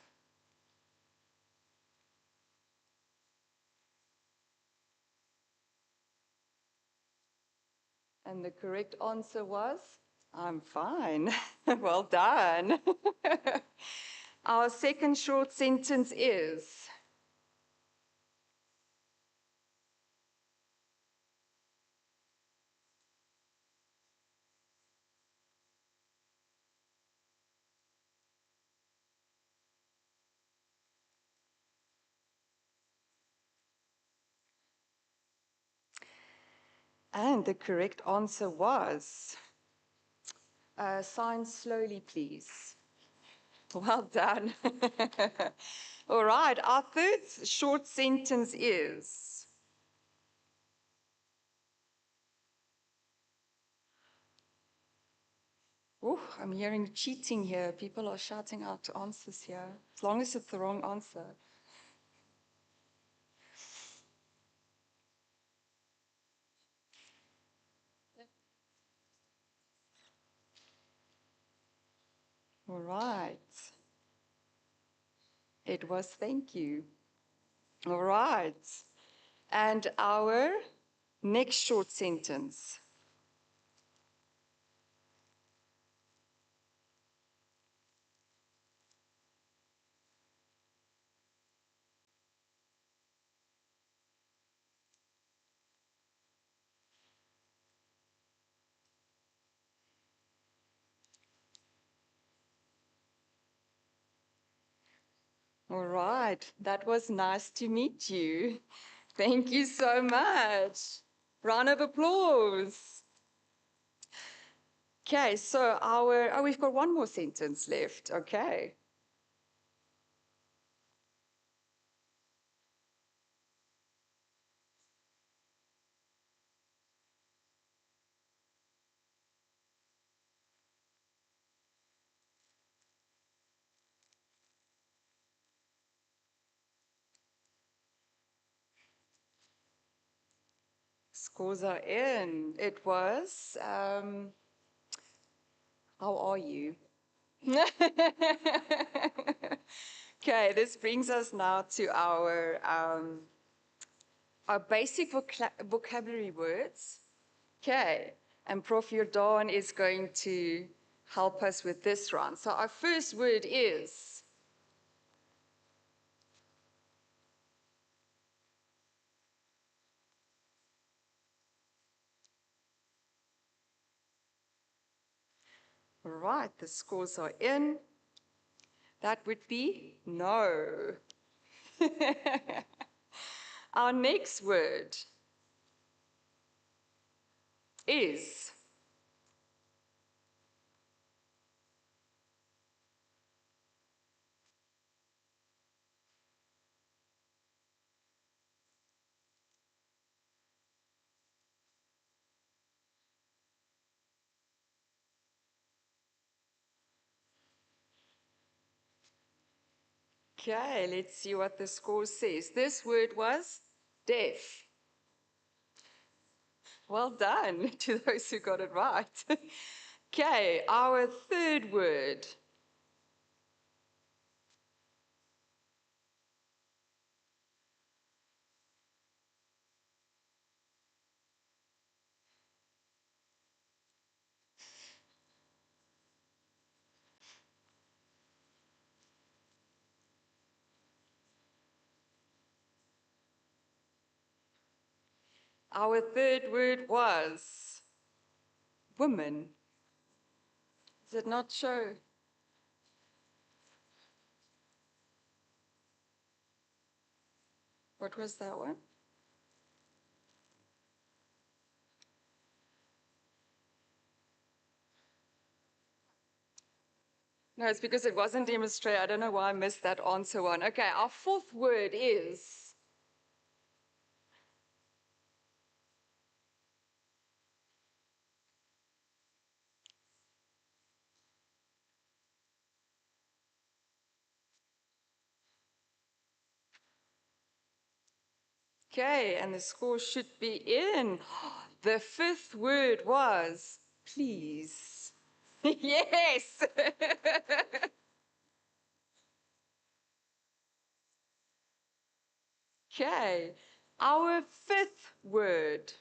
And the correct answer was, I'm fine. Well done. Our second short sentence is. And the correct answer was, sign slowly, please. Well done. All right, our third short sentence is. Oh, I'm hearing cheating here. People are shouting out answers here, as long as it's the wrong answer. All right. It was thank you. All right. And our next short sentence. All right. That was nice to meet you. Thank you so much. Round of applause. Okay, so we've got one more sentence left. Okay. Scores are in. It was, how are you? Okay, this brings us now to our basic vocabulary words. Okay, and Prof. Jordan is going to help us with this round. So our first word is. All right, the scores are in. That would be no. Our next word is okay, let's see what the score says. This word was deaf. Well done to those who got it right. Okay, our third word. Our third word was woman. Does it not show? What was that one? No, it's because it wasn't demonstrated. I don't know why I missed that answer one. Okay, our fourth word is okay, and the score should be in. The fifth word was please. Yes. Okay, our fifth word.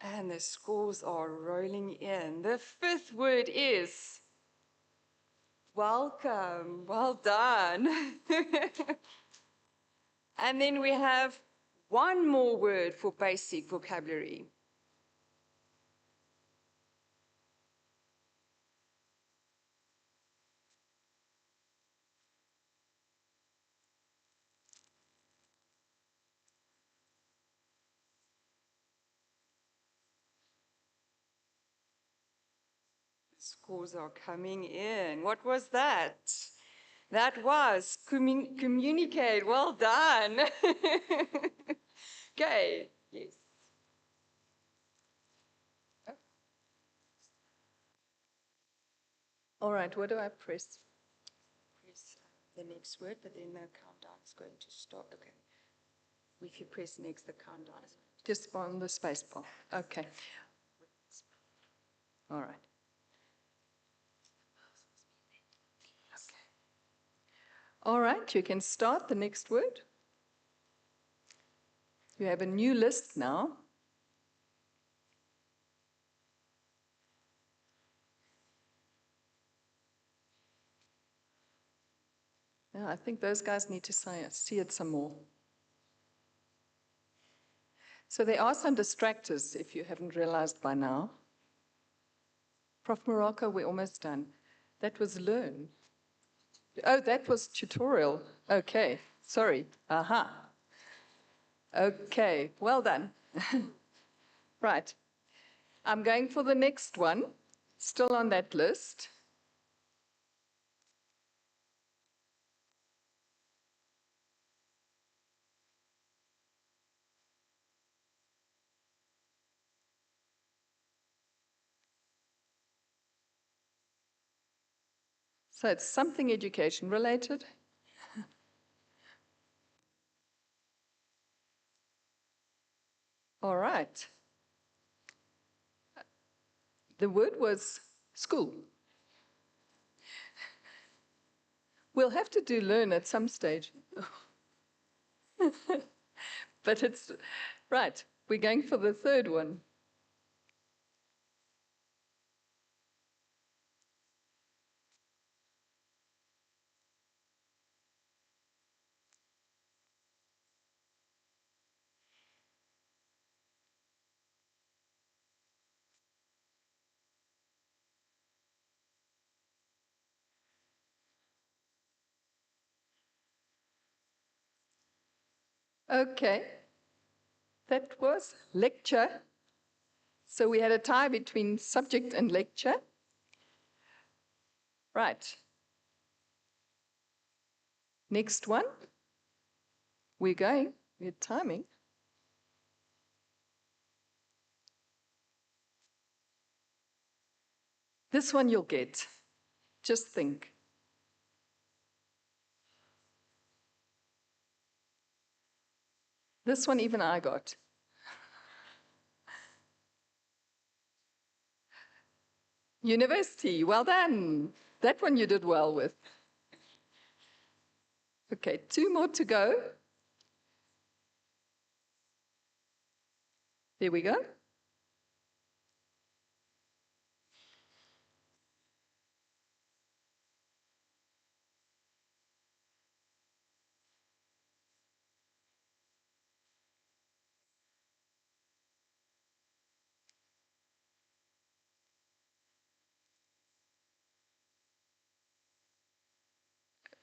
And the scores are rolling in. The fifth word is welcome. Well done. And then we have one more word for basic vocabulary. Scores are coming in. What was that? That was communicate. Well done. Okay. Yes. All right, what do I press? Press the next word, but then the countdown is going to start. Okay. If you press next, the countdown is. Just on the space bar. Okay. All right. Okay. All right, you can start the next word. You have a new list now. Yeah, I think those guys need to see it some more. So there are some distractors, if you haven't realized by now. Prof. Morocco, we're almost done. That was learn. Oh, that was tutorial. Okay, sorry. Aha. Okay, well done. Right. I'm going for the next one, still on that list. So it's something education related. All right. The word was school. We'll have to do learn at some stage. But it's right. We're going for the third one. Okay. That was lecture. So we had a tie between subject and lecture. Right. Next one. We're going. We're timing. This one you'll get. Just think. This one even I got. University, well done. That one you did well with. Okay, 2 more to go. There we go.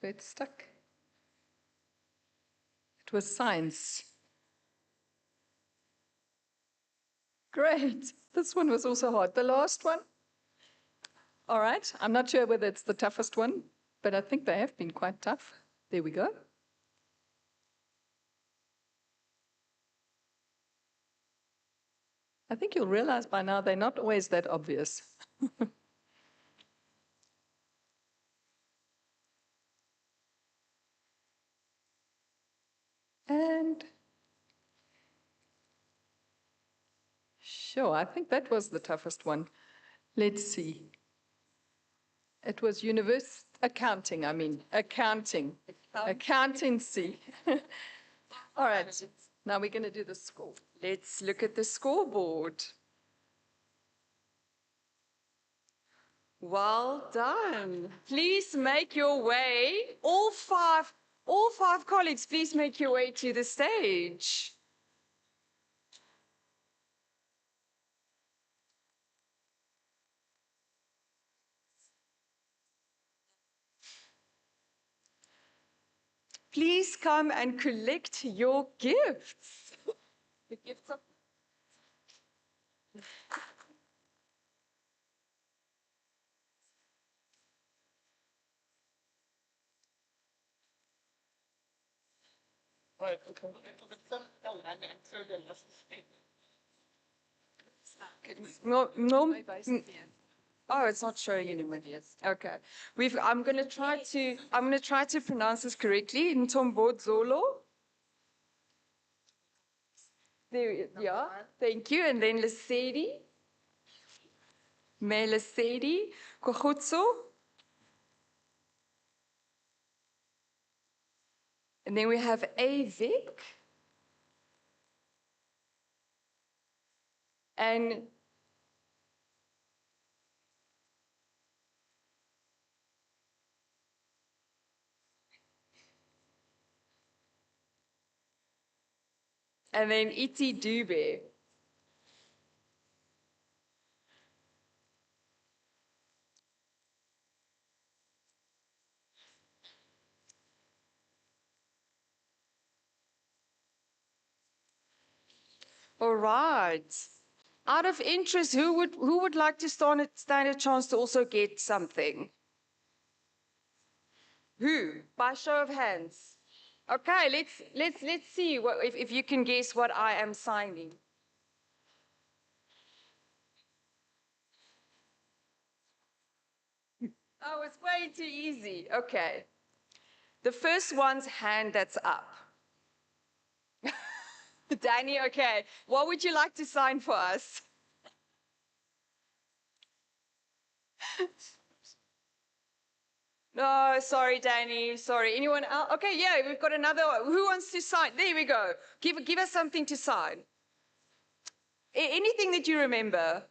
It's stuck. It was science. Great. This one was also hard. The last one. All right. I'm not sure whether it's the toughest one, but I think they have been quite tough. There we go. I think you'll realize by now they're not always that obvious. And sure, I think that was the toughest one. Let's see. It was accounting, accounting. Accountancy. All right, now we're going to do the score. Let's look at the scoreboard. Well done. Please make your way. All five colleagues, please make your way to the stage. Please come and collect your gifts. The gifts are... No, no. Oh, it's not showing anyone. Okay. I'm going to try to pronounce this correctly. Ntombodzolo. There, yeah. Thank you. And then Lesedi. Melesedi. Kogutso. And then we have Avik. And then Iti Dube. All right. Out of interest, who would like to stand a chance to also get something? Who? By show of hands. Okay, let's see if you can guess what I am signing. Oh, it's way too easy. Okay. The first one's hand that's up. Danny, okay. What would you like to sign for us? No, sorry, Danny. Sorry. Anyone else? Okay, yeah, we've got another one. Who wants to sign? There we go. Give us something to sign. Anything that you remember.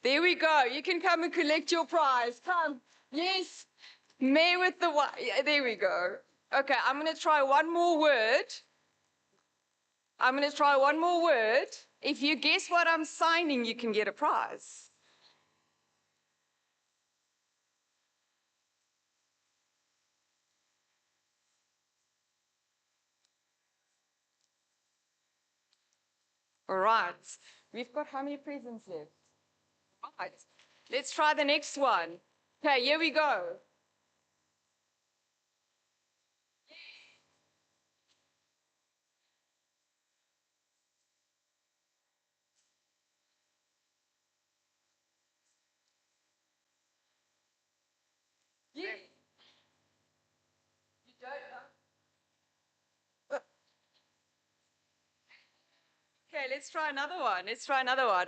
There we go. You can come and collect your prize. Come. Yes. May with the one. Yeah, there we go. Okay, I'm going to try one more word. If you guess what I'm signing, you can get a prize. All right. We've got how many presents left? Right. Let's try the next one. Okay, here we go. Yeah. You don't know? Okay, let's try another one. Let's try another one.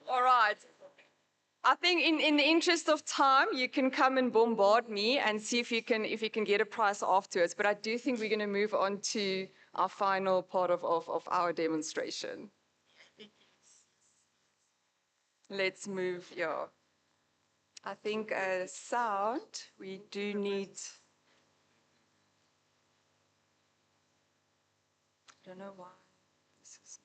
All right. I think in the interest of time, you can come and bombard me and see if you can get a prize afterwards. But I do think we're going to move on to our final part of our demonstration. Let's move, yeah. I think sound, we do need, I don't know why this is.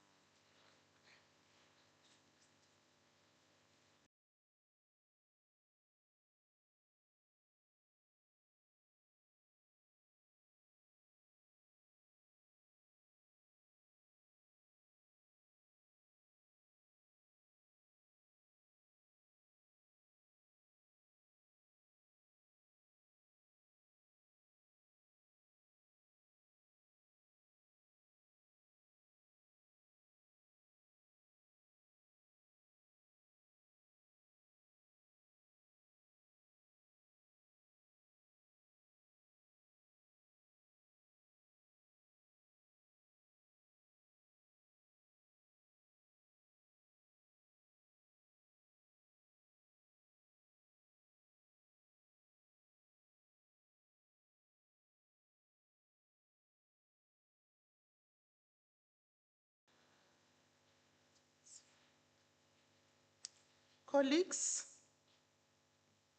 Colleagues,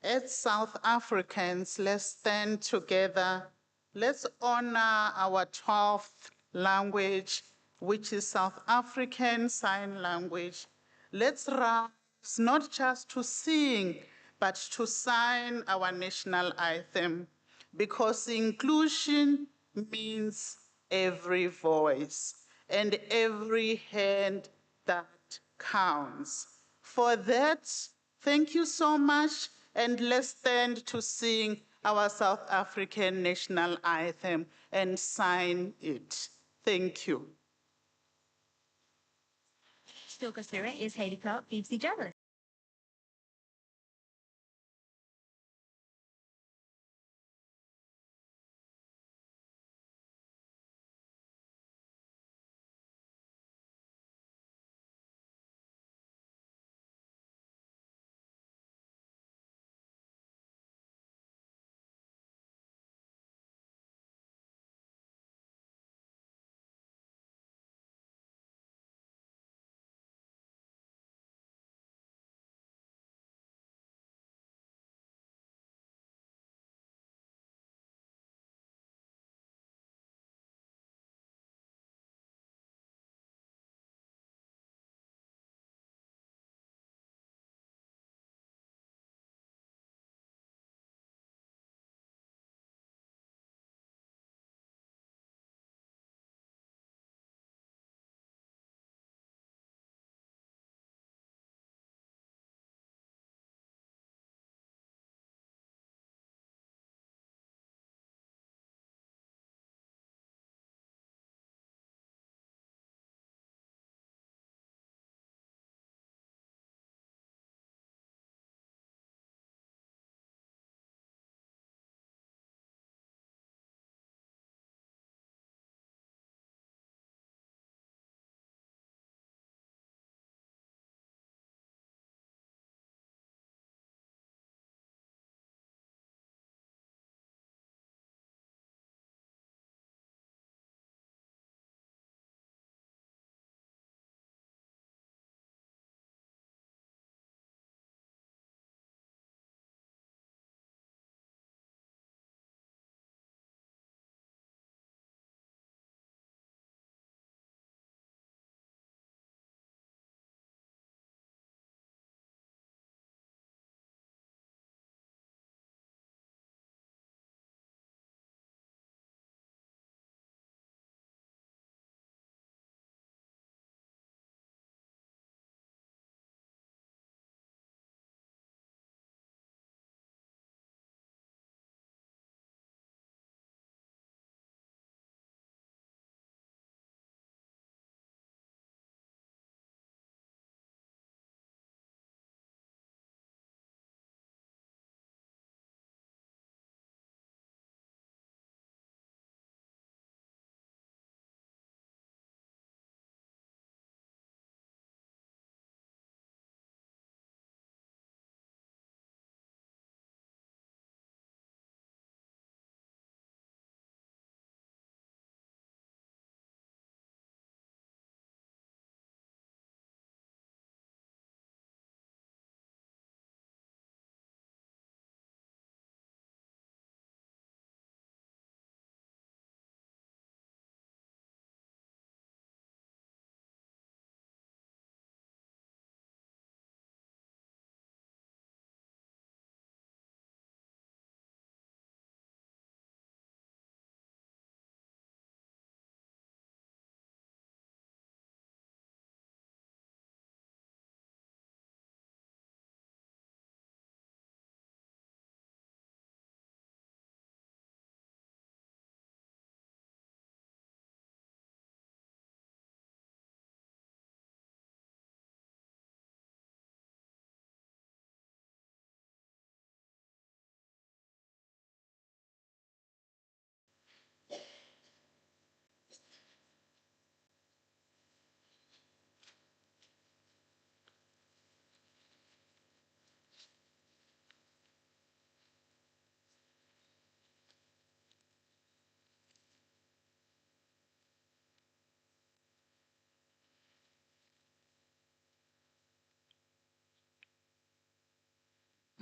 as South Africans, let's stand together. Let's honor our 12th language, which is South African Sign Language. Let's rise not just to sing, but to sign our national anthem, because inclusion means every voice and every hand that counts. For that, thank you so much, and let's stand to sing our South African national anthem and sign it. Thank you. Still consider is Haiti Cup, BBC Jealous.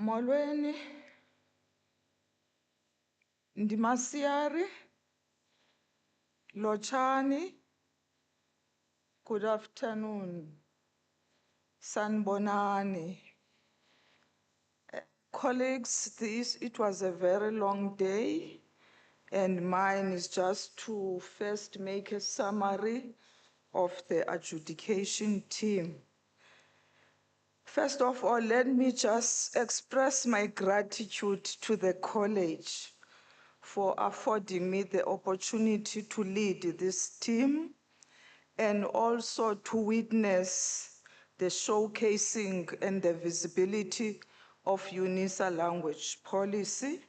Molweni, Ndimasiari, Lochani, good afternoon, Sanbonani. Colleagues, it was a very long day, and mine is just to first make a summary of the adjudication team. First of all, let me just express my gratitude to the college for affording me the opportunity to lead this team and also to witness the showcasing and the visibility of UNISA language policy.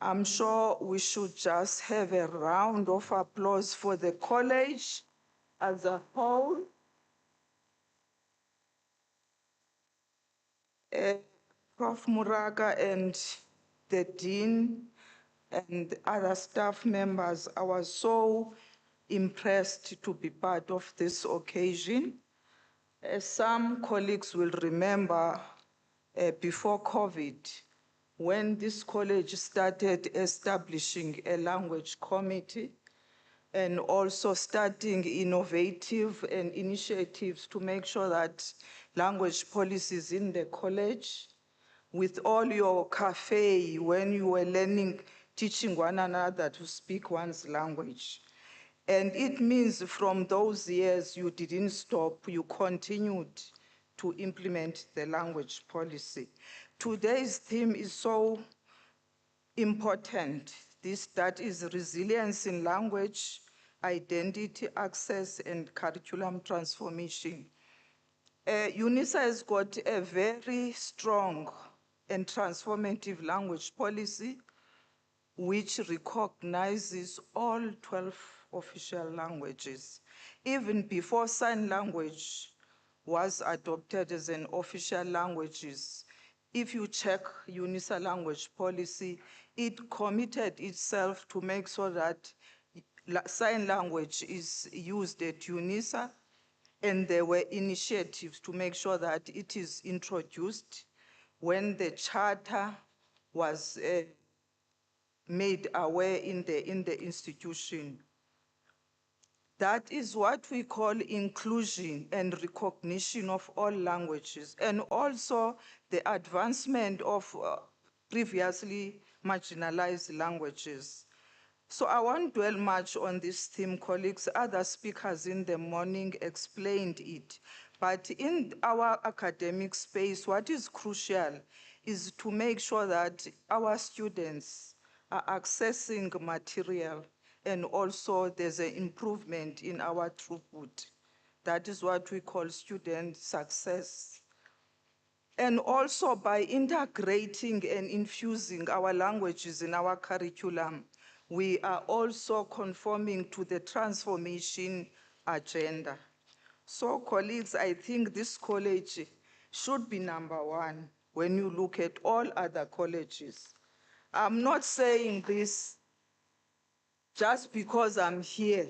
I'm sure we should just have a round of applause for the college as a whole. Prof. Muraga and the Dean and other staff members, I was so impressed to be part of this occasion. As some colleagues will remember, before COVID, when this college started establishing a language committee and also starting innovative and initiatives to make sure that language policies in the college, with all your cafe when you were learning, teaching one another to speak one's language. And it means from those years you didn't stop, you continued to implement the language policy. Today's theme is so important. That is resilience in language, identity, access, and curriculum transformation. UNISA has got a very strong and transformative language policy which recognizes all 12 official languages. Even before sign language was adopted as an official language, if you check UNISA language policy, it committed itself to make sure that sign language is used at UNISA, and there were initiatives to make sure that it is introduced when the charter was made aware in the institution. That is what we call inclusion and recognition of all languages, and also the advancement of previously marginalized languages. So I won't dwell much on this theme, colleagues. Other speakers in the morning explained it. But in our academic space, what is crucial is to make sure that our students are accessing material, and also there's an improvement in our throughput. That is what we call student success. And also by integrating and infusing our languages in our curriculum, we are also conforming to the transformation agenda. So colleagues, I think this college should be #1 when you look at all other colleges. I'm not saying this just because I'm here.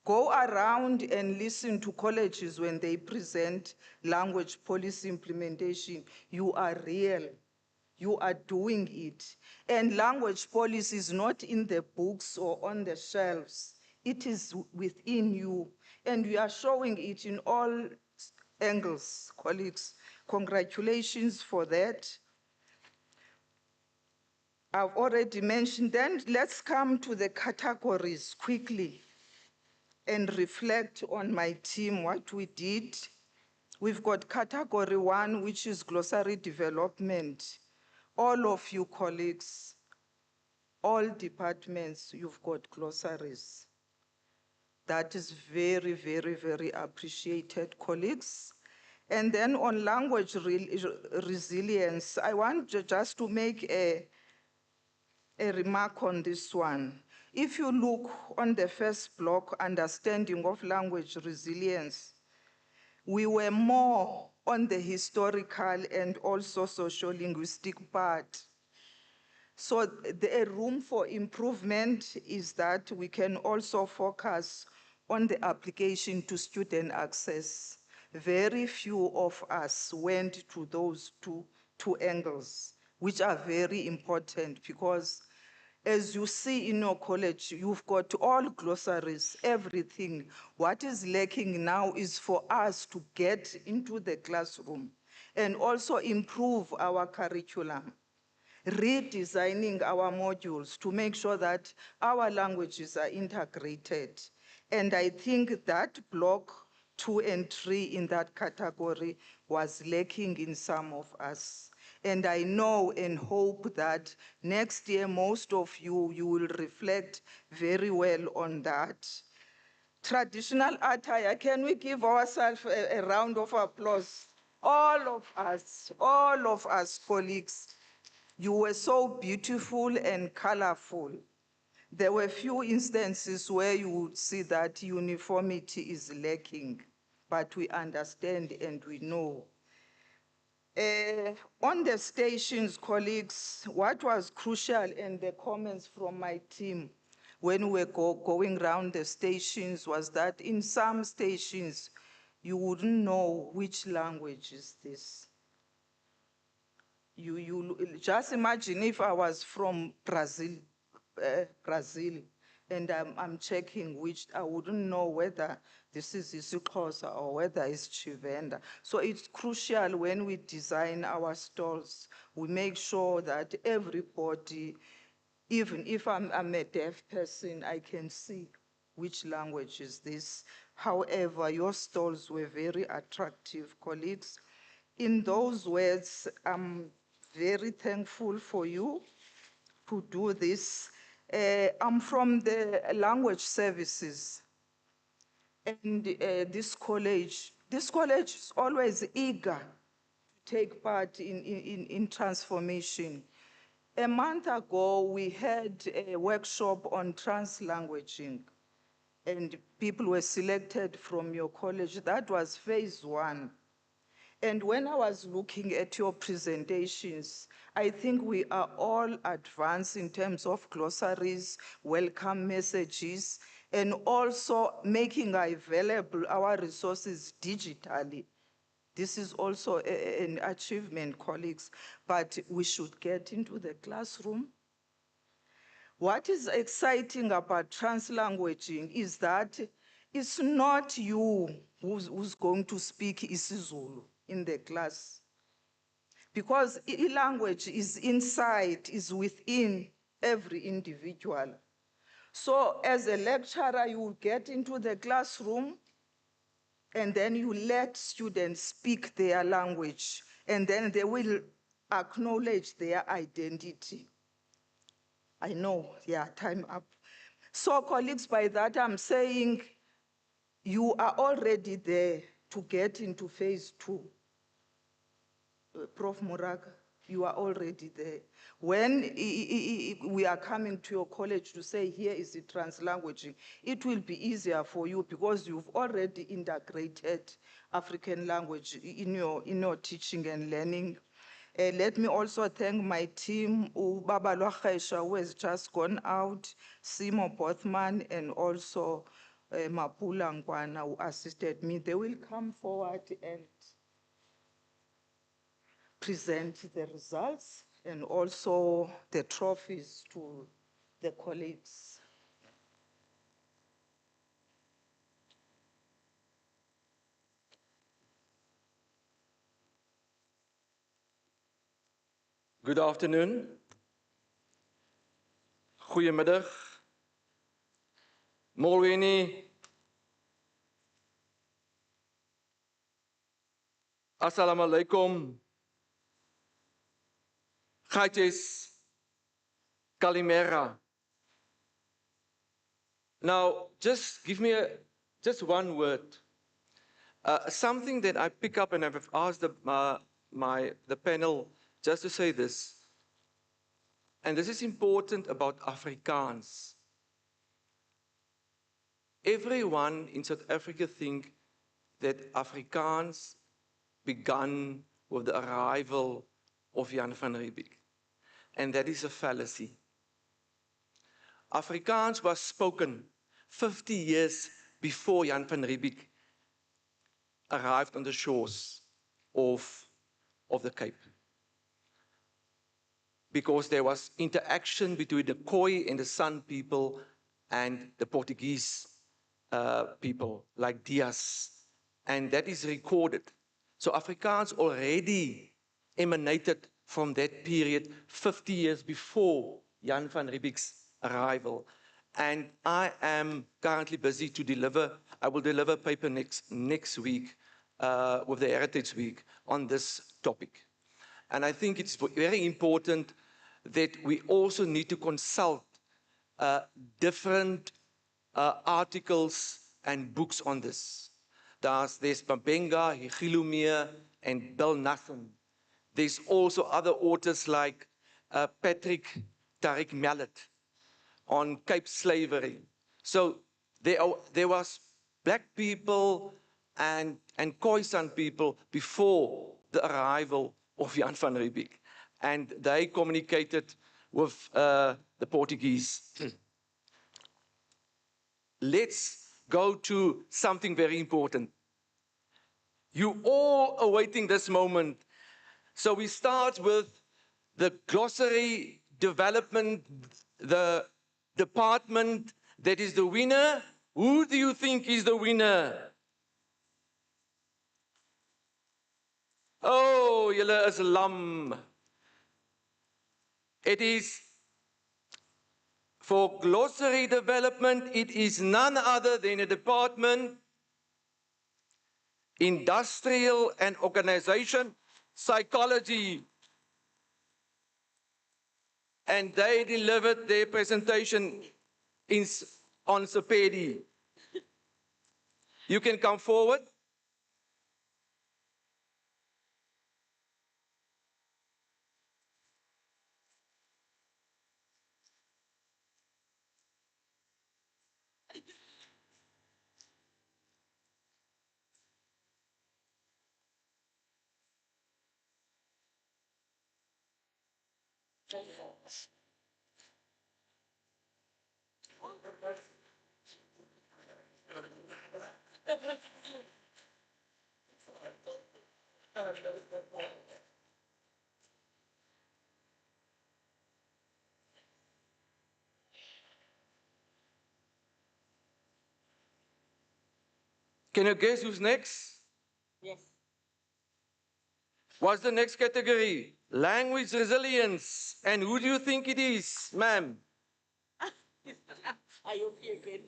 Go around and listen to colleges when they present language policy implementation. You are real. You are doing it. And language policy is not in the books or on the shelves. It is within you. And we are showing it in all angles, colleagues. Congratulations for that. I've already mentioned. Then let's come to the categories quickly and reflect on my team, what we did. We've got category 1, which is glossary development. All of you colleagues, all departments, you've got glossaries. That is very, very, very appreciated, colleagues. And then on language resilience, I want just to make a remark on this one. If you look on the first block, understanding of language resilience, we were more on the historical and also socio-linguistic part. So the room for improvement is that we can also focus on the application to student access. very few of us went to those two angles, which are very important because as you see in your college, you've got all glossaries, everything. What is lacking now is for us to get into the classroom and also improve our curriculum, redesigning our modules to make sure that our languages are integrated. And I think that block 2 and 3 in that category was lacking in some of us. And I know and hope that next year, most of you will reflect very well on that. Traditional attire, can we give ourselves a round of applause? All of us colleagues, you were so beautiful and colorful. There were few instances where you would see that uniformity is lacking, but we understand and we know. On the stations, colleagues, what was crucial in the comments from my team when we were going around the stations was that in some stations, you wouldn't know which language is this. You just imagine if I was from Brazil, and I'm checking which, I wouldn't know whether this is isiXhosa or whether it's Chivenda. So it's crucial when we design our stalls, we make sure that everybody, even if I'm a deaf person, I can see which language is this. However, your stalls were very attractive, colleagues. In those words, I'm very thankful for you to do this. I'm from the language services, and this college is always eager to take part in transformation. A month ago, we had a workshop on translanguaging, and people were selected from your college. That was phase 1. And when I was looking at your presentations, I think we are all advanced in terms of glossaries, welcome messages, and also making available our resources digitally. This is also an achievement, colleagues, but we should get into the classroom. What is exciting about translanguaging is that it's not you who's going to speak isiZulu in the class, because language is inside, is within every individual. So as a lecturer, you will get into the classroom and then you let students speak their language, and then they will acknowledge their identity. I know, yeah, time up. So colleagues, by that I'm saying you are already there to get into phase 2. Prof. Moraga, you are already there. When we are coming to your college to say, here is the translanguaging, it will be easier for you because you've already integrated African language in your teaching and learning. Let me also thank my team, Baba Lochesha, who has just gone out, Simo Bothman, and also Mapula Ngwana, who assisted me. They will come forward and present the results and also the trophies to the colleagues. Good afternoon. Goedemiddag. Molweni. Assalamu alaikum. Gaites. Kalimera. Now, just give me just one word. Something that I pick up, and I've asked the panel just to say this. And this is important about Afrikaans. Everyone in South Africa thinks that Afrikaans began with the arrival of Jan van Riebeeck. And that is a fallacy. Afrikaans was spoken 50 years before Jan van Riebeeck arrived on the shores of the Cape. Because there was interaction between the Khoi and the San people and the Portuguese people, like Dias, and that is recorded. So Afrikaans already emanated from that period 50 years before Jan van Riebeeck's arrival. And I am currently busy to deliver, I will deliver a paper next week with the Heritage Week on this topic. And I think it's very important that we also need to consult different articles and books on this. There's Mabenga, Higilumir, and Bill Nathan. There's also other authors like Patrick Tariq Mallet on Cape slavery. So there was black people and Khoisan people before the arrival of Jan van Riebeeck. And they communicated with the Portuguese. Let's go to something very important. You all awaiting this moment. So we start with the glossary development, the department that is the winner. Who do you think is the winner? Oh, julle is lam. It is for glossary development, it is none other than a department, industrial and organization psychology. And they delivered their presentation on Sepedi. You can come forward. Can you guess who's next? Yes. What's the next category? Language resilience. And who do you think it is, ma'am? Are you again?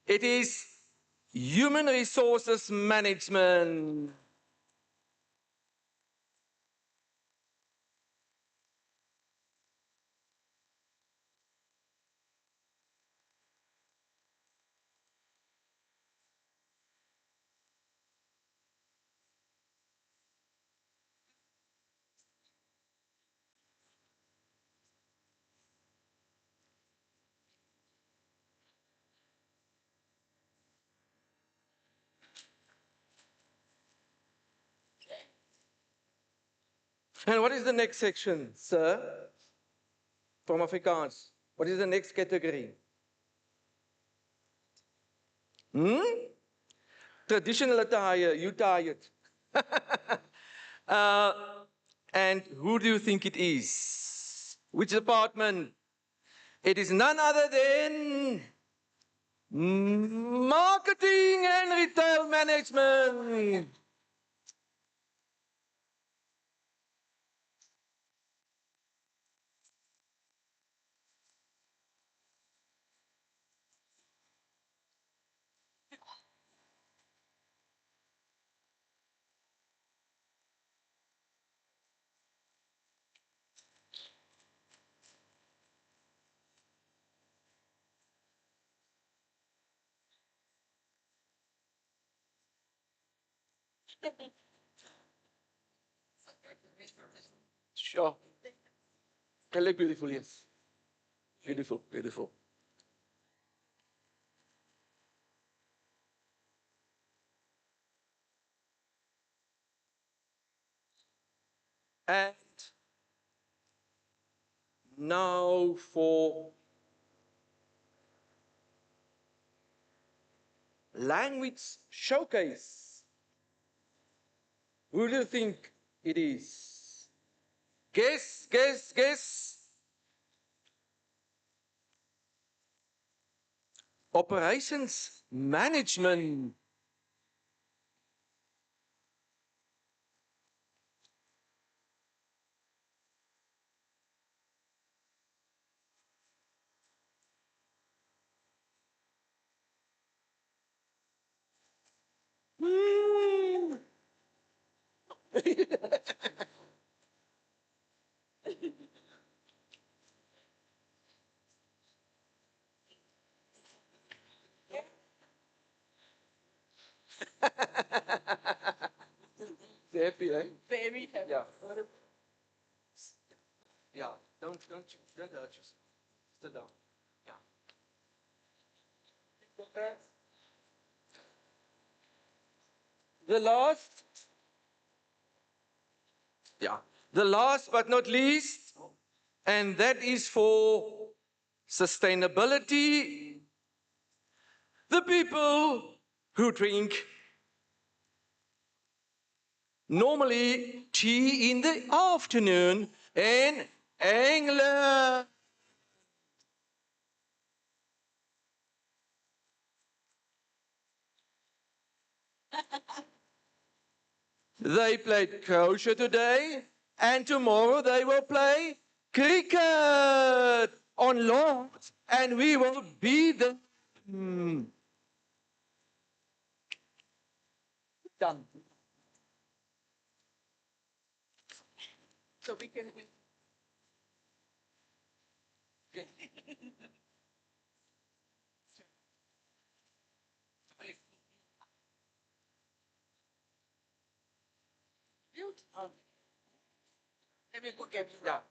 It is human resources management. And what is the next section, sir? From Afrikaans. What is the next category? Traditional attire, you tired. And who do you think it is? Which department? It is none other than marketing and retail management. Sure. They look beautiful, yes. Beautiful, beautiful. And now for language showcase. Who do you think it is? Guess, guess, guess. Operations management. Happy, eh? Very happy. Yeah. Yeah. Don't hurt yourself. Sit down. Yeah. The last. Yeah. The last but not least, and that is for sustainability. The people who drink normally tea in the afternoon in England. They played kosher today, and tomorrow they will play cricket on lawns, and we will be the done. So we can. Let me go get that.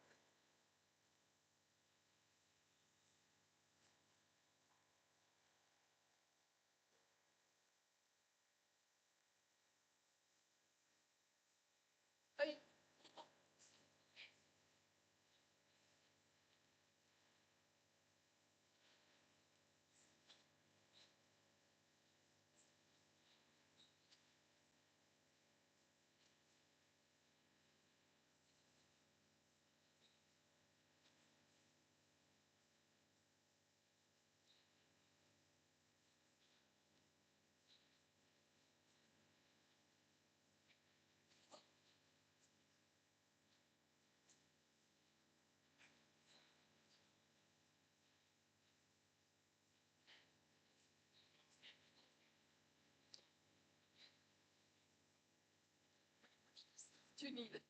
You need it.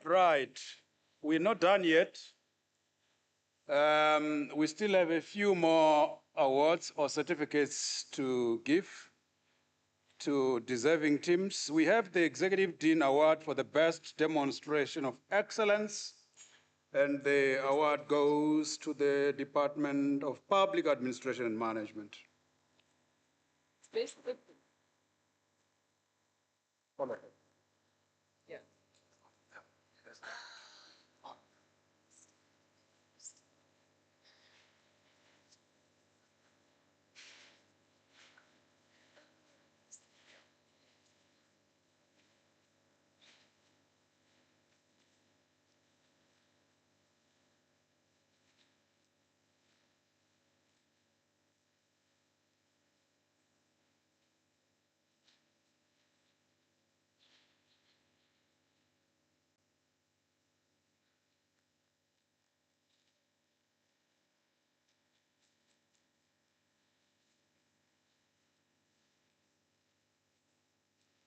Right. We're not done yet. We still have a few more awards or certificates to give to deserving teams. We have the Executive Dean Award for the best demonstration of excellence, and the award goes to the Department of Public Administration and Management. Best. Yeah.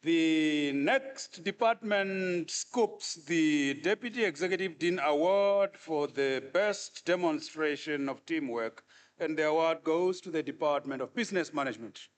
The next department scoops the Deputy Executive Dean Award for the best demonstration of teamwork, and the award goes to the Department of Business Management.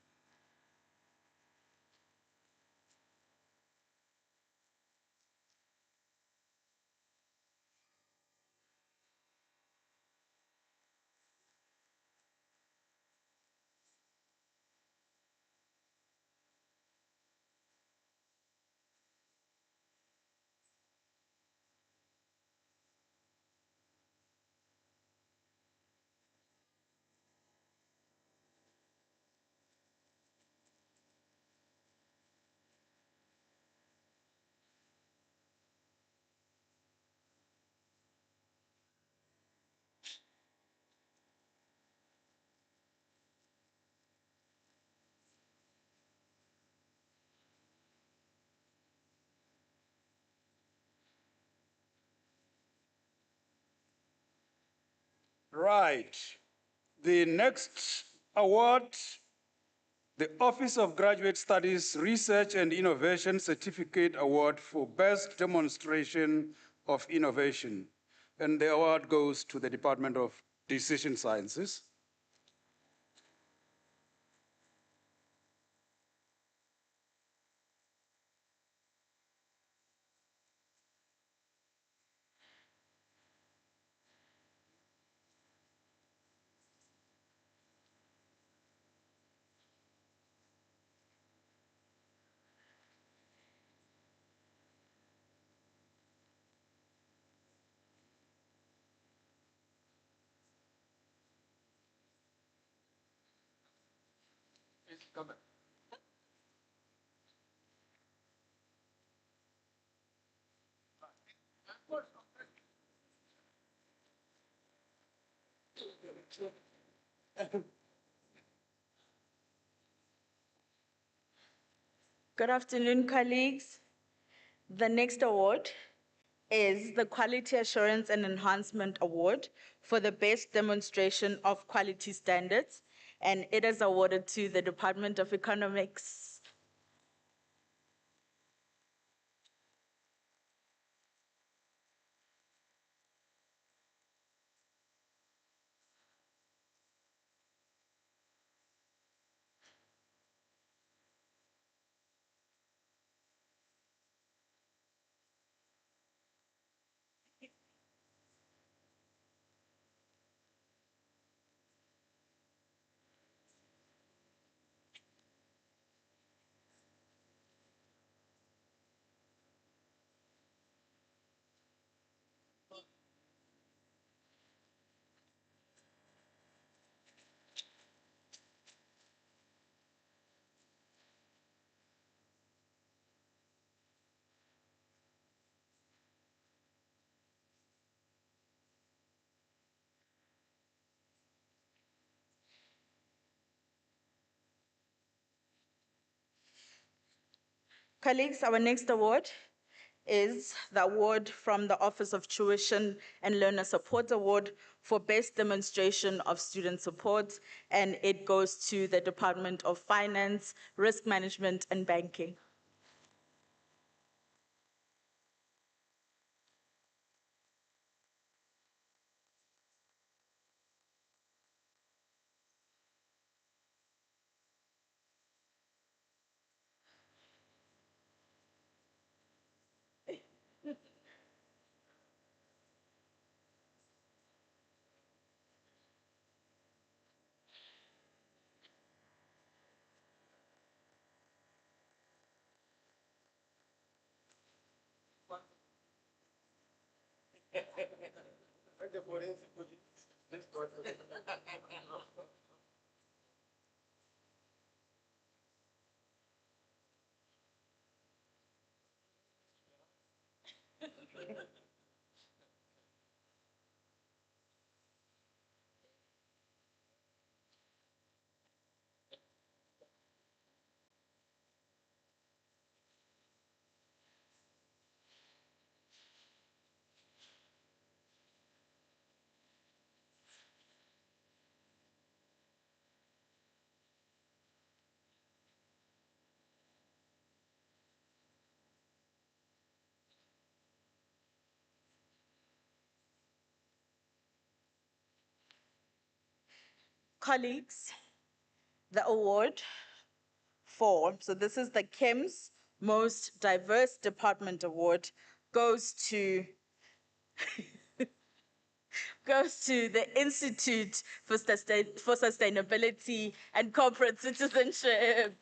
Right. The next award, the Office of Graduate Studies Research and Innovation Certificate Award for Best Demonstration of Innovation. And the award goes to the Department of Decision Sciences. Good afternoon, colleagues. The next award is the Quality Assurance and Enhancement Award for the best demonstration of quality standards, and it is awarded to the Department of Economics. Colleagues, our next award is the award from the Office of Tuition and Learner Support Award for Best Demonstration of Student Support, and it goes to the Department of Finance, Risk Management, and Banking. Colleagues, the award so this is the Cems Most Diverse Department Award, goes to the Institute for Sustainability and Corporate Citizenship.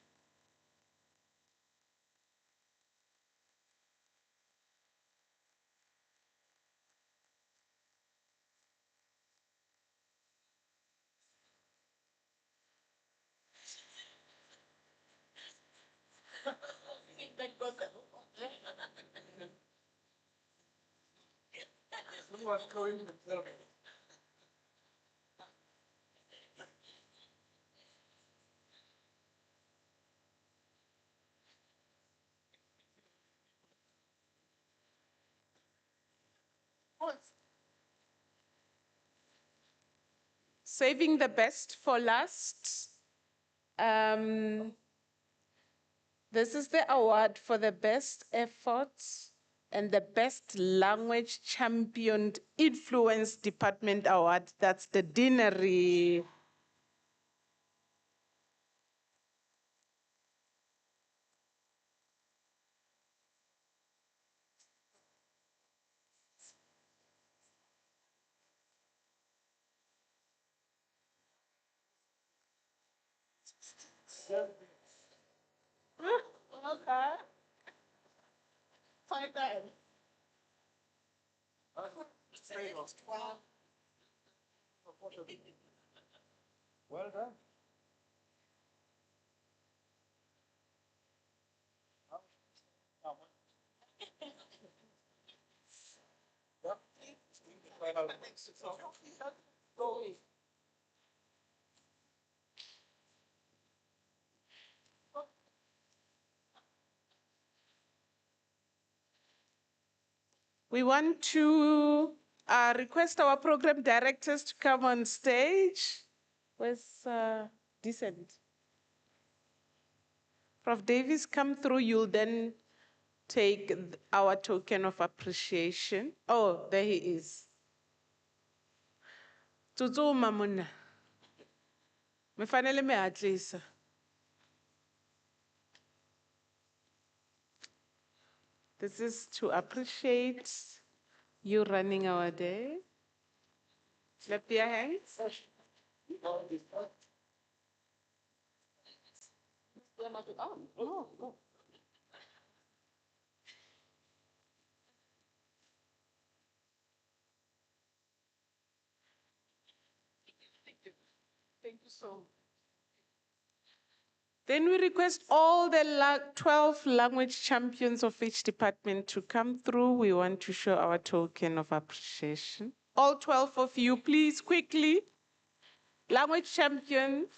Saving the best for last. This is the award for the best efforts and the best language championed influence department award. That's the deanery. Okay. Find that. Well done. We want to request our program directors to come on stage. Where's Decent? Prof. Davis, come through. You'll then take our token of appreciation. Oh, there he is. Tsutsuma monna. Me fanele me hatlisa. This is to appreciate you running our day. Clap your hands. Oh. Thank you so much. Then we request all the 12 language champions of each department to come through. We want to show our token of appreciation. All 12 of you, please, quickly. Language champions.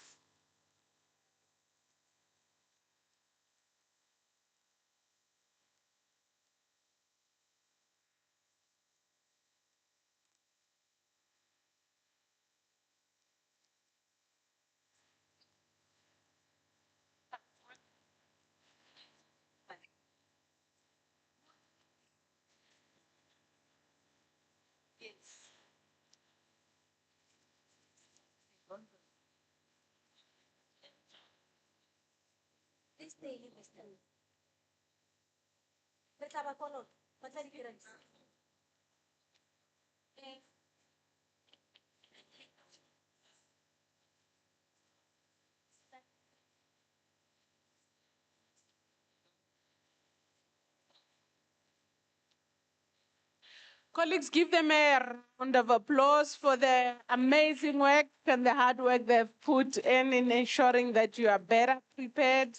Colleagues, give them a round of applause for the amazing work and the hard work they've put in ensuring that you are better prepared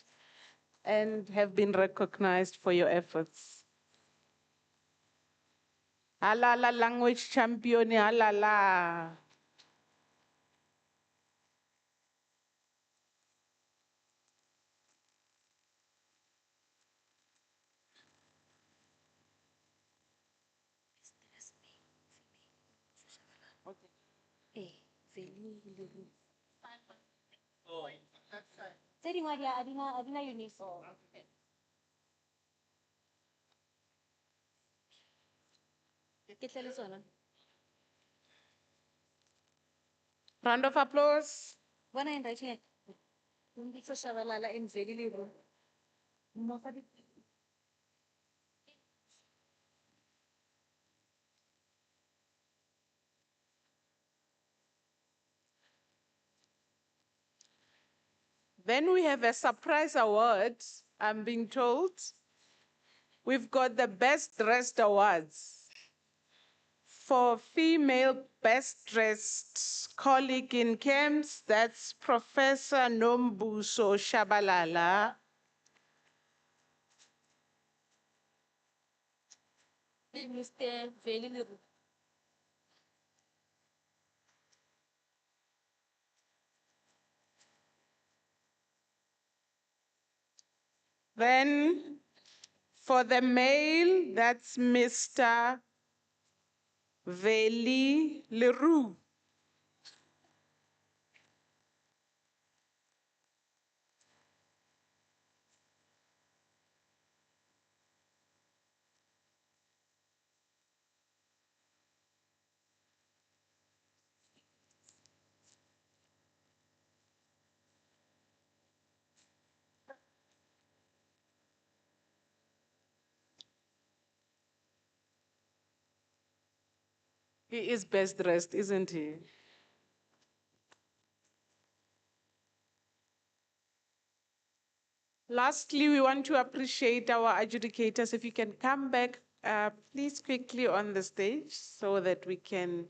and have been recognized for your efforts. Halala language champion, halala. Round of applause. Then we have a surprise award, I'm being told. We've got the Best Dressed Awards for female best dressed colleague in Cems. That's Professor Nombuso Shabalala. Mr. Veli. Then for the male, that's Mr. Veli Leroux. He is best dressed, isn't he? Lastly, we want to appreciate our adjudicators. If you can come back, please quickly on the stage so that we can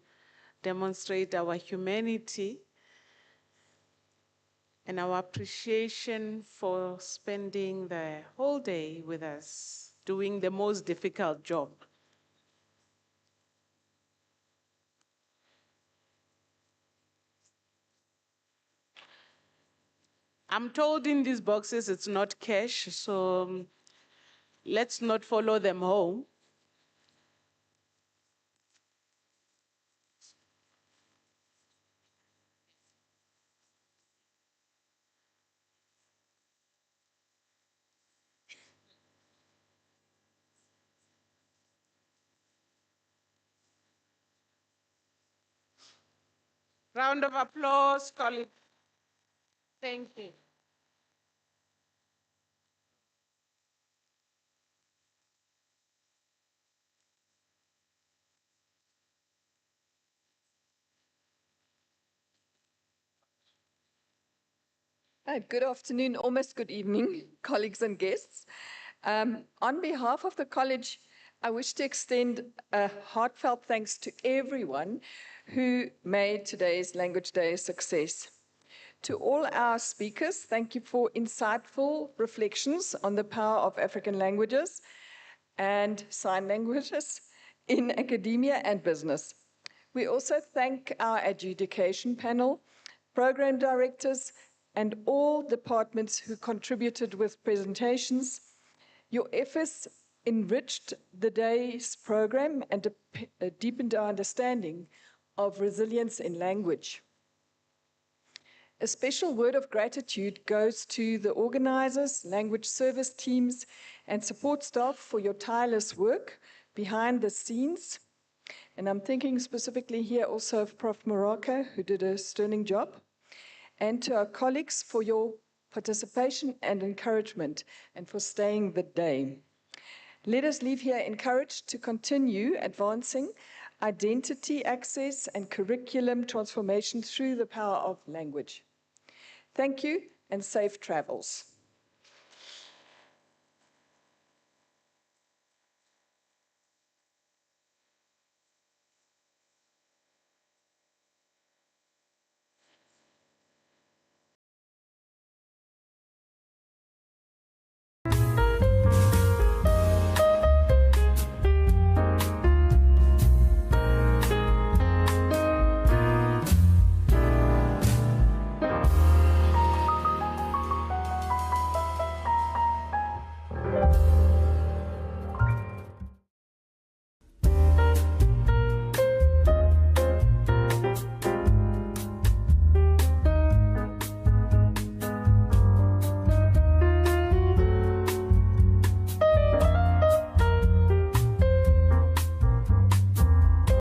demonstrate our humanity and our appreciation for spending the whole day with us, doing the most difficult job. I'm told in these boxes it's not cash, so let's not follow them home. Round of applause, colleagues. Thank you. Good afternoon, almost good evening, colleagues and guests. On behalf of the college, I wish to extend a heartfelt thanks to everyone who made today's Language Day a success. To all our speakers, thank you for insightful reflections on the power of African languages and sign languages in academia and business. We also thank our adjudication panel, program directors, and all departments who contributed with presentations. Your efforts enriched the day's program and deepened our understanding of resilience in language. A special word of gratitude goes to the organizers, language service teams, and support staff for your tireless work behind the scenes. And I'm thinking specifically here also of Prof. Moraka, who did a sterling job, and to our colleagues for your participation and encouragement, and for staying the day. Let us leave here encouraged to continue advancing identity access and curriculum transformation through the power of language. Thank you and safe travels.